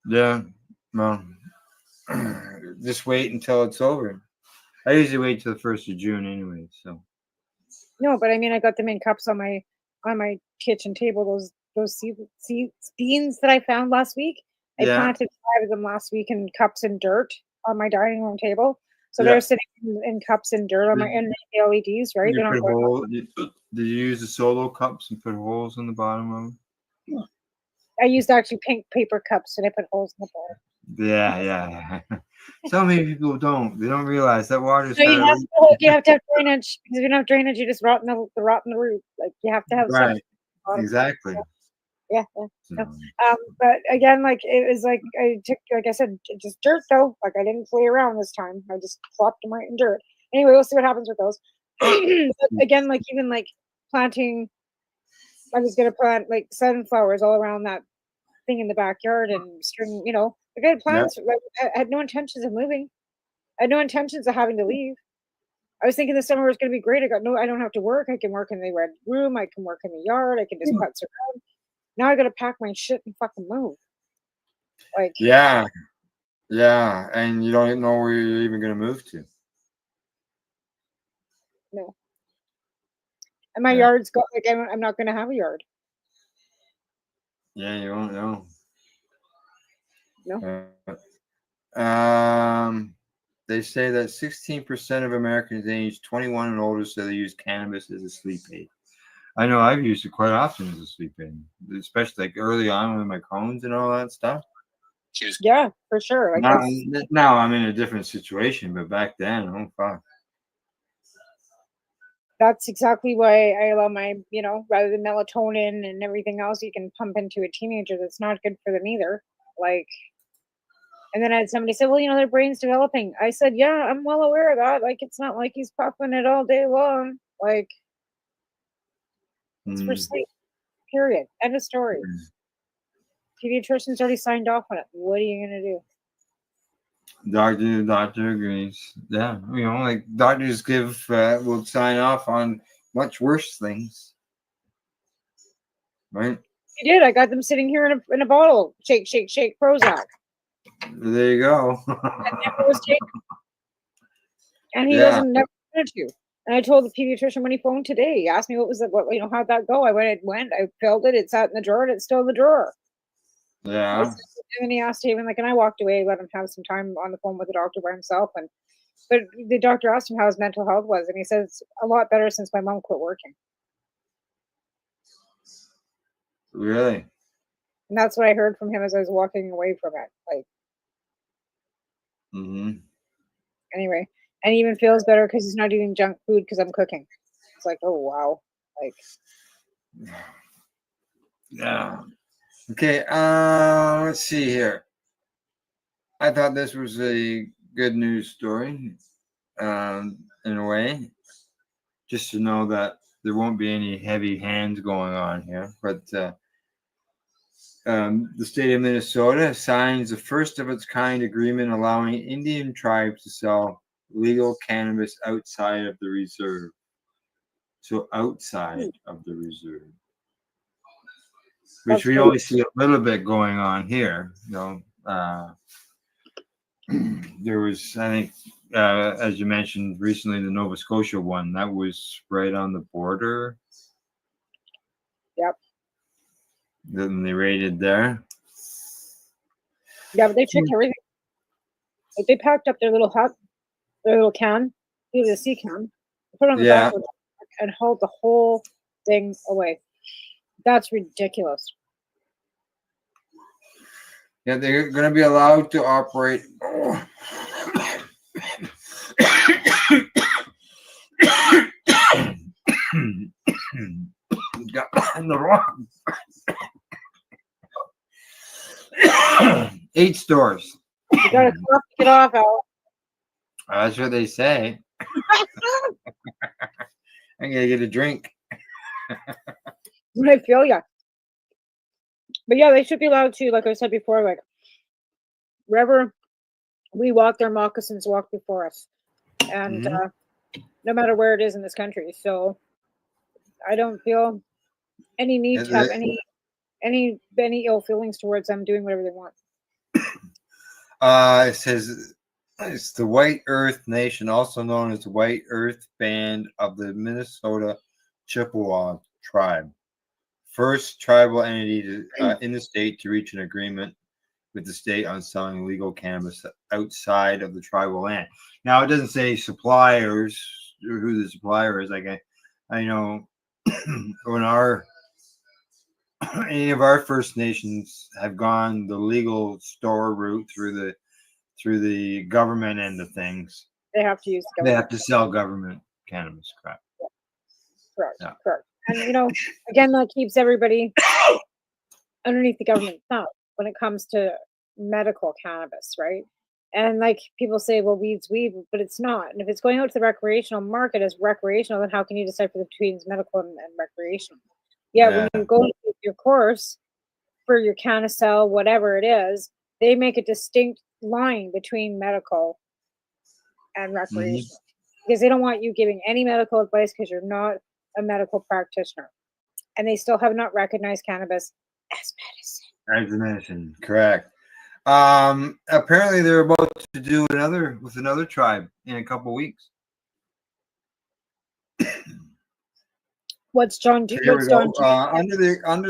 Yeah, well, just wait until it's over. I usually wait till the 1st of June anyway. So no, but I mean, I got them in cups on my kitchen table. Those beans that I found last week. I planted 5 of them last week in cups and dirt on my dining room table. So they're sitting in cups and dirt on my LEDs, right? Did you use the solo cups and put holes in the bottom of them? I used actually pink paper cups and I put holes in the bottom. Yeah. So many people don't. They don't realize that water. So you have to have drainage, because if you don't have drainage, you just rot in the root. Like you have to have right. Exactly. Yeah. No. But again, like it was like I took, like I said, just dirt though. Like I didn't play around this time. I just plopped them right in dirt. Anyway, we'll see what happens with those. But again, like even like planting, I was gonna plant like sunflowers all around that thing in the backyard and string. Like I had plans. Like I had no intentions of moving. I had no intentions of having to leave. I was thinking the summer was going to be great. I don't have to work. I can work in the red room. I can work in the yard. I can just putz around. Now I got to pack my shit and fucking move. Like yeah, and you don't know where you're even going to move to. No. And my yard's got like I'm not going to have a yard. Yeah, you won't know. No. They say that 16% of Americans aged 21 and older say they use cannabis as a sleep aid. I know I've used it quite often as a sleep aid, especially like early on with my Crohn's and all that stuff. Yeah, for sure. Like Now I'm in a different situation, but back then, oh fuck. that's exactly why I allow my, rather than melatonin and everything else you can pump into a teenager, that's not good for them either. Like, and then I had somebody say, well, their brain's developing. I said, yeah, I'm well aware of that. Like, it's not like he's puffing it all day long. Like, it's for sleep, period. End of story. Pediatrician's already signed off on it. What are you going to do? Doctor agrees. Yeah, like doctors will sign off on much worse things, right? He did. I got them sitting here in a bottle. Shake, shake, shake, Prozac. There you go. And he doesn't never wanted to. And I told the pediatrician when he phoned today, he asked me how'd that go? I filled it, it sat in the drawer, and it's still in the drawer. Yeah. And then he asked him, and I walked away, let him have some time on the phone with the doctor by himself. But the doctor asked him how his mental health was, and he says it's a lot better since my mom quit working. Really? And that's what I heard from him as I was walking away from it. Like, anyway, and he even feels better because he's not eating junk food because I'm cooking. It's like, oh wow, like. Yeah. Okay. Let's see here. I thought this was a good news story, in a way, just to know that there won't be any heavy hands going on here. But the state of Minnesota signs the first of its kind agreement allowing Indian tribes to sell legal cannabis outside of the reserve. So outside of the reserve, which we only see a little bit going on here. There was, I think, as you mentioned recently, the Nova Scotia one that was right on the border. Yep. Then they raided there. Yeah, but they checked everything. Like, they packed up their little hut, their little can, either the sea can, put it on the back of the truck and hauled the whole thing away. That's ridiculous. Yeah, they're going to be allowed to operate. Got in the wrong. 8 stores. You gotta cough to get off, Al. That's what they say. I'm gonna get a drink. I feel ya. But yeah, they should be allowed to, like I said before, like wherever we walk, their moccasins walk before us, and no matter where it is in this country. So I don't feel any need to have any ill feelings towards them doing whatever they want. It says it's the White Earth Nation, also known as the White Earth Band of the Minnesota Chippewa tribe. First tribal entity in the state to reach an agreement with the state on selling legal cannabis outside of the tribal land. Now, it doesn't say suppliers or who the supplier is. Like I know when any of our First Nations have gone the legal store route through the government end of things. They have to use. They have to sell government cannabis. Correct. Yeah. Correct. Yeah. Correct. And again, that keeps everybody underneath the government thumb when it comes to medical cannabis, right? And like people say, well, weed's weed, but it's not. And if it's going out to the recreational market as recreational, then how can you decipher between medical and recreational? Yeah, when you go to your course for your CannaCell, whatever it is, they make a distinct line between medical and recreational because they don't want you giving any medical advice because you're not a medical practitioner. And they still have not recognized cannabis as medicine. As medicine, correct. Apparently they're about to do with another tribe in a couple weeks. What's John? Under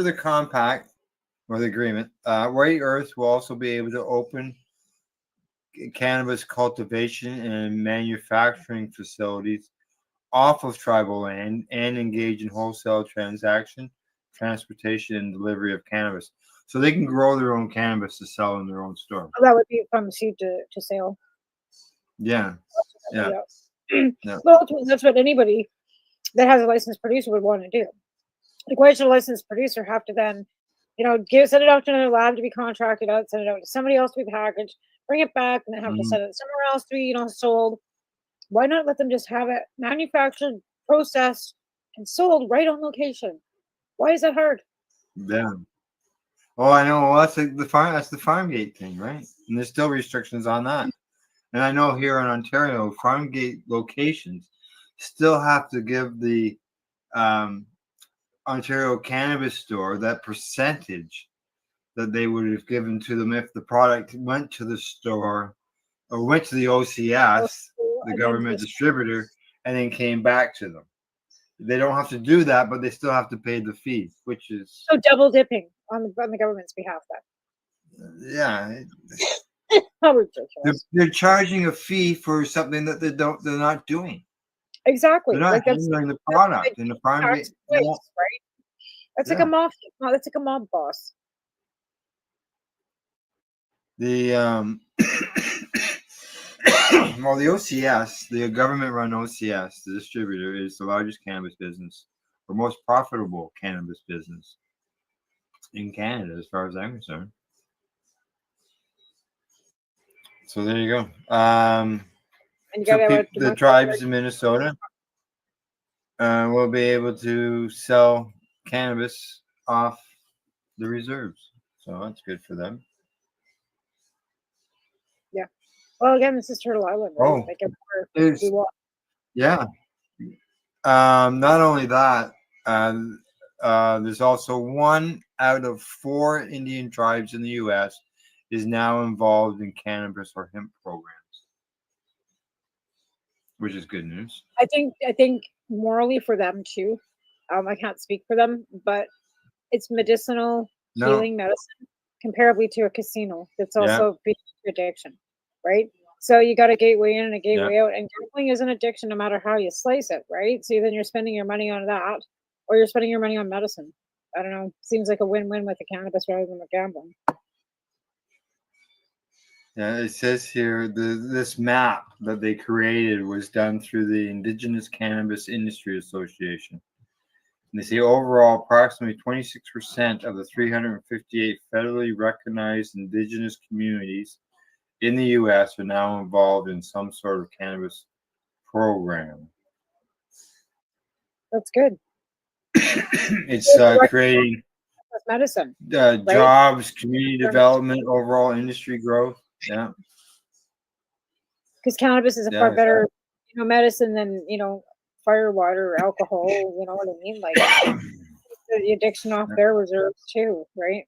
the compact, or the agreement, Rare Earth will also be able to open cannabis cultivation and manufacturing facilities off of tribal land and engage in wholesale transaction, transportation, and delivery of cannabis. So they can grow their own cannabis to sell in their own store. That would be from seed to sale. Yeah. Yeah. Yeah. Well, ultimately, that's what anybody that has a licensed producer would want to do. Like, why should a licensed producer have to then, send it out to another lab to be contracted out, send it out to somebody else to be packaged, bring it back, and then have to send it somewhere else to be, sold? Why not let them just have it manufactured, processed, and sold right on location? Why is that hard? Yeah. Oh, I know. Well, that's the farm gate thing, right? And there's still restrictions on that. And I know here in Ontario, farm gate locations still have to give the Ontario Cannabis Store that percentage that they would have given to them if the product went to the store or went to the OCS, the government distributor, and then came back to them. They don't have to do that, but they still have to pay the fee, which is So double dipping on the government's behalf. yeah. How ridiculous! They're charging a fee for something that they're not doing. Exactly. They're not Like that's handling the product in the farm tax gate. place, right? That's like a mob. That's like a mob boss. The well, the OCS, the government-run OCS, the distributor, is the largest cannabis business or most profitable cannabis business in Canada, as far as I'm concerned. So there you go. And you So got the tribes in Minnesota will be able to sell cannabis off the reserves. So that's good for them. Yeah. Well, again, this is Turtle Island, right? Oh, Like everywhere we want. yeah. Not only that, there's also 1 out of 4 Indian tribes in the U.S. is now involved in cannabis or hemp programs, which is good news. I think morally for them too. I can't speak for them, but it's medicinal healing medicine, comparably to a casino that's also being addiction, right? So you got a gateway in and a gateway out, and gambling is an addiction no matter how you slice it, right? So then you're spending your money on that, or you're spending your money on medicine. I don't know. Seems like a win-win with the cannabis rather than the gambling. Yeah, it says here this map that they created was done through the Indigenous Cannabis Industry Association. And they say overall, approximately 26% of the 358 federally recognized Indigenous communities in the U.S. are now involved in some sort of cannabis program. That's good. It's creating medicine, jobs, community development, overall industry growth. Yeah, because cannabis is a far better, medicine than fire water or alcohol. You know what I mean? Like the addiction off their reserves too, right?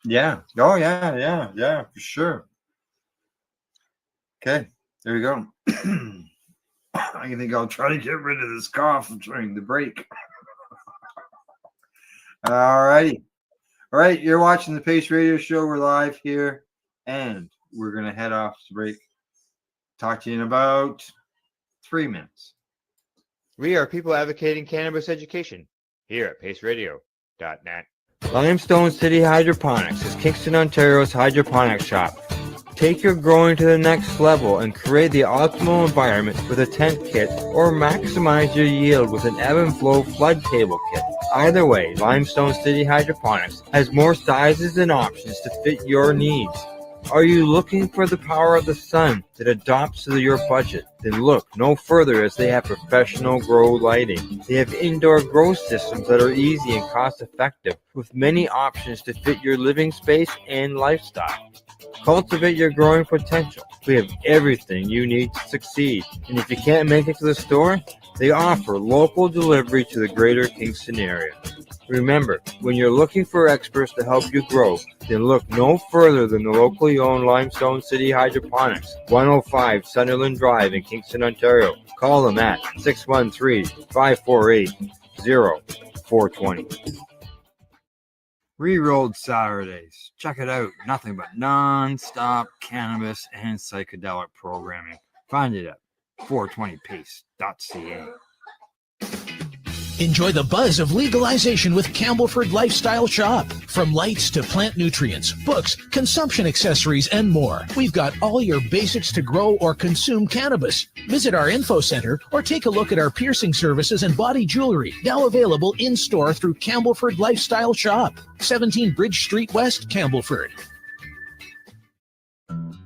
Yeah. Oh yeah, for sure. Okay, there you go. I think I'll try to get rid of this cough during the break. All righty. All right, you're watching the Pace Radio Show. We're live here, and we're going to head off to break. Talk to you in about 3 minutes. We are people advocating cannabis education here at paceradio.net. Limestone City Hydroponics is Kingston, Ontario's hydroponics shop. Take your growing to the next level and create the optimal environment with a tent kit, or maximize your yield with an ebb and flow flood table kit. Either way, Limestone City Hydroponics has more sizes and options to fit your needs. Are you looking for the power of the sun that adapts to your budget? Then look no further, as they have professional grow lighting. They have indoor grow systems that are easy and cost effective, with many options to fit your living space and lifestyle. Cultivate your growing potential. We have everything you need to succeed. And if you can't make it to the store, they offer local delivery to the greater Kingston area. Remember, when you're looking for experts to help you grow, then look no further than the locally owned Limestone City Hydroponics, 105 Sunderland Drive in Kingston, Ontario. Call them at 613-548-0420. Rerolled Saturdays. Check it out. Nothing but non-stop cannabis and psychedelic programming. Find it at 420pace.ca. Enjoy the buzz of legalization with Campbellford Lifestyle Shop. From lights to plant nutrients, books, consumption accessories, and more. We've got all your basics to grow or consume cannabis. Visit our info center or take a look at our piercing services and body jewelry, now available in-store through Campbellford Lifestyle Shop, 17 Bridge Street West, Campbellford.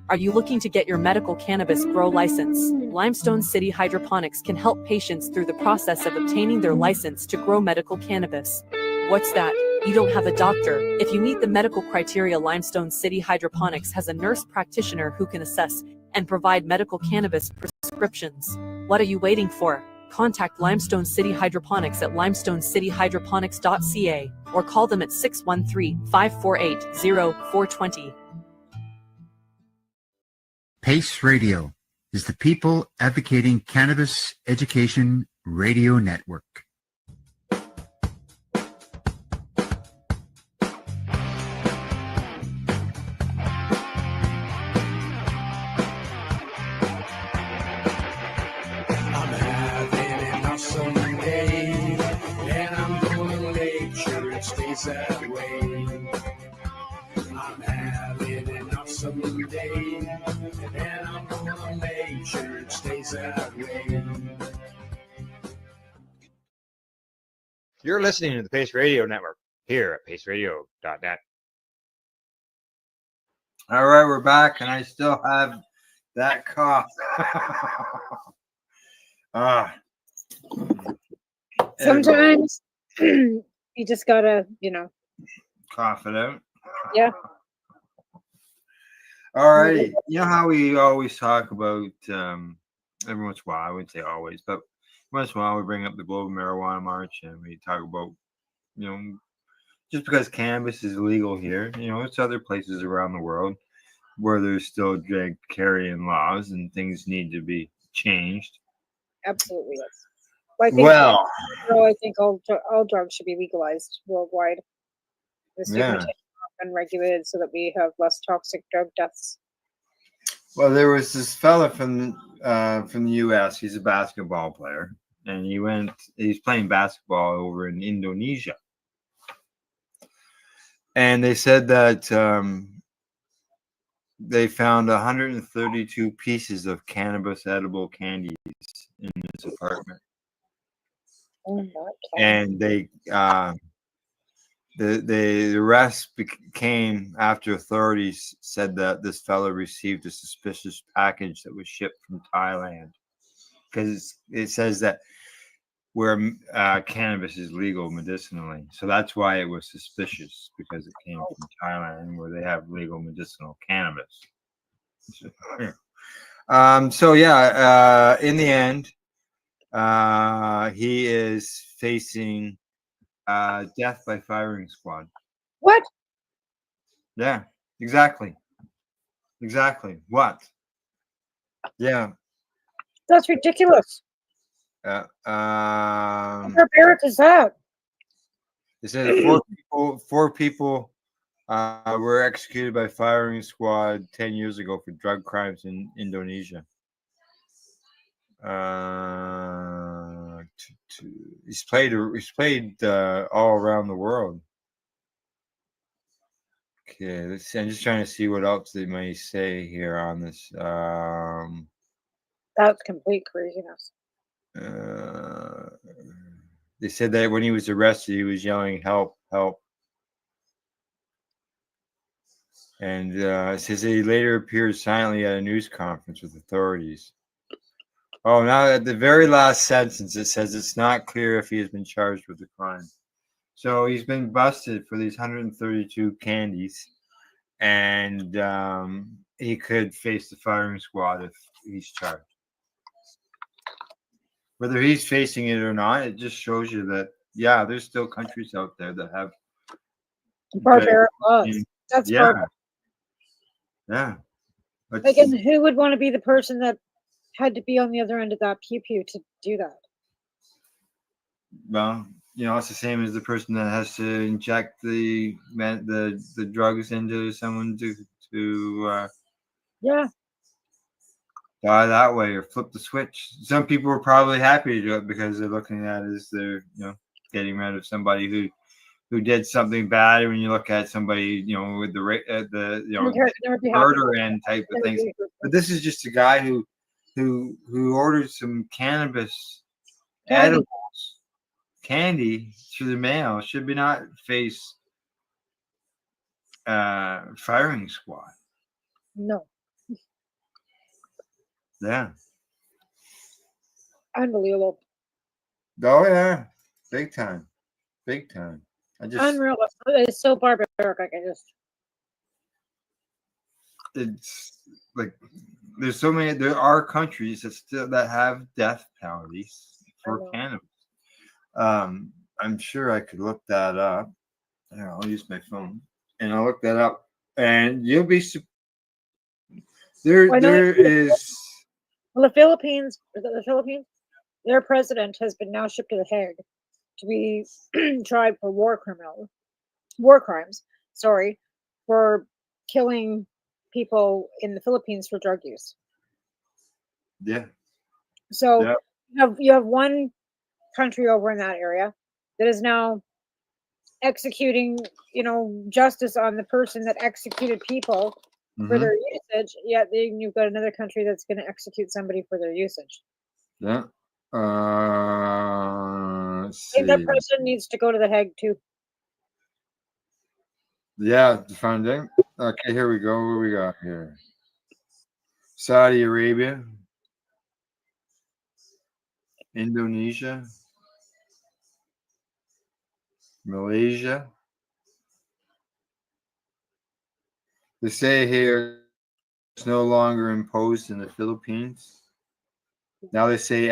Are you looking to get your medical cannabis grow license? Limestone City Hydroponics can help patients through the process of obtaining their license to grow medical cannabis. What's that? You don't have a doctor. If you meet the medical criteria, Limestone City Hydroponics has a nurse practitioner who can assess and provide medical cannabis prescriptions. What are you waiting for? Contact Limestone City Hydroponics at limestonecityhydroponics.ca or call them at 613-548-0420. Pace Radio is the People Advocating Cannabis Education Radio Network. I'm having an awesome day, and I'm gonna make sure it stays that way. I'm having an awesome day, and I'm gonna make sure it stays that way. You're listening to the Pace Radio Network here at paceradio.net. All right, we're back, and I still have that cough. Sometimes you just gotta, Cough it out. yeah. All righty. You know how we always talk about, every once in a while, I wouldn't say always, but once in a while we bring up the Global Marijuana March and we talk about, just because cannabis is illegal here, it's other places around the world where there's still drug carrying laws and things need to be changed. Absolutely, yes. I think all drugs should be legalized worldwide. The stigmatization unregulated so that we have less toxic drug deaths. Well, there was this fella from the U.S. He's a basketball player, and he's playing basketball over in Indonesia. And they said that they found 132 pieces of cannabis edible candies in his apartment. And they the rest came after authorities said that this fellow received a suspicious package that was shipped from Thailand, because it says that where cannabis is legal medicinally, so that's why it was suspicious, because it came from Thailand where they have legal medicinal cannabis. In the end, he is facing death by firing squad. What? Yeah, exactly. What? Yeah. That's ridiculous. They Barbaric is that? said four people were executed by firing squad 10 years ago for drug crimes in Indonesia. He's played all around the world. Okay, let's see. I'm just trying to see what else they may say here on this. That's complete craziness. They said that when he was arrested, he was yelling, "Help, help." And it says that he later appeared silently at a news conference with authorities. Oh, now at the very last sentence, it says it's not clear if he has been charged with the crime. So he's been busted for these 132 candies, and he could face the firing squad if he's charged. Whether he's facing it or not, it just shows you that, yeah, there's still countries out there that have barbaric laws. That's barbaric. Yeah. Again, who would want to be the person that had to be on the other end of that pew pew to do that? Well, it's the same as the person that has to inject the drugs into someone to Yeah. die that way or flip the switch. Some people are probably happy to do it because they're looking at it as they're getting rid of somebody who did something bad. When you look at somebody with the murder end type of things, but this is just a guy who ordered some cannabis edibles candy through the mail. Should be not face firing squad. No. Yeah. Unbelievable. Oh yeah, big time. I just Unreal. It's so barbaric. it's like there's so many. There are countries that have death penalties for cannabis. I'm sure I could look that up. Here, I'll use my phone and I'll look that up, and you'll be there. There is. Well, the Philippines, their president has been now shipped to The Hague to be tried for war crimes. Sorry, for killing people in the Philippines for drug use. Yeah. So Yeah. you have one country over in that area that is now executing, justice on the person that executed people for their usage. Yet then you've got another country that's going to execute somebody for their usage. Yeah. I think that person needs to go to The Hague too. Yeah, the funding. Okay, here we go. What do we got here? Saudi Arabia, Indonesia, Malaysia. They say here it's no longer imposed in the Philippines. Now they say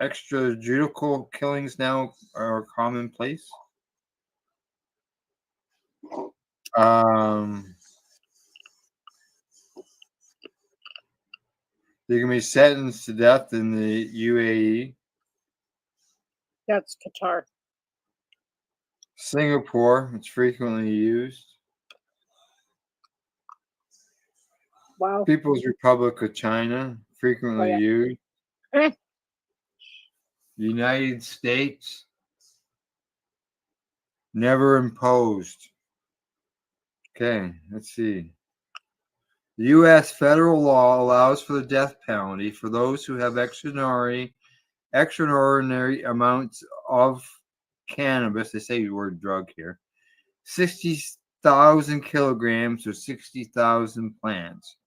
extrajudicial killings now are commonplace. They can be sentenced to death in the UAE. That's Qatar. Singapore, it's frequently used. Wow. People's Republic of China, frequently used. United States, never imposed. Okay, let's see. The U.S. federal law allows for the death penalty for those who have extraordinary amounts of cannabis. They say the word drug here. 60,000 kilograms or 60,000 plants.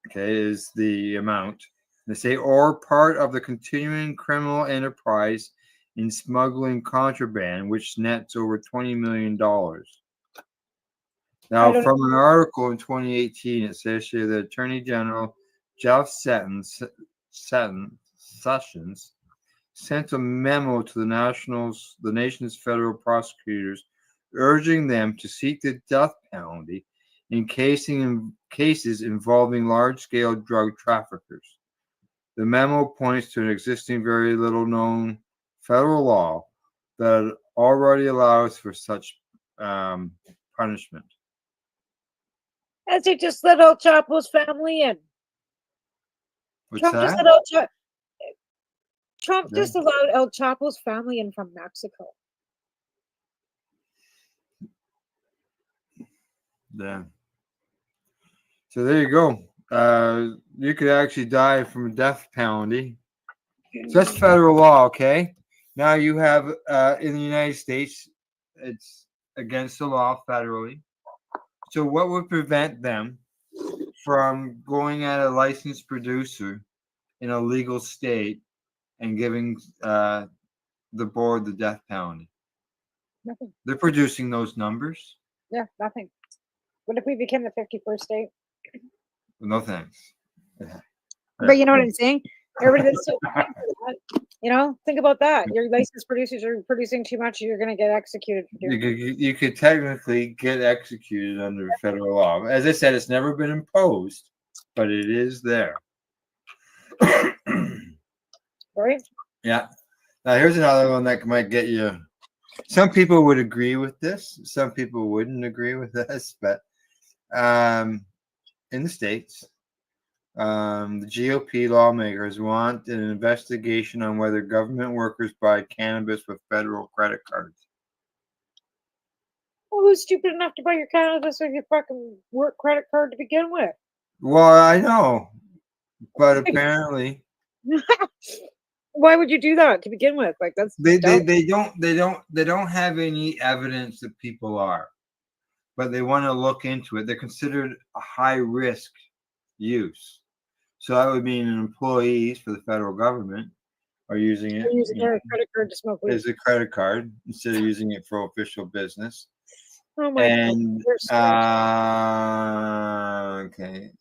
Okay, is the amount. They say, or part of the continuing criminal enterprise in smuggling contraband, which nets over $20 million. Now, from an article in 2018, it says here that Attorney General Jeff Sessions sent a memo to the nation's federal prosecutors, urging them to seek the death penalty in cases involving large-scale drug traffickers. The memo points to an existing, very little-known federal law that already allows for such punishment. As they just let El Chapo's family in. Trump just allowed El Chapo's family in from Mexico. Yeah. So there you go. You could actually die from a death penalty. So that's federal law, okay? Now you have in the United States, it's against the law federally. So what would prevent them from going at a licensed producer in a legal state and giving the board the death penalty? Nothing. They're producing those numbers. Yeah, nothing. What if we became the 51st state? No thanks. But you know what I'm saying? Everybody that's so think about that. Your licensed producers are producing too much, you're going to get executed for doing it. You could technically get executed under federal law. As I said, it's never been imposed, but it is there. Right? Yeah. Now, here's another one that might get you. Some people would agree with this. Some people wouldn't agree with this. But in the States, the GOP lawmakers want an investigation on whether government workers buy cannabis with federal credit cards. Well, who's stupid enough to buy your cannabis with your fucking work credit card to begin with? Well, I know, but apparently Why would you do that to begin with? Like that's they dumb. don't have any evidence that people are, but they want to look into it. They're considered a high risk use. So that would mean employees for the federal government are using it They're using their credit card to smoke weed. as a credit card instead of using it for official business. Oh my And God. okay.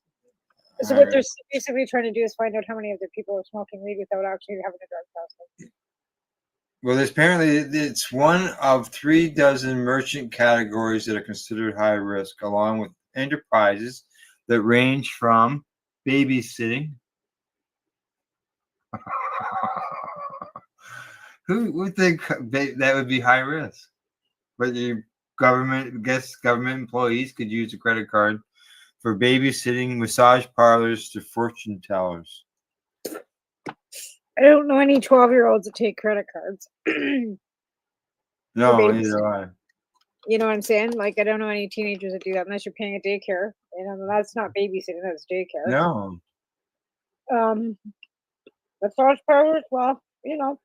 So what they're basically trying to do is find out how many of the people are smoking weed without actually having a drug test. Well, there's apparently it's one of 36 merchant categories that are considered high risk, along with enterprises that range from babysitting. Who would think that would be high risk? But your government employees could use a credit card for babysitting, massage parlors to fortune tellers. I don't know any 12-year-olds that take credit cards. No, neither do I. You know what I'm saying? Like, I don't know any teenagers that do that unless you're paying a daycare. You know, that's not babysitting, that's daycare. No. Massage parlors, well, you know.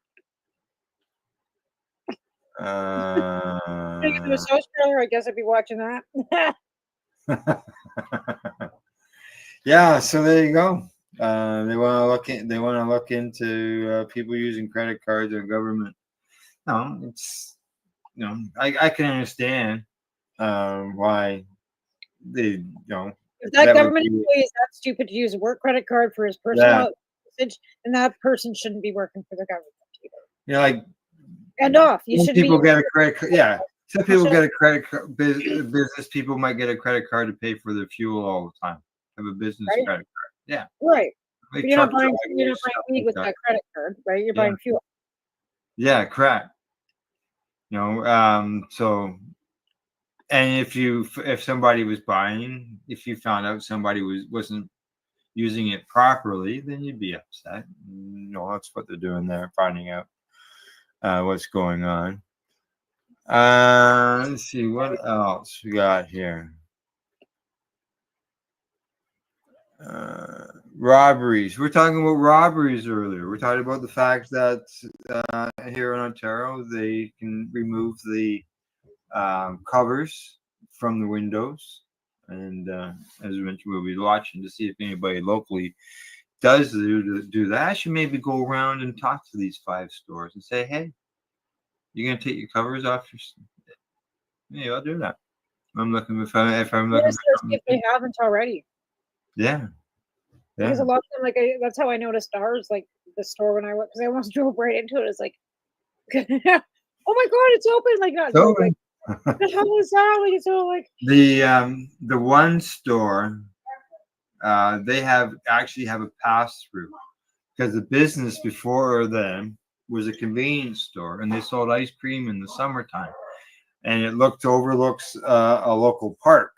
The massage parlor, I guess I'd be watching that. Yeah, so there you go. They want to look into people using credit cards or government. No, it's I can understand why they If that government employee is that stupid to use a work credit card for his personal usage, then that person shouldn't be working for the government either. Like And off. You some should people be. get a credit card. Yeah, some people get a credit card. Business people might get a credit card to pay for their fuel all the time. Have a business Right. credit card. Yeah. Right. Like But you're not truck buying drivers, weed stuff with like that credit card, right? You're Yeah. buying fuel. Yeah, correct. So, and if somebody was buying, if you found out somebody wasn't using it properly, then you'd be upset. That's what they're doing there, finding out what's going on. Let's see what else we got here. Robberies. We're talking about robberies earlier. We're talking about the fact that here in Ontario they can remove the covers from the windows, and as we mentioned, we'll be watching to see if anybody locally does do that. I should maybe go around and talk to these 5 stores and say, hey, you're gonna take your covers off your. Yeah, I'll do that. I'm looking if I'm looking. If they haven't already. Yeah. Because a lot of them, like, that's how I noticed ours, like the store when I went, because I almost drove right into it. It's like, oh my God, it's open! Like, not It's open. like, what the hell is that? Like, it's all like the one store, they actually have a pass through because the business before them was a convenience store and they sold ice cream in the summertime, and it overlooks a local park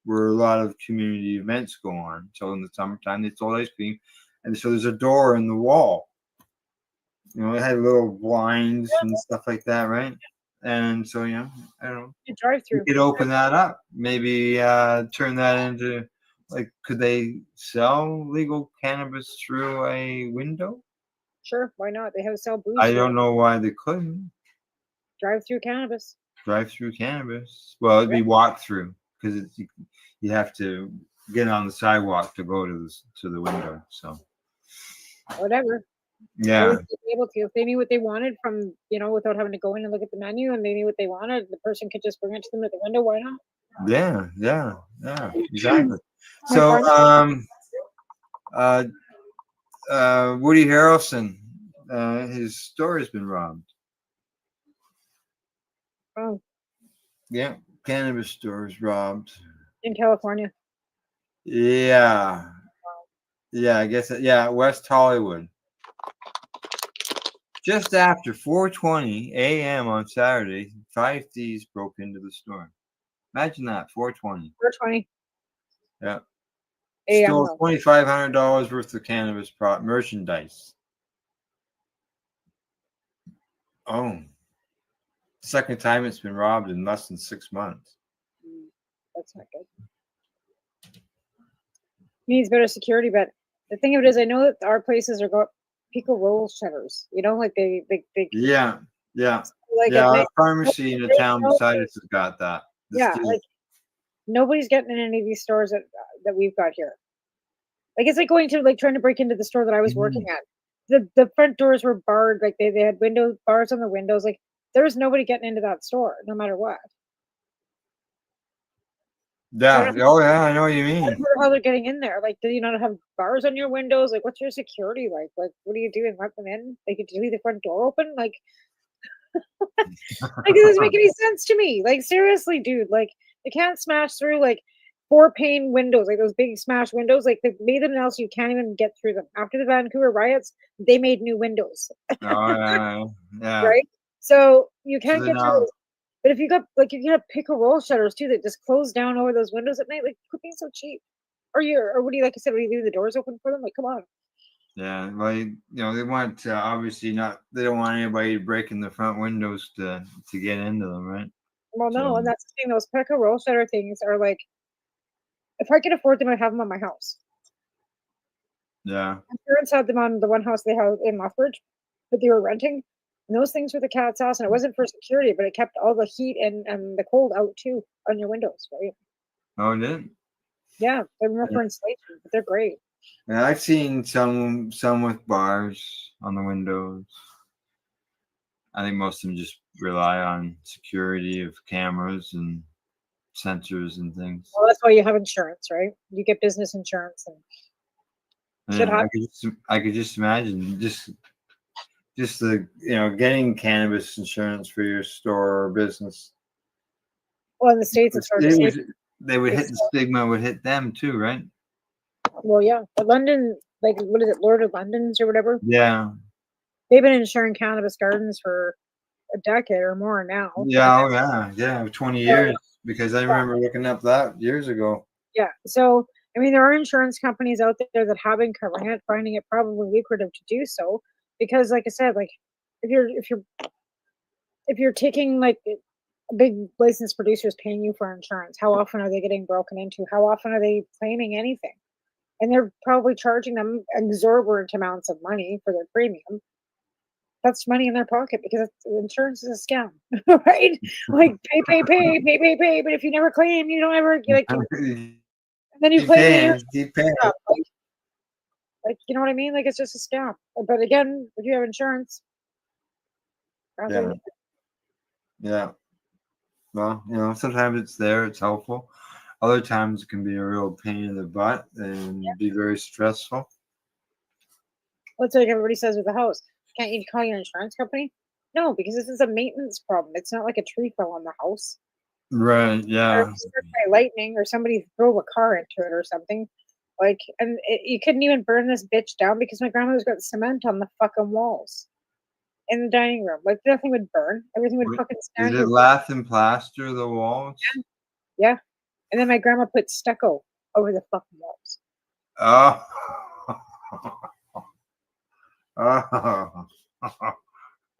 where a lot of community events go on. So in the summertime, they sold ice cream, and so there's a door in the wall. It had little blinds and stuff like that, right? And so, I don't know. You drive through. You could open that up. Maybe turn that into, like, could they sell legal cannabis through a window? Sure, why not? They have sell booze. I don't know why they couldn't. Drive through cannabis. Drive through cannabis. Well, it'd be walk through because you have to get on the sidewalk to go to the window. So Whatever. yeah, They would be able to if they knew what they wanted from without having to go in and look at the menu, and they knew what they wanted. The person could just bring it to them at the window. Why not? yeah, exactly. So Woody Harrelson, his store has been robbed. Oh, yeah, cannabis stores robbed in California. Yeah, I guess West Hollywood. Just after 4:20 a.m. on Saturday, 5 thieves broke into the store. Imagine that, 4:20. 4:20 Yeah. a.m. Stole $2,500 worth of cannabis merchandise. Oh. Second time it's been robbed in less than 6 months. That's not good. Needs better security, but the thing of it is, I know that our places are got pico roll shutters. You know, like they. Yeah. Like yeah, at our night, pharmacy in the they town know beside us has got that. yeah, like nobody's getting in any of these stores that we've got here. Like it's like going to like trying to break into the store that I was working at. The front doors were barred, like they had window bars on the windows. Like there was nobody getting into that store, no matter what. Yeah. Oh, yeah. I know what you I mean. don't know how they're getting in there. Like, do you not have bars on your windows? Like, what's your security like? Like, what are you doing? Let them in? They could leave the front door open? Like, it doesn't make any sense to me. Like, seriously, dude. Like, they can't smash through like 4-pane windows, like those big smash windows. Like, they made them now so you can't even get through them. After the Vancouver riots, they made new windows. Oh, yeah. Right? So you So can't then get through. But if you got like if you have pick and roll shutters too that just close down over those windows at night, like quit being so cheap. Or what do you like I said? What do you leave the doors open for them? Like, come on. Yeah, well, they want obviously not. They don't want anybody breaking the front windows to get into them, right? Well, no, So, and that's the thing. Those pick and roll shutter things are like, if I could afford them, I'd have them on my house. yeah. My parents had them on the one house they had in Lethbridge that they were renting. And those things were the cat's ass, and it wasn't for security, but it kept all the heat and the cold out too on your windows, right? Oh, it did. Yeah, they're more for insulation, but they're great. Yeah, I've seen some with bars on the windows. I think most of them just rely on security of cameras and sensors and things. Well, that's why you have insurance, right? You get business insurance and shit Yeah, happens. I could just imagine just the getting cannabis insurance for your store or business. Well, in the States, it's hard to say. They would hit the stigma would hit them too, right? Well, yeah, but London, like, what is it, Lord of London's or whatever? Yeah. They've been insuring cannabis gardens for a decade or more now. Yeah, oh yeah, 20 years, because I remember looking up that years ago. Yeah, so I mean, there are insurance companies out there that have been covering it, finding it probably lucrative to do so, because, like I said, like if you're taking like big licensed producers paying you for insurance, how often are they getting broken into? How often are they claiming anything? And they're probably charging them exorbitant amounts of money for their premium. That's money in their pocket because insurance is a scam, right? Like pay. But if you never claim, you don't ever like. And then you claim Keep paying. Like, you know what I mean? Like, it's just a scam. But again, if you have insurance, Yeah. Yeah. Well, sometimes it's there, it's helpful. Other times it can be a real pain in the butt and be very stressful. Let's like everybody says with the house. Can't you call your insurance company? No, because this is a maintenance problem. It's not like a tree fell on the house. Right. Or Yeah. struck by lightning, or somebody drove a car into it or something. Like, and you couldn't even burn this bitch down because my grandmother's got cement on the fucking walls in the dining room. Like, nothing would burn. Everything would fucking stand. Did it lath and plaster the walls? Yeah. And then my grandma put stucco over the fucking walls. Oh. Oh.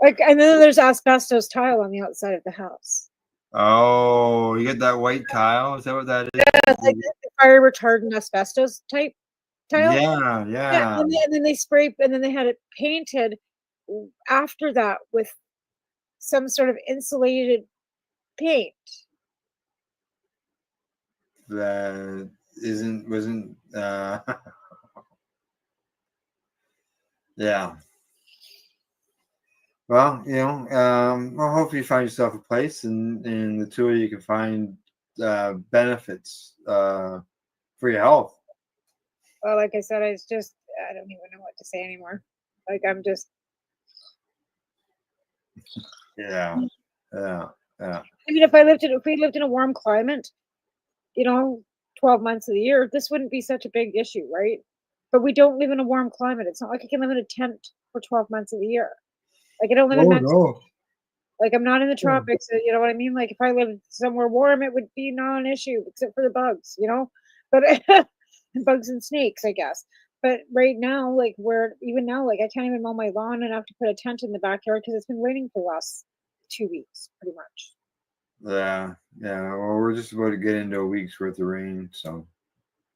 Like, and then there's asbestos tile on the outside of the house. Oh, you get that white tile? Is that what that is? Yeah, like the fire retardant asbestos type tile. Yeah. And then they spray, and then they had it painted after that with some sort of insulated paint. That wasn't yeah. Well, well, hopefully you find yourself a place, and the two of you can find benefits for your health. Well, like I said, I don't even know what to say anymore. Like, I'm just. Yeah. I mean, if we lived in a warm climate, 12 months of the year, this wouldn't be such a big issue, right? But we don't live in a warm climate. It's not like I can live in a tent for 12 months of the year. Like I don't live in Oh Mexico. no. Like I'm not in the tropics. You know what I mean? Like if I lived somewhere warm, it would be not an issue, except for the bugs, you know. But bugs and snakes, I guess. But right now, like even now, like I can't even mow my lawn enough to put a tent in the backyard because it's been raining for the last 2 weeks, pretty much. Yeah, yeah. Well, we're just about to get into a week's worth of rain, so.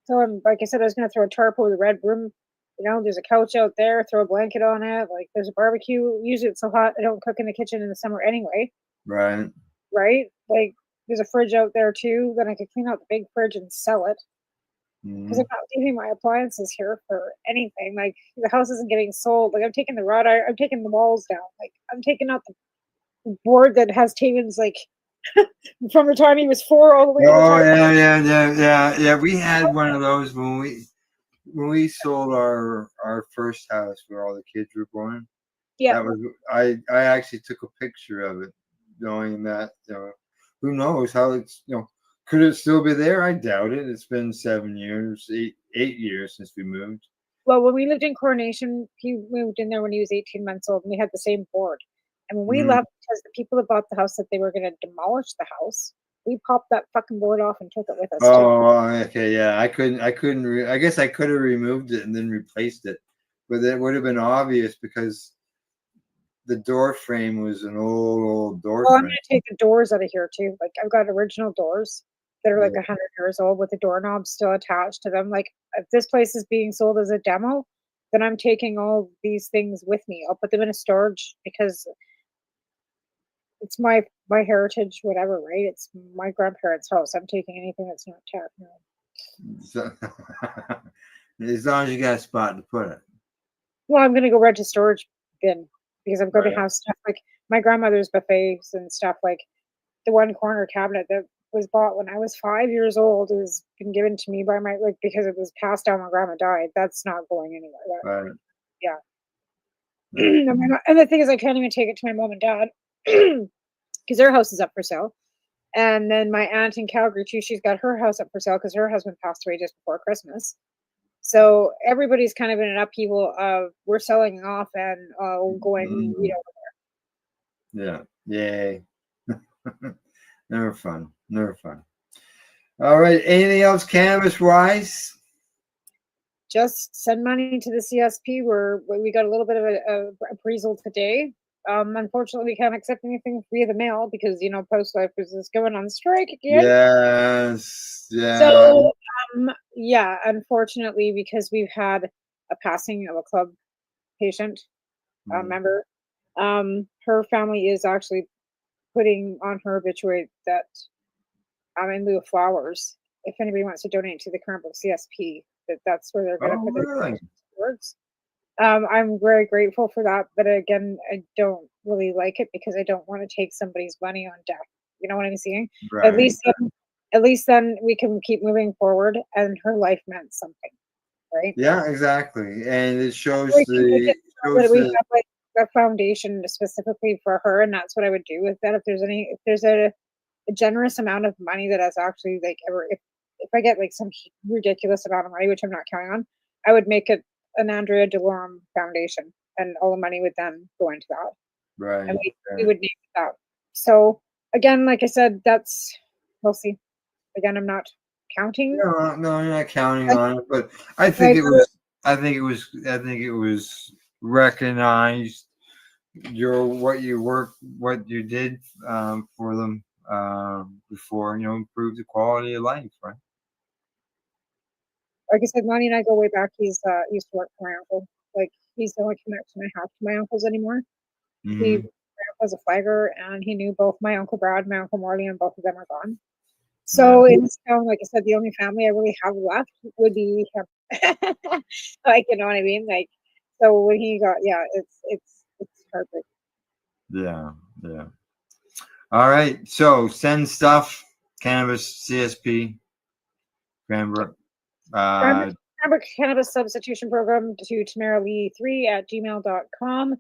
So I'm like I said, I was gonna throw a tarp over the red room. You know, there's a couch out there, throw a blanket on it. Like there's a barbecue. Usually it's so hot I don't cook in the kitchen in the summer anyway. Right. Right? Like there's a fridge out there too. Then I could clean out the big fridge and sell it. Because I'm not leaving my appliances here for anything. Like the house isn't getting sold. Like I'm taking the rod, I'm taking the walls down. Like I'm taking out the board that has Taven's like from the time he was 4 all the way to the Oh time. yeah. We had one of those when we sold our first house where all the kids were born. Yeah. That was I actually took a picture of it, knowing that who knows how it's could it still be there? I doubt it. It's been 7 years, 8 years since we moved. Well, when we lived in Coronation, he moved in there when he was 18 months old, and we had the same board. And when we left, because the people that bought the house said they were going to demolish the house, we popped that fucking board off and took it with us. Too. Oh, okay, yeah. I couldn't. I guess I could have removed it and then replaced it, but it would have been obvious because the door frame was an old door Well, I'm frame. going to take the doors out of here too. Like I've got original doors that are like 100 years old with the doorknobs still attached to them. Like if this place is being sold as a demo, then I'm taking all these things with me. I'll put them in a storage because it's my heritage, whatever, right? It's my grandparents' house. I'm taking anything that's not techno. So, as long as you got a spot to put it. Well, I'm gonna go rent a storage bin because I'm going to Right. have stuff like my grandmother's buffets and stuff. Like the one corner cabinet that was bought when I was 5 years old has been given to me by my because it was passed down when grandma died. That's not going anywhere. Right. Yeah. And the thing is, I can't even take it to my mom and dad because their house is up for sale. And then my aunt in Calgary too, she's got her house up for sale because her husband passed away just before Christmas. So everybody's kind of in an upheaval of we're selling off and going, Yeah. Yay. Never fun. All right. Anything else cannabis wise? just send money to the CSP. We got a little bit of a appraisal today. Unfortunately, we can't accept anything via the mail because post office is going on strike again. Yes. Yeah. So yeah, unfortunately, because we've had a passing of a club patient member, her family is actually putting on her obituary that in lieu of flowers, if anybody wants to donate to the Cranbrook CSP, that's where they're going to put their words. I'm very grateful for that, but again, I don't really like it because I don't want to take somebody's money on death. You know what I'm saying? Right. At least then we can keep moving forward, and her life meant something, right? Yeah, exactly, and it shows we have like a foundation specifically for her, and that's what I would do with that. If there's a generous amount of money that has actually if I get like some ridiculous amount of money, which I'm not counting on, I would make it an Andrea DeLorme Foundation, and all the money would then go into that. Right. And we would name it that. So again, like I said, we'll see. Again, I'm not counting. No, you're not counting on it, but I think it was recognized what you did for them before, improve the quality of life, right? Like I said, Monty and I go way back. He's used to work for my uncle. Like he's the only connection I have to my uncles anymore. He was a flagger, and he knew both my uncle Brad, my uncle Marley, and both of them are gone. So in this town, like I said, the only family I really have left would be him. Like, you know what I mean? Like, so when he got, it's heartbreaking. Yeah. All right, so send stuff, cannabis CSP, Cranbrook. Cranbrook Cannabis Substitution Program to tamaralee3@gmail.com.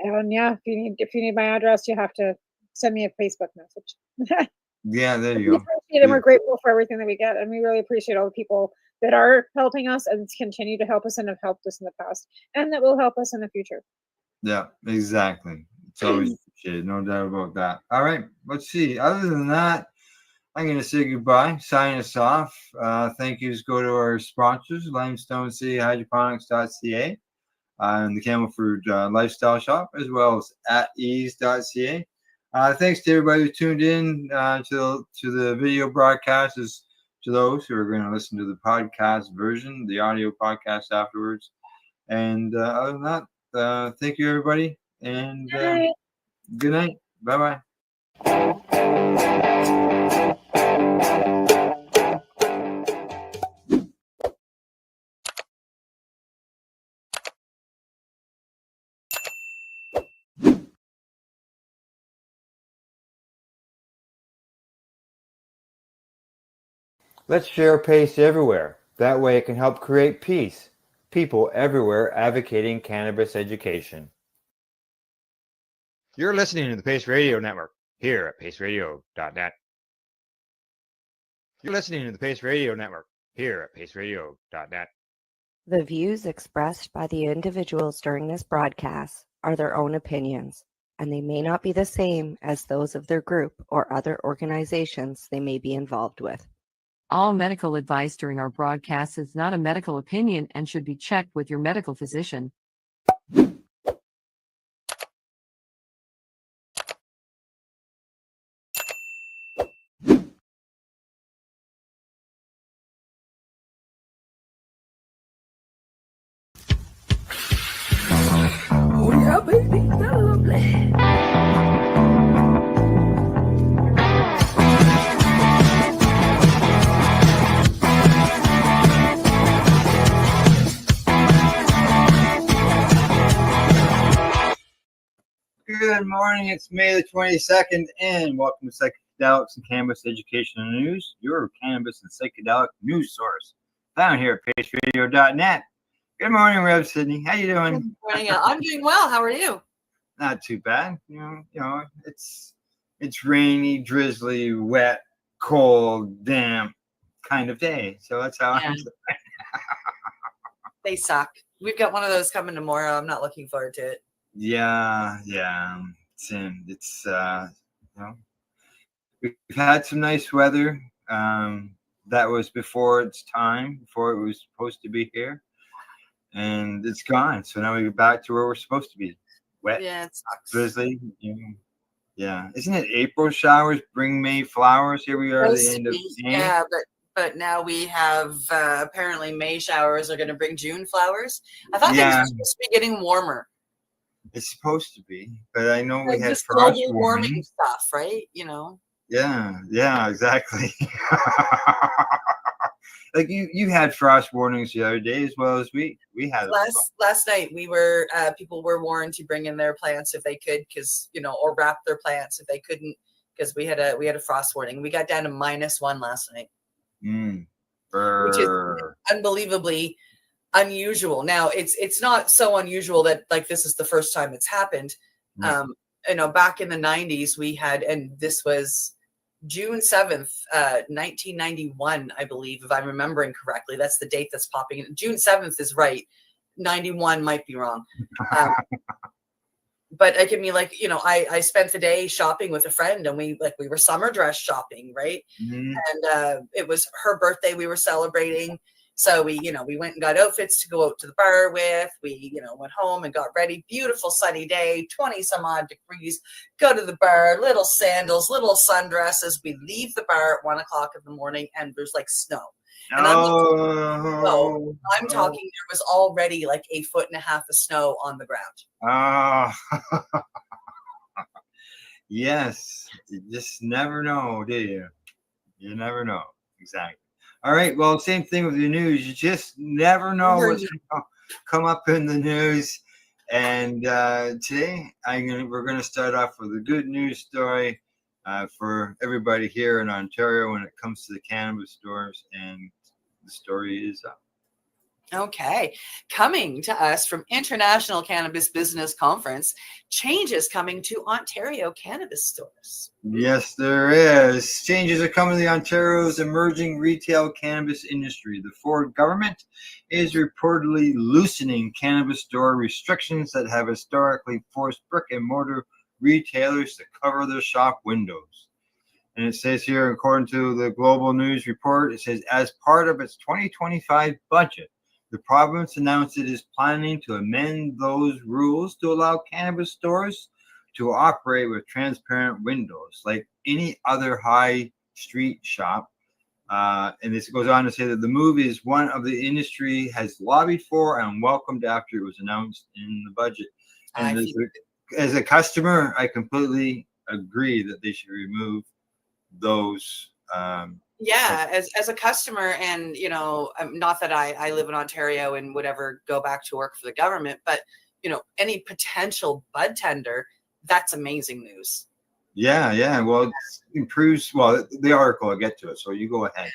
And yeah, if you need my address, you have to send me a Facebook message. Yeah, there you We go. appreciate it, and we're grateful for everything that we get, and we really appreciate all the people that are helping us and continue to help us and have helped us in the past, and that will help us in the future. Yeah, exactly. It's always appreciated, no doubt about that. All right, let's see. Other than that, I'm going to say goodbye, sign us off. Thank yous go to our sponsors, Limestone City Hydroponics.ca and the Campbellford Lifestyle Shop, as well as at ease.ca. Thanks to everybody who tuned in to the video broadcast, as to those who are going to listen to the podcast version, the audio podcast afterwards. And other than that, thank you, everybody, and good night. Bye-bye. Let's share PACE everywhere. That way it can help create peace. People everywhere advocating cannabis education. You're listening to the PACE Radio Network here at paceradio.net. You're listening to the PACE Radio Network here at paceradio.net. The views expressed by the individuals during this broadcast are their own opinions, and they may not be the same as those of their group or other organizations they may be involved with. All medical advice during our broadcast is not a medical opinion and should be checked with your medical physician. Oh yeah, baby, that's lovely. Good morning. It's May the 22nd, and welcome to Psychedelics and Cannabis Education and News, your cannabis and psychedelic news source, found here at paceradio.net. Good morning, Rev Sydney. How you doing? Good morning. I'm doing well. How are you? Not too bad. You know, it's rainy, drizzly, wet, cold, damp kind of day. So that's how Yeah. They suck. We've got one of those coming tomorrow. I'm not looking forward to it. Yeah. It's we've had some nice weather. That was before its time, before it was supposed to be here, and it's gone. So now we're back to where we're supposed to be. Wet, Yeah, it sucks. drizzly. Yeah. Isn't it April showers bring May flowers? Here we are at the end of May. Yeah, but now we have apparently May showers are going to bring June flowers. I thought things were supposed to be getting warmer. It's supposed to be, but I know we Like had just frost global warning. warming stuff, right? You know. Yeah, exactly. Like you had frost warnings the other day as well as we had them. Last night we were people were warned to bring in their plants if they could, because or wrap their plants if they couldn't, because we had a frost warning. We got down to -1 last night, which is unbelievably unusual. Now it's not so unusual that like this is the first time it's happened. Back in the 90s we had, and this was June 7th, 1991, I believe, if I'm remembering correctly. That's the date that's popping in. June 7th is right. 91 might be wrong. But I can be like, I spent the day shopping with a friend, and we were summer dress shopping, right? Mm-hmm. And it was her birthday we were celebrating. So we went and got outfits to go out to the bar with. We, went home and got ready. Beautiful sunny day, 20 some odd degrees. Go to the bar, little sandals, little sundresses. We leave the bar at 1 o'clock in the morning, and there's like snow. And I'm talking, there was already like 1.5 feet of snow on the ground. Yes. You just never know, do you? You never know. Exactly. All right. Well, same thing with the news. You just never know what's going to come up in the news. And today, we're going to start off with a good news story for everybody here in Ontario when it comes to the cannabis stores. And the story is up. Okay. Coming to us from International Cannabis Business Conference, changes coming to Ontario cannabis stores. Yes, there is. Changes are coming to Ontario's emerging retail cannabis industry. The Ford government is reportedly loosening cannabis store restrictions that have historically forced brick and mortar retailers to cover their shop windows. And it says here, according to the Global News Report, it says, as part of its 2025 budget, the province announced it is planning to amend those rules to allow cannabis stores to operate with transparent windows like any other high street shop. And this goes on to say that the move is one of the industry has lobbied for and welcomed after it was announced in the budget. And as a customer, I completely agree that they should remove those. Yeah, as a customer, and not that I live in Ontario and would ever go back to work for the government, but any potential bud tender, that's amazing news. Yeah. Well, it improves. Well, the article, I'll get to it. So you go ahead.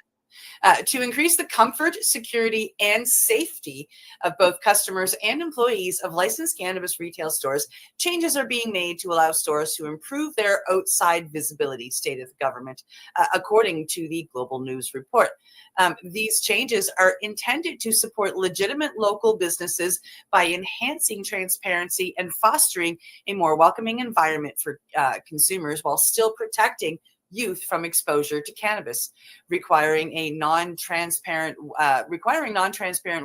To increase the comfort, security, and safety of both customers and employees of licensed cannabis retail stores, changes are being made to allow stores to improve their outside visibility, stated the government, according to the Global News Report. These changes are intended to support legitimate local businesses by enhancing transparency and fostering a more welcoming environment for consumers while still protecting youth from exposure to cannabis. Requiring non-transparent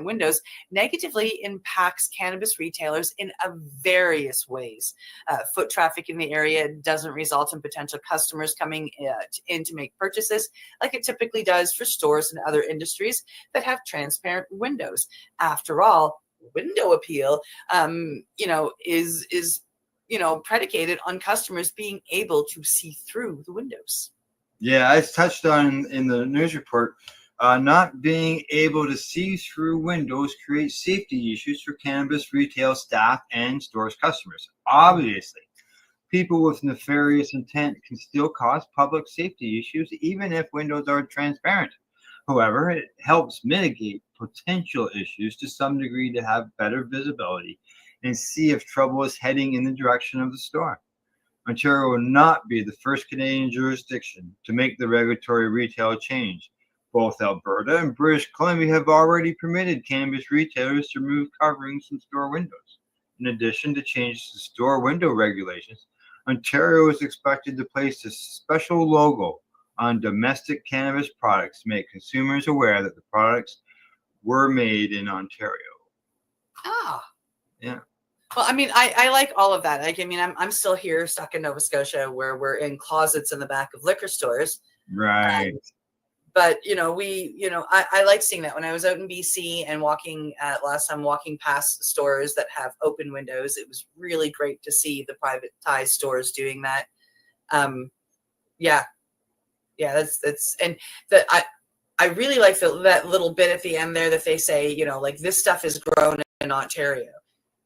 windows negatively impacts cannabis retailers in various ways. Foot traffic in the area doesn't result in potential customers coming in to make purchases like it typically does for stores and other industries that have transparent windows. After all, window appeal, is predicated on customers being able to see through the windows. Yeah, it's touched on in the news report. Not being able to see through windows creates safety issues for cannabis retail staff and stores customers. Obviously, people with nefarious intent can still cause public safety issues even if windows are transparent. However, it helps mitigate potential issues to some degree to have better visibility and see if trouble is heading in the direction of the store. Ontario will not be the first Canadian jurisdiction to make the regulatory retail change. Both Alberta and British Columbia have already permitted cannabis retailers to remove coverings from store windows. In addition to changes to store window regulations, Ontario is expected to place a special logo on domestic cannabis products to make consumers aware that the products were made in Ontario. Yeah. Well, I mean, I like all of that. Like, I mean, I'm still here stuck in Nova Scotia where we're in closets in the back of liquor stores. Right. But, I like seeing that. When I was out in BC and last time walking past stores that have open windows, it was really great to see the privatized stores doing that. I really like that little bit at the end there that they say, like, this stuff is grown in Ontario.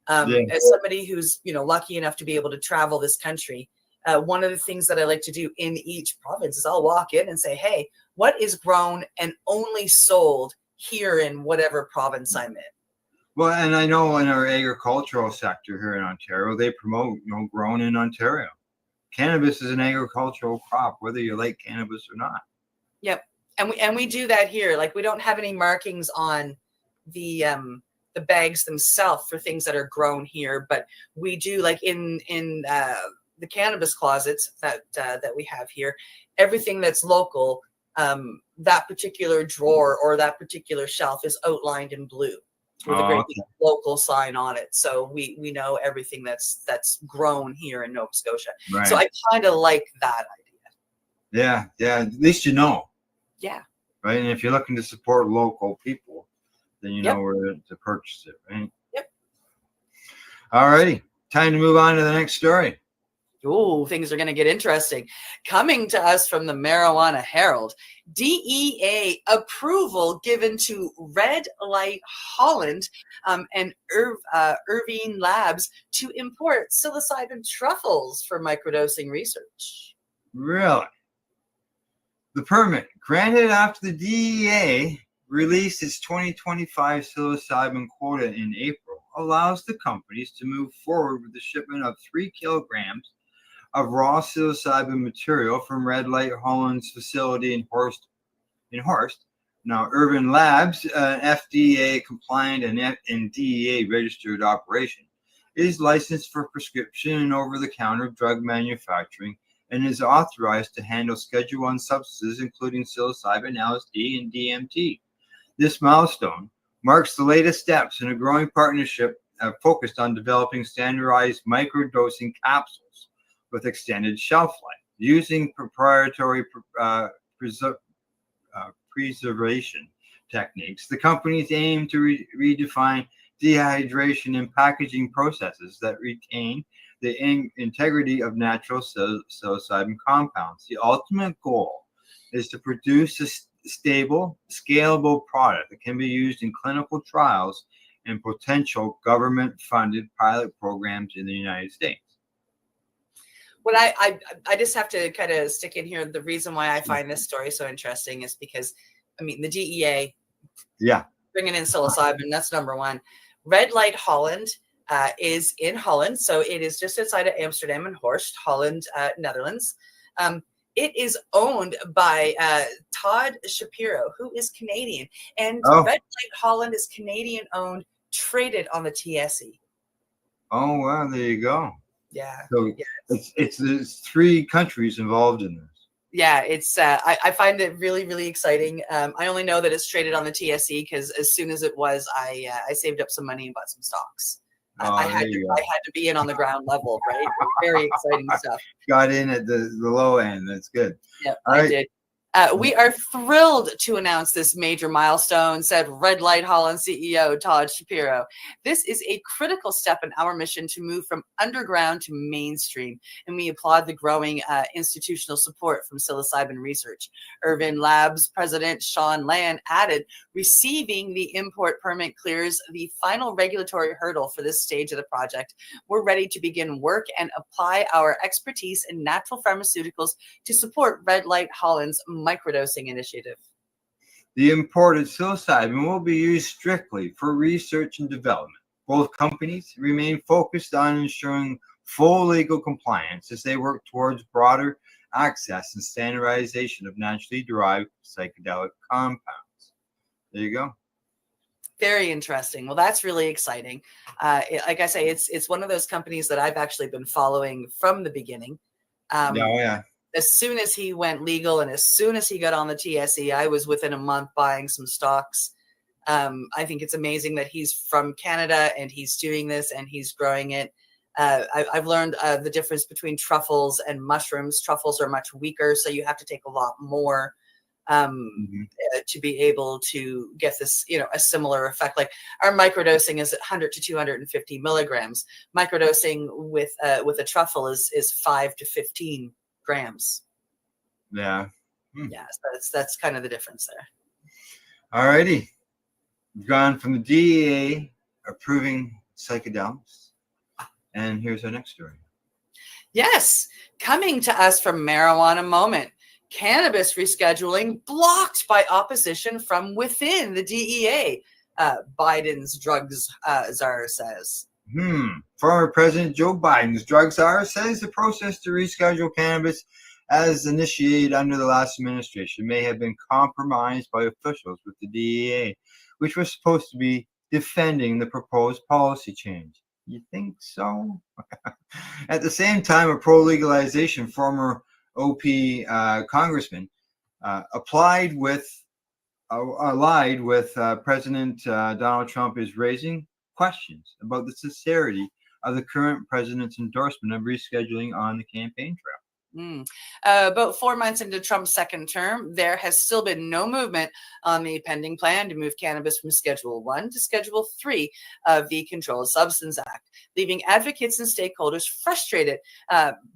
As somebody who's, lucky enough to be able to travel this country, one of the things that I like to do in each province is I'll walk in and say, hey, what is grown and only sold here in whatever province I'm in? Well, and I know in our agricultural sector here in Ontario, they promote, grown in Ontario. Cannabis is an agricultural crop, whether you like cannabis or not. Yep. And we do that here. Like, we don't have any markings on the bags themselves for things that are grown here, but we do, like in the cannabis closets that we have here, everything that's local, that particular drawer or that particular shelf is outlined in blue with a great big local sign on it. So we know everything that's grown here in Nova Scotia. Right. So I kind of like that idea. Yeah. At least you know. Yeah. Right. And if you're looking to support local people, then you know where to purchase it, right? Yep. All righty. Time to move on to the next story. Oh, things are going to get interesting. Coming to us from the Marijuana Herald, DEA approval given to Red Light Holland and Irvine Labs to import psilocybin truffles for microdosing research. Really? The permit granted after the DEA released its 2025 psilocybin quota in April allows the companies to move forward with the shipment of 3 kilograms of raw psilocybin material from Red Light Holland's facility in Horst. Now, Irvine Labs, an FDA compliant and DEA registered operation, is licensed for prescription and over-the-counter drug manufacturing and is authorized to handle Schedule 1 substances, including psilocybin, LSD, and DMT. This milestone marks the latest steps in a growing partnership focused on developing standardized microdosing capsules with extended shelf life, using proprietary preservation techniques. The companies aim to redefine dehydration and packaging processes that retain the integrity of natural psilocybin compounds. The ultimate goal is to produce a stable, scalable product that can be used in clinical trials and potential government-funded pilot programs in the United States. What I just have to kind of stick in here. The reason why I find this story so interesting is because, I mean, the DEA, bringing in psilocybin, that's number one. Red Light Holland is in Holland, so it is just outside of Amsterdam and Horst, Holland, Netherlands. It is owned by Todd Shapiro, who is Canadian, and Red Light Holland is Canadian-owned, traded on the TSE. Oh wow, there you go. Yeah. So it's 3 countries involved in this. Yeah, it's I find it really, really exciting. I only know that it's traded on the TSE because as soon as it was, I saved up some money and bought some stocks. I had to be in on the ground level, right? Very exciting stuff. Got in at the low end. That's good. Yeah, I did. We are thrilled to announce this major milestone, said Red Light Holland CEO Todd Shapiro. This is a critical step in our mission to move from underground to mainstream, and we applaud the growing institutional support from psilocybin research. Irvin Labs President Sean Land added, receiving the import permit clears the final regulatory hurdle for this stage of the project. We're ready to begin work and apply our expertise in natural pharmaceuticals to support Red Light Holland's microdosing initiative. The imported psilocybin will be used strictly for research and development. Both companies remain focused on ensuring full legal compliance as they work towards broader access and standardization of naturally derived psychedelic compounds. There you go. Very interesting. Well, that's really exciting. Like I say, it's one of those companies that I've actually been following from the beginning. As soon as he went legal and as soon as he got on the TSE, I was within a month buying some stocks. I think it's amazing that he's from Canada and he's doing this and he's growing it. I've learned the difference between truffles and mushrooms. Truffles are much weaker, so you have to take a lot more to be able to get this, a similar effect. Like our microdosing is 100 to 250 milligrams. Microdosing with a truffle is 5 to 15 grams. Yeah. Yeah, so that's kind of the difference there. All righty. We've gone from the DEA approving psychedelics, and here's our next story. Yes, coming to us from Marijuana Moment. Cannabis rescheduling blocked by opposition from within the DEA, Biden's drugs czar says. Former President Joe Biden's drug czar says the process to reschedule cannabis as initiated under the last administration may have been compromised by officials with the DEA, which was supposed to be defending the proposed policy change. You think so? At the same time, a pro-legalization former OP congressman allied with President Donald Trump is raising questions about the sincerity of the current president's endorsement of rescheduling on the campaign trail. About 4 months into Trump's second term, there has still been no movement on the pending plan to move cannabis from Schedule 1 to Schedule 3 of the Controlled Substance Act, leaving advocates and stakeholders frustrated,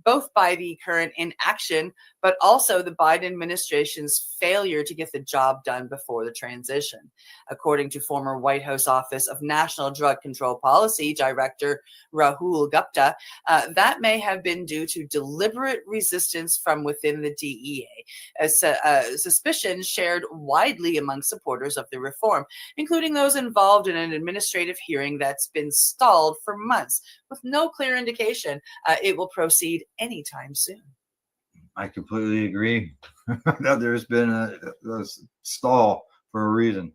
both by the current inaction, but also the Biden administration's failure to get the job done before the transition. According to former White House Office of National Drug Control Policy Director Rahul Gupta, that may have been due to deliberate resistance from within the DEA, as suspicions shared widely among supporters of the reform, including those involved in an administrative hearing that's been stalled for months, with no clear indication it will proceed anytime soon. I completely agree that there's been a stall for a reason.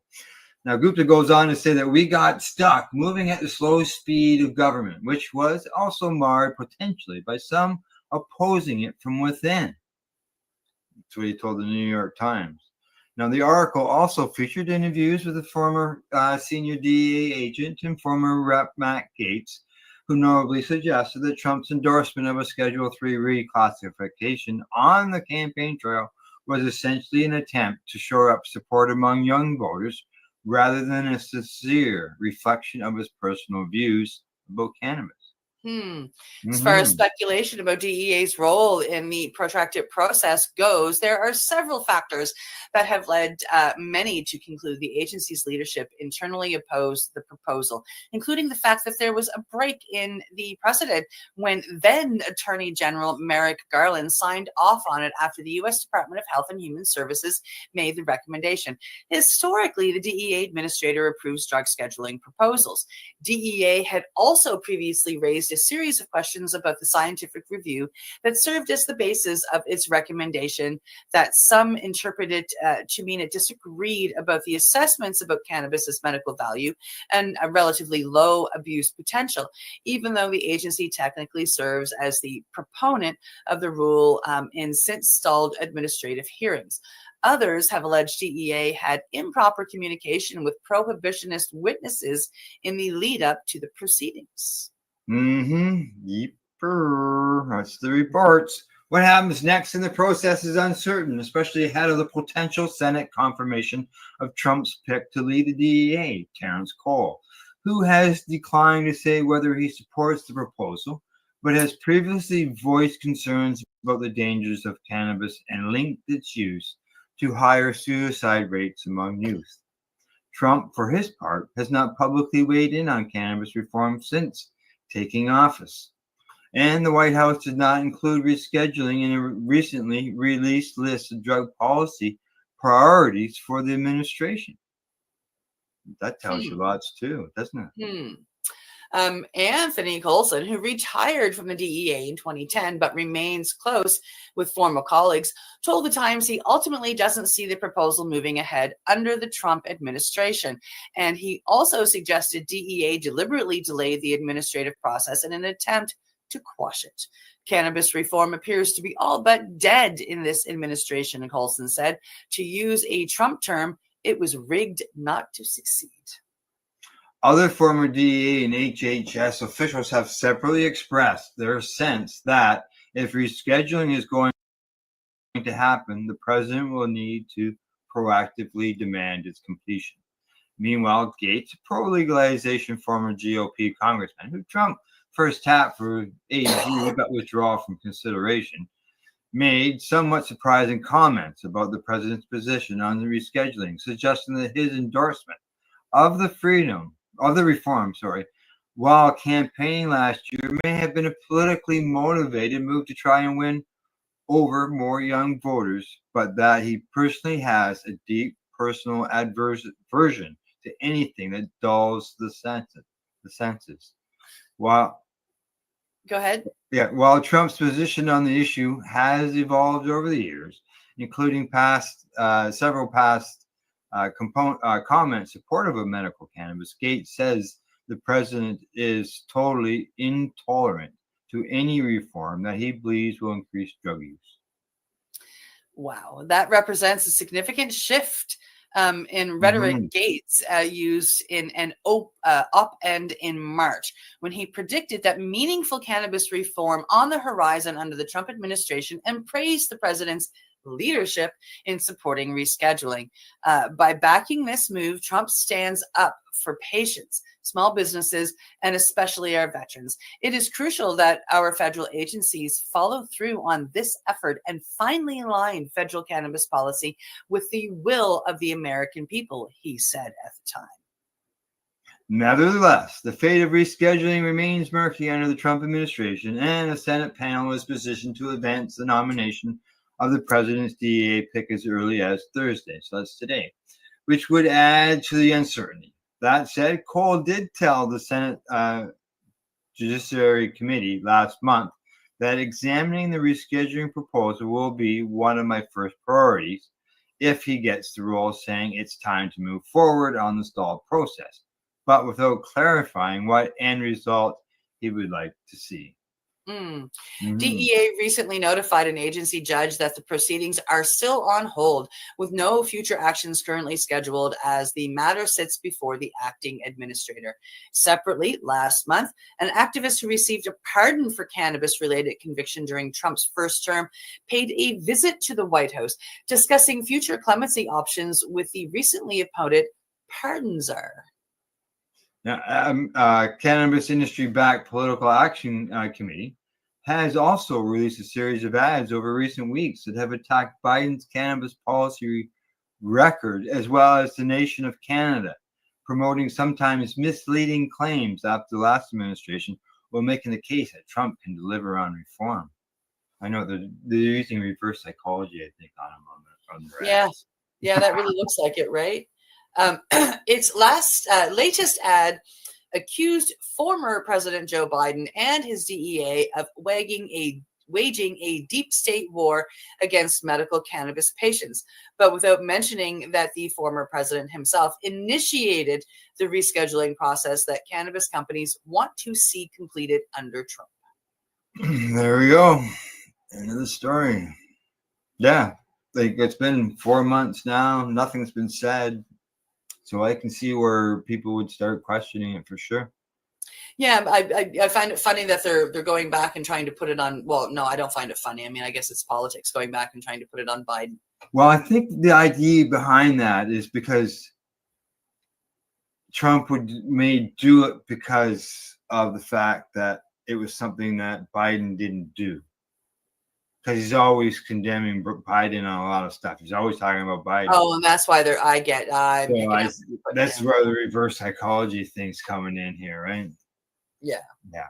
Now, Gupta goes on to say that we got stuck moving at the slow speed of government, which was also marred potentially by some opposing it from within. That's what he told the New York Times. Now, the article also featured interviews with the former senior DEA agent and former Rep. Matt Gaetz, who notably suggested that Trump's endorsement of a Schedule III reclassification on the campaign trail was essentially an attempt to shore up support among young voters rather than a sincere reflection of his personal views about cannabis. As far as speculation about DEA's role in the protracted process goes, there are several factors that have led many to conclude the agency's leadership internally opposed the proposal, including the fact that there was a break in the precedent when then Attorney General Merrick Garland signed off on it after the U.S. Department of Health and Human Services made the recommendation. Historically, the DEA administrator approves drug scheduling proposals. DEA had also previously raised a series of questions about the scientific review that served as the basis of its recommendation that some interpreted to mean it disagreed about the assessments about cannabis's medical value and a relatively low abuse potential, even though the agency technically serves as the proponent of the rule in since stalled administrative hearings. Others have alleged DEA had improper communication with prohibitionist witnesses in the lead up to the proceedings. Yeeper. That's the reports. What happens next in the process is uncertain, especially ahead of the potential Senate confirmation of Trump's pick to lead the DEA, Terrence Cole, who has declined to say whether he supports the proposal, but has previously voiced concerns about the dangers of cannabis and linked its use to higher suicide rates among youth. Trump, for his part, has not publicly weighed in on cannabis reform since taking office. And the White House did not include rescheduling in a recently released list of drug policy priorities for the administration. That tells you lots too, doesn't it? Anthony Coulson, who retired from the DEA in 2010 but remains close with former colleagues, told the Times he ultimately doesn't see the proposal moving ahead under the Trump administration. And he also suggested DEA deliberately delayed the administrative process in an attempt to quash it. Cannabis reform appears to be all but dead in this administration, Coulson said. To use a Trump term, it was rigged not to succeed. Other former DEA and HHS officials have separately expressed their sense that if rescheduling is going to happen, the president will need to proactively demand its completion. Meanwhile, Gaetz, pro-legalization former GOP congressman, who Trump first tapped for AG but withdrawal from consideration, made somewhat surprising comments about the president's position on the rescheduling, suggesting that his endorsement of the reform, while campaigning last year, may have been a politically motivated move to try and win over more young voters, but that he personally has a deep personal aversion to anything that dulls the senses. Go ahead. Yeah, while Trump's position on the issue has evolved over the years, including several past comments supportive of medical cannabis, Gaetz says the president is totally intolerant to any reform that he believes will increase drug use. Wow, that represents a significant shift in rhetoric. Gaetz used in an op-ed in March when he predicted that meaningful cannabis reform on the horizon under the Trump administration and praised the president's leadership in supporting rescheduling. By backing this move, Trump stands up for patients, small businesses, and especially our veterans. It is crucial that our federal agencies follow through on this effort and finally align federal cannabis policy with the will of the American people, he said at the time. Nevertheless, the fate of rescheduling remains murky under the Trump administration, and the Senate panel is positioned to advance the nomination of the president's DEA pick as early as Thursday, so that's today, which would add to the uncertainty. That said, Cole did tell the Senate Judiciary Committee last month that examining the rescheduling proposal will be one of my first priorities, if he gets the role saying it's time to move forward on the stalled process, but without clarifying what end result he would like to see. DEA recently notified an agency judge that the proceedings are still on hold, with no future actions currently scheduled as the matter sits before the acting administrator. Separately, last month, an activist who received a pardon for cannabis-related conviction during Trump's first term paid a visit to the White House, discussing future clemency options with the recently appointed pardon czar. Now, Cannabis Industry-Backed Political Action Committee has also released a series of ads over recent weeks that have attacked Biden's cannabis policy record, as well as the nation of Canada, promoting sometimes misleading claims after the last administration, while making the case that Trump can deliver on reform. I know they're using reverse psychology, I think, on him on their ads. Yeah, that really looks like it, right? Its latest ad accused former President Joe Biden and his DEA of waging a deep state war against medical cannabis patients, but without mentioning that the former president himself initiated the rescheduling process that cannabis companies want to see completed under Trump. There we go. End of the story. Yeah, like it's been 4 months now. Nothing's been said. So I can see where people would start questioning it for sure. Yeah, I find it funny that they're going back and trying to put it on. Well, no, I don't find it funny. I mean, I guess it's politics going back and trying to put it on Biden. Well, I think the idea behind that is because Trump may do it because of the fact that it was something that Biden didn't do. Because he's always condemning Biden on a lot of stuff. He's always talking about Biden. Oh, and that's why that's where the reverse psychology thing's coming in here, right? Yeah. Yeah.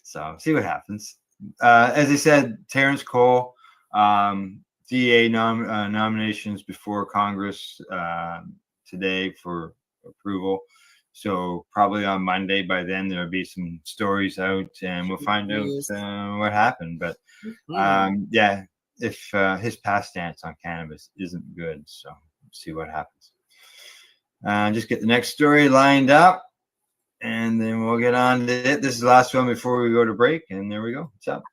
So see what happens. As I said, Terrence Cole, DA nominations before Congress today for approval. So probably on Monday, by then there'll be some stories out, and we'll find out what happened. But yeah, if his past stance on cannabis isn't good, so see what happens. Just get the next story lined up, and then we'll get on to it. This is the last one before we go to break, and there we go. What's up?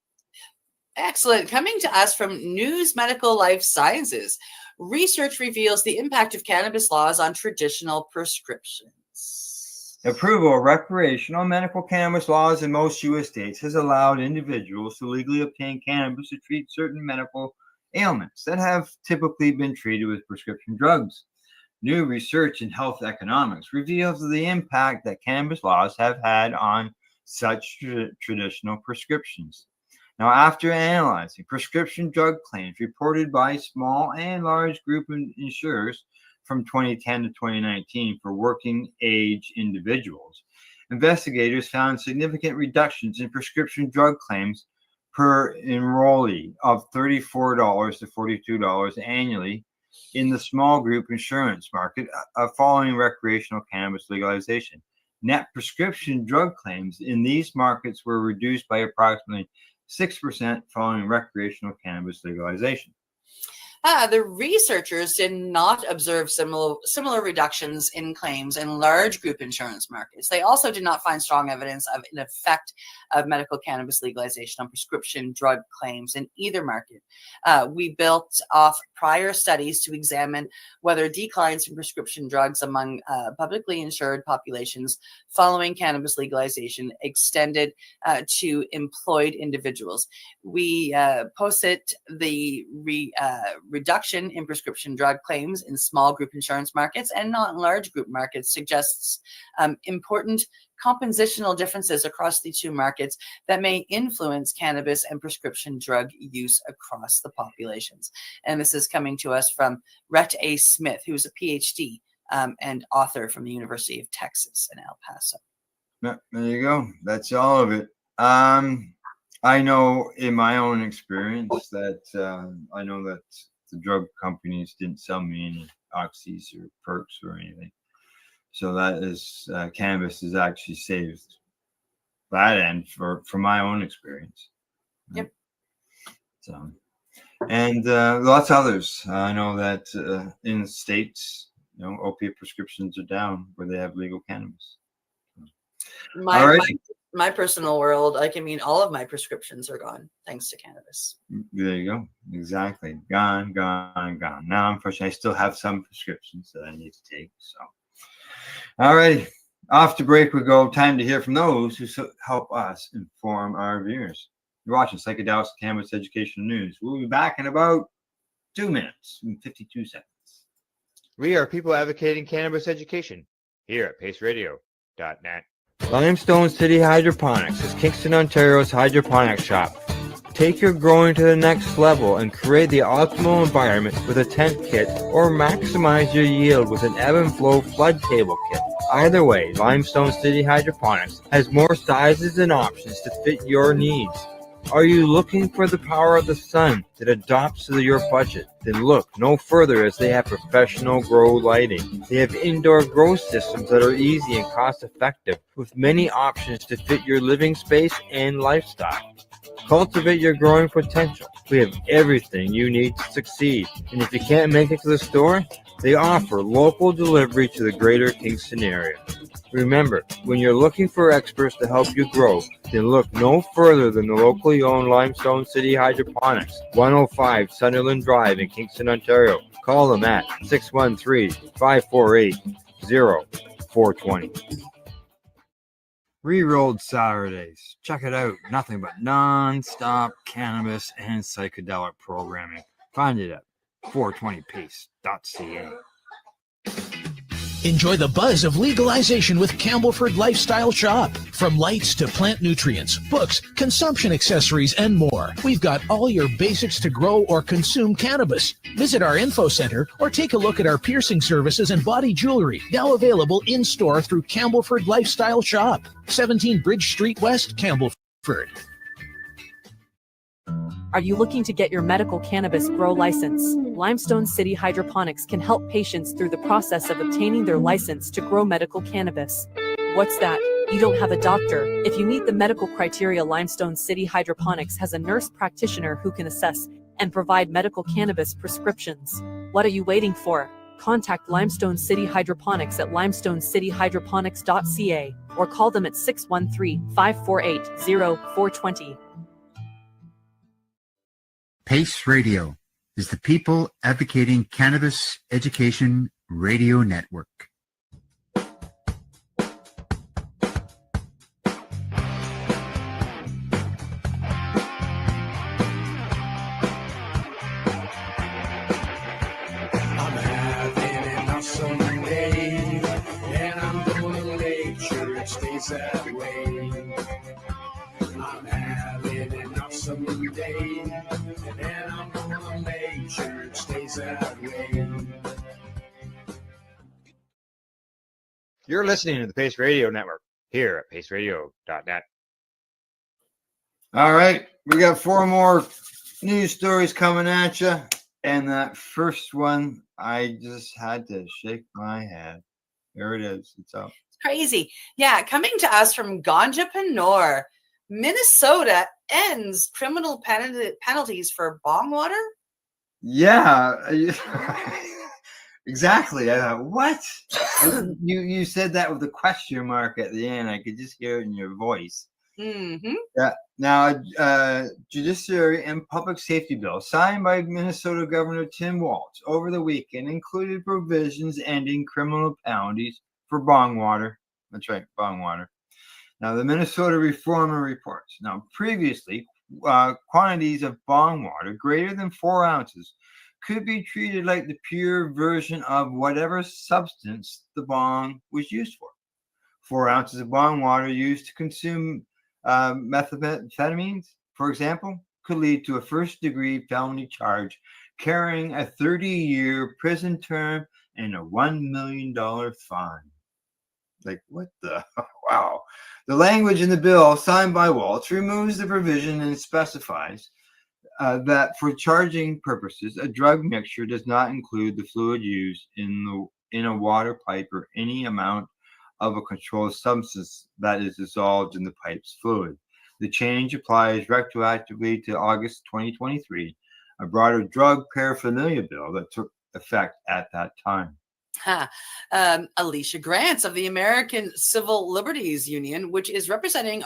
Excellent. Coming to us from News Medical Life Sciences, research reveals the impact of cannabis laws on traditional prescriptions. Approval of recreational medical cannabis laws in most U.S. states has allowed individuals to legally obtain cannabis to treat certain medical ailments that have typically been treated with prescription drugs. New research in health economics reveals the impact that cannabis laws have had on such traditional prescriptions. Now, after analyzing prescription drug claims reported by small and large group insurers from 2010 to 2019 for working age individuals, investigators found significant reductions in prescription drug claims per enrollee of $34 to $42 annually in the small group insurance market following recreational cannabis legalization. Net prescription drug claims in these markets were reduced by approximately 6% following recreational cannabis legalization. The researchers did not observe similar reductions in claims in large group insurance markets. They also did not find strong evidence of an effect of medical cannabis legalization on prescription drug claims in either market. We built off prior studies to examine whether declines in prescription drugs among publicly insured populations following cannabis legalization extended to employed individuals. We posted the reduction in prescription drug claims in small group insurance markets and not in large group markets suggests important compositional differences across the two markets that may influence cannabis and prescription drug use across the populations. And this is coming to us from Rhett A. Smith, who is a PhD and author from the University of Texas in El Paso. There you go. That's all of it. I know in my own experience that I know that the drug companies didn't sell me any oxys or perks or anything. So that is cannabis has actually saved that end for my own experience. Yep. So and lots of others. I know that in states, opiate prescriptions are down where they have legal cannabis. My, All right. my personal world, all of my prescriptions are gone thanks to cannabis. There you go. Exactly. Gone. Now, unfortunately, I still have some prescriptions that I need to take. So, all righty. Off to break we go. Time to hear from those who help us inform our viewers. You're watching Psychedelics Cannabis Education News. We'll be back in about 2 minutes and 52 seconds. We are people advocating cannabis education here at paceradio.net. Limestone City Hydroponics is Kingston, Ontario's hydroponics shop. Take your growing to the next level and create the optimal environment with a tent kit, or maximize your yield with an ebb and flow flood table kit. Either way, Limestone City Hydroponics has more sizes and options to fit your needs. Are you looking for the power of the sun that adapts to your budget? Then look no further, as they have professional grow lighting. They have indoor grow systems that are easy and cost effective, with many options to fit your living space and lifestyle. Cultivate your growing potential. We have everything you need to succeed. And if you can't make it to the store, they offer local delivery to the greater Kingston area. Remember, when you're looking for experts to help you grow, then look no further than the locally owned Limestone City Hydroponics, 105 Sunderland Drive in Kingston, Ontario. Call them at 613-548-0420. Rerolled Saturdays. Check it out. Nothing but non-stop cannabis and psychedelic programming. Find it at 420pace.ca. Enjoy the buzz of legalization with Campbellford Lifestyle Shop. From lights to plant nutrients, books, consumption accessories, and more, we've got all your basics to grow or consume cannabis. Visit our info center or take a look at our piercing services and body jewelry, now available in-store through Campbellford Lifestyle Shop, 17 Bridge Street West, Campbellford. Are you looking to get your medical cannabis grow license? Limestone City Hydroponics can help patients through the process of obtaining their license to grow medical cannabis. What's that? You don't have a doctor? If you meet the medical criteria, Limestone City Hydroponics has a nurse practitioner who can assess and provide medical cannabis prescriptions. What are you waiting for? Contact Limestone City Hydroponics at limestonecityhydroponics.ca or call them at 613-548-0420. Pace Radio is the people advocating cannabis education radio network. I'm having an awesome day, and I'm gonna make sure it stays that way. I'm having an awesome day, and I'm gonna make sure it stays that way. You're listening to the Pace Radio Network here at paceradio.net. All right, we got 4 more news stories coming at you. And that first one, I just had to shake my head. There it is. It's up. Crazy. Yeah, coming to us from Ganjapanor, Minnesota ends criminal penalties for bong water. Yeah, exactly. I thought, what? you said that with a question mark at the end. I could just hear it in your voice. Mm-hmm. Yeah. Now, Judiciary and Public Safety Bill signed by Minnesota Governor Tim Walz over the weekend included provisions ending criminal penalties for bong water. That's right, bong water. Now, the Minnesota Reformer reports. Now, previously, quantities of bong water greater than 4 ounces could be treated like the pure version of whatever substance the bong was used for. 4 ounces of bong water used to consume methamphetamines, for example, could lead to a first-degree felony charge carrying a 30-year prison term and a $1 million fine. Like, what the? Wow. The language in the bill signed by Walz removes the provision and specifies that for charging purposes, a drug mixture does not include the fluid used in a water pipe or any amount of a controlled substance that is dissolved in the pipe's fluid. The change applies retroactively to August 2023 a broader drug paraphernalia bill that took effect at that time. Alicia Grants of the American Civil Liberties Union, which is representing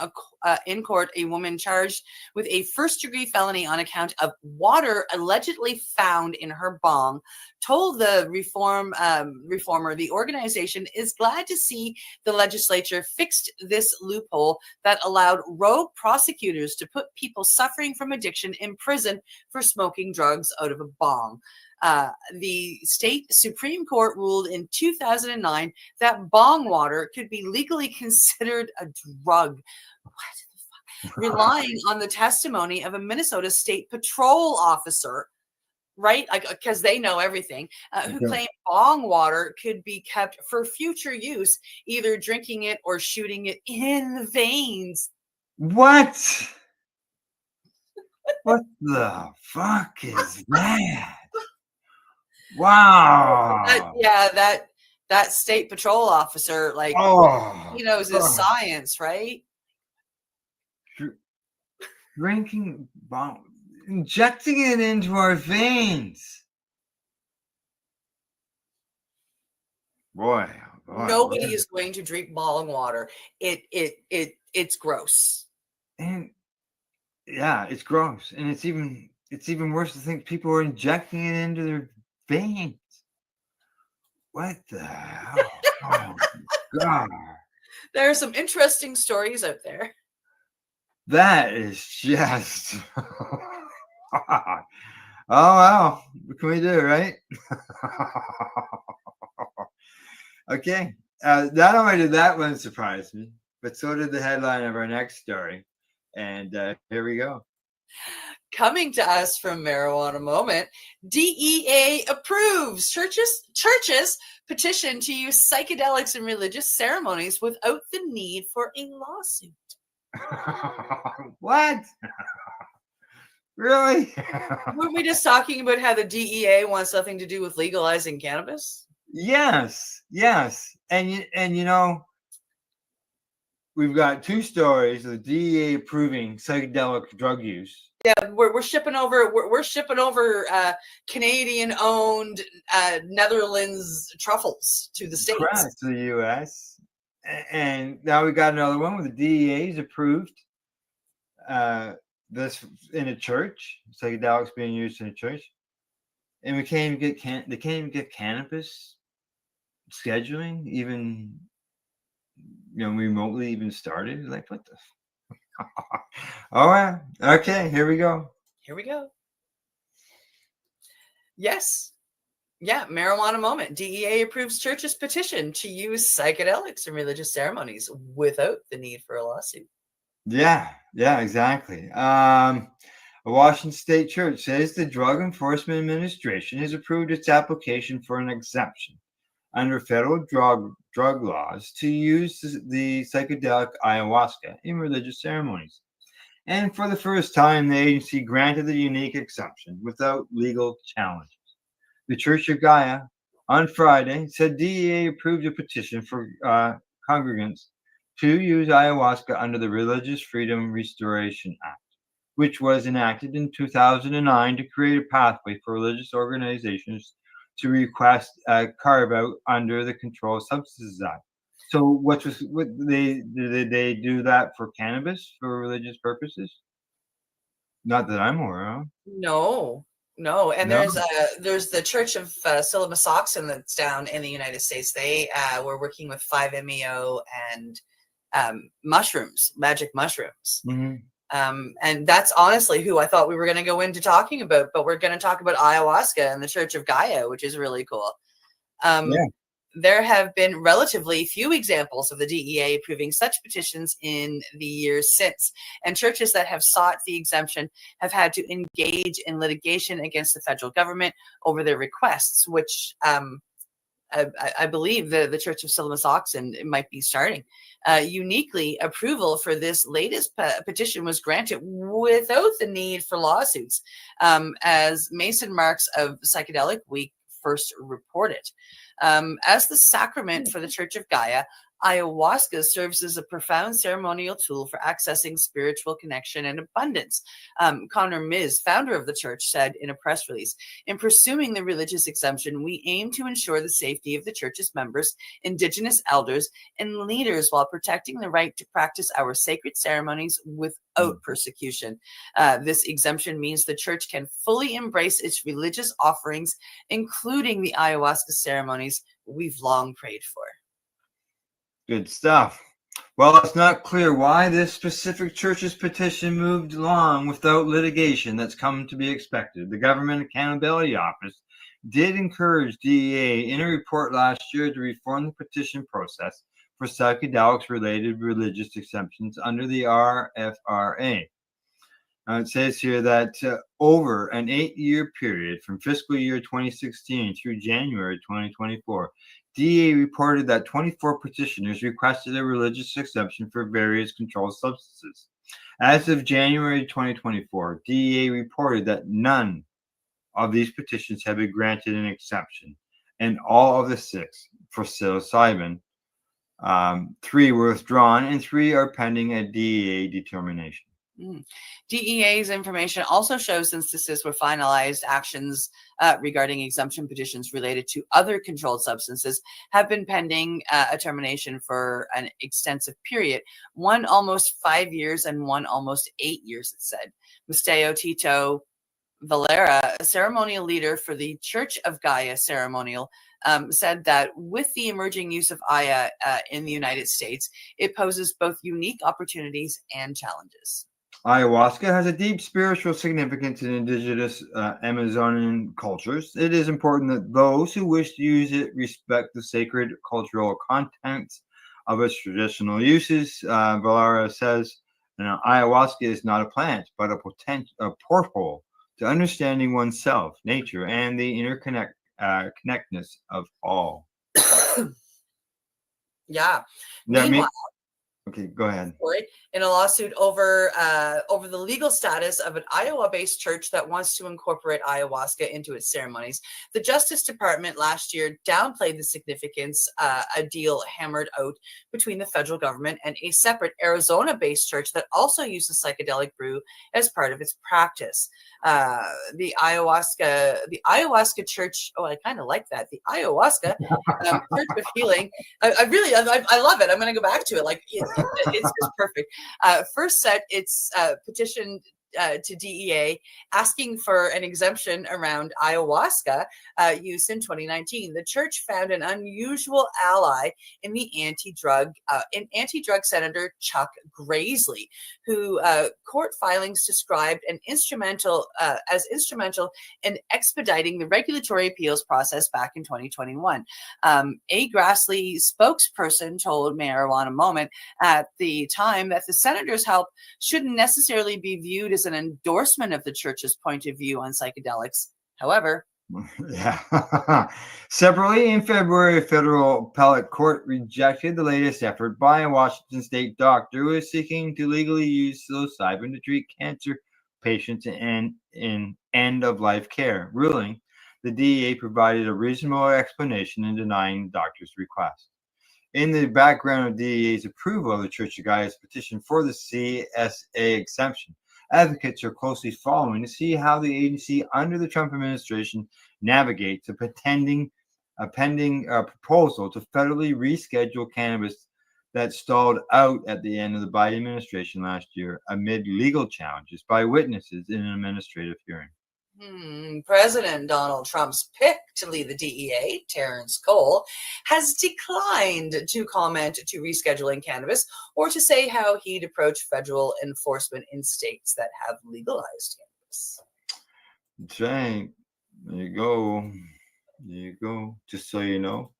in court a woman charged with a first-degree felony on account of water allegedly found in her bong, told the reformer the organization is glad to see the legislature fixed this loophole that allowed rogue prosecutors to put people suffering from addiction in prison for smoking drugs out of a bong. The state Supreme Court ruled in 2009 that bong water could be legally considered a drug. What the fuck? Relying on the testimony of a Minnesota State Patrol officer, right? Because they know everything, who claimed bong water could be kept for future use, either drinking it or shooting it in the veins. What? What the fuck is that? Wow. That state patrol officer, like, he knows his science, right? Drinking, injecting it into our veins. Boy, Nobody is going to drink bong water. It's gross. And yeah, it's gross, and it's even worse to think people are injecting it into their veins. What the hell? Oh God. There are some interesting stories out there. That is just oh well. What can we do, right? Okay. Not only did that one surprise me, but so did the headline of our next story. And here we go. Coming to us from Marijuana Moment, DEA approves churches petition to use psychedelics in religious ceremonies without the need for a lawsuit. What? Really? Weren't we just talking about how the DEA wants nothing to do with legalizing cannabis? Yes. And you know, we've got two stories of the DEA approving psychedelic drug use. Yeah, we're shipping over. We're shipping over Canadian-owned Netherlands truffles to the States. Correct, to the U.S. And now we got another one where the DEA has approved this in a church. Psychedelics being used in a church, and we can't even get cannabis scheduling even, remotely even started. Like, what the? Oh, yeah. Okay, here we go. Yes. Yeah, Marijuana Moment. DEA approves church's petition to use psychedelics in religious ceremonies without the need for a lawsuit. Yeah, exactly. A Washington State church says the Drug Enforcement Administration has approved its application for an exemption under federal drug laws to use the psychedelic ayahuasca in religious ceremonies. And for the first time, the agency granted the unique exemption without legal challenges. The Church of Gaia on Friday said DEA approved a petition for congregants to use ayahuasca under the Religious Freedom Restoration Act, which was enacted in 2009 to create a pathway for religious organizations to request a carve-out under the Controlled Substances Act. So did they do that for cannabis for religious purposes? Not that I'm aware of. No. And there's the Church of Sillimasoxon that's down in the United States. They were working with 5-MeO and mushrooms, magic mushrooms. Mm-hmm. And that's honestly who I thought we were going to go into talking about, but we're going to talk about ayahuasca and the Church of Gaia, which is really cool. There have been relatively few examples of the DEA approving such petitions in the years since, and churches that have sought the exemption have had to engage in litigation against the federal government over their requests, which I believe the Church of Sillimasoxon might be starting. Uniquely, approval for this latest petition was granted without the need for lawsuits, as Mason Marks of Psychedelic Week first reported. As the sacrament for the Church of Gaia, Ayahuasca serves as a profound ceremonial tool for accessing spiritual connection and abundance. Connor Miz, founder of the church, said in a press release, in pursuing the religious exemption, we aim to ensure the safety of the church's members, Indigenous elders, and leaders while protecting the right to practice our sacred ceremonies without persecution. This exemption means the church can fully embrace its religious offerings, including the ayahuasca ceremonies we've long prayed for. Good stuff. Well, it's not clear why this specific church's petition moved along without litigation that's come to be expected. The Government Accountability Office did encourage DEA in a report last year to reform the petition process for psychedelics-related religious exemptions under the RFRA. It says here that over an 8-year period from fiscal year 2016 through January 2024, DEA reported that 24 petitioners requested a religious exemption for various controlled substances. As of January 2024, DEA reported that none of these petitions have been granted an exception, and all of the 6 for psilocybin, 3 were withdrawn, and 3 are pending a DEA determination. DEA's information also shows instances where finalized actions regarding exemption petitions related to other controlled substances have been pending a termination for an extensive period, one almost 5 years and one almost 8 years, it said. Musteo Tito Valera, a ceremonial leader for the Church of Gaia ceremonial, said that with the emerging use of Aya in the United States, it poses both unique opportunities and challenges. Ayahuasca has a deep spiritual significance in indigenous Amazonian cultures. It is important that those who wish to use it respect the sacred cultural contents of its traditional uses. Valera says, ayahuasca is not a plant, but a porthole to understanding oneself, nature, and the interconnectedness of all. Yeah. Meanwhile, okay, go ahead. In a lawsuit over the legal status of an Iowa-based church that wants to incorporate ayahuasca into its ceremonies, the Justice Department last year downplayed the significance a deal hammered out between the federal government and a separate Arizona-based church that also uses psychedelic brew as part of its practice. The ayahuasca church. Oh, I kind of like that. The ayahuasca Church of Healing. I love it. I'm going to go back to it. Like it's just perfect. First set its petition to DEA asking for an exemption around ayahuasca use in 2019. The church found an unusual ally in the anti-drug Senator Chuck Grassley, who court filings described as instrumental in expediting the regulatory appeals process back in 2021. A Grassley spokesperson told Marijuana Moment at the time that the senator's help shouldn't necessarily be viewed as an endorsement of the church's point of view on psychedelics. However, separately in February, a federal appellate court rejected the latest effort by a Washington state doctor who is seeking to legally use psilocybin to treat cancer patients in end-of-life care, ruling the DEA provided a reasonable explanation in denying the doctor's request. In the background of DEA's approval of the Church of Gaia's petition for the CSA exemption, advocates are closely following to see how the agency under the Trump administration navigates a pending proposal to federally reschedule cannabis that stalled out at the end of the Biden administration last year amid legal challenges by witnesses in an administrative hearing. President Donald Trump's pick to lead the DEA, Terrence Cole, has declined to comment to rescheduling cannabis or to say how he'd approach federal enforcement in states that have legalized cannabis. That's right. There you go. There you go. Just so you know,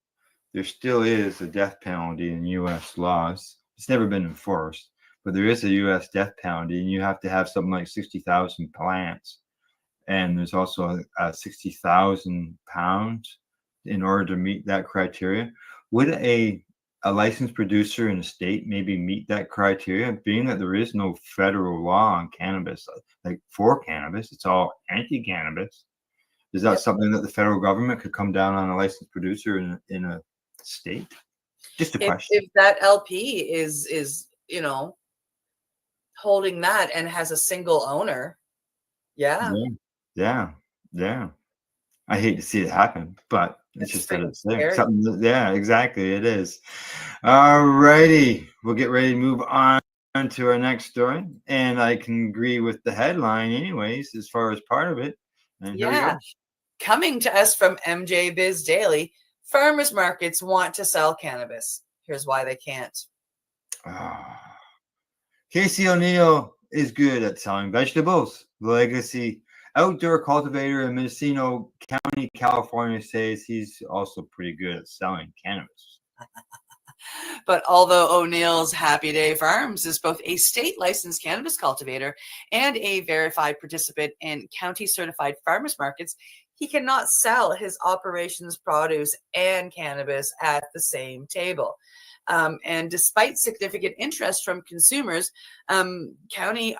there still is a death penalty in U.S. laws. It's never been enforced, but there is a U.S. death penalty, and you have to have something like 60,000 plants. And there's also 60,000 pounds in order to meet that criteria. Would a licensed producer in a state maybe meet that criteria, being that there is no federal law on cannabis, like for cannabis, it's all anti-cannabis? Is that something that the federal government could come down on a licensed producer in a state? Just a question. If that LP is holding that and has a single owner, yeah. Yeah. I hate to see it happen, but it's just that freaking it's there. scary. Something. Yeah, exactly. It is. All righty. We'll get ready to move on to our next story, and I can agree with the headline, anyways, as far as part of it. And here we Yeah. go. Coming to us from MJ Biz Daily, farmers markets want to sell cannabis. Here's why they can't. Casey O'Neill is good at selling vegetables. The legacy outdoor cultivator in Mendocino County, California, says he's also pretty good at selling cannabis. But although O'Neill's Happy Day Farms is both a state licensed cannabis cultivator and a verified participant in county certified farmers markets, he cannot sell his operations produce and cannabis at the same table. And despite significant interest from consumers, county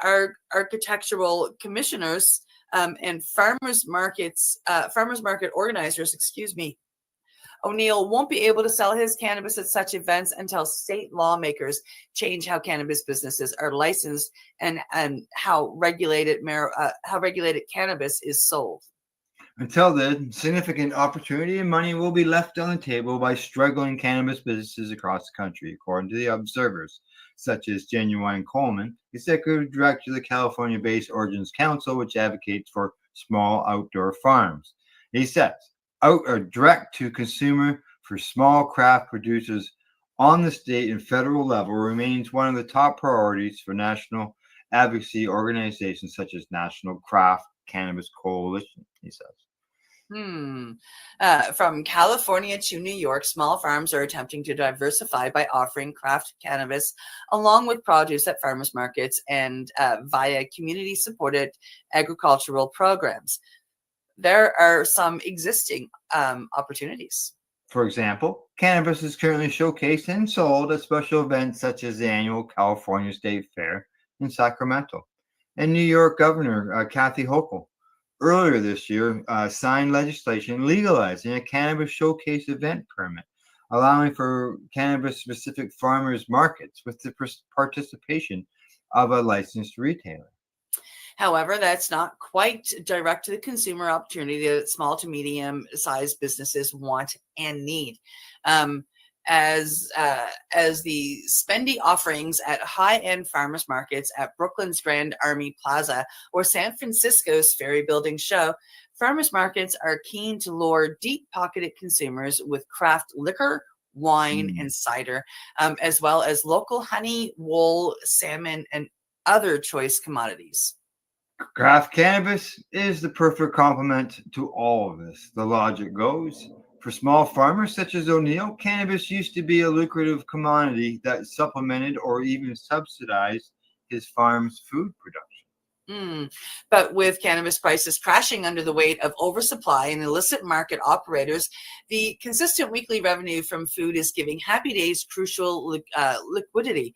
architectural commissioners and farmers market organizers, O'Neill won't be able to sell his cannabis at such events until state lawmakers change how cannabis businesses are licensed and how regulated cannabis is sold. Until then, significant opportunity and money will be left on the table by struggling cannabis businesses across the country, according to the observers, such as Genuine Coleman, executive director of the California-based Origins Council, which advocates for small outdoor farms. He says, direct to consumer for small craft producers on the state and federal level remains one of the top priorities for national advocacy organizations such as National Craft Cannabis Coalition, he says. From California to New York, small farms are attempting to diversify by offering craft cannabis along with produce at farmers markets and via community-supported agricultural programs. There are some existing opportunities. For example, cannabis is currently showcased and sold at special events such as the annual California State Fair in Sacramento. And New York Governor Kathy Hochul earlier this year signed legislation legalizing a cannabis showcase event permit, allowing for cannabis-specific farmers markets with the participation of a licensed retailer. However, that's not quite direct to the consumer opportunity that small to medium-sized businesses want and need. As the spendy offerings at high-end farmers markets at Brooklyn's Grand Army Plaza or San Francisco's Ferry Building Show, farmers markets are keen to lure deep-pocketed consumers with craft liquor, wine, and cider, as well as local honey, wool, salmon, and other choice commodities. Craft cannabis is the perfect complement to all of this. The logic goes, for small farmers such as O'Neill, cannabis used to be a lucrative commodity that supplemented or even subsidized his farm's food production. But with cannabis prices crashing under the weight of oversupply and illicit market operators, the consistent weekly revenue from food is giving Happy Days crucial liquidity,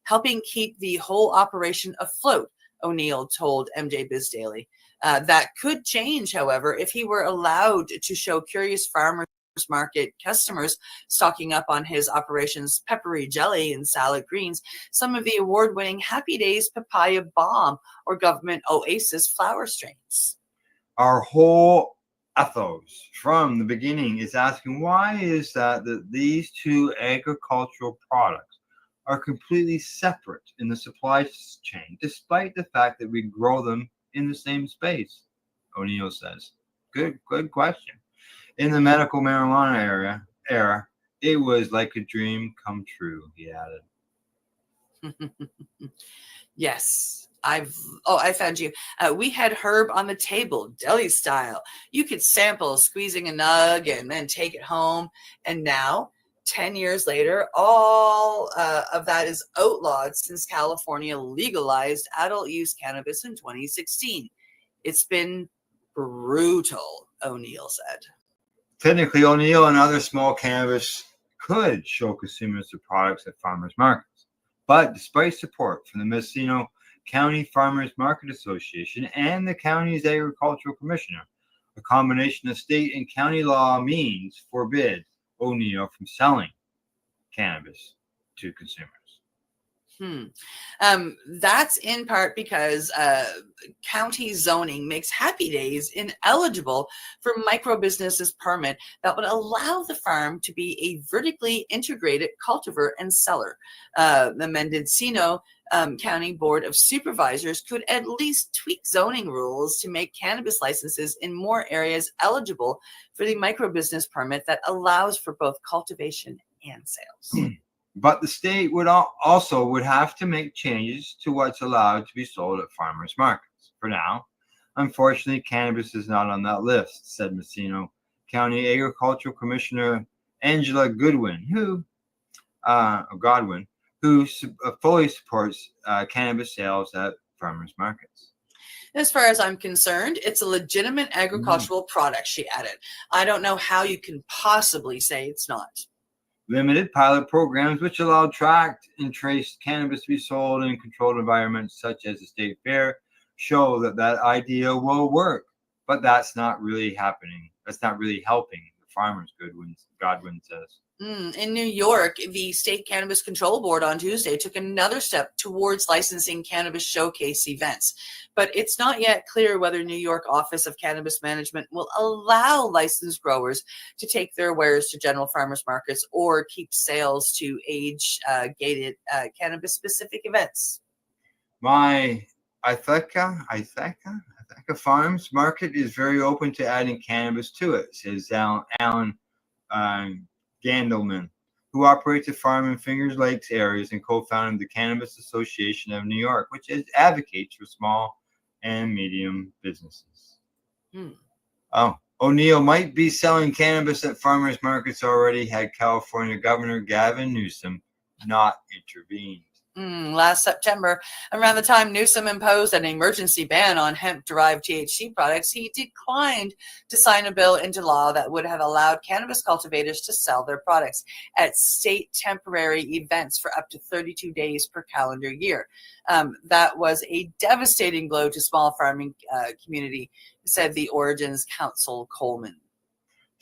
helping keep the whole operation afloat, O'Neill told MJ Biz Daily. That could change, however, if he were allowed to show curious farmers market customers stocking up on his operation's peppery jelly and salad greens, some of the award-winning Happy Days papaya bomb or government oasis flower strains. Our whole ethos from the beginning is asking why is that these two agricultural products are completely separate in the supply chain, despite the fact that we grow them in the same space, O'Neill says. Good question. In the medical marijuana era, it was like a dream come true, he added. Yes, I found you. We had herb on the table, deli style. You could sample squeezing a nug and then take it home. And now, 10 years later, all of that is outlawed since California legalized adult use cannabis in 2016. It's been brutal, O'Neill said. Technically, O'Neill and other small cannabis could show consumers the products at farmers markets. But despite support from the Mendocino County Farmers Market Association and the county's agricultural commissioner, a combination of state and county law means forbid O'Neill from selling cannabis to consumers? That's in part because county zoning makes Happy Days ineligible for micro businesses permit that would allow the farm to be a vertically integrated cultivar and seller. The Mendocino County Board of Supervisors could at least tweak zoning rules to make cannabis licenses in more areas eligible for the micro business permit that allows for both cultivation and sales. But the state would also would have to make changes to what's allowed to be sold at farmers markets. For now, unfortunately, cannabis is not on that list, said Mendocino County Agricultural Commissioner Angela Godwin, who fully supports cannabis sales at farmers markets. As far as I'm concerned, it's a legitimate agricultural product, she added. I don't know how you can possibly say it's not. Limited pilot programs which allow tracked and traced cannabis to be sold in controlled environments such as the state fair show that idea will work, but that's not really happening. That's not really helping the farmers, Godwin says. In New York, the State Cannabis Control Board on Tuesday took another step towards licensing cannabis showcase events, but it's not yet clear whether New York Office of Cannabis Management will allow licensed growers to take their wares to general farmers markets or keep sales to age-gated cannabis-specific events. My Ithaca Farms Market is very open to adding cannabis to it, says Alan Gandelman, who operates a farm in Fingers Lakes areas and co-founded the Cannabis Association of New York, which advocates for small and medium businesses. O'Neill might be selling cannabis at farmers markets already had California Governor Gavin Newsom not intervened. Last September, around the time Newsom imposed an emergency ban on hemp-derived THC products, he declined to sign a bill into law that would have allowed cannabis cultivators to sell their products at state temporary events for up to 32 days per calendar year. That was a devastating blow to small farming community, said the Origins Council Coleman.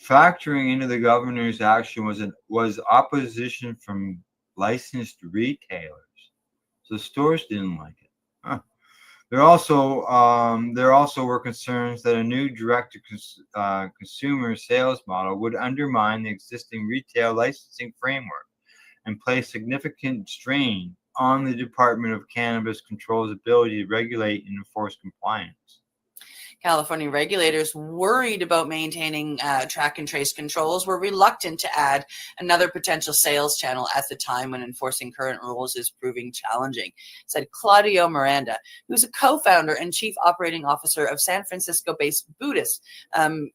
Factoring into the governor's action was opposition from licensed retailers. So stores didn't like it. There also were concerns that a new direct-to-consumer sales model would undermine the existing retail licensing framework and place significant strain on the Department of Cannabis Control's ability to regulate and enforce compliance. California regulators, worried about maintaining track and trace controls, were reluctant to add another potential sales channel at the time when enforcing current rules is proving challenging, said Claudio Miranda, who's a co-founder and chief operating officer of San Francisco-based Buddhist, a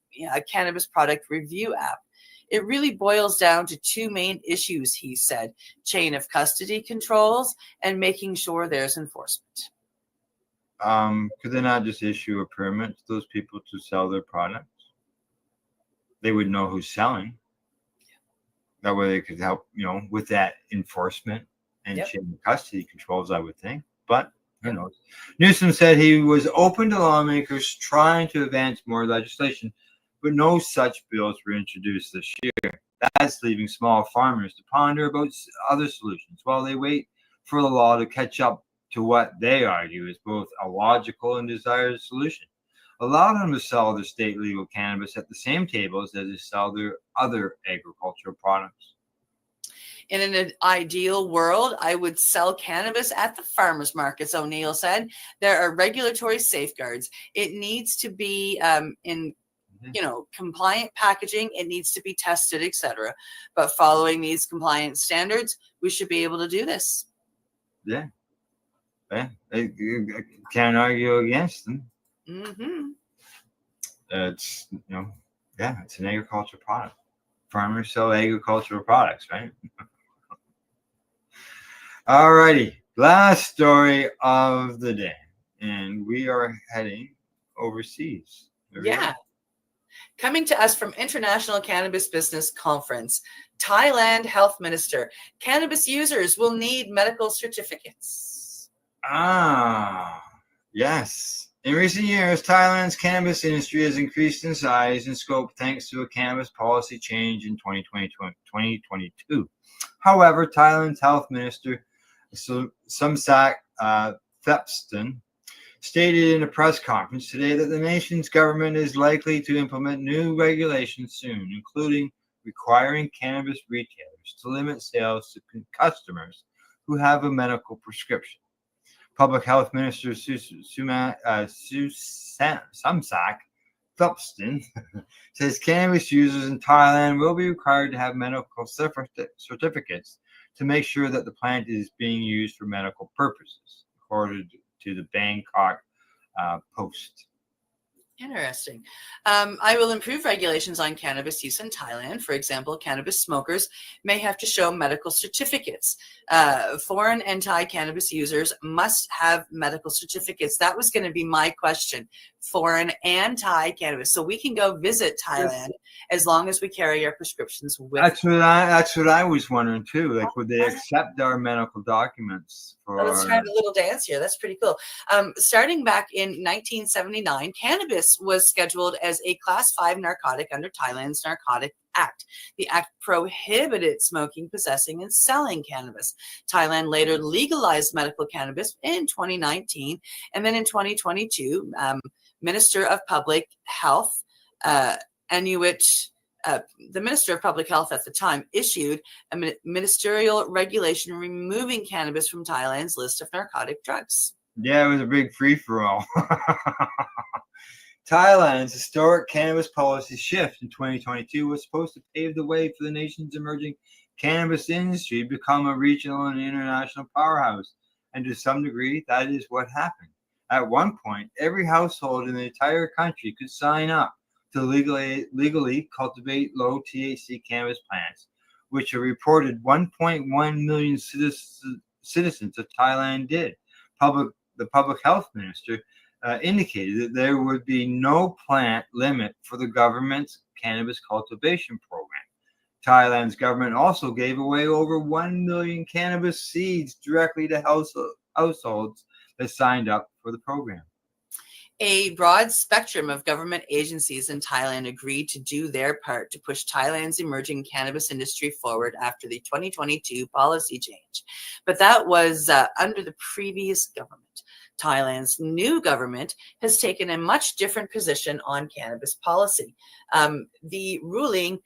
cannabis product review app. It really boils down to two main issues, he said: chain of custody controls and making sure there's enforcement. Could they not just issue a permit to those people to sell their products? They would know who's selling. That way they could help, with that enforcement and chain of custody controls, I would think. But who knows? Newsom said he was open to lawmakers trying to advance more legislation, but no such bills were introduced this year. That's leaving small farmers to ponder about other solutions while they wait for the law to catch up to what they argue is both a logical and desired solution. Allow them to sell their state legal cannabis at the same tables as they sell their other agricultural products. In an ideal world, I would sell cannabis at the farmers markets, O'Neill said. There are regulatory safeguards. It needs to be in compliant packaging. It needs to be tested, etc. But following these compliance standards, we should be able to do this. Yeah. I can't argue against them. It's it's an agricultural product. Farmers sell agricultural products, right? All righty, last story of the day, and we are heading overseas. Coming to us from International Cannabis Business Conference, Thailand Health Minister, cannabis users will need medical certificates. Yes. In recent years, Thailand's cannabis industry has increased in size and scope thanks to a cannabis policy change in 2022. However, Thailand's health minister, Somsak Thepston, stated in a press conference today that the nation's government is likely to implement new regulations soon, including requiring cannabis retailers to limit sales to customers who have a medical prescription. Public Health Minister Somsak Thupston says cannabis users in Thailand will be required to have medical certificates to make sure that the plant is being used for medical purposes, according to the Bangkok Post. Interesting. I will improve regulations on cannabis use in Thailand. For example, cannabis smokers may have to show medical certificates. Foreign and Thai cannabis users must have medical certificates. That was going to be my question. Foreign and Thai cannabis. So we can go visit Thailand as long as we carry our prescriptions with us. That's what I was wondering too. Like, would they accept our medical documents for? Well, let's try a little dance here. That's pretty cool. Starting back in 1979, cannabis was scheduled as a Class 5 narcotic under Thailand's Narcotic Act. The act prohibited smoking, possessing, and selling cannabis. Thailand later legalized medical cannabis in 2019, and then in 2022, Minister of Public Health, Anuit. The Minister of Public Health at the time issued a ministerial regulation removing cannabis from Thailand's list of narcotic drugs. Yeah, it was a big free-for-all. Thailand's historic cannabis policy shift in 2022 was supposed to pave the way for the nation's emerging cannabis industry to become a regional and international powerhouse. And to some degree, that is what happened. At one point, every household in the entire country could sign up to legally cultivate low THC cannabis plants, which a reported 1.1 million citizens of Thailand did. The public health minister indicated that there would be no plant limit for the government's cannabis cultivation program. Thailand's government also gave away over 1 million cannabis seeds directly to households that signed up for the program. A broad spectrum of government agencies in Thailand agreed to do their part to push Thailand's emerging cannabis industry forward after the 2022 policy change. But that was under the previous government. Thailand's new government has taken a much different position on cannabis policy. The ruling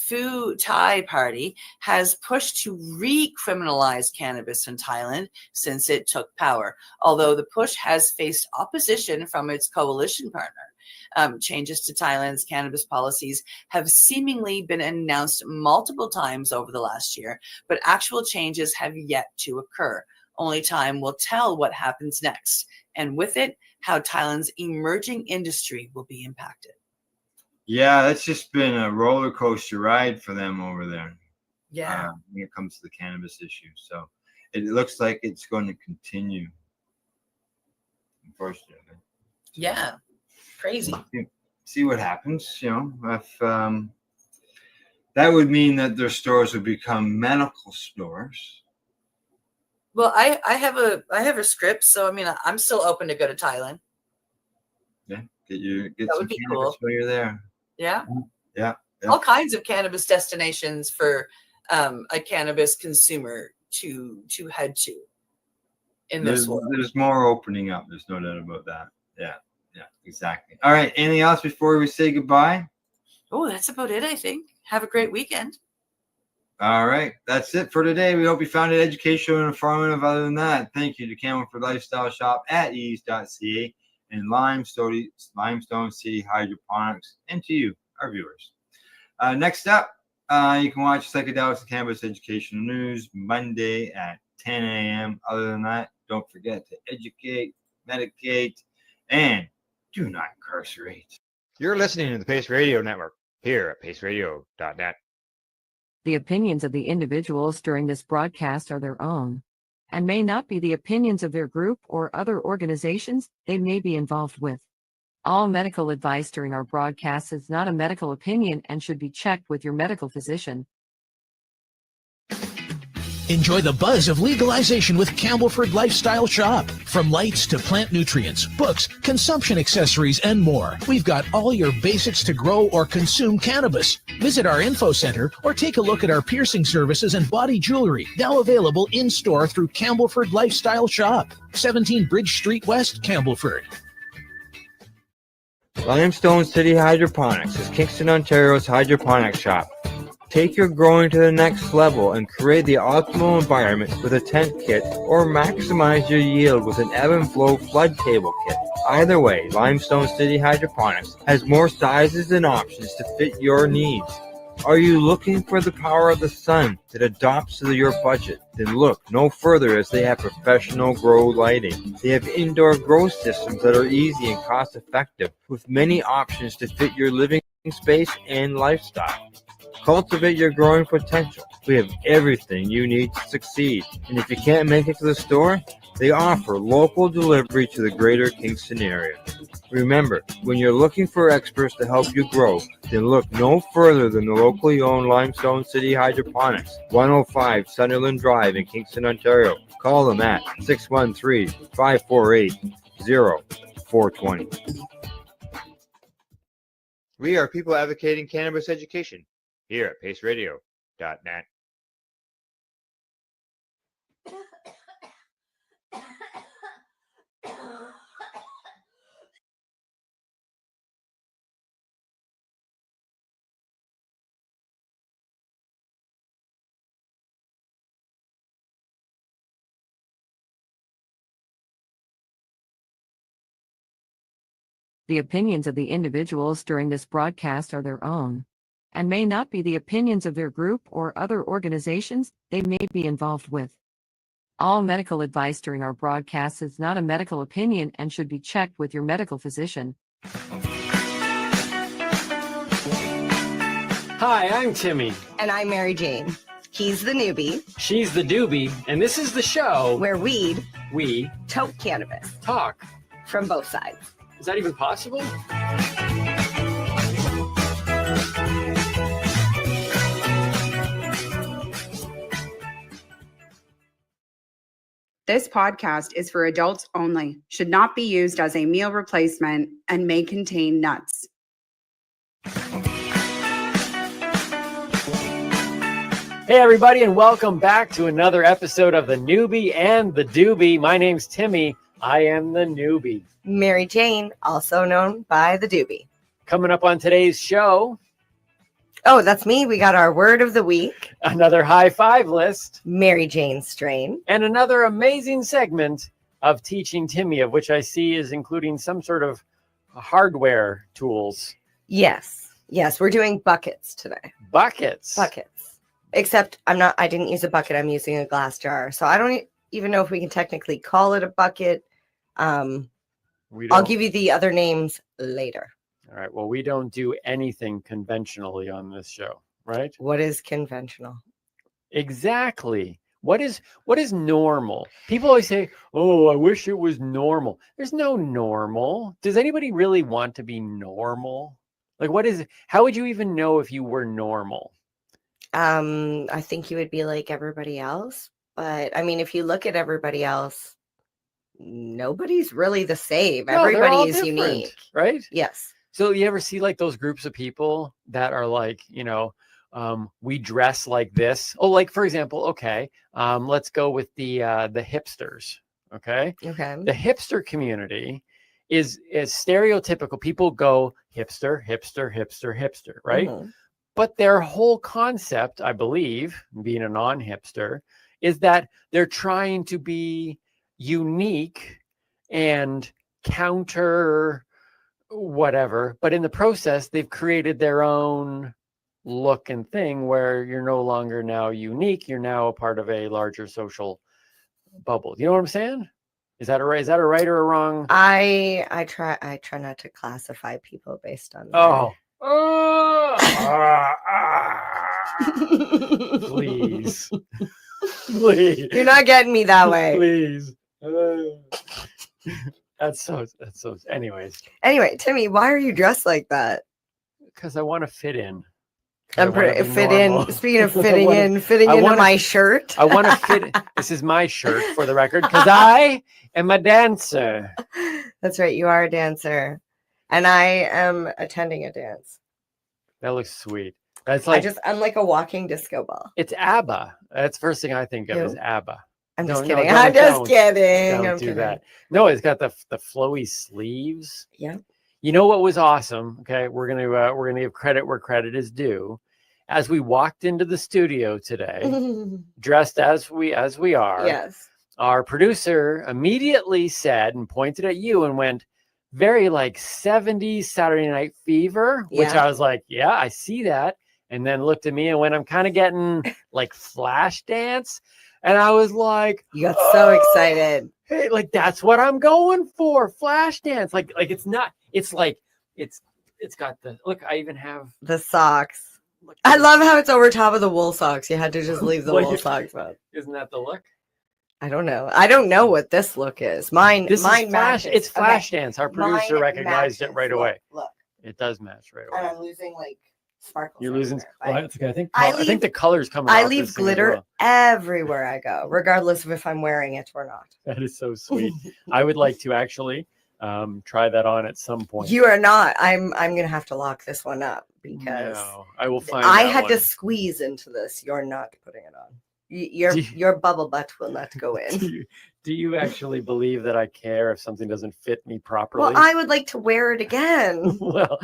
Pheu Thai Party has pushed to recriminalize cannabis in Thailand since it took power, although the push has faced opposition from its coalition partner. Changes to Thailand's cannabis policies have seemingly been announced multiple times over the last year, but actual changes have yet to occur. Only time will tell what happens next, and with it, how Thailand's emerging industry will be impacted. Yeah, that's just been a roller coaster ride for them over there. Yeah. When it comes to the cannabis issue. So it looks like it's going to continue, unfortunately. Yeah, crazy. See what happens, you know, if that would mean that their stores would become medical stores. Well, I have a script, so I mean, I'm still open to go to Thailand. Yeah, get That some would be cannabis cool. while you're there. Yeah. Yeah. All kinds of cannabis destinations for a cannabis consumer to head to in this world. There's more opening up. There's no doubt about that. Yeah, exactly. All right. Anything else before we say goodbye? Oh, that's about it, I think. Have a great weekend. All right. That's it for today. We hope you found it educational and informative. Other than that, thank you to Camelford Lifestyle Shop at ease.ca and Limestone City Hydroponics, and to you, our viewers. Next up, you can watch Psychedelics and Cannabis Educational News Monday at 10 a.m. Other than that, don't forget to educate, medicate, and do not incarcerate. You're listening to the Pace Radio Network here at paceradio.net. The opinions of the individuals during this broadcast are their own and may not be the opinions of their group or other organizations they may be involved with. All medical advice during our broadcast is not a medical opinion and should be checked with your medical physician. Enjoy the buzz of legalization with Campbellford Lifestyle Shop. From lights to plant nutrients, books, consumption accessories, and more, we've got all your basics to grow or consume cannabis. Visit our info center or take a look at our piercing services and body jewelry, now available in-store through Campbellford Lifestyle Shop, 17 Bridge Street West, Campbellford. Limestone City Hydroponics is Kingston, Ontario's hydroponics shop. Take your growing to the next level and create the optimal environment with a tent kit, or maximize your yield with an ebb and flow flood table kit. Either way, Limestone City Hydroponics has more sizes and options to fit your needs. Are you looking for the power of the sun that adapts to your budget? Then look no further, as they have professional grow lighting. They have indoor grow systems that are easy and cost effective, with many options to fit your living space and lifestyle. Cultivate your growing potential. We have everything you need to succeed. And if you can't make it to the store, they offer local delivery to the greater Kingston area. Remember, when you're looking for experts to help you grow, then look no further than the locally owned Limestone City Hydroponics, 105 Sunderland Drive in Kingston, Ontario. Call them at 613-548-0420. We are people advocating cannabis education here at paceradio.net. The opinions of the individuals during this broadcast are their own, and may not be the opinions of their group or other organizations they may be involved with. All medical advice during our broadcast is not a medical opinion and should be checked with your medical physician. Hi, I'm Timmy. And I'm Mary Jane. He's the newbie. She's the doobie, and this is the show where we toke cannabis talk from both sides. Is that even possible? This podcast is for adults only, should not be used as a meal replacement, and may contain nuts. Hey, everybody, and welcome back to another episode of The Newbie and the Doobie. My name's Timmy. I am the newbie. Mary Jane, also known by the doobie. Coming up on today's show. Oh, that's me. We got our word of the week. Another high five list. Mary Jane strain. And another amazing segment of Teaching Timmy, of which I see is including some sort of hardware tools. Yes. Yes, we're doing buckets today. Buckets. Except I didn't use a bucket. I'm using a glass jar. So I don't even know if we can technically call it a bucket. I'll give you the other names later. All right. Well, we don't do anything conventionally on this show, right? What is conventional? Exactly. What is normal? People always say, "Oh, I wish it was normal." There's no normal. Does anybody really want to be normal? Like, what is it? How would you even know if you were normal? I think you would be like everybody else. But I mean, if you look at everybody else, nobody's really the same. No, everybody is unique, right? Yes. So you ever see like those groups of people that are like, we dress like this? Oh, like for example, okay, let's go with the hipsters. Okay. The hipster community is stereotypical. People go hipster, hipster, hipster, hipster, right? Mm-hmm. But their whole concept, I believe, being a non-hipster, is that they're trying to be unique and counter whatever, but in the process they've created their own look and thing where you're no longer now unique, you're now a part of a larger social bubble. You know what I'm saying? Is that a right or a wrong? I try not to classify people based on please. You're not getting me that way. Please. That's so anyways. Anyway, Timmy, why are you dressed like that? Because I want to fit in. I'm pretty fit in. Speaking of fitting into my shirt. I want to fit. This is my shirt for the record because I am a dancer. That's right. You are a dancer, and I am attending a dance. That looks sweet. That's like I'm like a walking disco ball. it's ABBA. That's the first thing I think of is ABBA. I'm just No, kidding. don't- I'm just don't- kidding. Don't I'm do kidding. that. No, it's got the flowy sleeves. Yeah. You know what was awesome? Okay, we're gonna give credit where credit is due. As we walked into the studio today, dressed as we are, Yes. our producer immediately said and pointed at you and went, very like 70s Saturday Night Fever, which Yeah. I was like, yeah, I see that. And then looked at me and went, I'm kind of getting like flash dance. And I was like, You got so excited. Hey, like that's what I'm going for. Flash dance. Like it's not, it's like it's got the look, I even have The socks. I love how it's over top of the wool socks. You had to just leave the Like, wool socks on. Isn't that the look? I don't know. I don't know what this look is. Mine This is mine flash. matches. It's flash Okay. dance. Our producer Mine recognized it matches. right Look, away. Look. It does match right And away. I'm losing like sparkles. You're losing. everywhere. Well, that's okay. I I think the color's coming. I off leave this thing as glitter well. everywhere I go, regardless of if I'm wearing it or not. That is so sweet. I would like to actually try that on at some point. You are not. I'm gonna have to lock this one up because No, I will find. I that had to one. squeeze into this. You're not putting it on. Do Your bubble butt will not go in. Do you actually believe that I care if something doesn't fit me properly? Well, I would like to wear it again. well,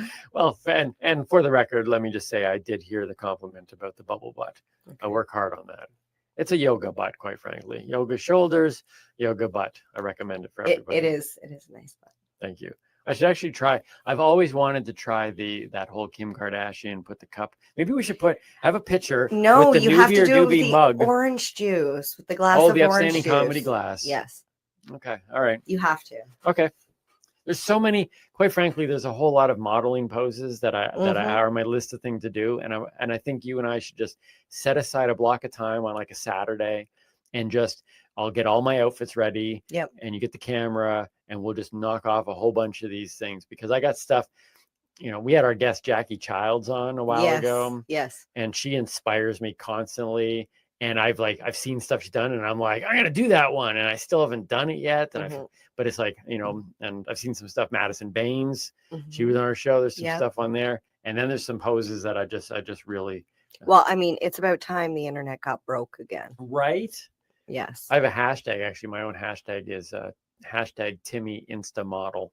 and for the record, let me just say I did hear the compliment about the bubble butt. I work hard on that. It's a yoga butt, quite frankly. Yoga shoulders, yoga butt. I recommend it for everybody. It is a nice butt. Thank you. I should actually try. I've always wanted to try that whole Kim Kardashian put the cup. Maybe we should have a picture No, with the you have to Nuvia do it with Doobie the mug. orange juice with the glass Oh, of the orange upstanding juice. comedy glass. Yes, Okay. All right. you have to. Okay. There's so many, quite frankly, there's a whole lot of modeling poses that I are on my list of things to do. And I think you and I should just set aside a block of time on like a Saturday and I'll get all my outfits ready. Yep. And you get the camera and we'll just knock off a whole bunch of these things because I got stuff. You know, we had our guest Jackie Childs on a while ago. Yes. And she inspires me constantly. And I've seen stuff she's done and I'm like, I'm going to do that one. And I still haven't done it yet. And but it's like, you know, and I've seen some stuff, Madison Baines, she was on our show. There's some stuff on there. And then there's some poses that I just really. Well, I mean, it's about time the internet got broke again. Right. Yes. I have a hashtag, actually. My own hashtag is hashtag Timmy Insta Model.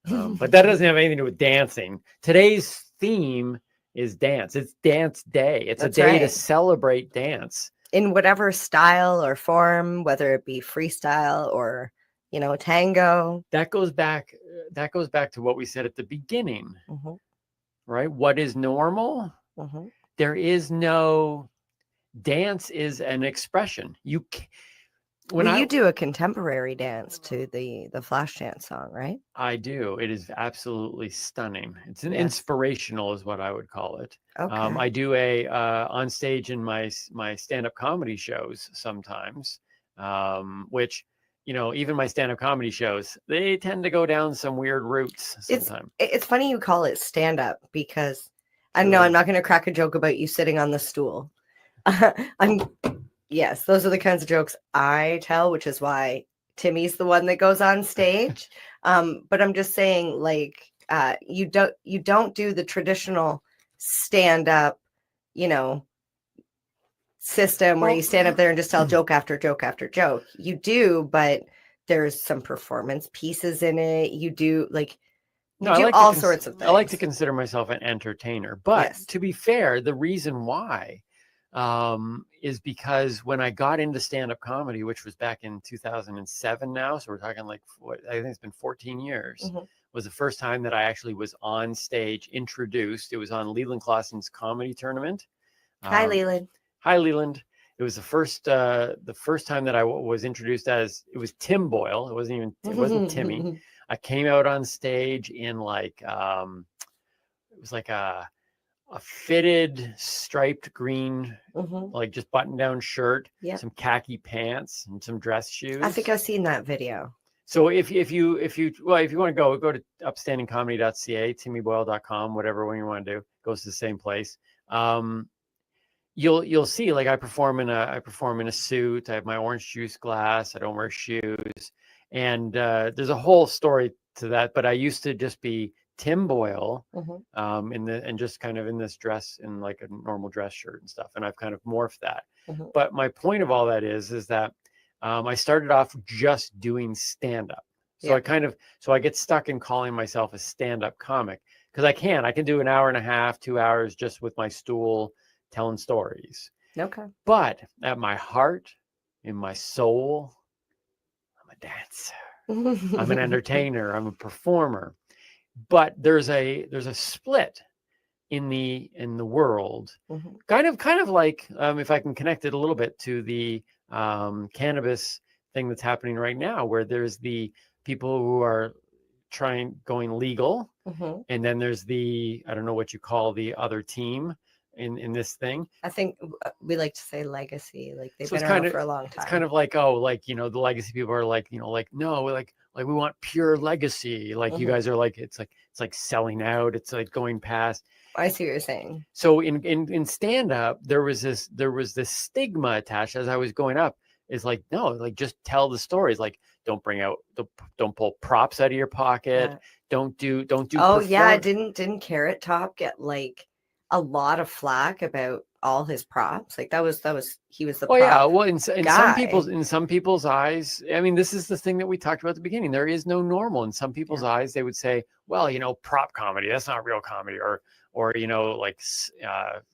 But that doesn't have anything to do with dancing. Today's theme is dance. It's dance day. It's That's a day to right. celebrate dance. In whatever style or form, whether it be freestyle or, you know, tango. That goes back to what we said at the beginning, right? What is normal? There is no dance is an expression. You do a contemporary dance to the flash dance song, right? I do. It is absolutely stunning. It's an Yes. inspirational is what I would call it. Okay. I do a on stage in my stand-up comedy shows sometimes, which, you know, even my stand-up comedy shows, they tend to go down some weird routes sometimes. It's funny you call it stand up because I know I'm not going to crack a joke about you sitting on the stool. Yes, those are the kinds of jokes I tell, which is why Timmy's the one that goes on stage. But I'm just saying, like, you don't do the traditional stand up, you know, system where you stand up there and just tell joke after joke after joke. You do, but there's some performance pieces in it. You do all sorts of things. I like to consider myself an entertainer, but to be fair, the reason why is because when I got into stand-up comedy, which was back in 2007 now, so we're talking like, I think it's been 14 years, was the first time that I actually was on stage introduced. It was on Leland Clausen's comedy tournament. Hi, Leland. Hi, Leland. It was the first time that I was introduced as, it was Tim Boyle. It wasn't Timmy. I came out on stage in like, it was like a fitted striped green, like just button down shirt, some khaki pants and some dress shoes. I think I've seen that video. So if you want to go to upstandingcomedy.ca, timmyboyle.com, whatever one you want to do, goes to the same place. you'll see, like, I perform in a suit. I have my orange juice glass. I don't wear shoes, and there's a whole story to that. But I used to just be Tim Boyle, and just kind of in this dress, in like a normal dress shirt and stuff. And I've kind of morphed that. But my point of all that is that I started off just doing stand up. So I get stuck in calling myself a stand up comic, because I can do an hour and a half, 2 hours just with my stool telling stories. Okay. But at my heart, in my soul, I'm a dancer. I'm an entertainer. I'm a performer. But there's a split in the world, kind of like, if I can connect it a little bit to the cannabis thing that's happening right now, where there's the people who are going legal, and then there's I don't know what you call the other team in this thing. I think we like to say legacy, like they've So been it's around kind of, for a long time. it's kind of like, the legacy people are like, no, like we want pure legacy. Like you guys are like, it's like selling out. It's like going past. I see what you're saying. So in stand up, there was this stigma attached as I was going up. Is like, no, like just tell the stories. Like, don't pull props out of your pocket. Yeah. Don't do. Oh yeah, didn't Carrot Top get like a lot of flack about all his props? Like that was he was the prop yeah, well, in guy. some people's eyes, I mean, this is the thing that we talked about at the beginning. There is no normal. In some people's eyes, they would say, well, prop comedy, that's not real comedy, or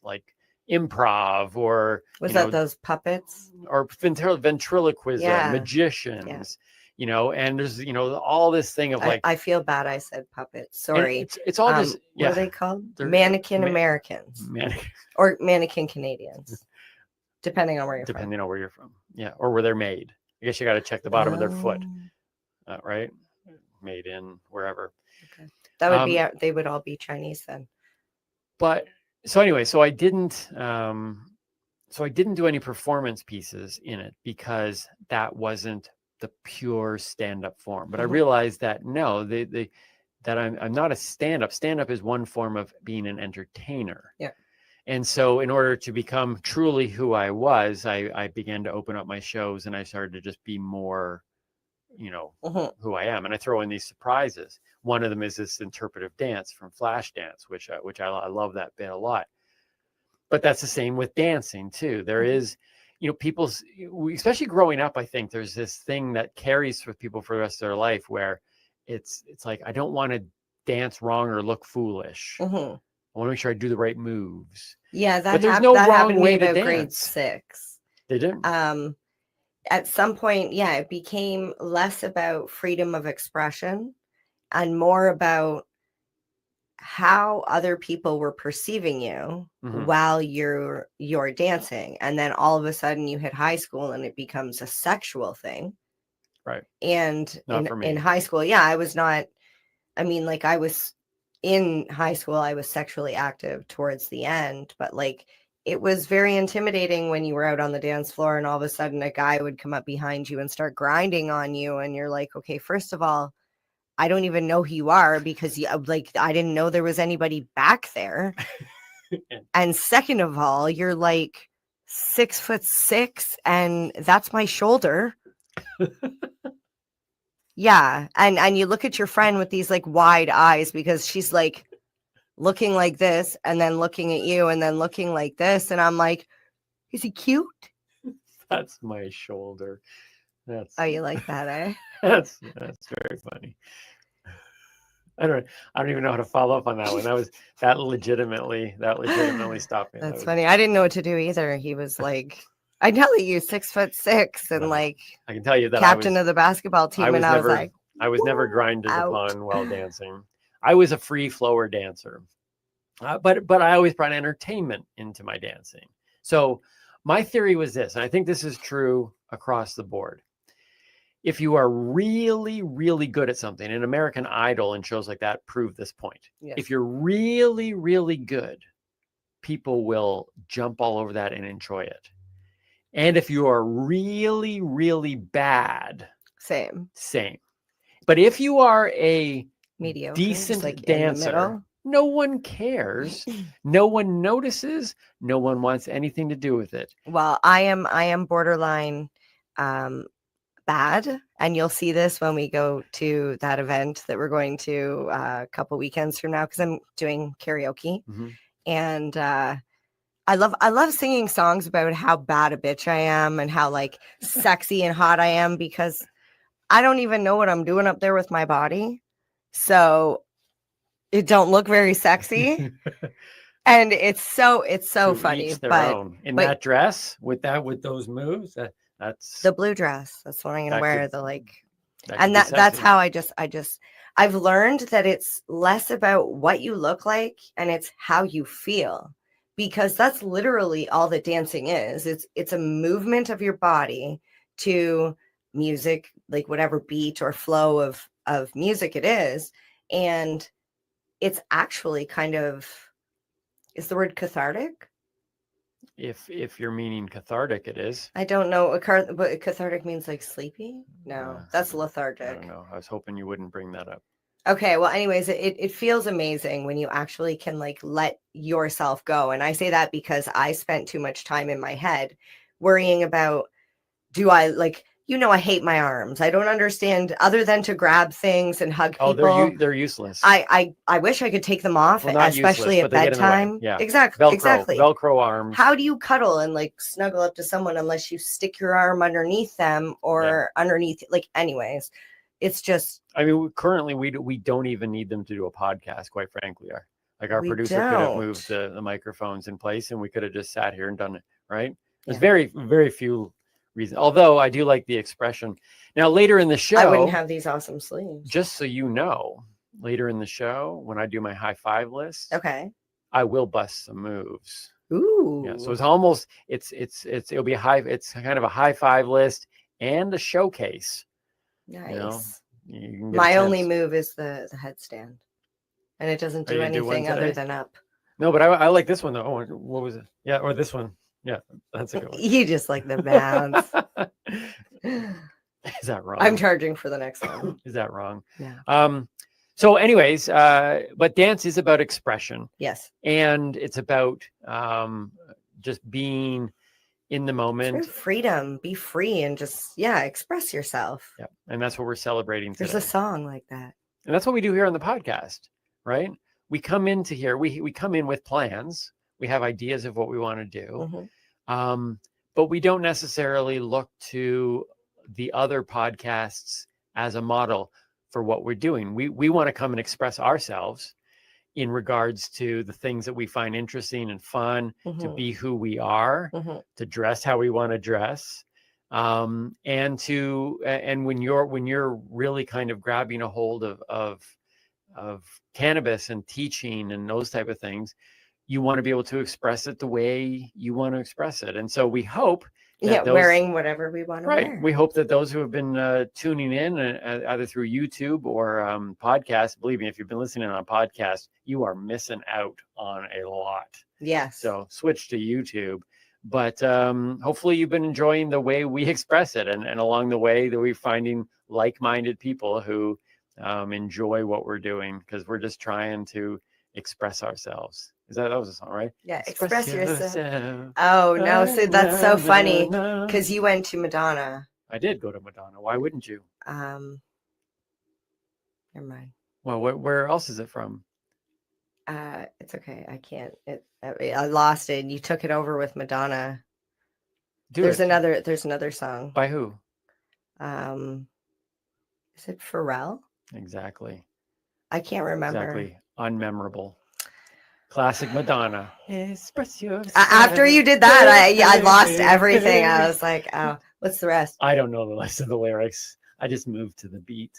like improv, or was that those puppets or ventriloquism, magicians. And there's all this thing of like, I feel bad I said puppets. Sorry. It's all just, what are they called? Mannequin Americans or mannequin Canadians, depending on where you're from. Yeah, or where they're made. I guess you got to check the bottom of their foot, right? Made in wherever. Okay, that would be they would all be Chinese then. But so anyway, so I didn't do any performance pieces in it, because that wasn't the pure stand-up form. But I realized that no, that I'm not a stand-up. Stand-up is one form of being an entertainer. Yeah. And so in order to become truly who I was, I began to open up my shows, and I started to just be more, who I am. And I throw in these surprises. One of them is this interpretive dance from Flashdance, which I love that bit a lot. But that's the same with dancing too. There is, people's, especially growing up, I think there's this thing that carries with people for the rest of their life, where it's like, I don't want to dance wrong or look foolish. I want to make sure I do the right moves. Yeah, but there's no wrong way to dance. Grade 6. Did it? At some point, yeah, it became less about freedom of expression and more about how other people were perceiving you while you're dancing. And then all of a sudden you hit high school and it becomes a sexual thing. Right. And in high school, yeah, I was not, like I was in high school, I was sexually active towards the end, but like it was very intimidating when you were out on the dance floor and all of a sudden a guy would come up behind you and start grinding on you. And you're like, okay, first of all, I don't even know who you are, because I didn't know there was anybody back there. And second of all, you're like 6'6" and that's my shoulder. Yeah. And you look at your friend with these like wide eyes, because she's like looking like this and then looking at you and then looking like this. And I'm like, is he cute? That's my shoulder. Oh, you like that, eh? That's very funny. I don't even know how to follow up on that one. That legitimately stopped me. That's funny. I didn't know what to do either. He was like, I tell you, 6'6" and like, I can tell you that captain of the basketball team. And I was like, I was never grinded upon while dancing. I was a free flower dancer, but I always brought entertainment into my dancing. So my theory was this, and I think this is true across the board. If you are really, really good at something, and American Idol and shows like that prove this point. Yes. If you're really, really good, people will jump all over that and enjoy it. And if you are really, really bad, same. But if you are a mediocre, decent like dancer, No one cares. No one notices. No one wants anything to do with it. Well, I am borderline bad, and you'll see this when we go to that event that we're going to a couple weekends from now, because I'm doing karaoke. And I love singing songs about how bad a bitch I am and how like sexy and hot I am, because I don't even know what I'm doing up there with my body. So it don't look very sexy. And it's so To funny. each their But own. In that dress with those moves, that's the blue dress. That's what I'm gonna that wear. could- The like, that could and be that's sexy. how I've learned that it's less about what you look like and it's how you feel, because that's literally all that dancing is. It's a movement of your body to music, like whatever beat or flow of music it is. And it's actually kind of, is the word cathartic? If you're meaning cathartic, it is. I don't know. But cathartic means like sleepy? No, that's lethargic. I don't know. I was hoping you wouldn't bring that up. Okay, well, anyways, it feels amazing when you actually can like let yourself go. And I say that because I spent too much time in my head worrying about, do I like, I hate my arms. I don't understand, other than to grab things and hug Oh, people. they're useless. I wish I could take them off, Well, not especially useless, at but they get in the way. bedtime. Yeah. Exactly. Velcro arms. How do you cuddle and like snuggle up to someone unless you stick your arm underneath them or underneath, like, anyways, it's just, I mean, currently we don't even need them to do a podcast, quite frankly. Our We producer could have don't. moved the microphones in place and we could have just sat here and done it, right? There's Yeah. very, very few reasons. Although I do like the expression. Now, later in the show, I wouldn't have these awesome sleeves. just so you know, later in the show, when I do my high five list, Okay. I will bust some moves. Ooh. Yeah, so it's almost it'll be it's kind of a high five list and a showcase. Nice. You know, you can get a My only chance. move is the headstand, and it doesn't Are do you gonna do one anything other today? than up. No, but I like this one though. Oh, what was it? Yeah, or this one. Yeah, that's a good one. You just like the bounce. Is that wrong? I'm charging for the next one. Is that wrong? Yeah. So anyways, but dance is about expression. Yes. And it's about just being in the It's moment. about freedom. Be free and just express yourself. Yeah. And that's what we're celebrating today. There's a song like that. And that's what we do here on the podcast, right? We come into here, we come in with plans. We have ideas of what we want to do. But we don't necessarily look to the other podcasts as a model for what we're doing. We want to come and express ourselves in regards to the things that we find interesting and fun, to be who we are, to dress how we want to dress. And when you're really kind of grabbing a hold of cannabis and teaching and those type of things, you want to be able to express it the way you want to express it. And so we hope that wearing whatever we want to wear. we hope that those who have been tuning in either through YouTube or podcast, believe me, if you've been listening on a podcast, you are missing out on a lot. Yes. So switch to YouTube. But hopefully you've been enjoying the way we express it, and along the way that we're finding like-minded people who enjoy what we're doing, because we're just trying to express ourselves. That was a song, right? Yeah, express yourself. Oh no, so that's so funny because you went to Madonna. I did go to Madonna. Why wouldn't you? Never mind. Well, where else is it from? It's okay. I can't. I lost it. You took it over with Madonna. There's another song. By who? Is it Pharrell? Exactly. I can't remember. Exactly. Unmemorable. Classic Madonna. Express yourself. After you did that, I lost everything. I was like, oh, what's the rest? I don't know the rest of the lyrics. I just moved to the beat.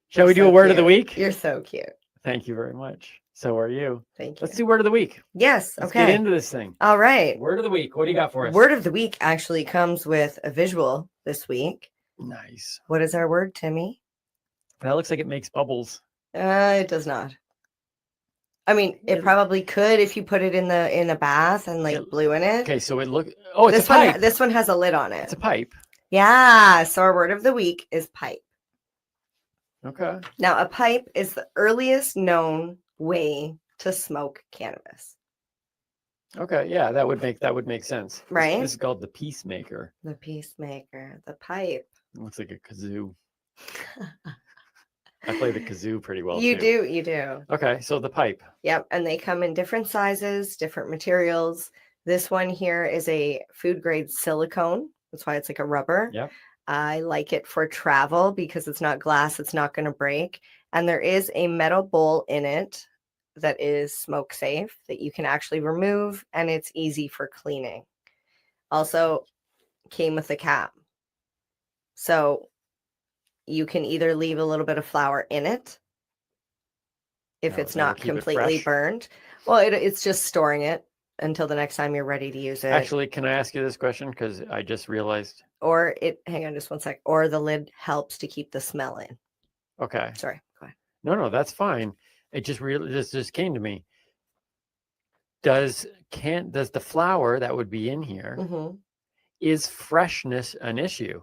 Shall we do a word of the week? You're so cute. Thank you very much. So are you. Thank you. Let's do word of the week. Yes. Let's okay. get into this thing. All right. Word of the week. What do you got for us? Word of the week actually comes with a visual this week. Nice. What is our word, Timmy? That looks like it makes bubbles. It does not. I mean, it probably could if you put it in a bath and like blew in it. Okay, so it look. Oh, it's this a pipe. This one has a lid on it. It's a pipe. Yeah. So our word of the week is pipe. Okay. Now, a pipe is the earliest known way to smoke cannabis. Okay. Yeah, that would make sense. Right? This is called the peacemaker. The peacemaker, the pipe. Looks like a kazoo. I play the kazoo pretty well You too. do, you do. Okay, so the pipe. Yep, and they come in different sizes, different materials. This one here is a food grade silicone. That's why it's like a rubber. Yep. I like it for travel because it's not glass, it's not going to break. And there is a metal bowl in it that is smoke safe that you can actually remove, and it's easy for cleaning. Also came with a cap. So you can either leave a little bit of flour in it if it's that'll not keep it completely fresh. burned. Well, it's just storing it until the next time you're ready to use it. Actually, can I ask you this question? Because I just realized. Or hang on just one sec. Or the lid helps to keep the smell in. Okay. Sorry, go ahead. No, that's fine. It just just came to me. Does the flour that would be in here, Mhm. is freshness an issue?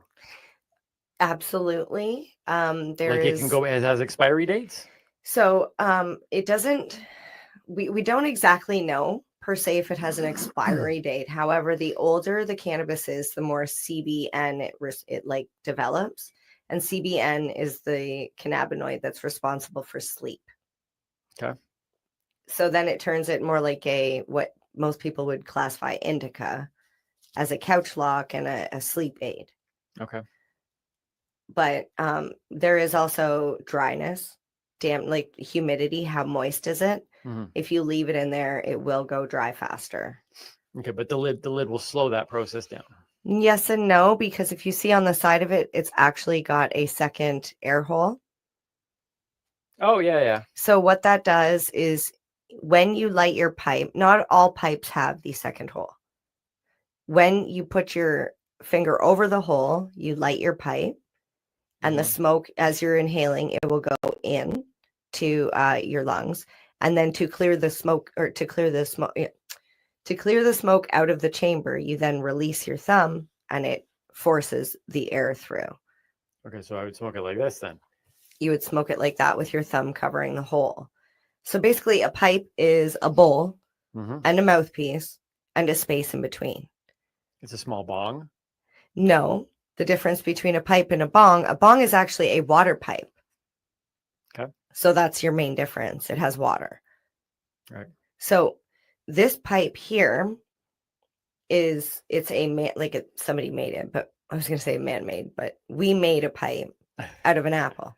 Absolutely. Like it can go, it has expiry dates? So it doesn't, we don't exactly know per se if it has an expiry date. However, the older the cannabis is, the more CBN it like develops. And CBN is the cannabinoid that's responsible for sleep. Okay. So then it turns it more like what most people would classify indica as a couch lock and a sleep aid. Okay. But there is also dryness, damp, like humidity. How moist is it? Mhm. If you leave it in there, it will go dry faster. Okay, but the lid will slow that process down. Yes and no, because if you see on the side of it, it's actually got a second air hole. Oh, yeah. So what that does is when you light your pipe, not all pipes have the second hole. When you put your finger over the hole, you light your pipe, and the smoke, as you're inhaling, it will go in to your lungs. And then to clear the smoke out of the chamber, you then release your thumb and it forces the air through. Okay, so I would smoke it like this then. You would smoke it like that with your thumb covering the hole. So basically a pipe is a bowl Mhm. and a mouthpiece and a space in between. It's a small bong. No, the difference between a pipe and a bong is actually a water pipe. Okay. So that's your main difference. It has water. Right. So this pipe here it's somebody made it, but I was going to say man-made, but we made a pipe out of an apple.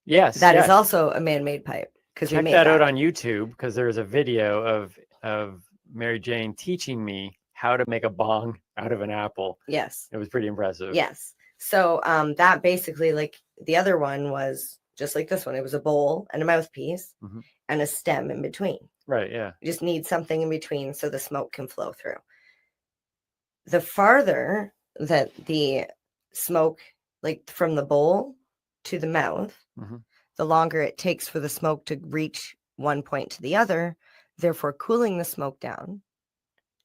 Yes. That is yes. also a man-made pipe because we Check made that out on YouTube because there's a video of Mary Jane teaching me how to make a bong out of an apple. Yes. It was pretty impressive. Yes. So that basically, like the other one was just like this one. It was a bowl and a mouthpiece and a stem in between. Right. Yeah. You just need something in between so the smoke can flow through. The farther that the smoke, like from the bowl to the mouth, the longer it takes for the smoke to reach one point to the other, therefore cooling the smoke down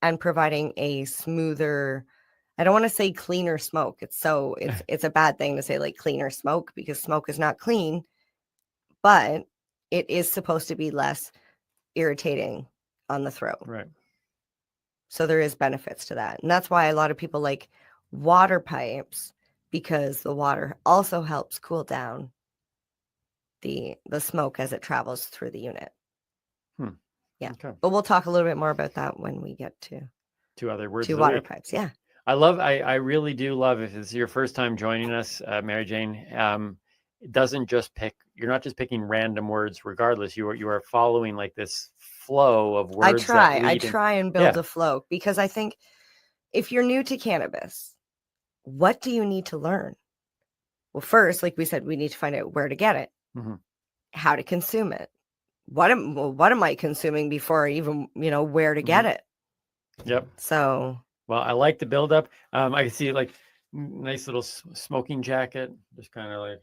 and providing a smoother, I don't want to say cleaner smoke. It's a bad thing to say like cleaner smoke because smoke is not clean, but it is supposed to be less irritating on the throat. Right. So there is benefits to that. And that's why a lot of people like water pipes because the water also helps cool down the smoke as it travels through the unit. Yeah. Okay. But we'll talk a little bit more about that when we get to other words to of the water week. pipes. Yeah. I really do love, if it's your first time joining us, Mary Jane, it doesn't just you're not just picking random words regardless. You are following like this flow of words. I try and build a flow because I think if you're new to cannabis, what do you need to learn? Well, first, like we said, we need to find out where to get it, how to consume it. What am I consuming before I even, where to get it? Yep. So, well, I like the buildup. I can see like nice little smoking jacket, just kind of like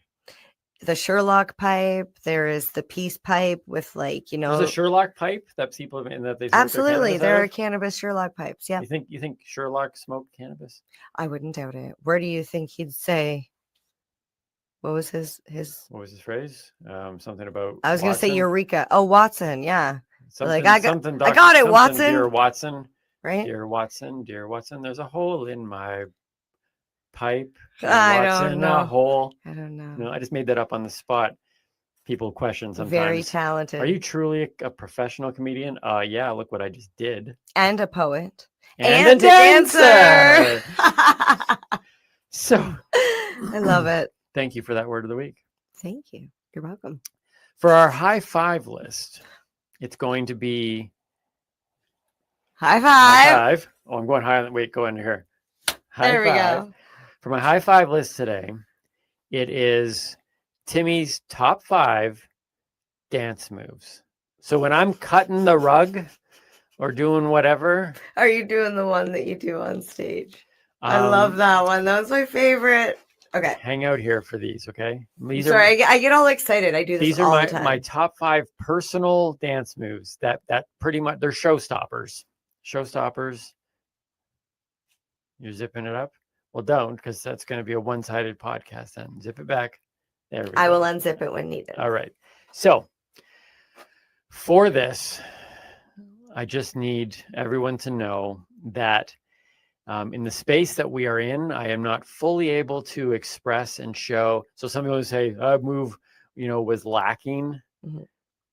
the Sherlock pipe. There is the peace pipe with there's a Sherlock pipe that people have, that they smoke absolutely. There are cannabis Sherlock pipes. Yeah. You think Sherlock smoked cannabis? I wouldn't doubt it. Where do you think he'd say? What was his? What was his phrase? Something about. I was going to say Watson? Eureka. Oh, Watson. Yeah. Something, Like I got it, Watson. Dear Watson. Right? Dear Watson, there's a hole in my pipe. Dear I Watson, don't know. a hole. I don't know. No, I just made that up on the spot. People question sometimes. Very talented. Are you truly a professional comedian? Yeah, look what I just did. And a poet. And a dancer. So I love it. Thank you for that word of the week. Thank you. You're welcome. For our high five list, it's going to be high high five. five. Oh, I'm going high. Wait, go into here. High There we five. go. For my high five list today, it is Timmy's top 5 dance moves. So when I'm cutting the rug or doing whatever. Are you doing the one that you do on stage? I love that one. That was my favorite. Okay. Hang out here for these, okay? These Sorry, I get all excited. I do this these all are the time. my top 5 personal dance moves that pretty much they're showstoppers. Showstoppers. You're zipping it up? Well, don't, because that's going to be a one-sided podcast then. Zip it back. There we go. I will unzip it when needed. All right. So for this, I just need everyone to know that in the space that we are in, I am not fully able to express and show. So some people say, move, was lacking. Mm-hmm.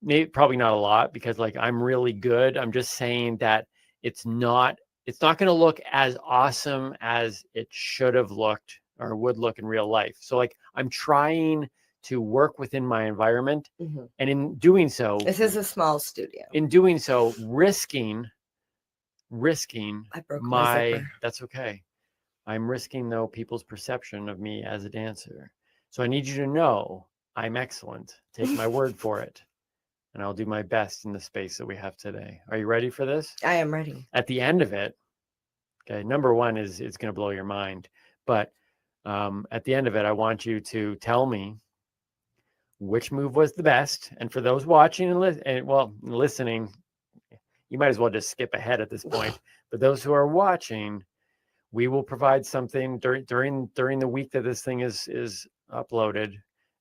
Maybe probably not a lot because like I'm really good. I'm just saying that it's not going to look as awesome as it should have looked or would look in real life. So like I'm trying to work within my environment. Mm-hmm. And in doing so, This is a small studio. in doing so, risking I broke my zipper. that's okay. I'm risking though people's perception of me as a dancer. So I need you to know I'm excellent. Take my word for it. And I'll do my best in the space that we have today. Are you ready for this? I am ready. At the end of it, okay, number one is it's going to blow your mind. But at the end of it, I want you to tell me which move was the best. And for those watching and listening, you might as well just skip ahead at this point. But those who are watching, we will provide something during the week that this thing is uploaded,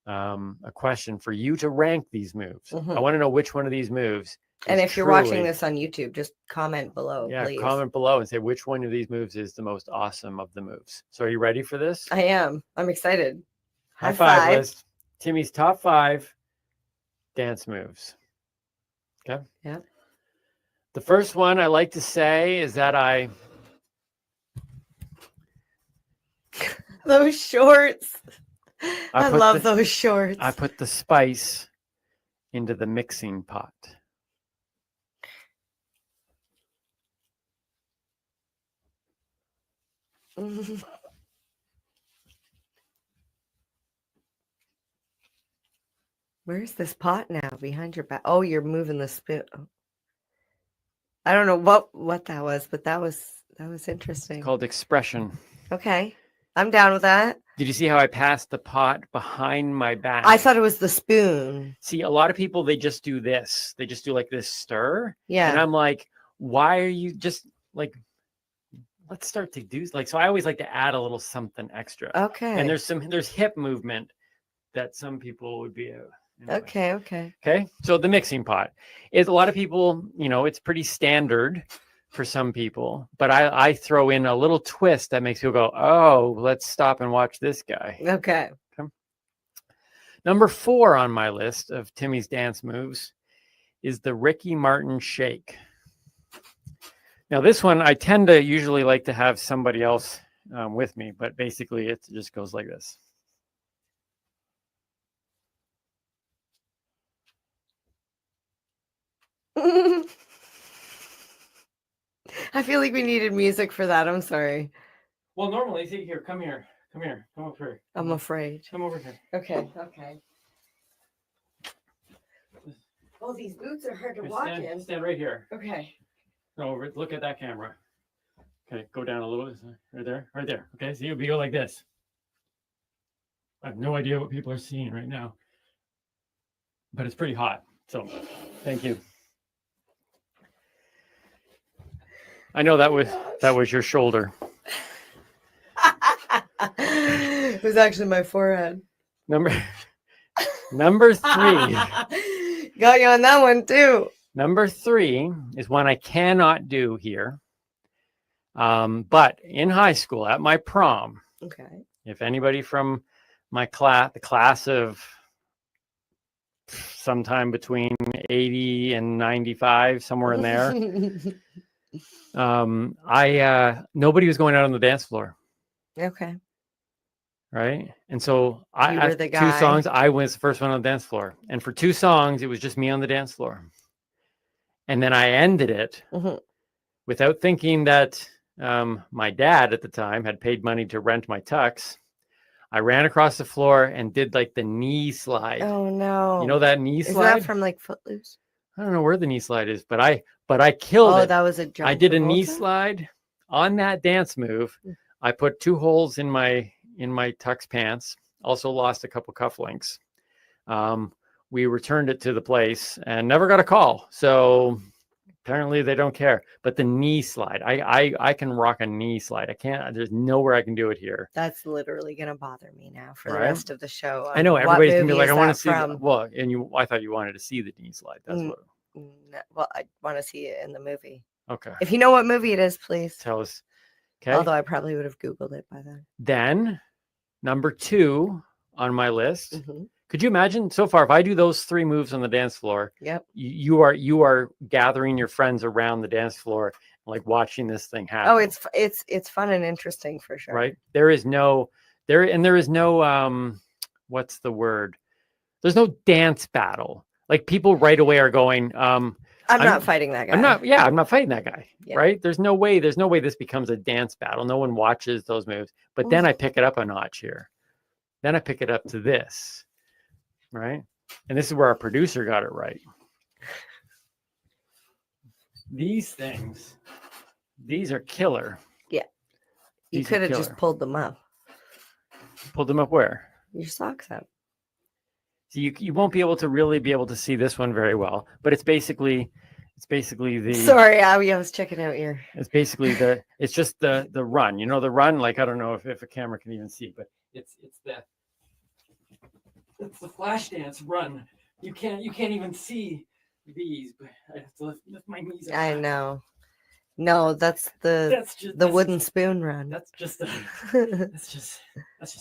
a question for you to rank these moves. Mm-hmm. I want to know which one of these moves. And if you're watching this on YouTube, just comment below, please. Comment below and say which one of these moves is the most awesome of the moves. So are you ready for this? I am. I'm excited. High five list. Timmy's top 5 dance moves. Okay. Yeah. The first one I like to say is that those shorts. I love those shorts. I put the spice into the mixing pot. Where's this pot now? Behind your back. Oh, you're moving the spoon. I don't know what that was, but that was interesting. It's called expression. Okay. I'm down with that. Did you see how I passed the pot behind my back? I thought it was the spoon. See, a lot of people, they just do this. They just do like this stir. Yeah. And I'm like, why are you just like, let's start to do like, so I always like to add a little something extra. Okay. And there's hip movement that some people would be. Okay. Okay. So the mixing pot is a lot of people, it's pretty standard for some people, but I throw in a little twist that makes people go, oh, let's stop and watch this guy. Okay. Number 4 on my list of Timmy's dance moves is the Ricky Martin shake. Now this one, I tend to usually like to have somebody else with me, but basically it just goes like this. I feel like we needed music for that. I'm sorry. Well, normally, see here, come here, come up here. I'm afraid. Come over here. Okay. Oh, these boots are hard to walk in. Stand right here. Okay. No, look at that camera. Okay, go down a little. Right there. Okay, so you go like this. I have no idea what people are seeing right now, but it's pretty hot. So, thank you. I know that was your shoulder. It was actually my forehead. Number 3. Got you on that one too. Number 3 is one I cannot do here. But in high school at my prom, Okay. if anybody from my class, the class of sometime between 80 and 95, somewhere in there, nobody was going out on the dance floor. Okay. Right. And so You were the 2 guy. songs, I was the first one on the dance floor. And for 2 songs, it was just me on the dance floor. And then I ended it without thinking that my dad at the time had paid money to rent my tux. I ran across the floor and did like the knee slide. Oh no. You know that knee Is slide? that from like Footloose? I don't know where the knee slide is, but I killed it. That was a jump. I did a knee Travolta? slide on that dance move. I put 2 holes in my tux pants. Also lost a couple cufflinks. We returned it to the place and never got a call. So apparently they don't care. But the knee slide, I can rock a knee slide. I can't. There's nowhere I can do it here. That's literally gonna bother me now for the Right? rest of the show. I know What everybody's gonna be movie like, is I want to that see. from? Well, and I thought you wanted to see the knee slide. That's what. No, well, I want to see it in the movie. Okay. If you know what movie it is, please Tell us. Okay. Although I probably would have Googled it by then. Then number 2 on my list. Mm-hmm. Could you imagine so far if I do those 3 moves on the dance floor? Yep. You are gathering your friends around the dance floor, like watching this thing happen. Oh, it's fun and interesting for sure. Right. There is no what's the word? There's no dance battle. Like people right away are going, I'm not fighting that guy. I'm not fighting that guy. Yeah. Right. There's no way this becomes a dance battle. No one watches those moves. But then I pick it up a notch here. Then I pick it up to this. Right. And this is where our producer got it right. These things, these are killer. Yeah. You These are could have just killer. pulled them up. Pulled them up where? Your socks up. So you won't be able to see this one very well, but it's basically the. Sorry, I was checking out your. It's basically it's just the run. You know the run. Like I don't know if a camera can even see, but it's the flash dance run. You can't even see these, but I have to lift my knees up. I know. No, that's the wooden spoon run. That's just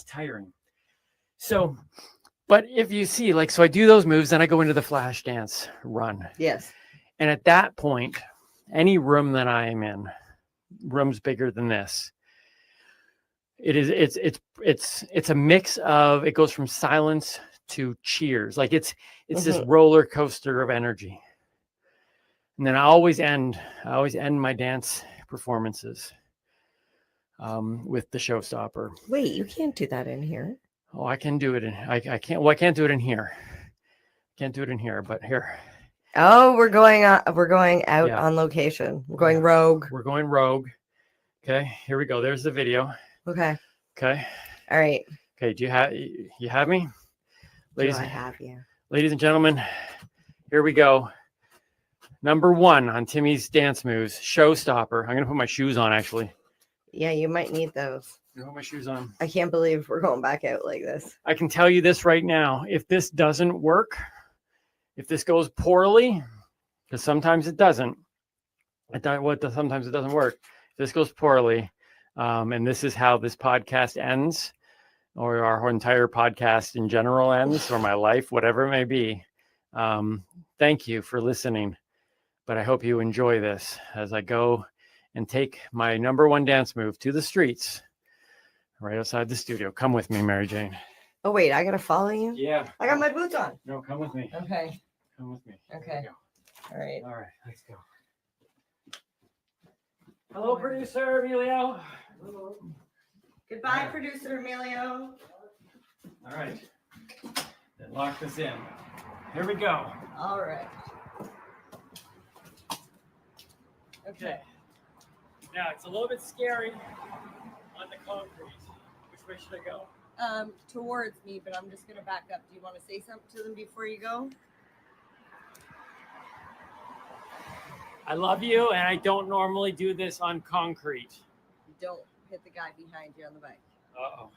tiring. So, but if you see, so I do those moves, then I go into the flash dance run. Yes. And at that point, any room that I am in, rooms bigger than this, it's a mix of, it goes from silence to cheers. Like it's this roller coaster of energy. And then I always end my dance performances with the showstopper. Wait, you can't do that in here. Oh, I can do it I can't do it in here. Can't do it in here, but here. Oh, we're going out on location. We're going rogue. We're going rogue. Okay, here we go. There's the video. Okay. Okay. All right. Okay, do you have me? Ladies, I have you. Ladies and gentlemen, here we go. Number 1 on Timmy's dance moves, showstopper. I'm gonna put my shoes on actually. Yeah, you might need those. I'm gonna put my shoes on. I can't believe we're going back out like this. I can tell you this right now. If this doesn't work, if this goes poorly, because sometimes it doesn't. Sometimes it doesn't work. If this goes poorly, and this is how this podcast ends, or our entire podcast in general ends, or my life, whatever it may be. Thank you for listening. But I hope you enjoy this as I go and take my number 1 dance move to the streets right outside the studio. Come with me, Mary Jane. Oh, wait, I got to follow you? Yeah. I got my boots on. No, come with me. Okay. Come with me. Okay. All right. All right, let's go. Hello, producer Emilio. Hello. Goodbye, producer Emilio. All right. Then lock this in. Here we go. All right. Okay. Now it's a little bit scary on the concrete. Which way should I go? Towards me, but I'm just gonna back up. Do you want to say something to them before you go? I love you, and I don't normally do this on concrete. Don't hit the guy behind you on the bike. Uh-oh.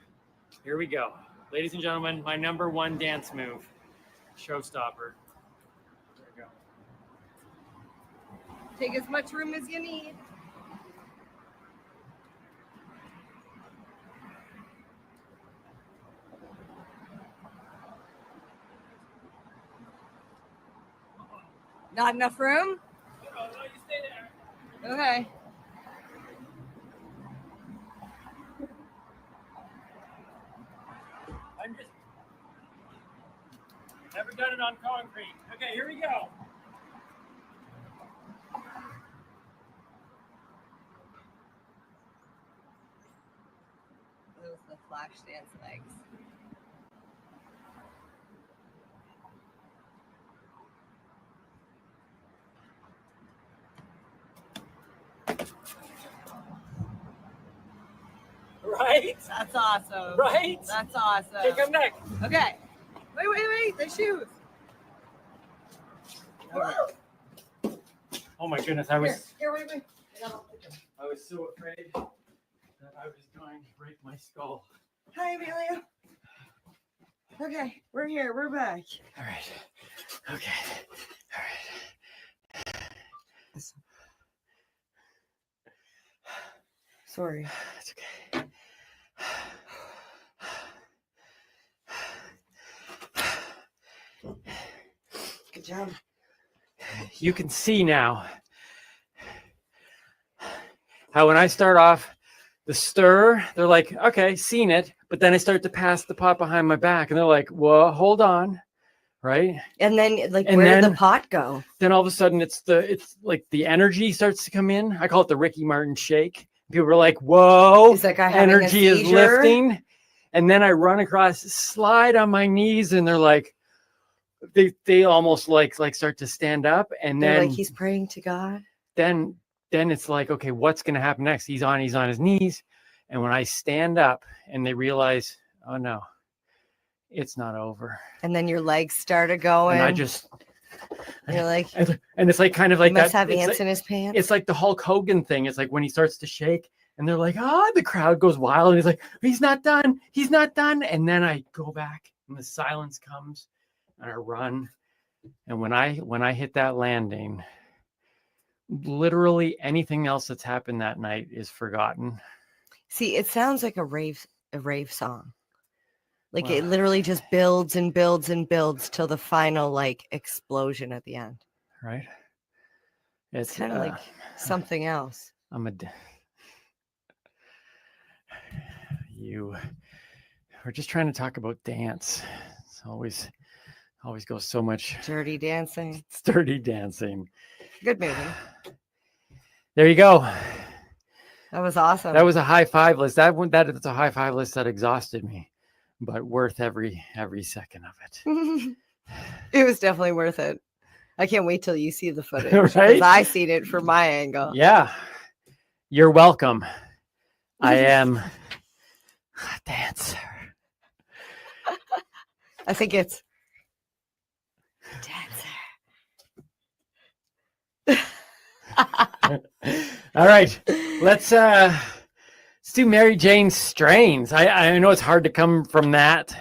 Here we go. Ladies and gentlemen, my number one dance move, showstopper. There we go. Take as much room as you need. Not enough room? Okay. I'm just never done it on concrete. Okay, here we go. Those are the flash dance legs. Right? That's awesome. Right? That's awesome. Okay, come back. Okay. Wait. The shoes. Oh my goodness, I was Wait. I was so afraid that I was going to break my skull. Hi, Amelia. Okay, we're here. We're back. All right. Okay. All right. Sorry. It's okay. Good job. You can see now how when I start off the stir, they're like, okay, seen it. But then I start to pass the pot behind my back and they're like, well, hold on. Right. And then And where did then- the pot go? Then all of a sudden it's like the energy starts to come in. I call it the Ricky Martin shake. People are like, whoa, Is that guy having a energy is seizure? lifting. And then I run across, slide on my knees, and they're like, they almost like start to stand up. And They're then like, he's praying to God. then it's like, okay, what's going to happen next? He's on his knees. And when I stand up and they realize, oh no, it's not over. And then your legs started going. And I just, You're like, and it's like kind of like he must that. have It's ants like, in his pants. it's like the Hulk Hogan thing. It's like when he starts to shake and they're like, the crowd goes wild. And he's like, he's not done. He's not done. And then I go back and the silence comes and I run. And when I hit that landing, literally anything else that's happened that night is forgotten. See, it sounds like a rave song. Like Wow. it literally just builds and builds and builds till the final like explosion at the end. Right. It's kind of like something else. We're just trying to talk about dance. It's always goes so much Dirty Dancing. It's Dirty Dancing. Good movie. There you go. That was awesome. That was a high five list. That's a high five list that exhausted me, but worth every second of it. It was definitely worth it. I can't wait till you see the footage. Right? Because I seen it from my angle. Yeah. You're welcome. I am a dancer. I think it's All right. Let's do Mary Jane's Strains. I know it's hard to come from that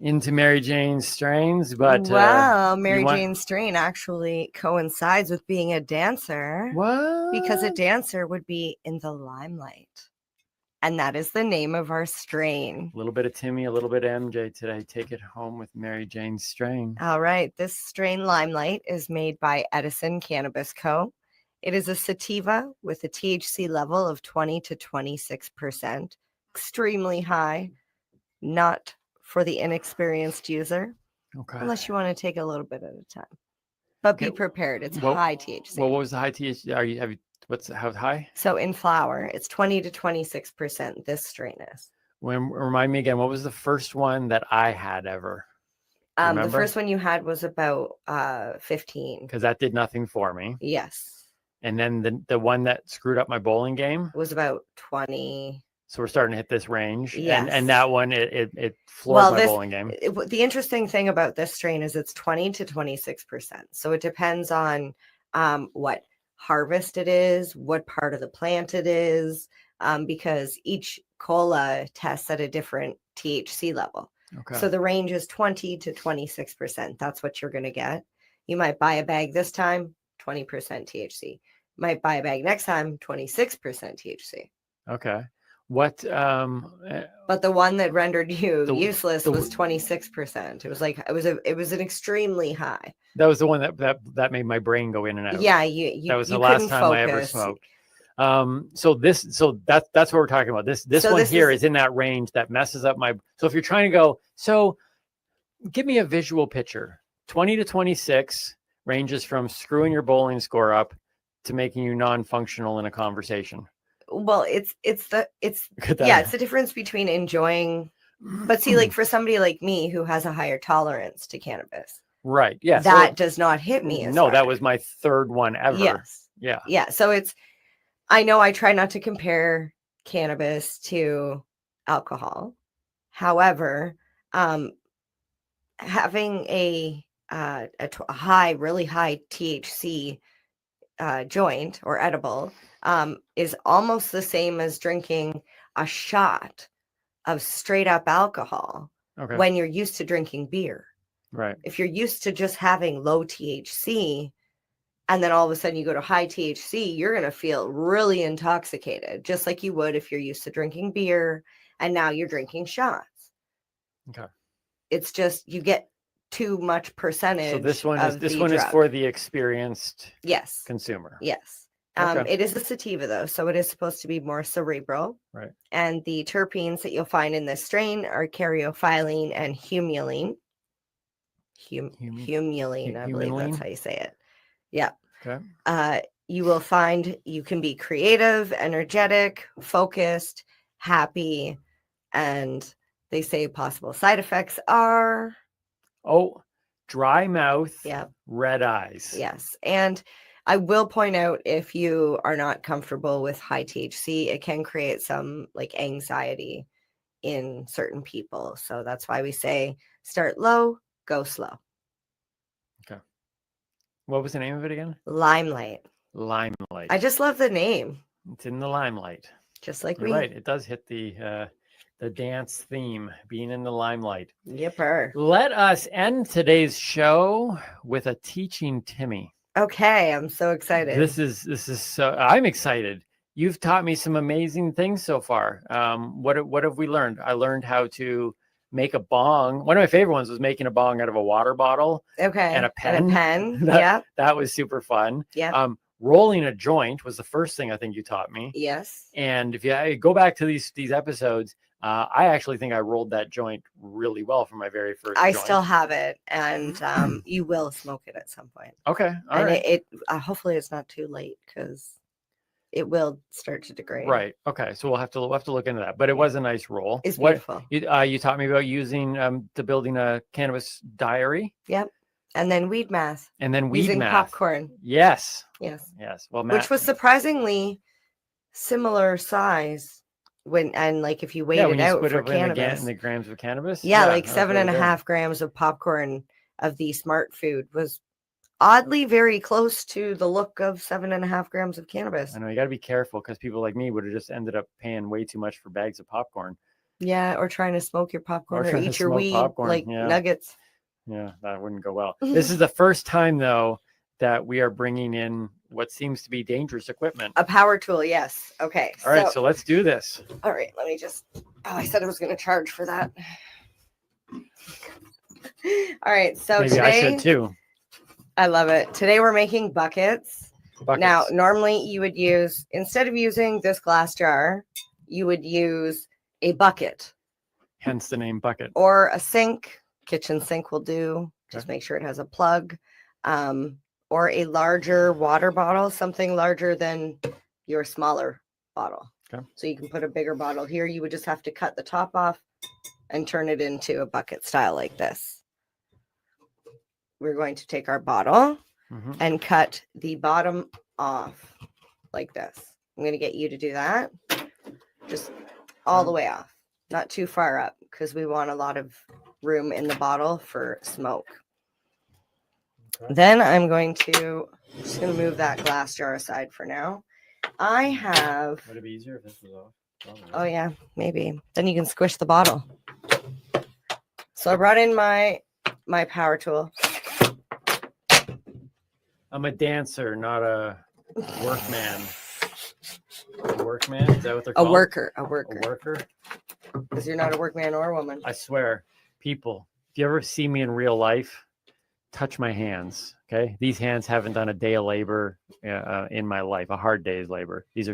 into Mary Jane's Strains, but wow, Mary you want- Jane Strain actually coincides with being a dancer. What? Because a dancer would be in the limelight. And that is the name of our strain. A little bit of Timmy, a little bit of MJ today. Take it home with Mary Jane's Strain. All right. This strain Limelight is made by Edison Cannabis Co. It is a sativa with a THC level of 20 to 26%. Extremely high. Not for the inexperienced user. Okay. Unless you want to take a little bit at a time. But be prepared. It's high THC. Well, what was the high THC? How high? So in flower, it's 20 to 26%. This strain is. Remind me again, what was the first one that I had ever? The first one you had was about 15. Because that did nothing for me. Yes. And then the one that screwed up my bowling game was about 20. So we're starting to hit this range. Yes. And that one, it floored my bowling game. The interesting thing about this strain is it's 20 to 26%. So it depends on what harvest it is, what part of the plant it is, because each cola tests at a different THC level. Okay. So the range is 20 to 26%. That's what you're going to get. You might buy a bag this time, 20% THC. Might buy a bag next time, 26% THC. Okay. What But the one that rendered you The- useless the- was 26%. It was like it was an extremely high. that was the one that made my brain go in and out. Yeah, you that was you the last couldn't time I ever focus. smoked. So that's what we're talking about. This So one this here is- is in that range that messes up my. So if you're trying to go, so give me a visual picture. 20 to 26 ranges from screwing your bowling score up to making you non-functional in a conversation. Well, it's Look at that. yeah, it's the difference between enjoying, but see, like for somebody like me who has a higher tolerance to cannabis, Right. Yeah. that does not hit me as No, hard. that was my third one ever. Yes. Yeah. Yeah. So I know I try not to compare cannabis to alcohol. However, having a high, really high THC joint or edible is almost the same as drinking a shot of straight up alcohol Okay. when you're used to drinking beer. Right. If you're used to just having low THC and then all of a sudden you go to high THC, you're going to feel really intoxicated, just like you would if you're used to drinking beer and now you're drinking shots. Okay. It's just you get too much percentage. So this one of is the drug. for the experienced Yes. consumer. Yes. Okay. It is a sativa though, so it is supposed to be more cerebral. Right. And the terpenes that you'll find in this strain are caryophyllene and humulene. Humulene, I believe that's humulene? how you say it. Yeah. Okay. You will find you can be creative, energetic, focused, happy, and they say possible side effects are dry mouth, yeah, red eyes. yes. And I will point out if you are not comfortable with high THC, it can create some like anxiety in certain people. So that's why we say start low, go slow. Okay. What was the name of it again? Limelight. Limelight. I just love the name. It's in the limelight. Just like You're we. right. It does hit the dance theme, being in the limelight. Yipper. Let us end today's show with a teaching Timmy. Okay, I'm so excited. This is so. I'm excited. You've taught me some amazing things so far. What have we learned? I learned how to make a bong. One of my favorite ones was making a bong out of a water bottle. Okay. And a pen. And a pen. That, Yeah. That was super fun. Yeah. Rolling a joint was the first thing I think you taught me. Yes. And if you go back to these episodes, I actually think I rolled that joint really well for my very first I joint. still have it, and you will smoke it at some point. Okay. All and right. it hopefully it's not too late because it will start to degrade. Right. Okay. So we'll have to look into that. But it was a nice roll. It's beautiful. You taught me about using to building a cannabis diary. Yep. And then weed math. And then weed using math. popcorn. Yes. Yes. Yes. Well, which was surprisingly similar size like if you weighed when it you out split for it in cannabis. the grams of cannabis. Yeah, like that was 7.5 grams of popcorn of the smart food was oddly very close to the look of 7.5 grams of cannabis. I know you got to be careful because people like me would have just ended up paying way too much for bags of popcorn. Yeah, or trying to smoke your popcorn or trying to eat your smoke weed popcorn, like yeah. nuggets. Yeah, that wouldn't go well. This is the first time though that we are bringing in what seems to be dangerous equipment. A power tool, yes. Okay. All right, so let's do this. All right, let me just. Oh, I said I was going to charge for that. All right, so Maybe today I should too. I love it. Today we're making buckets. Now, normally you would use, instead of using this glass jar, you would use a bucket. Hence the name bucket. Or a sink. Kitchen sink will do. Just make sure it has a plug. Or a larger water bottle, something larger than your smaller bottle. Okay. So you can put a bigger bottle here. You would just have to cut the top off and turn it into a bucket style like this. We're going to take our bottle and cut the bottom off like this. I'm going to get you to do that. Just all the way off, not too far up because we want a lot of room in the bottle for smoke. Then I'm just going to move that glass jar aside for now. I have. Would it be easier if this was off? Oh yeah, maybe. Then you can squish the bottle. So I brought in my power tool. I'm a dancer, not a workman. A workman? Is that what they're A called? worker. A worker? Because you're not a workman or a woman. I swear, people, if you ever see me in real life, touch my hands. Okay, these hands haven't done a day of labor in my life, a hard day's labor. These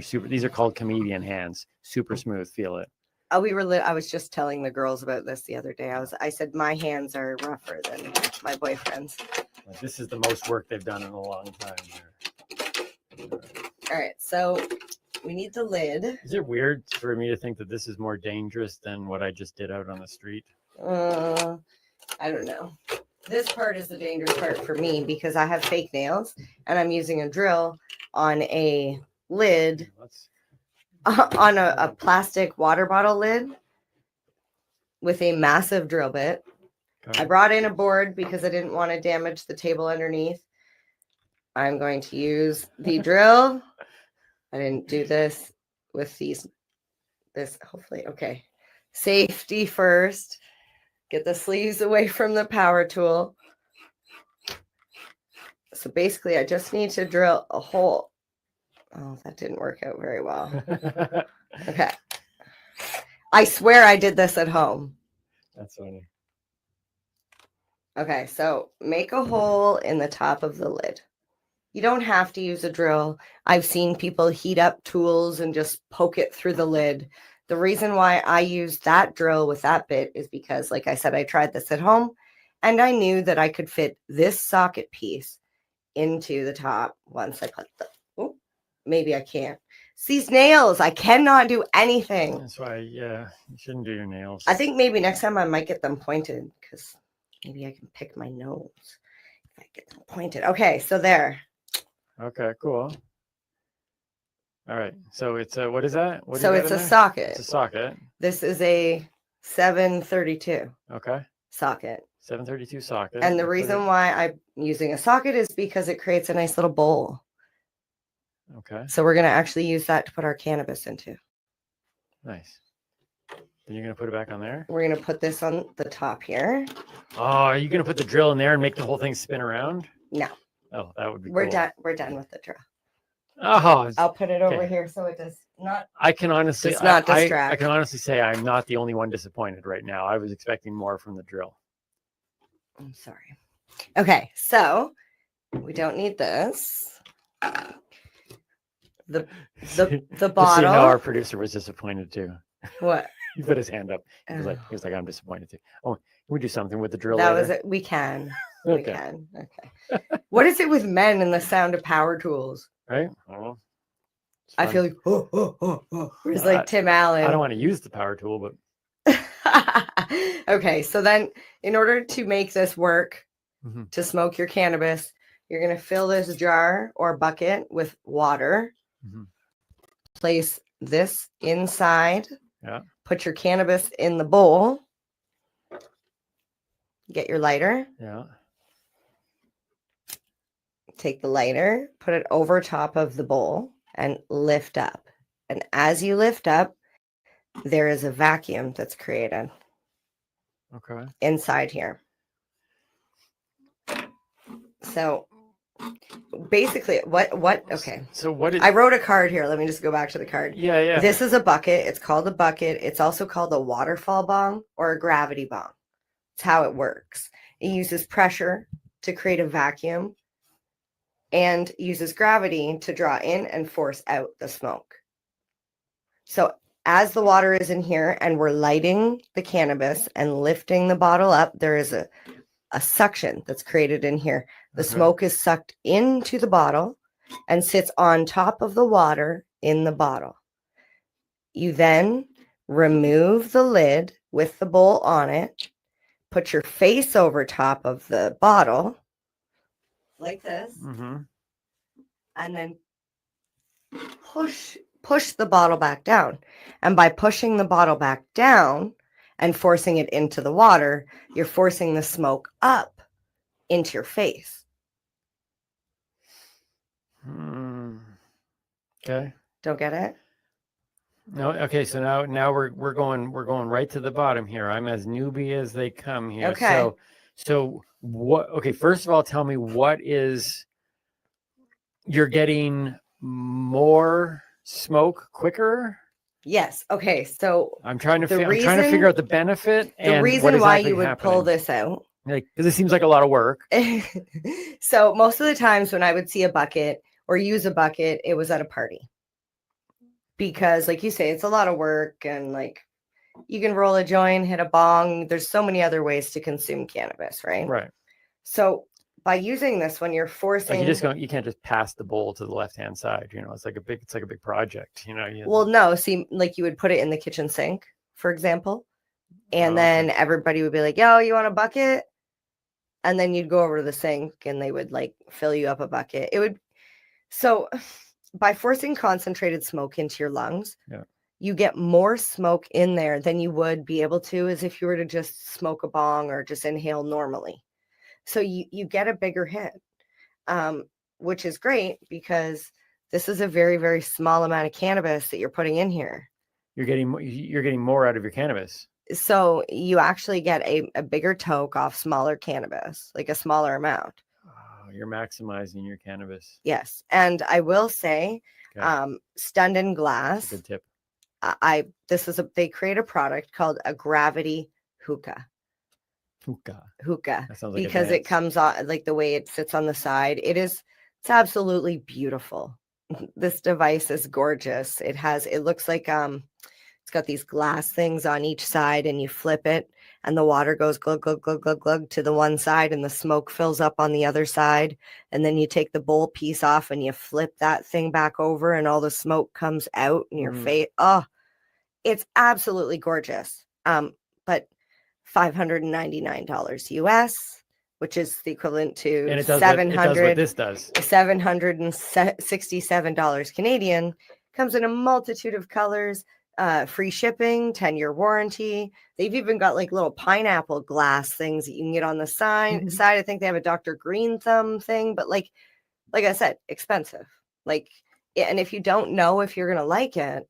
are called comedian hands. Super smooth. Feel it. I was just telling the girls about this the other day. I said my hands are rougher than my boyfriend's. This is the most work they've done in a long time. All right, so we need the lid. Is it weird for me to think that this is more dangerous than what I just did out on the street? I don't know. This part is the dangerous part for me because I have fake nails and I'm using a drill on a lid, on a plastic water bottle lid with a massive drill bit. Okay. I brought in a board because I didn't want to damage the table underneath. I'm going to use the drill. I didn't do this with this hopefully. Okay. Safety first. Get the sleeves away from the power tool. So basically, I just need to drill a hole. Oh, that didn't work out very well. Okay. I swear I did this at home. That's funny. Okay, so make a hole in the top of the lid. You don't have to use a drill. I've seen people heat up tools and just poke it through the lid. The reason why I used that drill with that bit is because, like I said, I tried this at home and I knew that I could fit this socket piece into the top once I put maybe I can't. It's these nails. I cannot do anything. That's why, yeah, you shouldn't do your nails. I think maybe next time I might get them pointed because maybe I can pick my nose if I get them pointed. Okay, so there. Okay, cool. All right, so it's a, what is that? What do So you got it's in a there? socket. It's a socket. This is a 732 Okay. socket. 732 socket. And the You put reason it- why I'm using a socket is because it creates a nice little bowl. Okay, So we're going to actually use that to put our cannabis into. nice. Then you're gonna put it back on there. We're going to put this on the top here. Oh, are you gonna put the drill in there and make the whole thing spin around? No, Oh, that would be we're cool. done. We're done with the drill. Oh, I'll put it over okay. here so it does not. I can honestly, Does not I distract. can honestly say I'm not the only one disappointed right now. I was expecting more from the drill. I'm sorry. Okay, so we don't need this. The Just so bottle. you know, our producer was disappointed too. What? He put his hand up. He was like, I'm disappointed too. Oh, can we do something with the drill? That later? was it. We can. We Okay. can. Okay. What is it with men and the sound of power tools? Right? Oh, it's I fun. feel like, it's like Tim Allen. I don't want to use the power tool, but Okay, so then in order to make this work, Mhm. to smoke your cannabis, you're going to fill this jar or bucket with water. Mhm. Place this inside. Yeah. Put your cannabis in the bowl. Get your lighter. Yeah. Take the lighter, put it over top of the bowl, and lift up. And as you lift up, there is a vacuum that's created Okay. inside here. So basically, okay. So what did I wrote a card here. Let me just go back to the card. Yeah, yeah. This is a bucket. It's called a bucket. It's also called a waterfall bong or a gravity bong. It's how it works. It uses pressure to create a vacuum and uses gravity to draw in and force out the smoke. So as the water is in here and we're lighting the cannabis and lifting the bottle up, there is a suction that's created in here. The smoke is sucked into the bottle and sits on top of the water in the bottle. You then remove the lid with the bowl on it, put your face over top of the bottle like this, Mm-hmm. and then push the bottle back down. And by pushing the bottle back down and forcing it into the water, you're forcing the smoke up into your face. Okay. Don't get it? No, okay, so now we're going right to the bottom here. I'm as newbie as they come here. Okay. So what? Okay, first of all, tell me what is you're getting more smoke quicker? Yes. Okay. So I'm trying to the I'm trying to figure reason out the benefit the and reason what why exactly you would pull happening. this out. Like, because it seems like a lot of work. So most of the times when I would see a bucket or use a bucket, it was at a party. Because like you say, it's a lot of work, and like you can roll a joint, hit a bong. There's so many other ways to consume cannabis, right? Right. So by using this, when you're forcing, You can't just pass the bowl to the left-hand side. It's like a big project. well, no, see, like you would put it in the kitchen sink, for example, and then everybody would be like, yo, you want a bucket? And then you'd go over to the sink and they would like fill you up a bucket. So by forcing concentrated smoke into your lungs, Yeah. you get more smoke in there than you would be able to as if you were to just smoke a bong or just inhale normally. So you get a bigger hit, which is great because this is a very, very small amount of cannabis that you're putting in here. You're getting more out of your cannabis. So you actually get a bigger toke off smaller cannabis, like a smaller amount. Oh, you're maximizing your cannabis. Yes. And I will say, Okay. Stunned in Glass. Good tip. They create a product called a gravity hookah. Hookah. That sounds like because it advanced. comes on like the way it sits on the side. It's absolutely beautiful. This device is gorgeous. It looks like it's got these glass things on each side, and you flip it and the water goes glug glug glug glug glug to the one side and the smoke fills up on the other side, and then you take the bowl piece off and you flip that thing back over and all the smoke comes out in your face. Oh, it's absolutely gorgeous. But $599 US, which is the equivalent to And it does what this does. $767 Canadian, comes in a multitude of colors, free shipping, 10-year warranty. They've even got like little pineapple glass things that you can get on the side. I think they have a Dr. Green Thumb thing, but like I said, expensive. And if you don't know if you're gonna like it,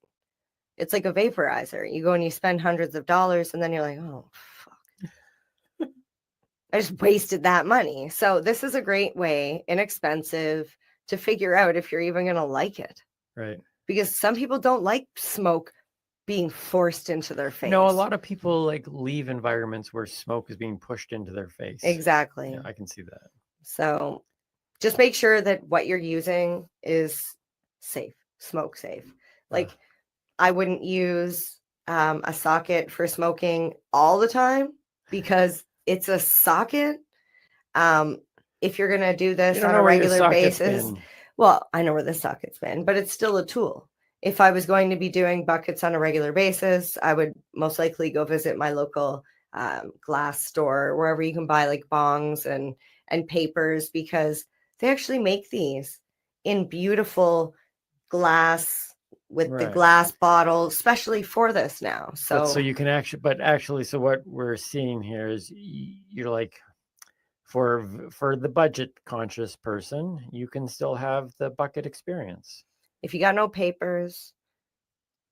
it's like a vaporizer. You go and you spend hundreds of dollars, and then you're like, oh, fuck. I just wasted that money. So this is a great way, inexpensive, to figure out if you're even going to like it. Right. Because some people don't like smoke being forced into their face. No, a lot of people like leave environments where smoke is being pushed into their face. Exactly. Yeah, I can see that. So just make sure that what you're using is safe, smoke safe. Like I wouldn't use a socket for smoking all the time because it's a socket. If you're going to do this on a regular basis, well, I know where the socket's been, but it's still a tool. If I was going to be doing buckets on a regular basis, I would most likely go visit my local glass store, wherever you can buy like bongs and papers, because they actually make these in beautiful glass with the glass bottle, especially for this now. So you can actually, so what we're seeing here is you're like, for the budget conscious person, you can still have the bucket experience. If you got no papers,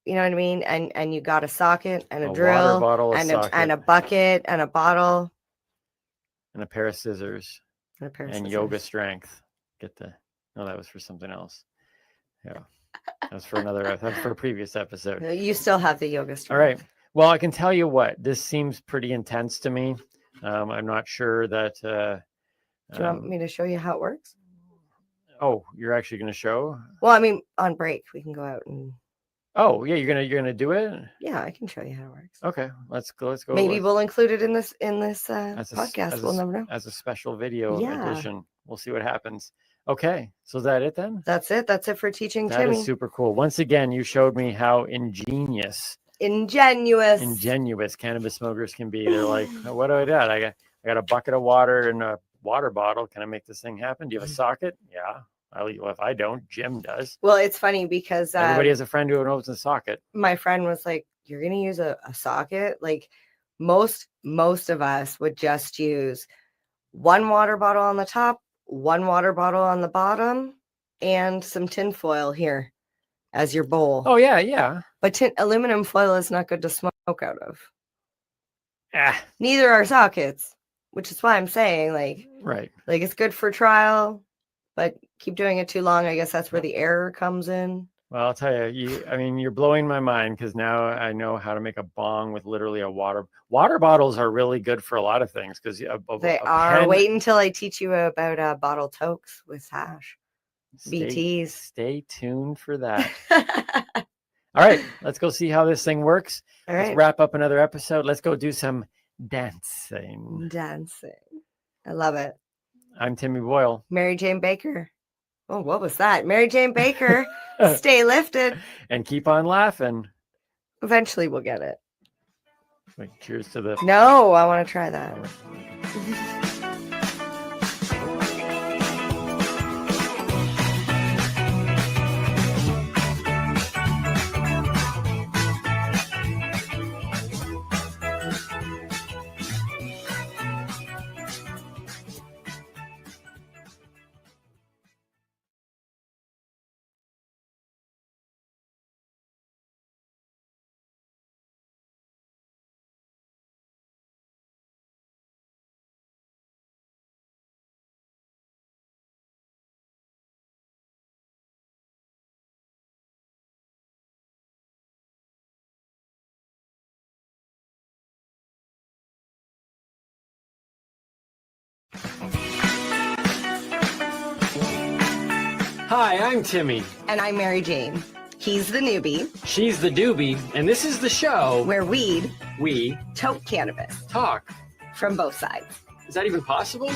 you know what I mean? And you got a socket and a drill, water bottle, and a bucket and a bottle. And a pair of scissors. And yoga strength. No, that was for something else. Yeah. That's for a previous episode. You still have the yoga strength. All right. Well, I can tell you what, this seems pretty intense to me. I'm not sure that. Do you want me to show you how it works? Oh, you're actually going to show? Well, I mean, on break we can go out and. Oh yeah, you're gonna do it? Yeah, I can show you how it works. Okay, let's go. Maybe we'll include it in this podcast. We'll never know. As a special video Yeah. edition. We'll see what happens. Okay, so is that it then? That's it. That's it for teaching That Timmy. is super cool. Once again, you showed me how ingenuous cannabis smokers can be. They're like, what do I do? I got a bucket of water and a water bottle. Can I make this thing happen? Do you have a socket? Yeah. If I don't, Jim does. Well, it's funny because everybody has a friend who knows a socket. My friend was like, "You're gonna use a socket?" Like most of us would just use one water bottle on the top, one water bottle on the bottom, and some tin foil here. as your bowl. Oh yeah, yeah. But aluminum foil is not good to smoke out of. Ah. Neither are sockets, which is why I'm saying right. Like it's good for trial, but keep doing it too long. I guess that's where the error comes in. Well, I'll tell you, I mean, you're blowing my mind because now I know how to make a bong with literally a water bottles are really good for a lot of things because They are. Wait until I teach you about bottle tokes with hash. BTs. Stay tuned for that. All right, let's go see how this thing works. All Let's right. wrap up another episode. Let's go do some dancing. Dancing. I love it. I'm Timmy Boyle. Mary Jane Baker. Oh, what was that? Mary Jane Baker. Stay lifted. And keep on laughing. Eventually we'll get it. Wait, cheers to the... No, I want to try that. Hi, I'm Timmy. And I'm Mary Jane. He's the newbie. She's the doobie. And this is the show where we toke cannabis. Talk. From both sides. Is that even possible?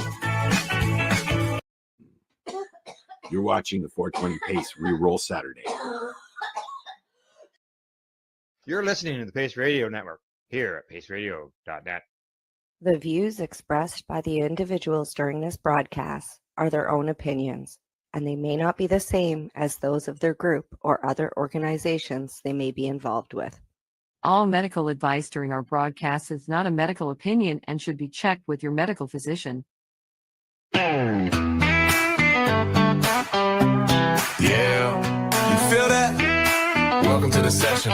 You're watching the 420 Pace Reroll Saturday. You're listening to the Pace Radio Network here at paceradio.net. The views expressed by the individuals during this broadcast are their own opinions, and they may not be the same as those of their group or other organizations they may be involved with. All medical advice during our broadcast is not a medical opinion and should be checked with your medical physician. Yeah, you feel that? Welcome to the session.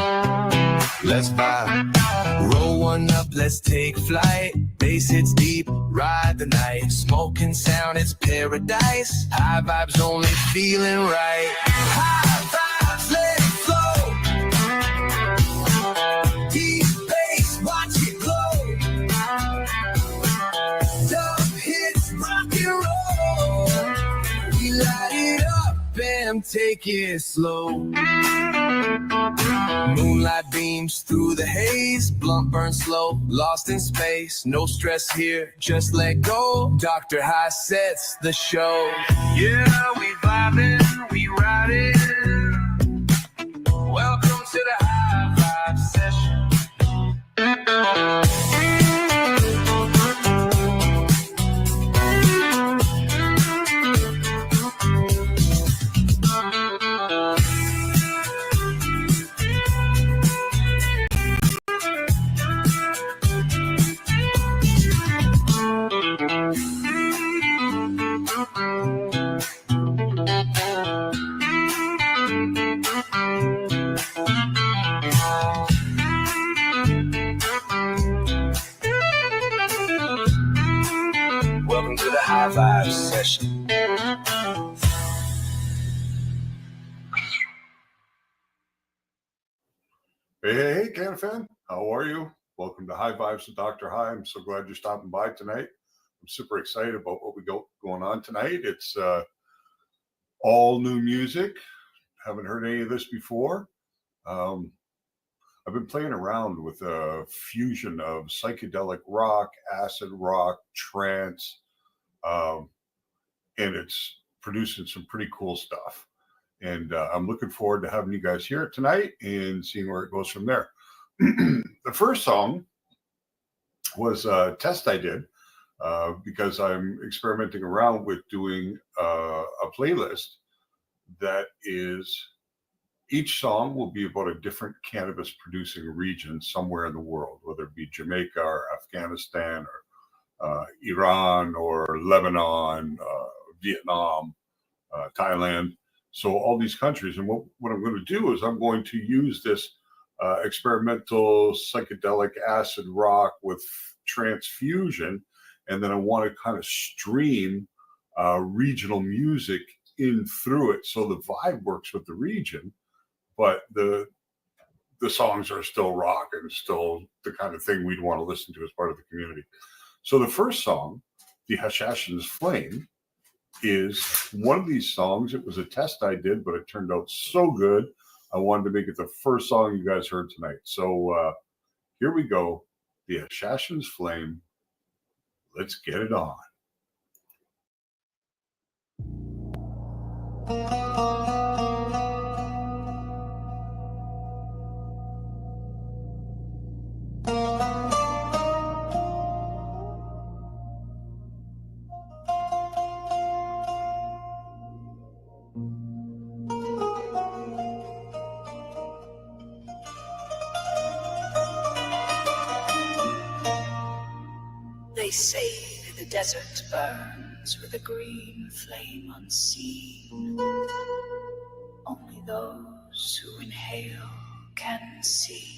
Let's vibe. Roll one up, let's take flight. Bass hits deep, ride the night. Smoking sound, it's paradise. High vibes only feeling right. High vibes, let it flow. Deep bass, watch it glow. Dub hits, rock and roll. We light it up and take it slow. Moonlight beams through the haze, blunt burn slow, lost in space. No stress here, just let go. Dr. High sets the show. Yeah, we vibing, we riding. Welcome to the High Vibe Session. Welcome to the High Vibe Session. Hey, Can fan. How are you? Welcome to High Vibes with Dr. High. I'm so glad you're stopping by tonight. I'm super excited about what we got going on tonight. It's all new music. Haven't heard any of this before. I've been playing around with a fusion of psychedelic rock, acid rock, trance, and it's producing some pretty cool stuff. And I'm looking forward to having you guys here tonight and seeing where it goes from there. The first song was a test I did because I'm experimenting around with doing a playlist that is, each song will be about a different cannabis producing region somewhere in the world, whether it be Jamaica or Afghanistan or Iran or Lebanon, Vietnam, Thailand. So all these countries, and what I'm going to do is I'm going to use this experimental psychedelic acid rock with transfusion, and then I want to kind of stream regional music in through it, so the vibe works with the region, but the songs are still rock and still the kind of thing we'd want to listen to as part of the community. So the first song, The Hashashin's Flame, is one of these songs. It was a test I did, but it turned out so good, I wanted to make it the first song you guys heard tonight. So here we go. The Hashashin's Flame. Let's get it on. They say the desert burns with a green flame unseen. Only those who inhale can see.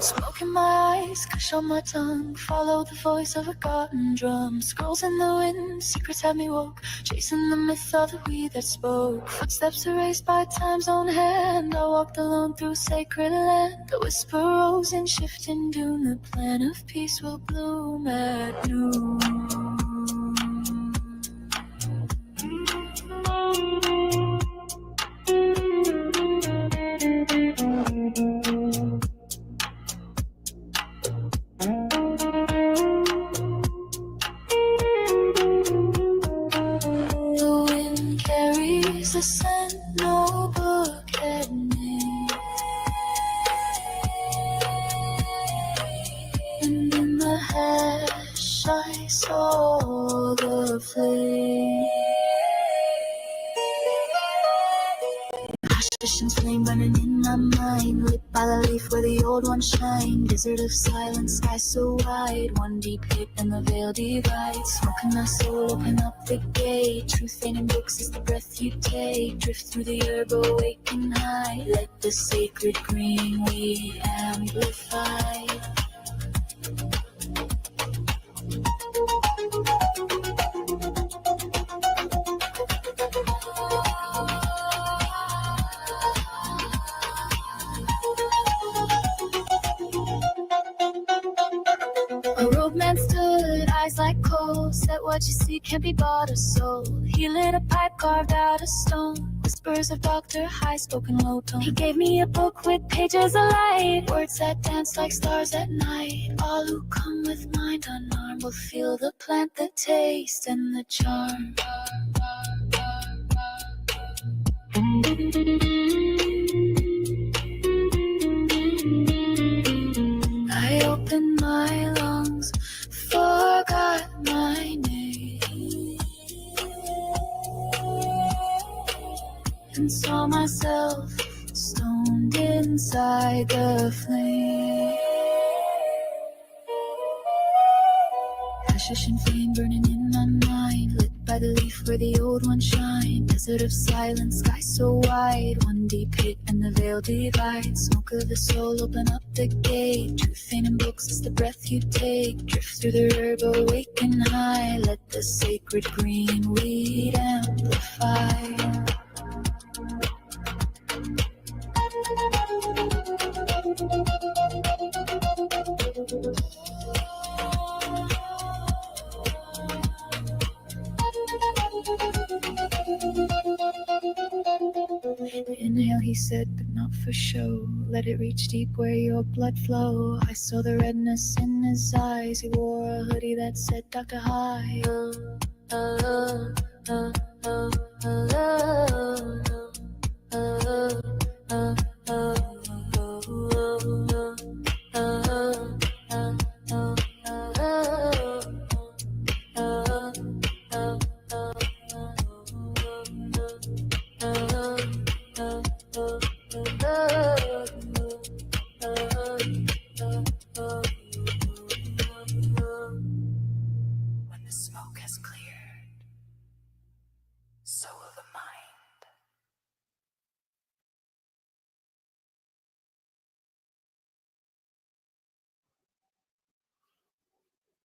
Smoke in my eyes, gush on my tongue. Follow the voice of a garden drum. Scrolls in the wind, secrets have me woke. Chasing the myth of the we that spoke. Footsteps erased by time's own hand. I walked alone through sacred land. The whisper rose in shifting dune. The plan of peace will bloom at noon. The scent, no book at me. And in the hash I saw the flame. Passion's flame burning in my mind, lit by the leaf where the old ones shine. Desert of silence, sky so wide, one deep hit and the veil divides. Smoking my soul, open up the gate. Truth ain't in books, it's the breath you take. Drift through the herb, awaken high. Let the sacred green we amplify. A rope man stood, eyes like coal. Said what you see can't be bought or sold. He lit a pipe carved out of stone. Whispers of Dr. High spoken low tone. He gave me a book with pages of light. Words that dance like stars at night. All who come with mind unarmed will feel the plant, the taste, and the charm. I opened my lungs, forgot my name, and saw myself stoned inside the flame. Hashish and flame burning in my mind, lit by the leaf where the old ones shine. Desert of silence, sky so wide, one deep hit and the veil divides. Smoke of the soul, open up the gate. Truth ain't in books, it's the breath you take. Drift through the herb, awaken high. Let the sacred green weed amplify. Inhale, he said, but not for show. Let it reach deep where your blood flow. I saw the redness in his eyes. He wore a hoodie that said Dr. High.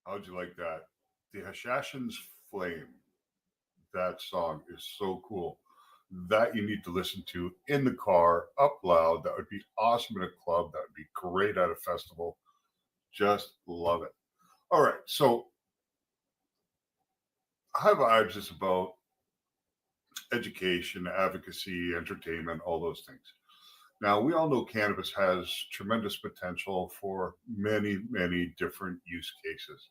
How'd you like that? The Hashashin's Flame. That song is so cool. That you need to listen to in the car, up loud. That would be awesome in a club. That would be great at a festival. Just love it. All right. So High Vibes is about education, advocacy, entertainment, all those things. Now, we all know cannabis has tremendous potential for many, many different use cases.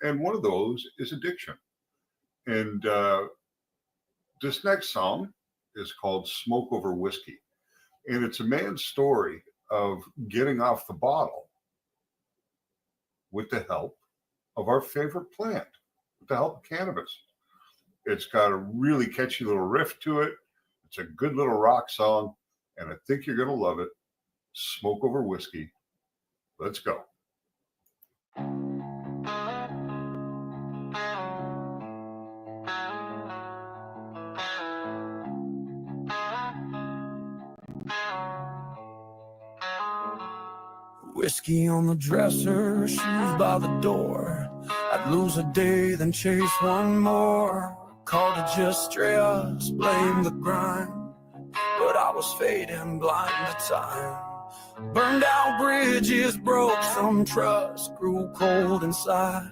And one of those is addiction. And this next song is called Smoke Over Whiskey. And it's a man's story of getting off the bottle with the help of our favorite plant, with the help of cannabis. It's got a really catchy little riff to it. It's a good little rock song, and I think you're going to love it. Smoke Over Whiskey. Let's go. Whiskey on the dresser, shoes by the door. I'd lose a day, then chase one more. Called it just stress, blame the grind. But I was fading blind to time. Burned out bridges, broke some trust. Grew cold inside,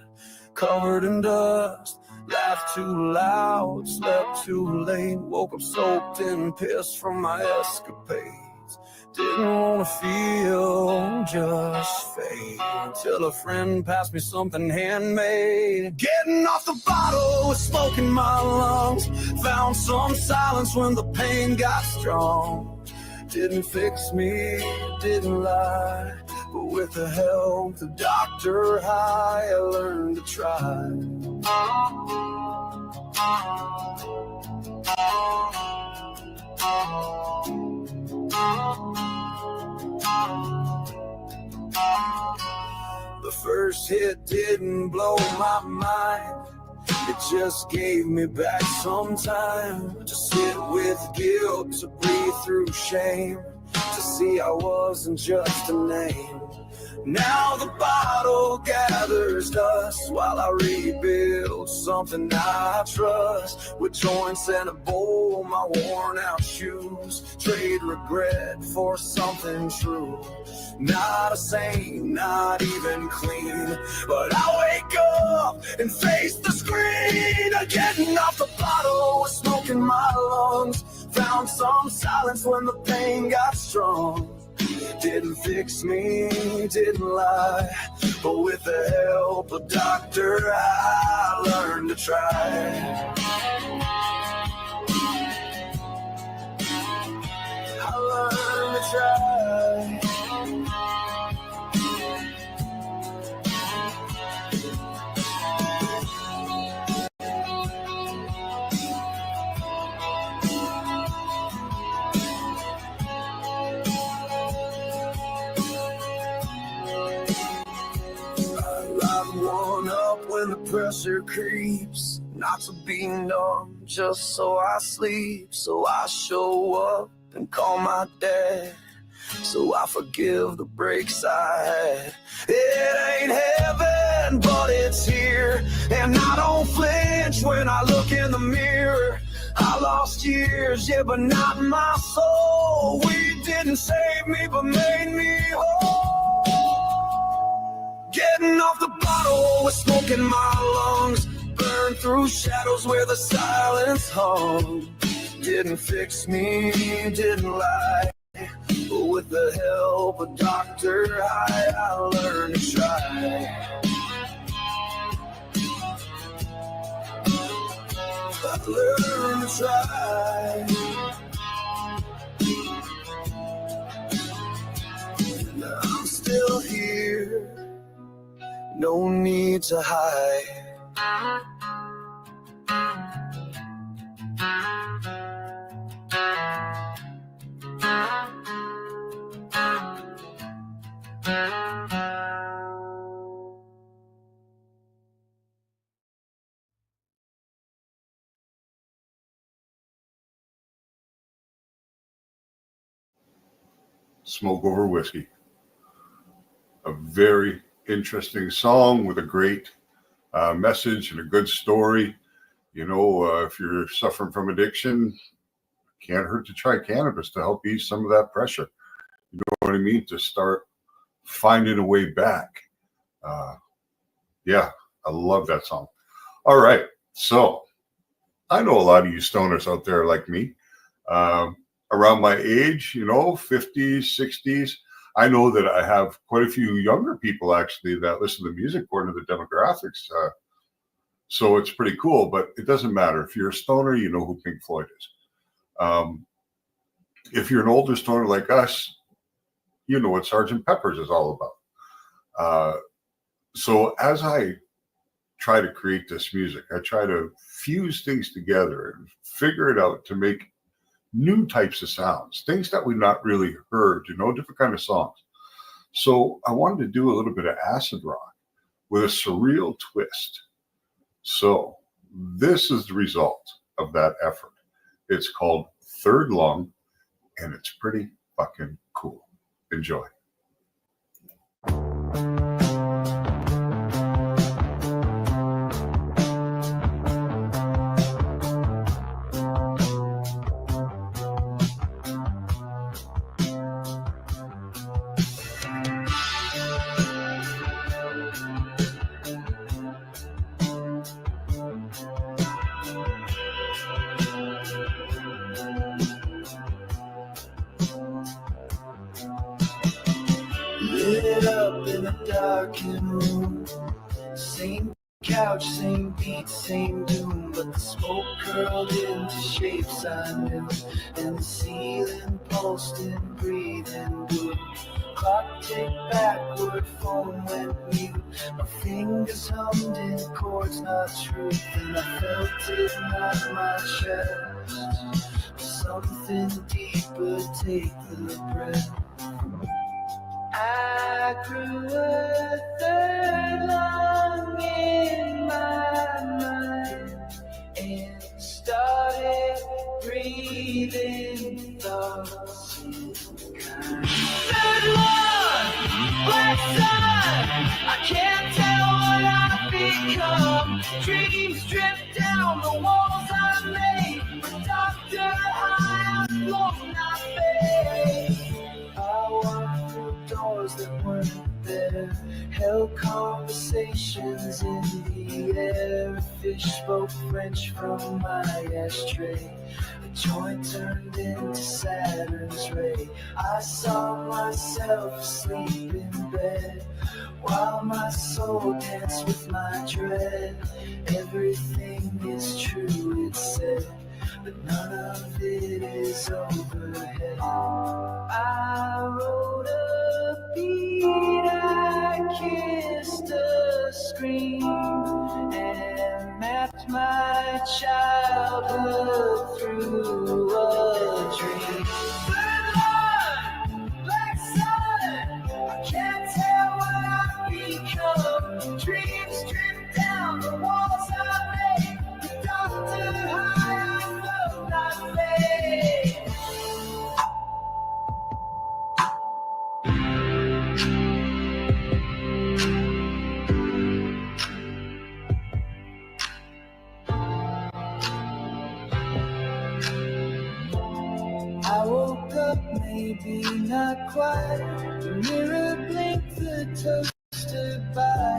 covered in dust. Laughed too loud, slept too late. Woke up soaked in piss from my escapades. Didn't wanna feel, just fade. Till a friend passed me something handmade. Getting off the bottle with smoke in my lungs. Found some silence when the pain got strong. Didn't fix me, didn't lie. But with the help of Dr. High, I learned to try. The first hit didn't blow my mind. It just gave me back some time to sit with guilt, to breathe through shame, to see I wasn't just a name. Now the bottle gathers dust while I rebuild something I trust. With joints and a bowl, my worn out shoes, trade regret for something true. Not a saint, not even clean, but I wake up and face the screen. Getting off the bottle with smoke in my lungs. Found some silence when the pain got strong. Didn't fix me, didn't lie, but with the help of Dr. I learned to try. I learned to try. One up when the pressure creeps, not to be numb, just so I sleep. So I show up and call my dad, so I forgive the breaks I had. It ain't heaven, but it's here, and I don't flinch when I look in the mirror. I lost years, yeah, but not my soul. Weed didn't save me, but made me whole. Getting off the bottle with smoke in my lungs. Burn through shadows where the silence hung. Didn't fix me, didn't lie, but with the help of Dr. I learned to try. I learned to try. And I'm still here. No need to hide. Smoke Over Whiskey. A very interesting song with a great message and a good story. You know, if you're suffering from addiction, can't hurt to try cannabis to help ease some of that pressure. You know what I mean? To start finding a way back. Yeah, I love that song. All right. So I know a lot of you stoners out there like me, around my age, you know, 50s, 60s. I know that I have quite a few younger people actually that listen to music according to the demographics. So it's pretty cool, but it doesn't matter. If you're a stoner, you know who Pink Floyd is. If you're an older stoner like us, you know what Sgt. Pepper's is all about. So as I try to create this music, I try to fuse things together and figure it out to make new types of sounds, things that we've not really heard, you know, different kind of songs. So I wanted to do a little bit of acid rock with a surreal twist. So this is the result of that effort. It's called Third Lung, and it's pretty fucking cool. Enjoy. Lit up in a darkened room, same couch, same beat, same doom, but the smoke curled into shapes I knew, and the ceiling pulsed in breathing blue. Clock ticked backward, phone went mute, my fingers hummed in chords not truth, and I felt it knock my chest. Something deeper, take the breath. I grew a third lung in my mind and started breathing thoughts in kind. Third lung, black sun, I can't tell what I've become. Dreams drift down the walls I made, but Dr. I have blown my face. I walked through doors that weren't there, held conversations in the air. A fish spoke French from my ashtray. A joint turned into Saturn's ray. I saw myself asleep in bed, while my soul danced with my dread. Everything is true, it said, but none of it is overhead. I wrote a beat, I kissed a scream, and mapped my childhood through a dream. Third line, black sun, I can't tell what I've become. Dreams drift down the walls I made, the doctor high, I will not fade. I woke up, maybe not quite. The mirror blinked, the toaster by.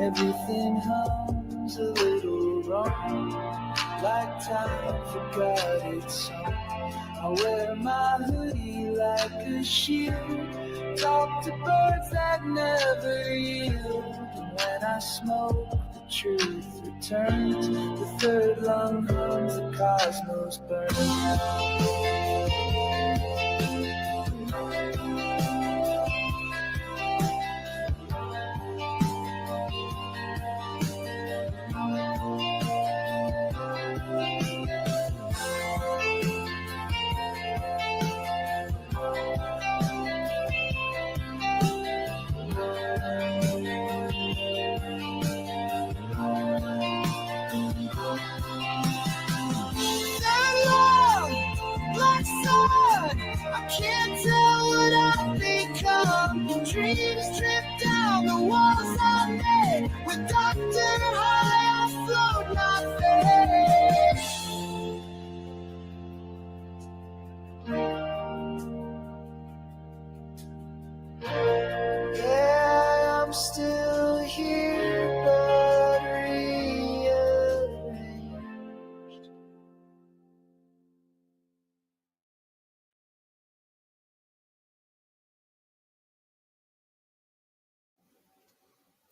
Everything hums a little wrong, like time forgot its song. I wear my hoodie like a shield, talk to birds that never yield. And when I smoke, the truth returns. The third lung hums, the cosmos burns. That long, black sun.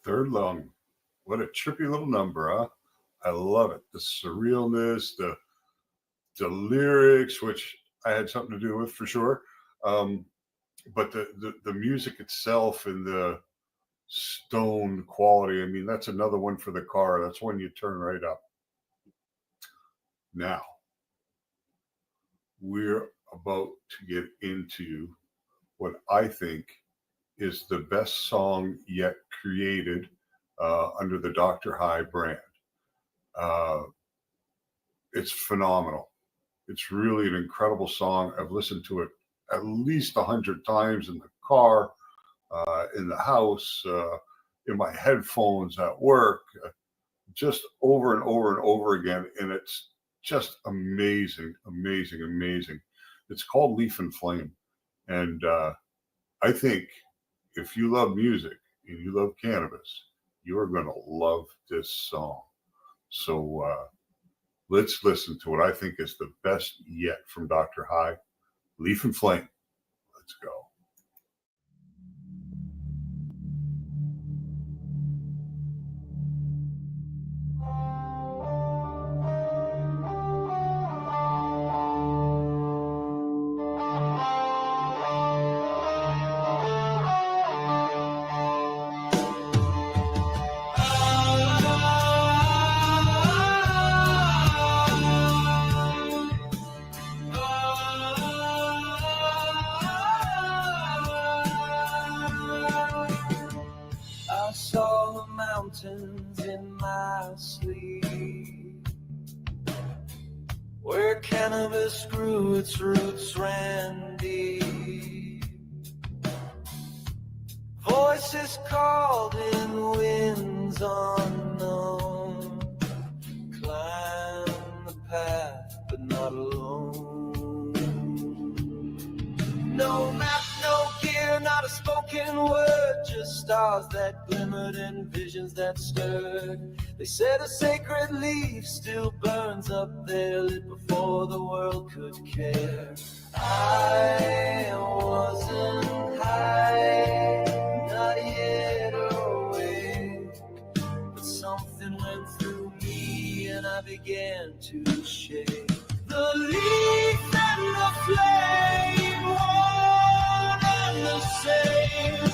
Third Lung. What a trippy little number, huh? I love it. The surrealness, the lyrics, which I had something to do with for sure. But the music itself and the stone quality, I mean, that's another one for the car. That's one you turn right up. Now, we're about to get into what I think is the best song yet created under the Dr. High brand. It's phenomenal. It's really an incredible song. I've listened to it at least 100 times in the car, in the house, in my headphones at work, just over and over and over again. And it's just amazing, amazing, amazing. It's called Leaf and Flame. And I think if you love music and you love cannabis, you're going to love this song. So let's listen to what I think is the best yet from Dr. High, Leaf and Flame. Let's go. I saw the mountains in my sleep, where cannabis grew, its roots ran deep. Voices called in winds unknown, climb the path but not alone. No map, no gear, not a spoken word, just stars that glimmered and visions that stirred. They said a sacred leaf still burns up there, lit before the world could care. I wasn't high, not yet awake, but something went through me and I began to shake. The leaf and the flame, one and the same,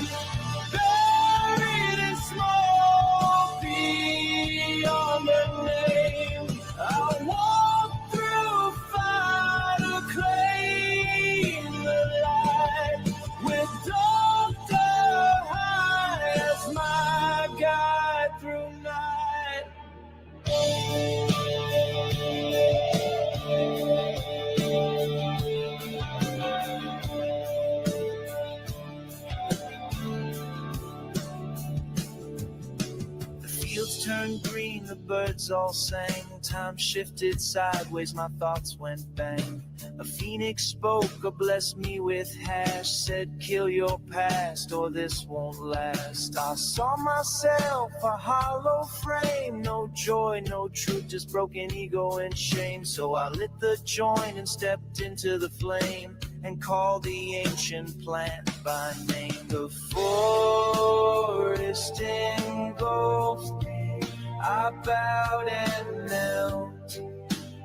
buried in smoke beyond the name. I walk through fire to claim the light, with Dr. High as my guide through night. The fields turned green, the birds all sang. Time shifted sideways, my thoughts went bang. A phoenix spoke or blessed me with hash, said kill your past or this won't last. I saw myself a hollow frame, no joy, no truth, just broken ego and shame. So I lit the joint and stepped into the flame and called the ancient plant by name. The forest engulfed me, I bowed and knelt,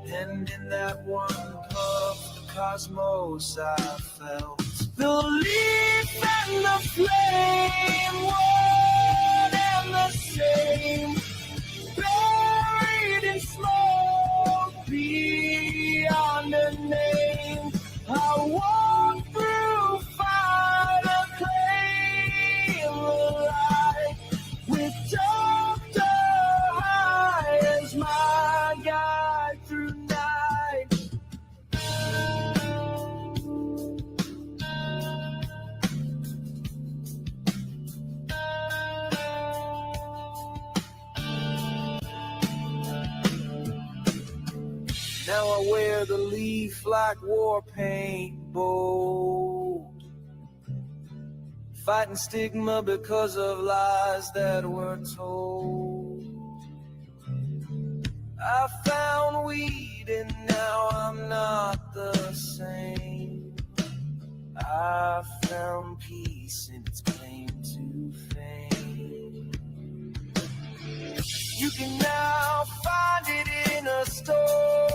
and in that one puff, the cosmos I felt. The leaf and the flame, one and the same, buried in smoke beyond a name. I walk through fire to claim the light, with Dr. High as my guide through night. Now I wear the leaf like war paint bold, fighting stigma because of lies that were told. I found weed and now I'm not the same. I found peace in its claim to fame. You can now find it in a store.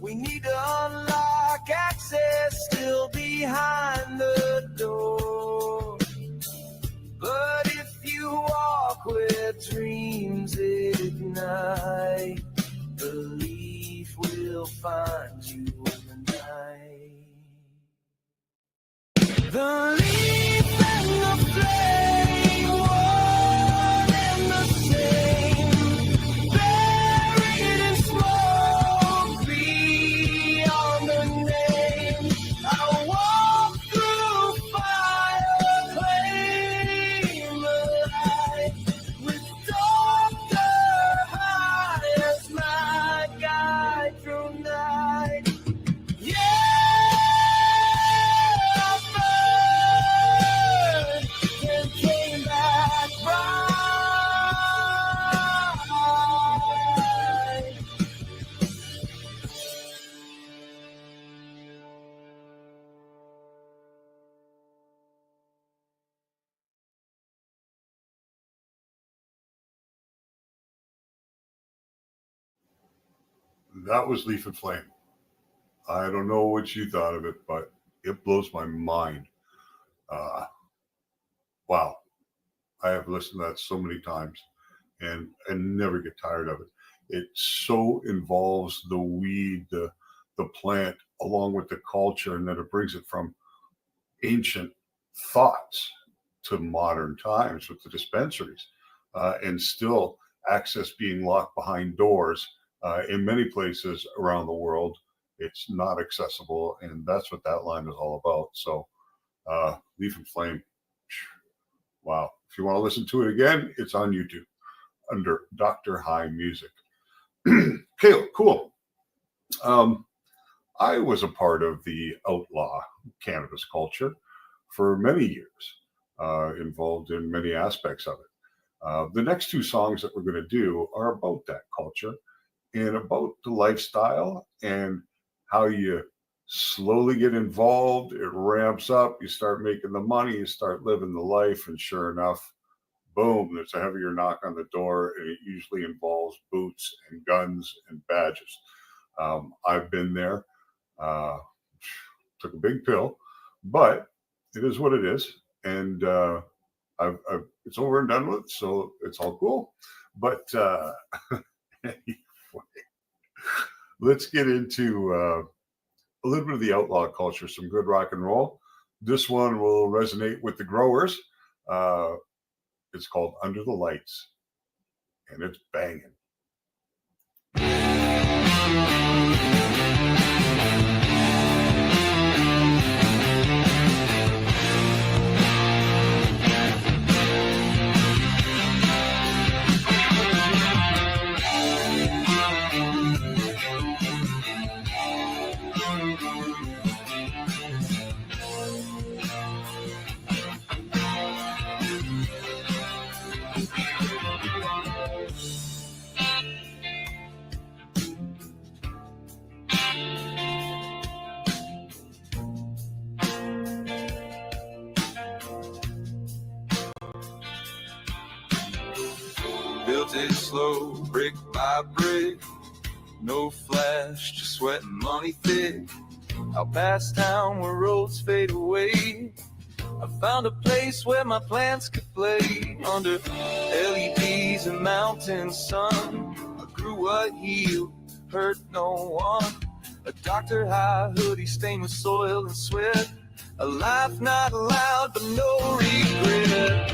We need to unlock access still behind the door. But if you walk where dreams ignite, belief will find you in the night. The leaf and the flame, one and the same, buried in smoke beyond the name. I walk through fire, claim the light, with Dr. High as my guide through night. Came back right. That was Leaf and Flame. I don't know what you thought of it, but it blows my mind. Wow. I have listened to that so many times and never get tired of it. It so involves the weed, the plant, along with the culture, and then it brings it from ancient thoughts to modern times with the dispensaries, and still access being locked behind doors. In many places around the world, it's not accessible, and that's what that line is all about. So, Leaf and Flame, wow. If you want to listen to it again, it's on YouTube under Dr. High Music. Okay, cool. I was a part of the outlaw cannabis culture for many years, involved in many aspects of it. The next two songs that we're going to do are about that culture and about the lifestyle and how you slowly get involved. It ramps up. You start making the money. You start living the life. And sure enough, boom, there's a heavier knock on the door. And it usually involves boots and guns and badges. I've been there. Took a big pill, but it is what it is. And it's over and done with, so it's all cool. But anyway, let's get into a little bit of the outlaw culture, some good rock and roll. This one will resonate with the growers. It's called Under the Lights, and it's banging. Built it slow, brick by brick. No flash, just sweat and money thick. Out past town where roads fade away, I found a place where my plants could play. Under LEDs and mountain sun, I grew what healed, hurt no one. A Dr. High hoodie stained with soil and sweat. A life not allowed but no regret.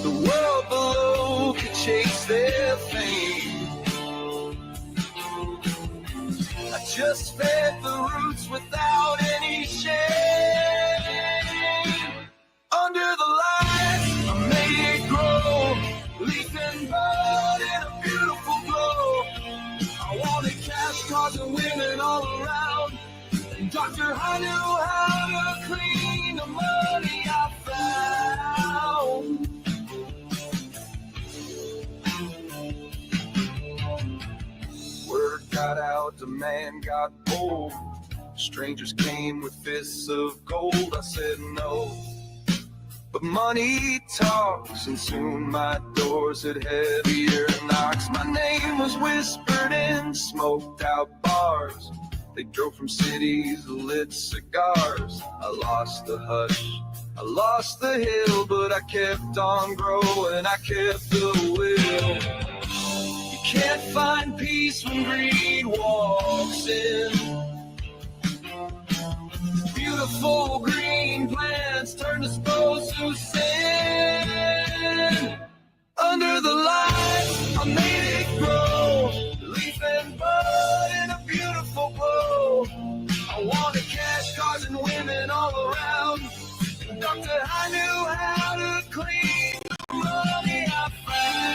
The world below could chase their fame. I just fed the roots without any shame. Under the lights, I made it grow. Leaf and bud in a beautiful glow. I wanted cash, cars, and women all around. And Dr. High knew how to clean the money I found. Word got out, demand got bold. Strangers came with fists of gold. I said no, But money talks, and soon my doors had heavier knocks. My name was whispered in smoked out bars. They drove from cities, lit cigars. I lost the hush, I lost the hill, but I kept on growing, I kept the will. You can't find peace when greed walks in. Beautiful green plants turn to spokes who sin. Under the light, I made it grow. Leaf and bud in a beautiful glow. I wanted cash, cars, and women all around. Doctor, I knew how to clean the money I found.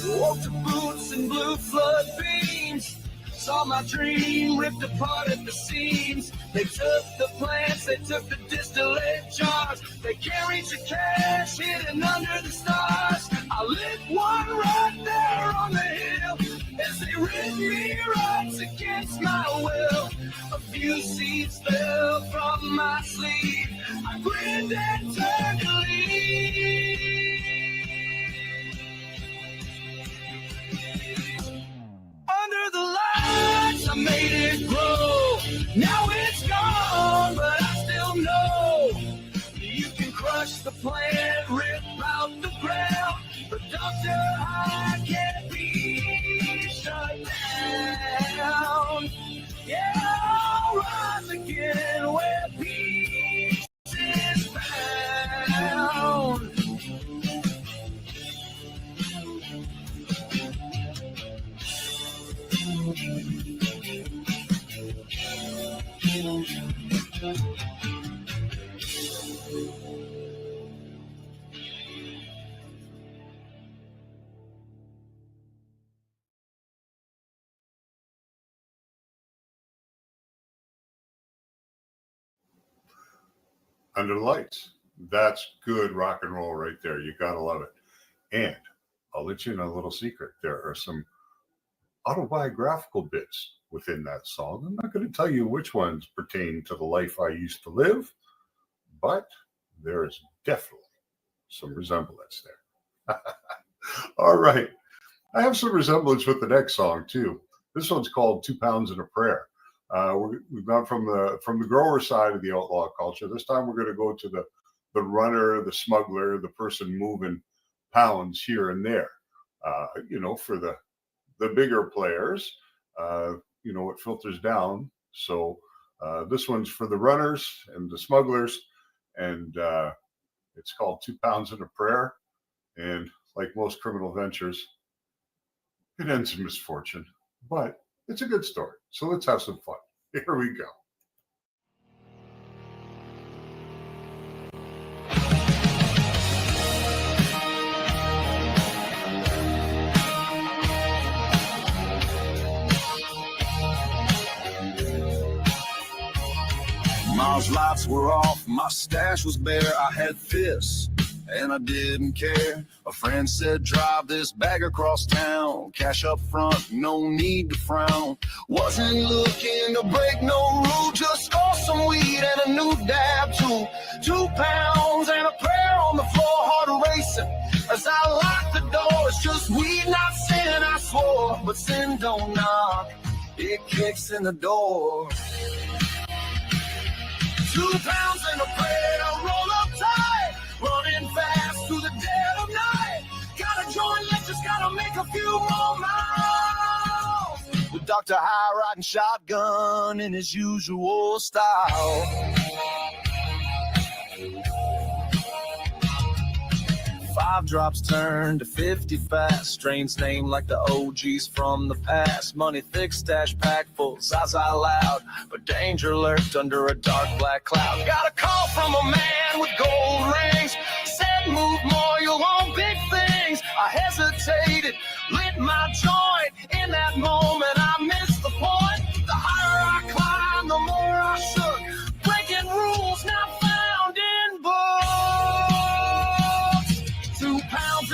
Woke to boots and blue flood beams. Saw my dream ripped apart at the seams. They took the plants, they took the distillate jars. They carried the cash hidden under the stars. I lit one right there on the hill as they ripped me rights against my will. A few seeds fell from my sleeve. I grinned and turned to leave. Under the lights, I made it grow. Now it's gone, but I still know you can crush the plant, rip out the ground, but Dr. I can't be shut down. Yeah, I'll rise again where peace is found. Under the Lights. That's good rock and roll right there. You gotta love it. And I'll let you know a little secret. There are some autobiographical bits within that song. I'm not going to tell you which ones pertain to the life I used to live, but there is definitely some resemblance there. All right. I have some resemblance with the next song too. This one's called 2 Pounds and a Prayer. We've gone from the grower side of the outlaw culture. This time we're going to go to the runner, the smuggler, the person moving pounds here and there. For the bigger players, it filters down. So this one's for the runners and the smugglers, and it's called 2 Pounds and a Prayer. And like most criminal ventures, it ends in misfortune, but it's a good story. So let's have some fun. Here we go. Miles lights were off, my stash was bare. I had fists and I didn't care. A friend said, drive this bag across town. Cash up front, no need to frown. Wasn't looking to break no rule, just score some weed and a new dab too. 2 pounds and a prayer on the floor, heart racing. As I lock the door, it's just weed, not sin, I swore. But sin don't knock, it kicks in the door. 2 pounds and a prayer, roll up tight, running fast through the dead of night. Got a joint lit, just gotta make a few more miles. With Dr. High riding shotgun in his usual style. 5 drops turn to 50 fast. Strange name like the OGs from the past. Money thick, stash packed full, Zaza loud. But danger lurked under a dark black cloud. Got a call from a man with gold rings. Said move more, you'll want big things. I hesitated, lit my joint. In that moment I missed the point. The higher I climbed, the more I shook. Breaking rules not found in books. 2 pounds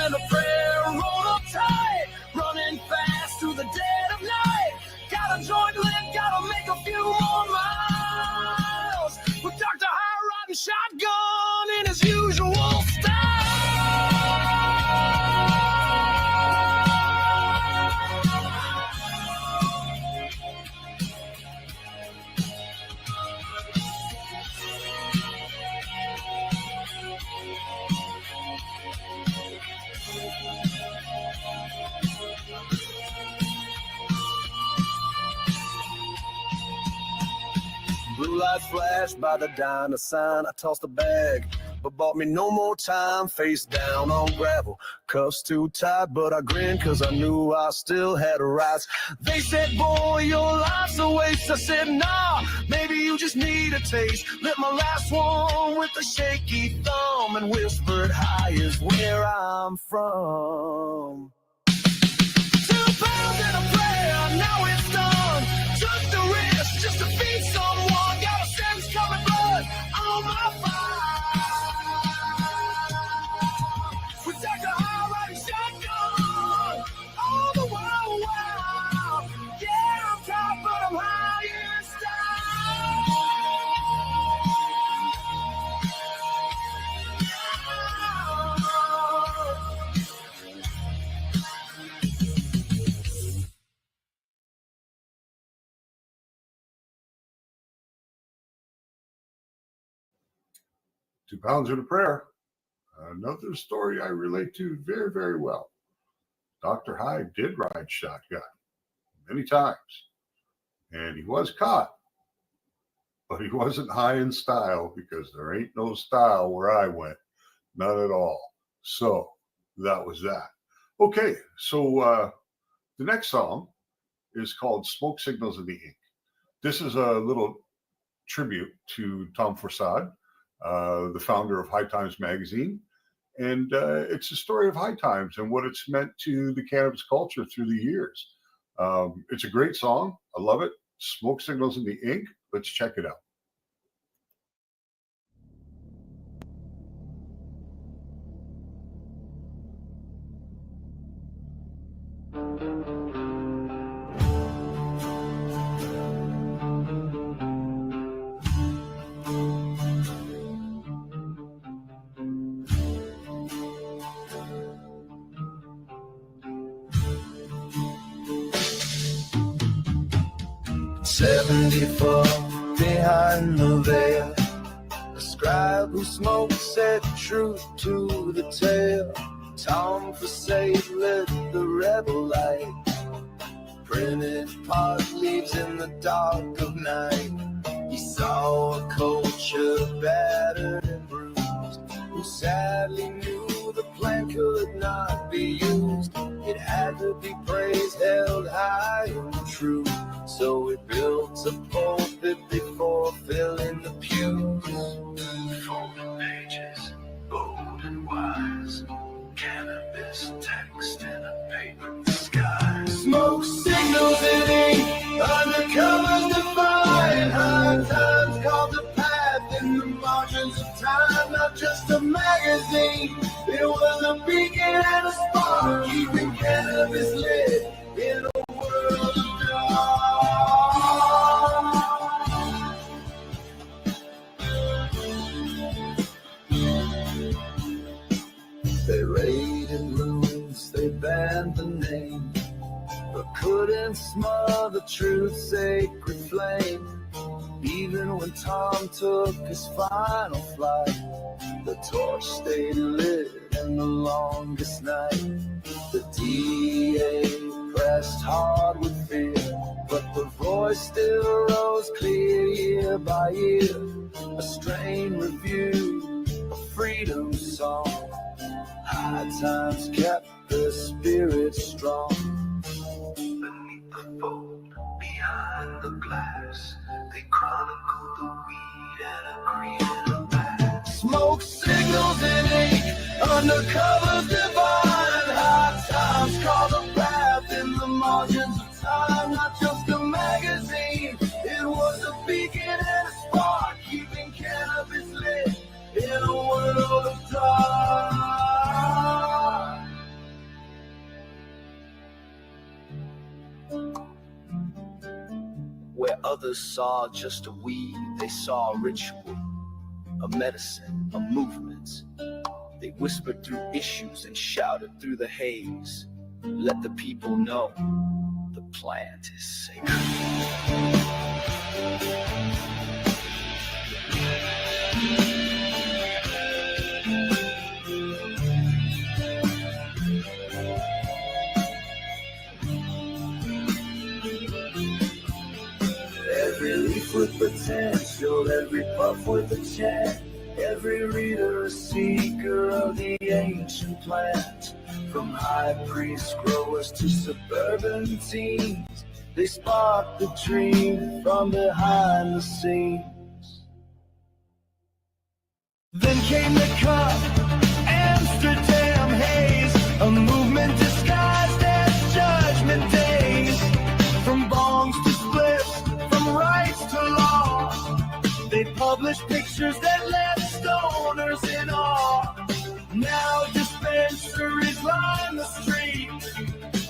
Blue lights flashed by the diner sign. I tossed the bag, but bought me no more time. Face down on gravel, cuffs too tight, but I grinned cause I knew I still had rights. They said, boy, your life's a waste. I said, nah, maybe you just need a taste. Lit my last one with a shaky thumb and whispered, high is where I'm from. 2 pounds in a prayer, now it's done. Took the risk just to feed someone. Got a sense coming blood on my fire. We take a high right shotgun. All the wild, wild. Yeah, I'm top, but I'm high in Two Pounds in a Prayer. Another story I relate to very, very well. Dr. Hyde did ride shotgun many times, and he was caught, but he wasn't high in style because there ain't no style where I went, none at all. So that was that. Okay, so the next song is called Smoke Signals in the Ink. This is a little tribute to Tom Forsad, the founder of High Times magazine. And it's a story of High Times and what it's meant to the cannabis culture through the years. It's a great song. I love it. Smoke Signals in the Ink. Let's check it out. '74 behind the veil, a scribe who smoked said truth to the tale. Tom Forsade lit the rebel light, printed pot leaves in the dark of night. He saw a culture battered and bruised, who sadly knew the plan could not be used. It had to be praised, held high and true. So it built a pulpit before filling the pews. Folded pages, bold and wise, cannabis text in a paper disguise. Smoke signals in ink, undercovers define. High Times called the path in the margins of time. Not just a magazine, it was a beacon and a spark, keeping cannabis lit in a world of dark. They raided rooms, they banned the name, but couldn't smother truth's sacred flame. Even when Tom took his final flight, the torch stayed lit in the longest night. The DA pressed hard with fear, but the voice still rose clear year by year. A strained review, a freedom song. High Times kept the spirit strong. Beneath the fold, behind the glass, they chronicled the weed and a green and a back. Smoke signals in ink, undercover divine. High Times called the path in the margins of time. Not just a magazine, it was a beacon and a spark, keeping cannabis lit in a world of dark. Where others saw just a weed, they saw a ritual, a medicine, a movement. They whispered through issues and shouted through the haze. Let the people know the plant is sacred. Every leaf life with potential, every puff with a chant, every reader a seeker of the ancient plant. From high priest growers to suburban teens, they spark the dream from behind the scenes. Then came the cup, Amsterdam haze, a movement disguised as judgment days. From bongs to splits, from rights to law, they published pictures that left stoners in awe. Now dispensaries line the street,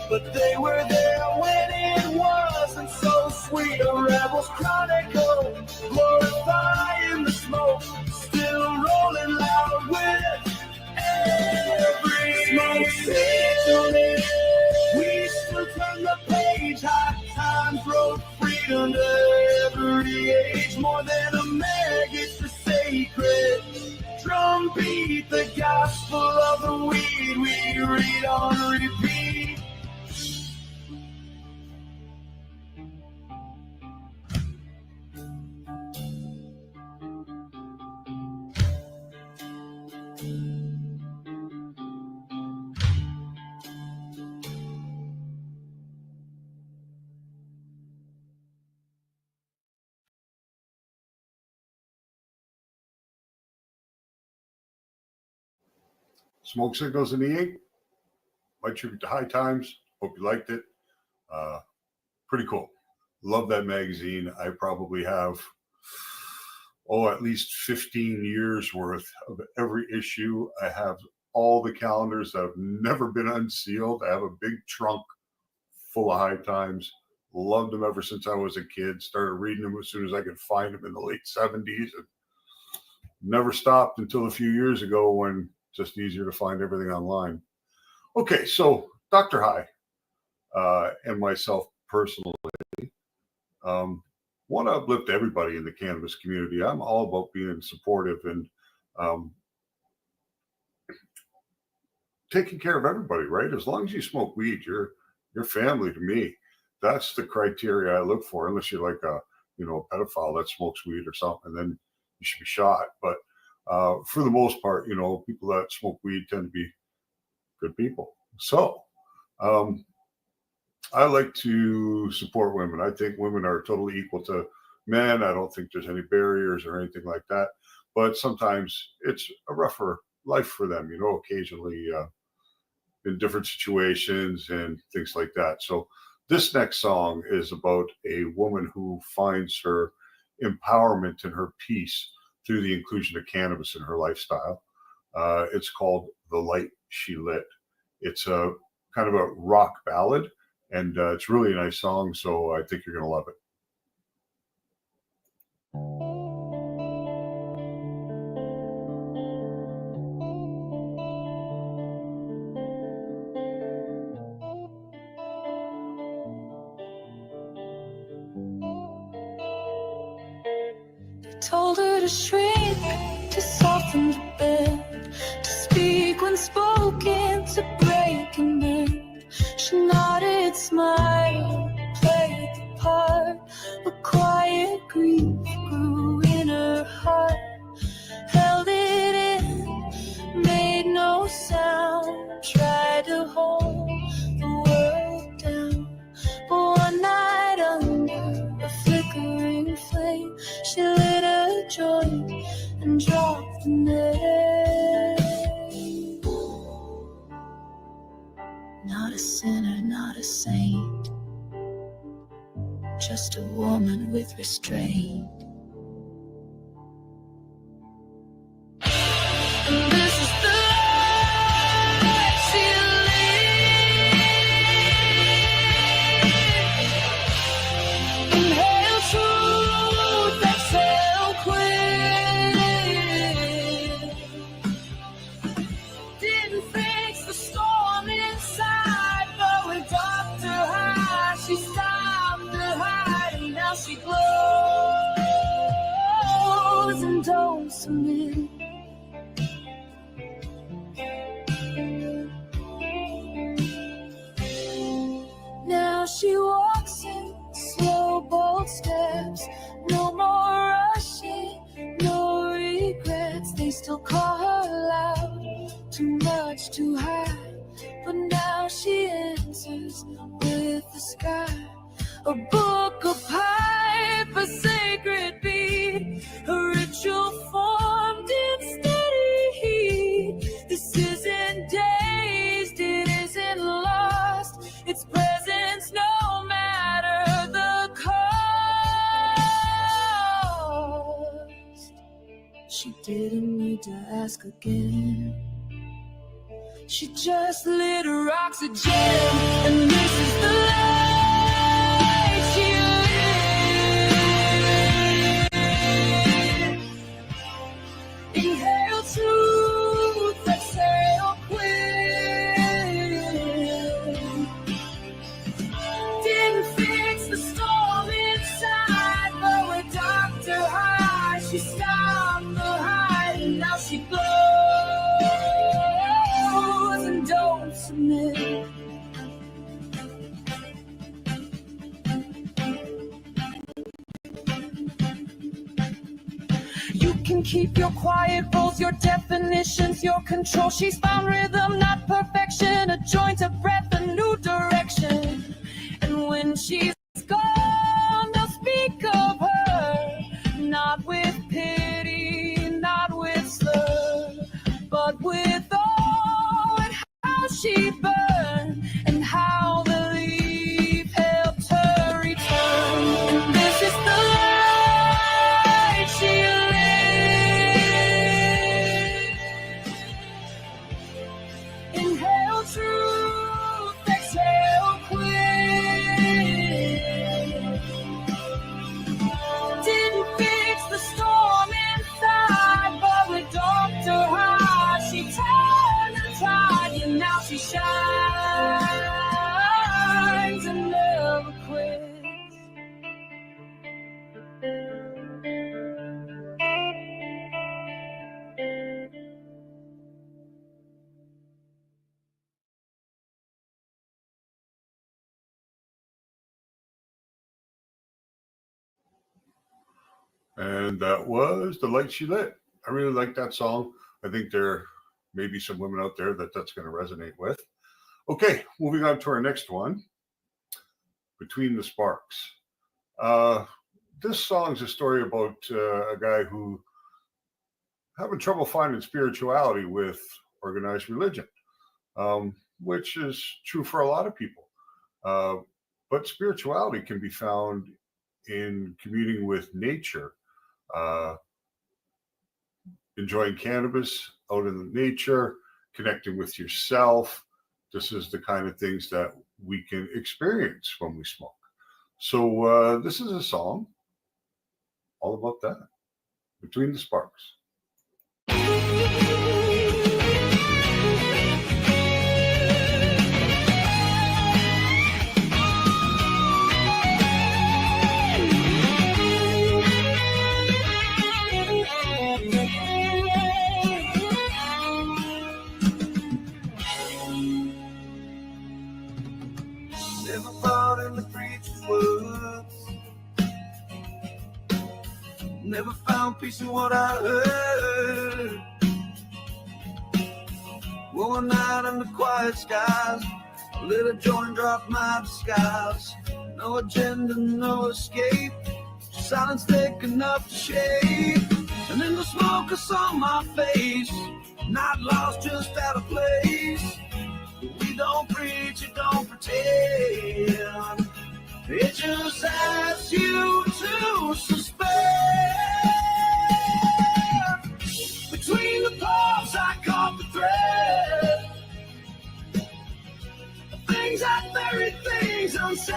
but they were there when it wasn't so sweet. A rebel's chronicle, glorifying the smoke, still rolling loud with every smoke signal. We still turn the page, high times wrote freedom to every age. More than a mag, it's the sacred drum beat, the gospel of the weed we read on repeat. Smoke Signals in the Ink. My tribute to High Times. Hope you liked it. Pretty cool. Love that magazine. I probably have, at least 15 years worth of every issue. I have all the calendars that have never been unsealed. I have a big trunk full of High Times. Loved them ever since I was a kid. Started reading them as soon as I could find them in the late 70s. And never stopped until a few years ago when just easier to find everything online. Okay, so Dr. High and myself personally want to uplift everybody in the cannabis community. I'm all about being supportive and taking care of everybody, right? As long as you smoke weed, you're family to me. That's the criteria I look for, unless you're like a pedophile that smokes weed or something, then you should be shot. But for the most part, people that smoke weed tend to be good people. So I like to support women. I think women are totally equal to men. I don't think there's any barriers or anything like that. But sometimes it's a rougher life for them, occasionally in different situations and things like that. So this next song is about a woman who finds her empowerment and her peace through the inclusion of cannabis in her lifestyle. It's called The Light She Lit. It's a kind of a rock ballad, and it's really a nice song, so I think you're going to love it. Told her to shrink, to soften the bed, to speak when spoken, to break and bend. She nodded, smiled, played the part. A quiet grief grew in her heart, held it in, made no sound, tried to hold the world down. But one night under a flickering flame, she lit a joint and dropped the name. Not a sinner, not a saint, just a woman with restraint. And this is the life she lived. Inhale truth, exhale quit. Didn't fix the storm inside, but with Dr. High, she stopped the hiding. Now she glows and don't submit. Now she walks in slow, bold old steps. No more rushing, no regrets. They still call her loud, too much to hide. But now she answers with the sky. A book, a pipe, a sacred beat, a ritual formed in steady heat. This isn't dazed, it isn't lost. It's presence no matter the cost. She didn't need to ask again. She just lit her oxygen, and this is the life she lives. Inhale truth, exhale quit. Didn't fix the storm inside, but with Dr. High, she stopped the hide, and now she glows. Don't submit. You can keep your quiet roles, your definitions, your control. She's found rhythm, not perfection, a joint, a breath, a new direction. And when she's gone, they'll speak of her, not with pity, not with slur, but with how she burned and how the leaf helped her return. And this is the life she lives. Inhale truth, exhale quit. Didn't fix the storm inside, but with Dr. High, she turned the tide, and now she shines and never quits. And that was The Light She Lit. I really like that song. I think there may be some women out there that's going to resonate with. Okay, moving on to our next one, Between the Sparks. This song's a story about a guy who having trouble finding spirituality with organized religion, which is true for a lot of people. But spirituality can be found in communing with nature, enjoying cannabis out in nature, connecting with yourself. This is the kind of things that we can experience when we smoke. So this is a song all about that, Between the Sparks. Never found in the preacher's words. Never found peace in what I heard. One night in the quiet skies, a little joint dropped my disguise. No agenda, no escape, just silence thick enough to shake. And in the smoke I saw my face, not lost, just out of place. We don't preach, it don't pretend. It just asks you to suspend. Between the puffs I caught the thread. Things I buried, things unsaid.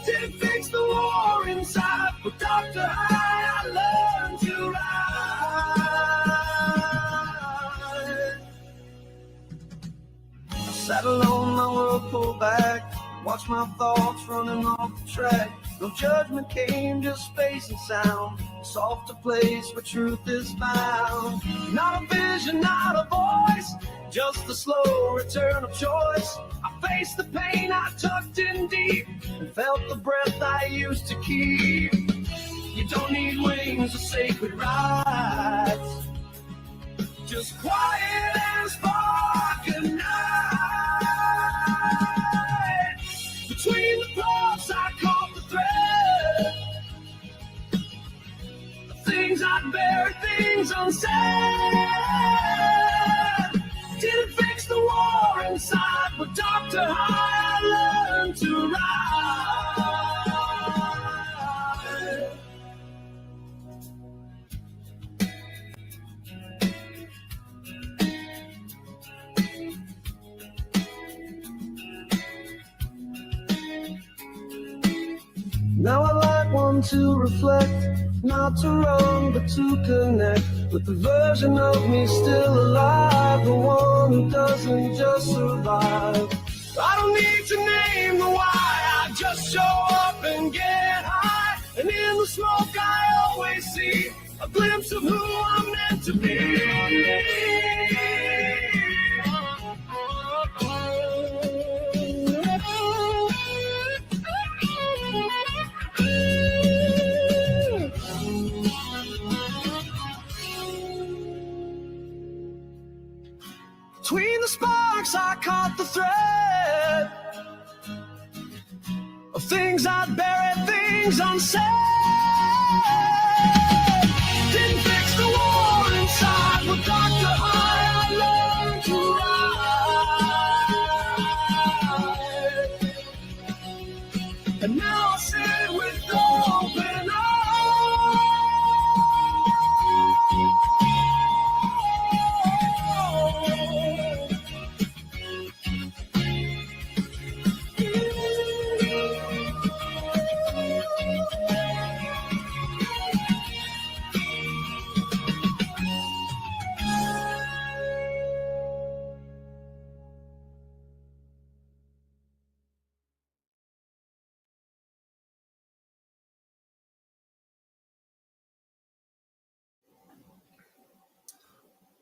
Didn't fix the war inside, but Dr. High, I learned to ride. I sat alone, my world pulled back. Watch my thoughts running off the track. No judgment came, just space and sound. Soft a place where truth is found. Not a vision, not a voice, just the slow return of choice. I faced the pain I tucked in deep and felt the breath I used to keep. You don't need wings or sacred rites, just quiet and spark a night. Between the thoughts I caught the thread, things I'd buried, things unsaid. Didn't fix the war inside, but Dr. High, I learned to ride. Now I like one to reflect, not to run, but to connect with the version of me still alive, the one who doesn't just survive. I don't need to name the why, I just show up and get high, and in the smoke I always see a glimpse of who I'm meant to be. Between the sparks I caught the thread of things I'd buried, things unsaid. Didn't fix the war inside, but Dr. I learned to ride. And now I sit with open eyes.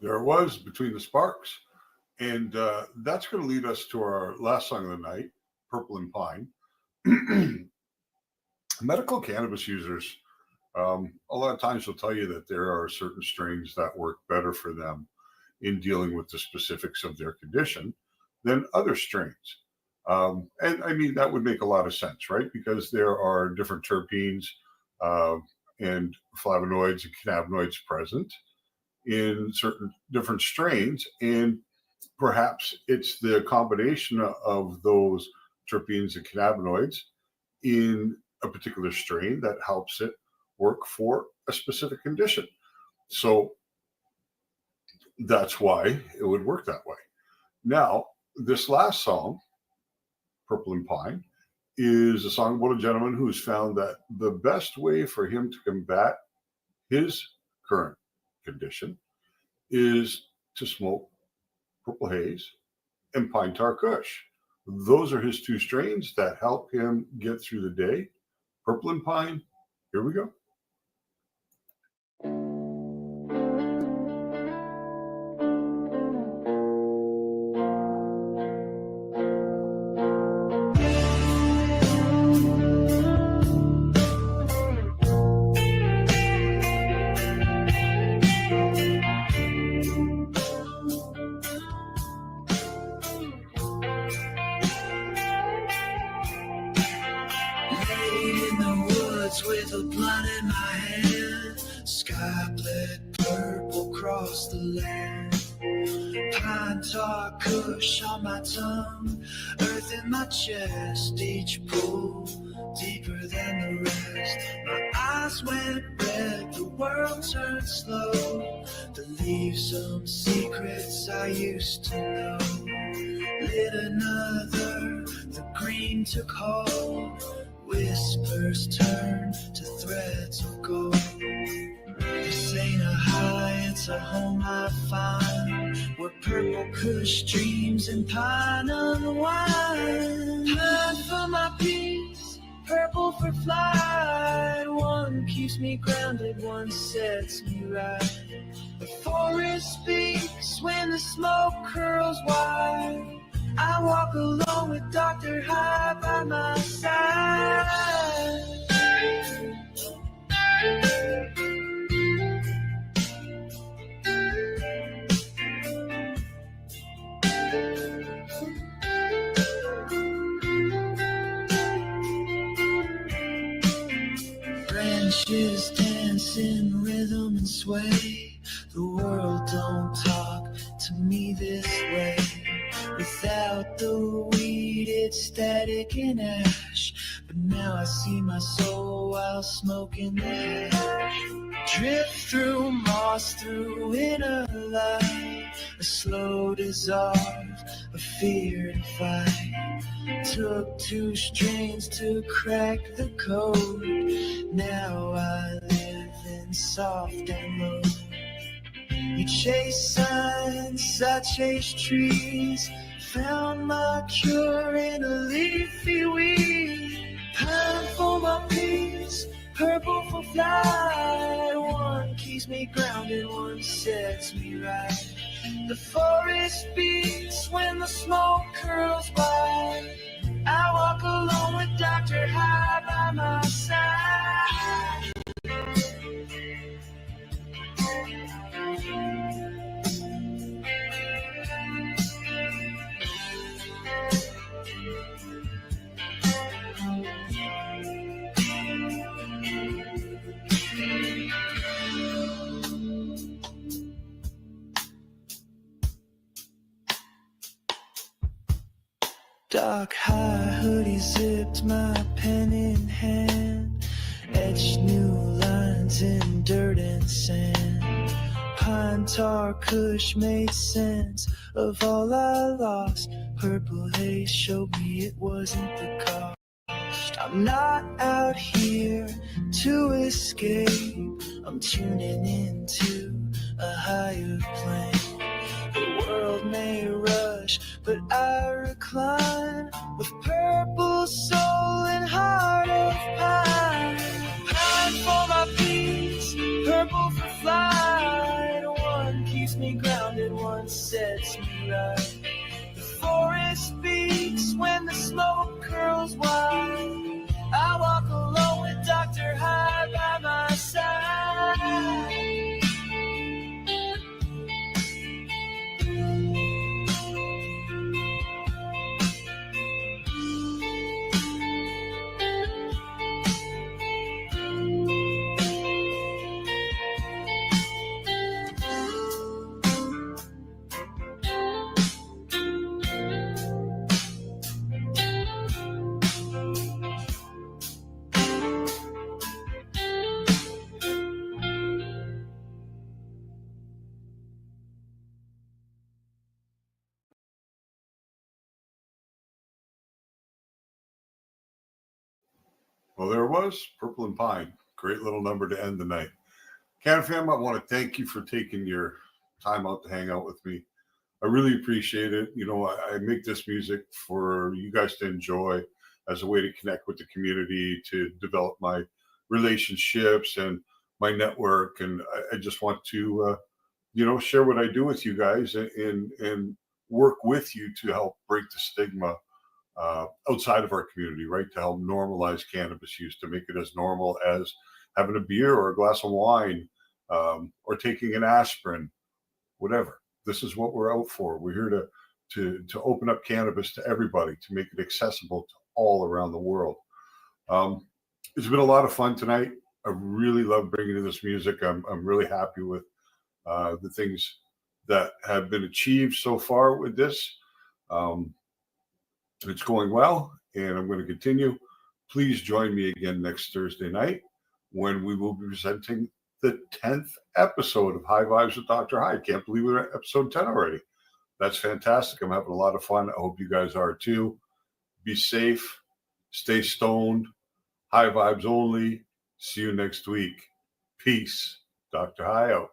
There it was, Between the Sparks. And that's going to lead us to our last song of the night, Purple and Pine. Medical cannabis users, a lot of times will tell you that there are certain strains that work better for them in dealing with the specifics of their condition than other strains. And I mean, that would make a lot of sense, right? Because there are different terpenes and flavonoids and cannabinoids present in certain different strains, and perhaps it's the combination of those terpenes and cannabinoids in a particular strain that helps it work for a specific condition. So that's why it would work that way. Now, this last song, Purple and Pine, is a song about a gentleman who's found that the best way for him to combat his current condition is to smoke Purple Haze and Pine Tar Kush. Those are his two strains that help him get through the day. Purple and Pine, here we go. With a blunt in my hand, sky bled purple across the land. Pine tar kush on my tongue, earth in my chest, each pull deeper than the rest. My eyes went red, the world turned slow to leave some secrets I used to know. Lit another, the green took hold. Whispers turn to threads of gold. This ain't a high, it's a home I find, where purple kush dreams and pine unwind. Pine for my peace, purple for flight. One keeps me grounded, one sets me right. The forest speaks when the smoke curls wide. I walk alone with Dr. High by my side. Branches dance in rhythm and sway. The world don't talk to me this way. Without the weed, it's static and ash. But now I see my soul while smoking the hash. Drift through moss, through inner light. A slow dissolve of fear and fight. Took 2 strains to crack the code. Now I live in soft and low. You chase signs, I chase trees. Found my cure in a leafy weed. Pine for my peace, purple for flight. One keeps me grounded, one sets me right. The forest beats when the smoke curls wide. I walk alone with Dr. High by my side. Dark high hoodie zipped, my pen in hand. Etched new lines in dirt and sand. Pine tar kush made sense of all I lost. Purple haze showed me it wasn't the cost. I'm not out here to escape. I'm tuning into a higher plane. The world may rush, but I recline with purple soul and heart of pine. Pine for my peace, purple for flight. One keeps me grounded, one sets me right. The forest speaks when the smoke curls wide. I walk alone with Dr. High by my side. Well, there it was, Purple and Pine. Great little number to end the night. Can Fam, I want to thank you for taking your time out to hang out with me. I really appreciate it. You know, I make this music for you guys to enjoy as a way to connect with the community, to develop my relationships and my network. And I just want to, share what I do with you guys and work with you to help break the stigma outside of our community, right? To help normalize cannabis use, to make it as normal as having a beer or a glass of wine, or taking an aspirin, whatever. This is what we're out for. We're here to open up cannabis to everybody, to make it accessible to all around the world. It's been a lot of fun tonight. I really love bringing in this music. I'm really happy with the things that have been achieved so far with this. It's going well, and I'm going to continue. Please join me again next Thursday night when we will be presenting the 10th episode of High Vibes with Dr. High. Can't believe we're at episode 10 already. That's fantastic. I'm having a lot of fun. I hope you guys are too. Be safe. Stay stoned. High vibes only. See you next week. Peace. Dr. High out.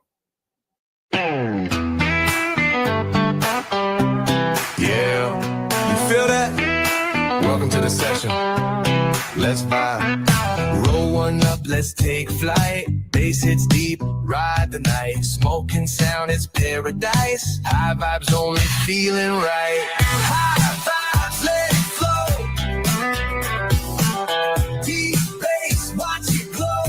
Yeah. You feel that? Welcome to the session. Let's vibe. Roll one up, let's take flight. Bass hits deep, ride the night. Smoking sound is paradise. High vibes only feeling right. High vibes, let it flow. Deep bass, watch it glow.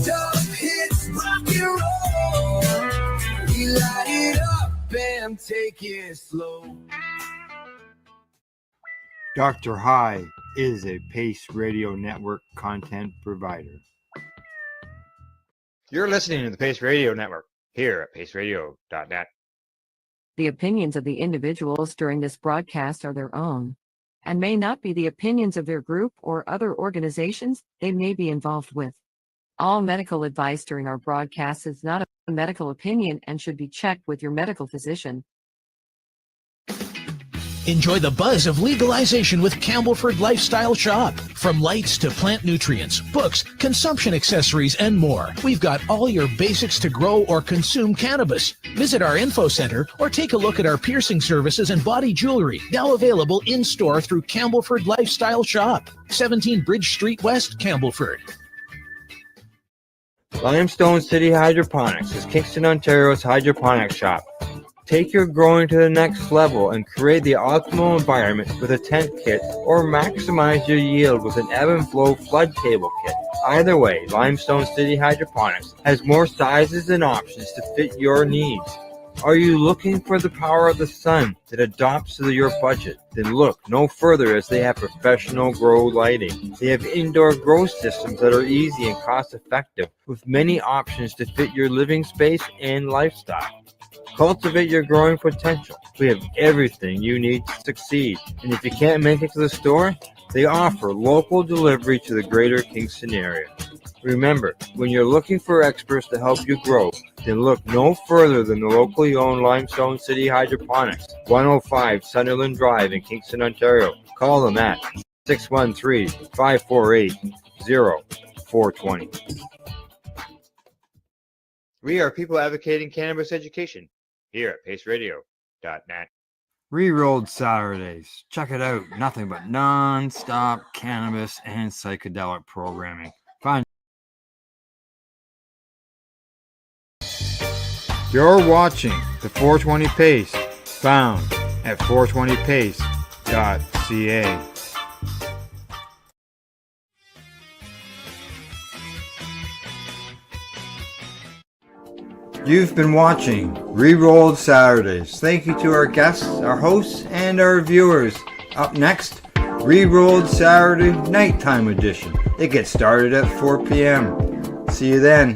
Dub hits, rock and roll. We light it up and take it slow. Dr. High is a Pace Radio Network content provider. You're listening to the Pace Radio Network here at paceradio.net. The opinions of the individuals during this broadcast are their own and may not be the opinions of their group or other organizations they may be involved with. All medical advice during our broadcast is not a medical opinion and should be checked with your medical physician. Enjoy the buzz of legalization with Campbellford Lifestyle Shop. From lights to plant nutrients, books, consumption accessories, and more, we've got all your basics to grow or consume cannabis. Visit our info center or take a look at our piercing services and body jewelry, now available in-store through Campbellford Lifestyle Shop, 17 Bridge Street West, Campbellford. Limestone City Hydroponics is Kingston, Ontario's hydroponics shop. Take your growing to the next level and create the optimal environment with a tent kit, or maximize your yield with an ebb and flow flood table kit. Either way, Limestone City Hydroponics has more sizes and options to fit your needs. Are you looking for the power of the sun that adapts to your budget? Then look no further, as they have professional grow lighting. They have indoor grow systems that are easy and cost effective, with many options to fit your living space and lifestyle. Cultivate your growing potential. We have everything you need to succeed. And if you can't make it to the store, they offer local delivery to the greater Kingston area. Remember, when you're looking for experts to help you grow, then look no further than the locally owned Limestone City Hydroponics, 105 Sunderland Drive in Kingston, Ontario. Call them at 613-548-0420. We are people advocating cannabis education here at paceradio.net. Rerolled Saturdays. Check it out. Nothing but non-stop cannabis and psychedelic programming. Find. You're watching the 420 Pace, found at 420pace.ca. You've been watching Rerolled Saturdays. Thank you to our guests, our hosts, and our viewers. Up next, Rerolled Saturday Nighttime Edition. It gets started at 4 p.m. See you then.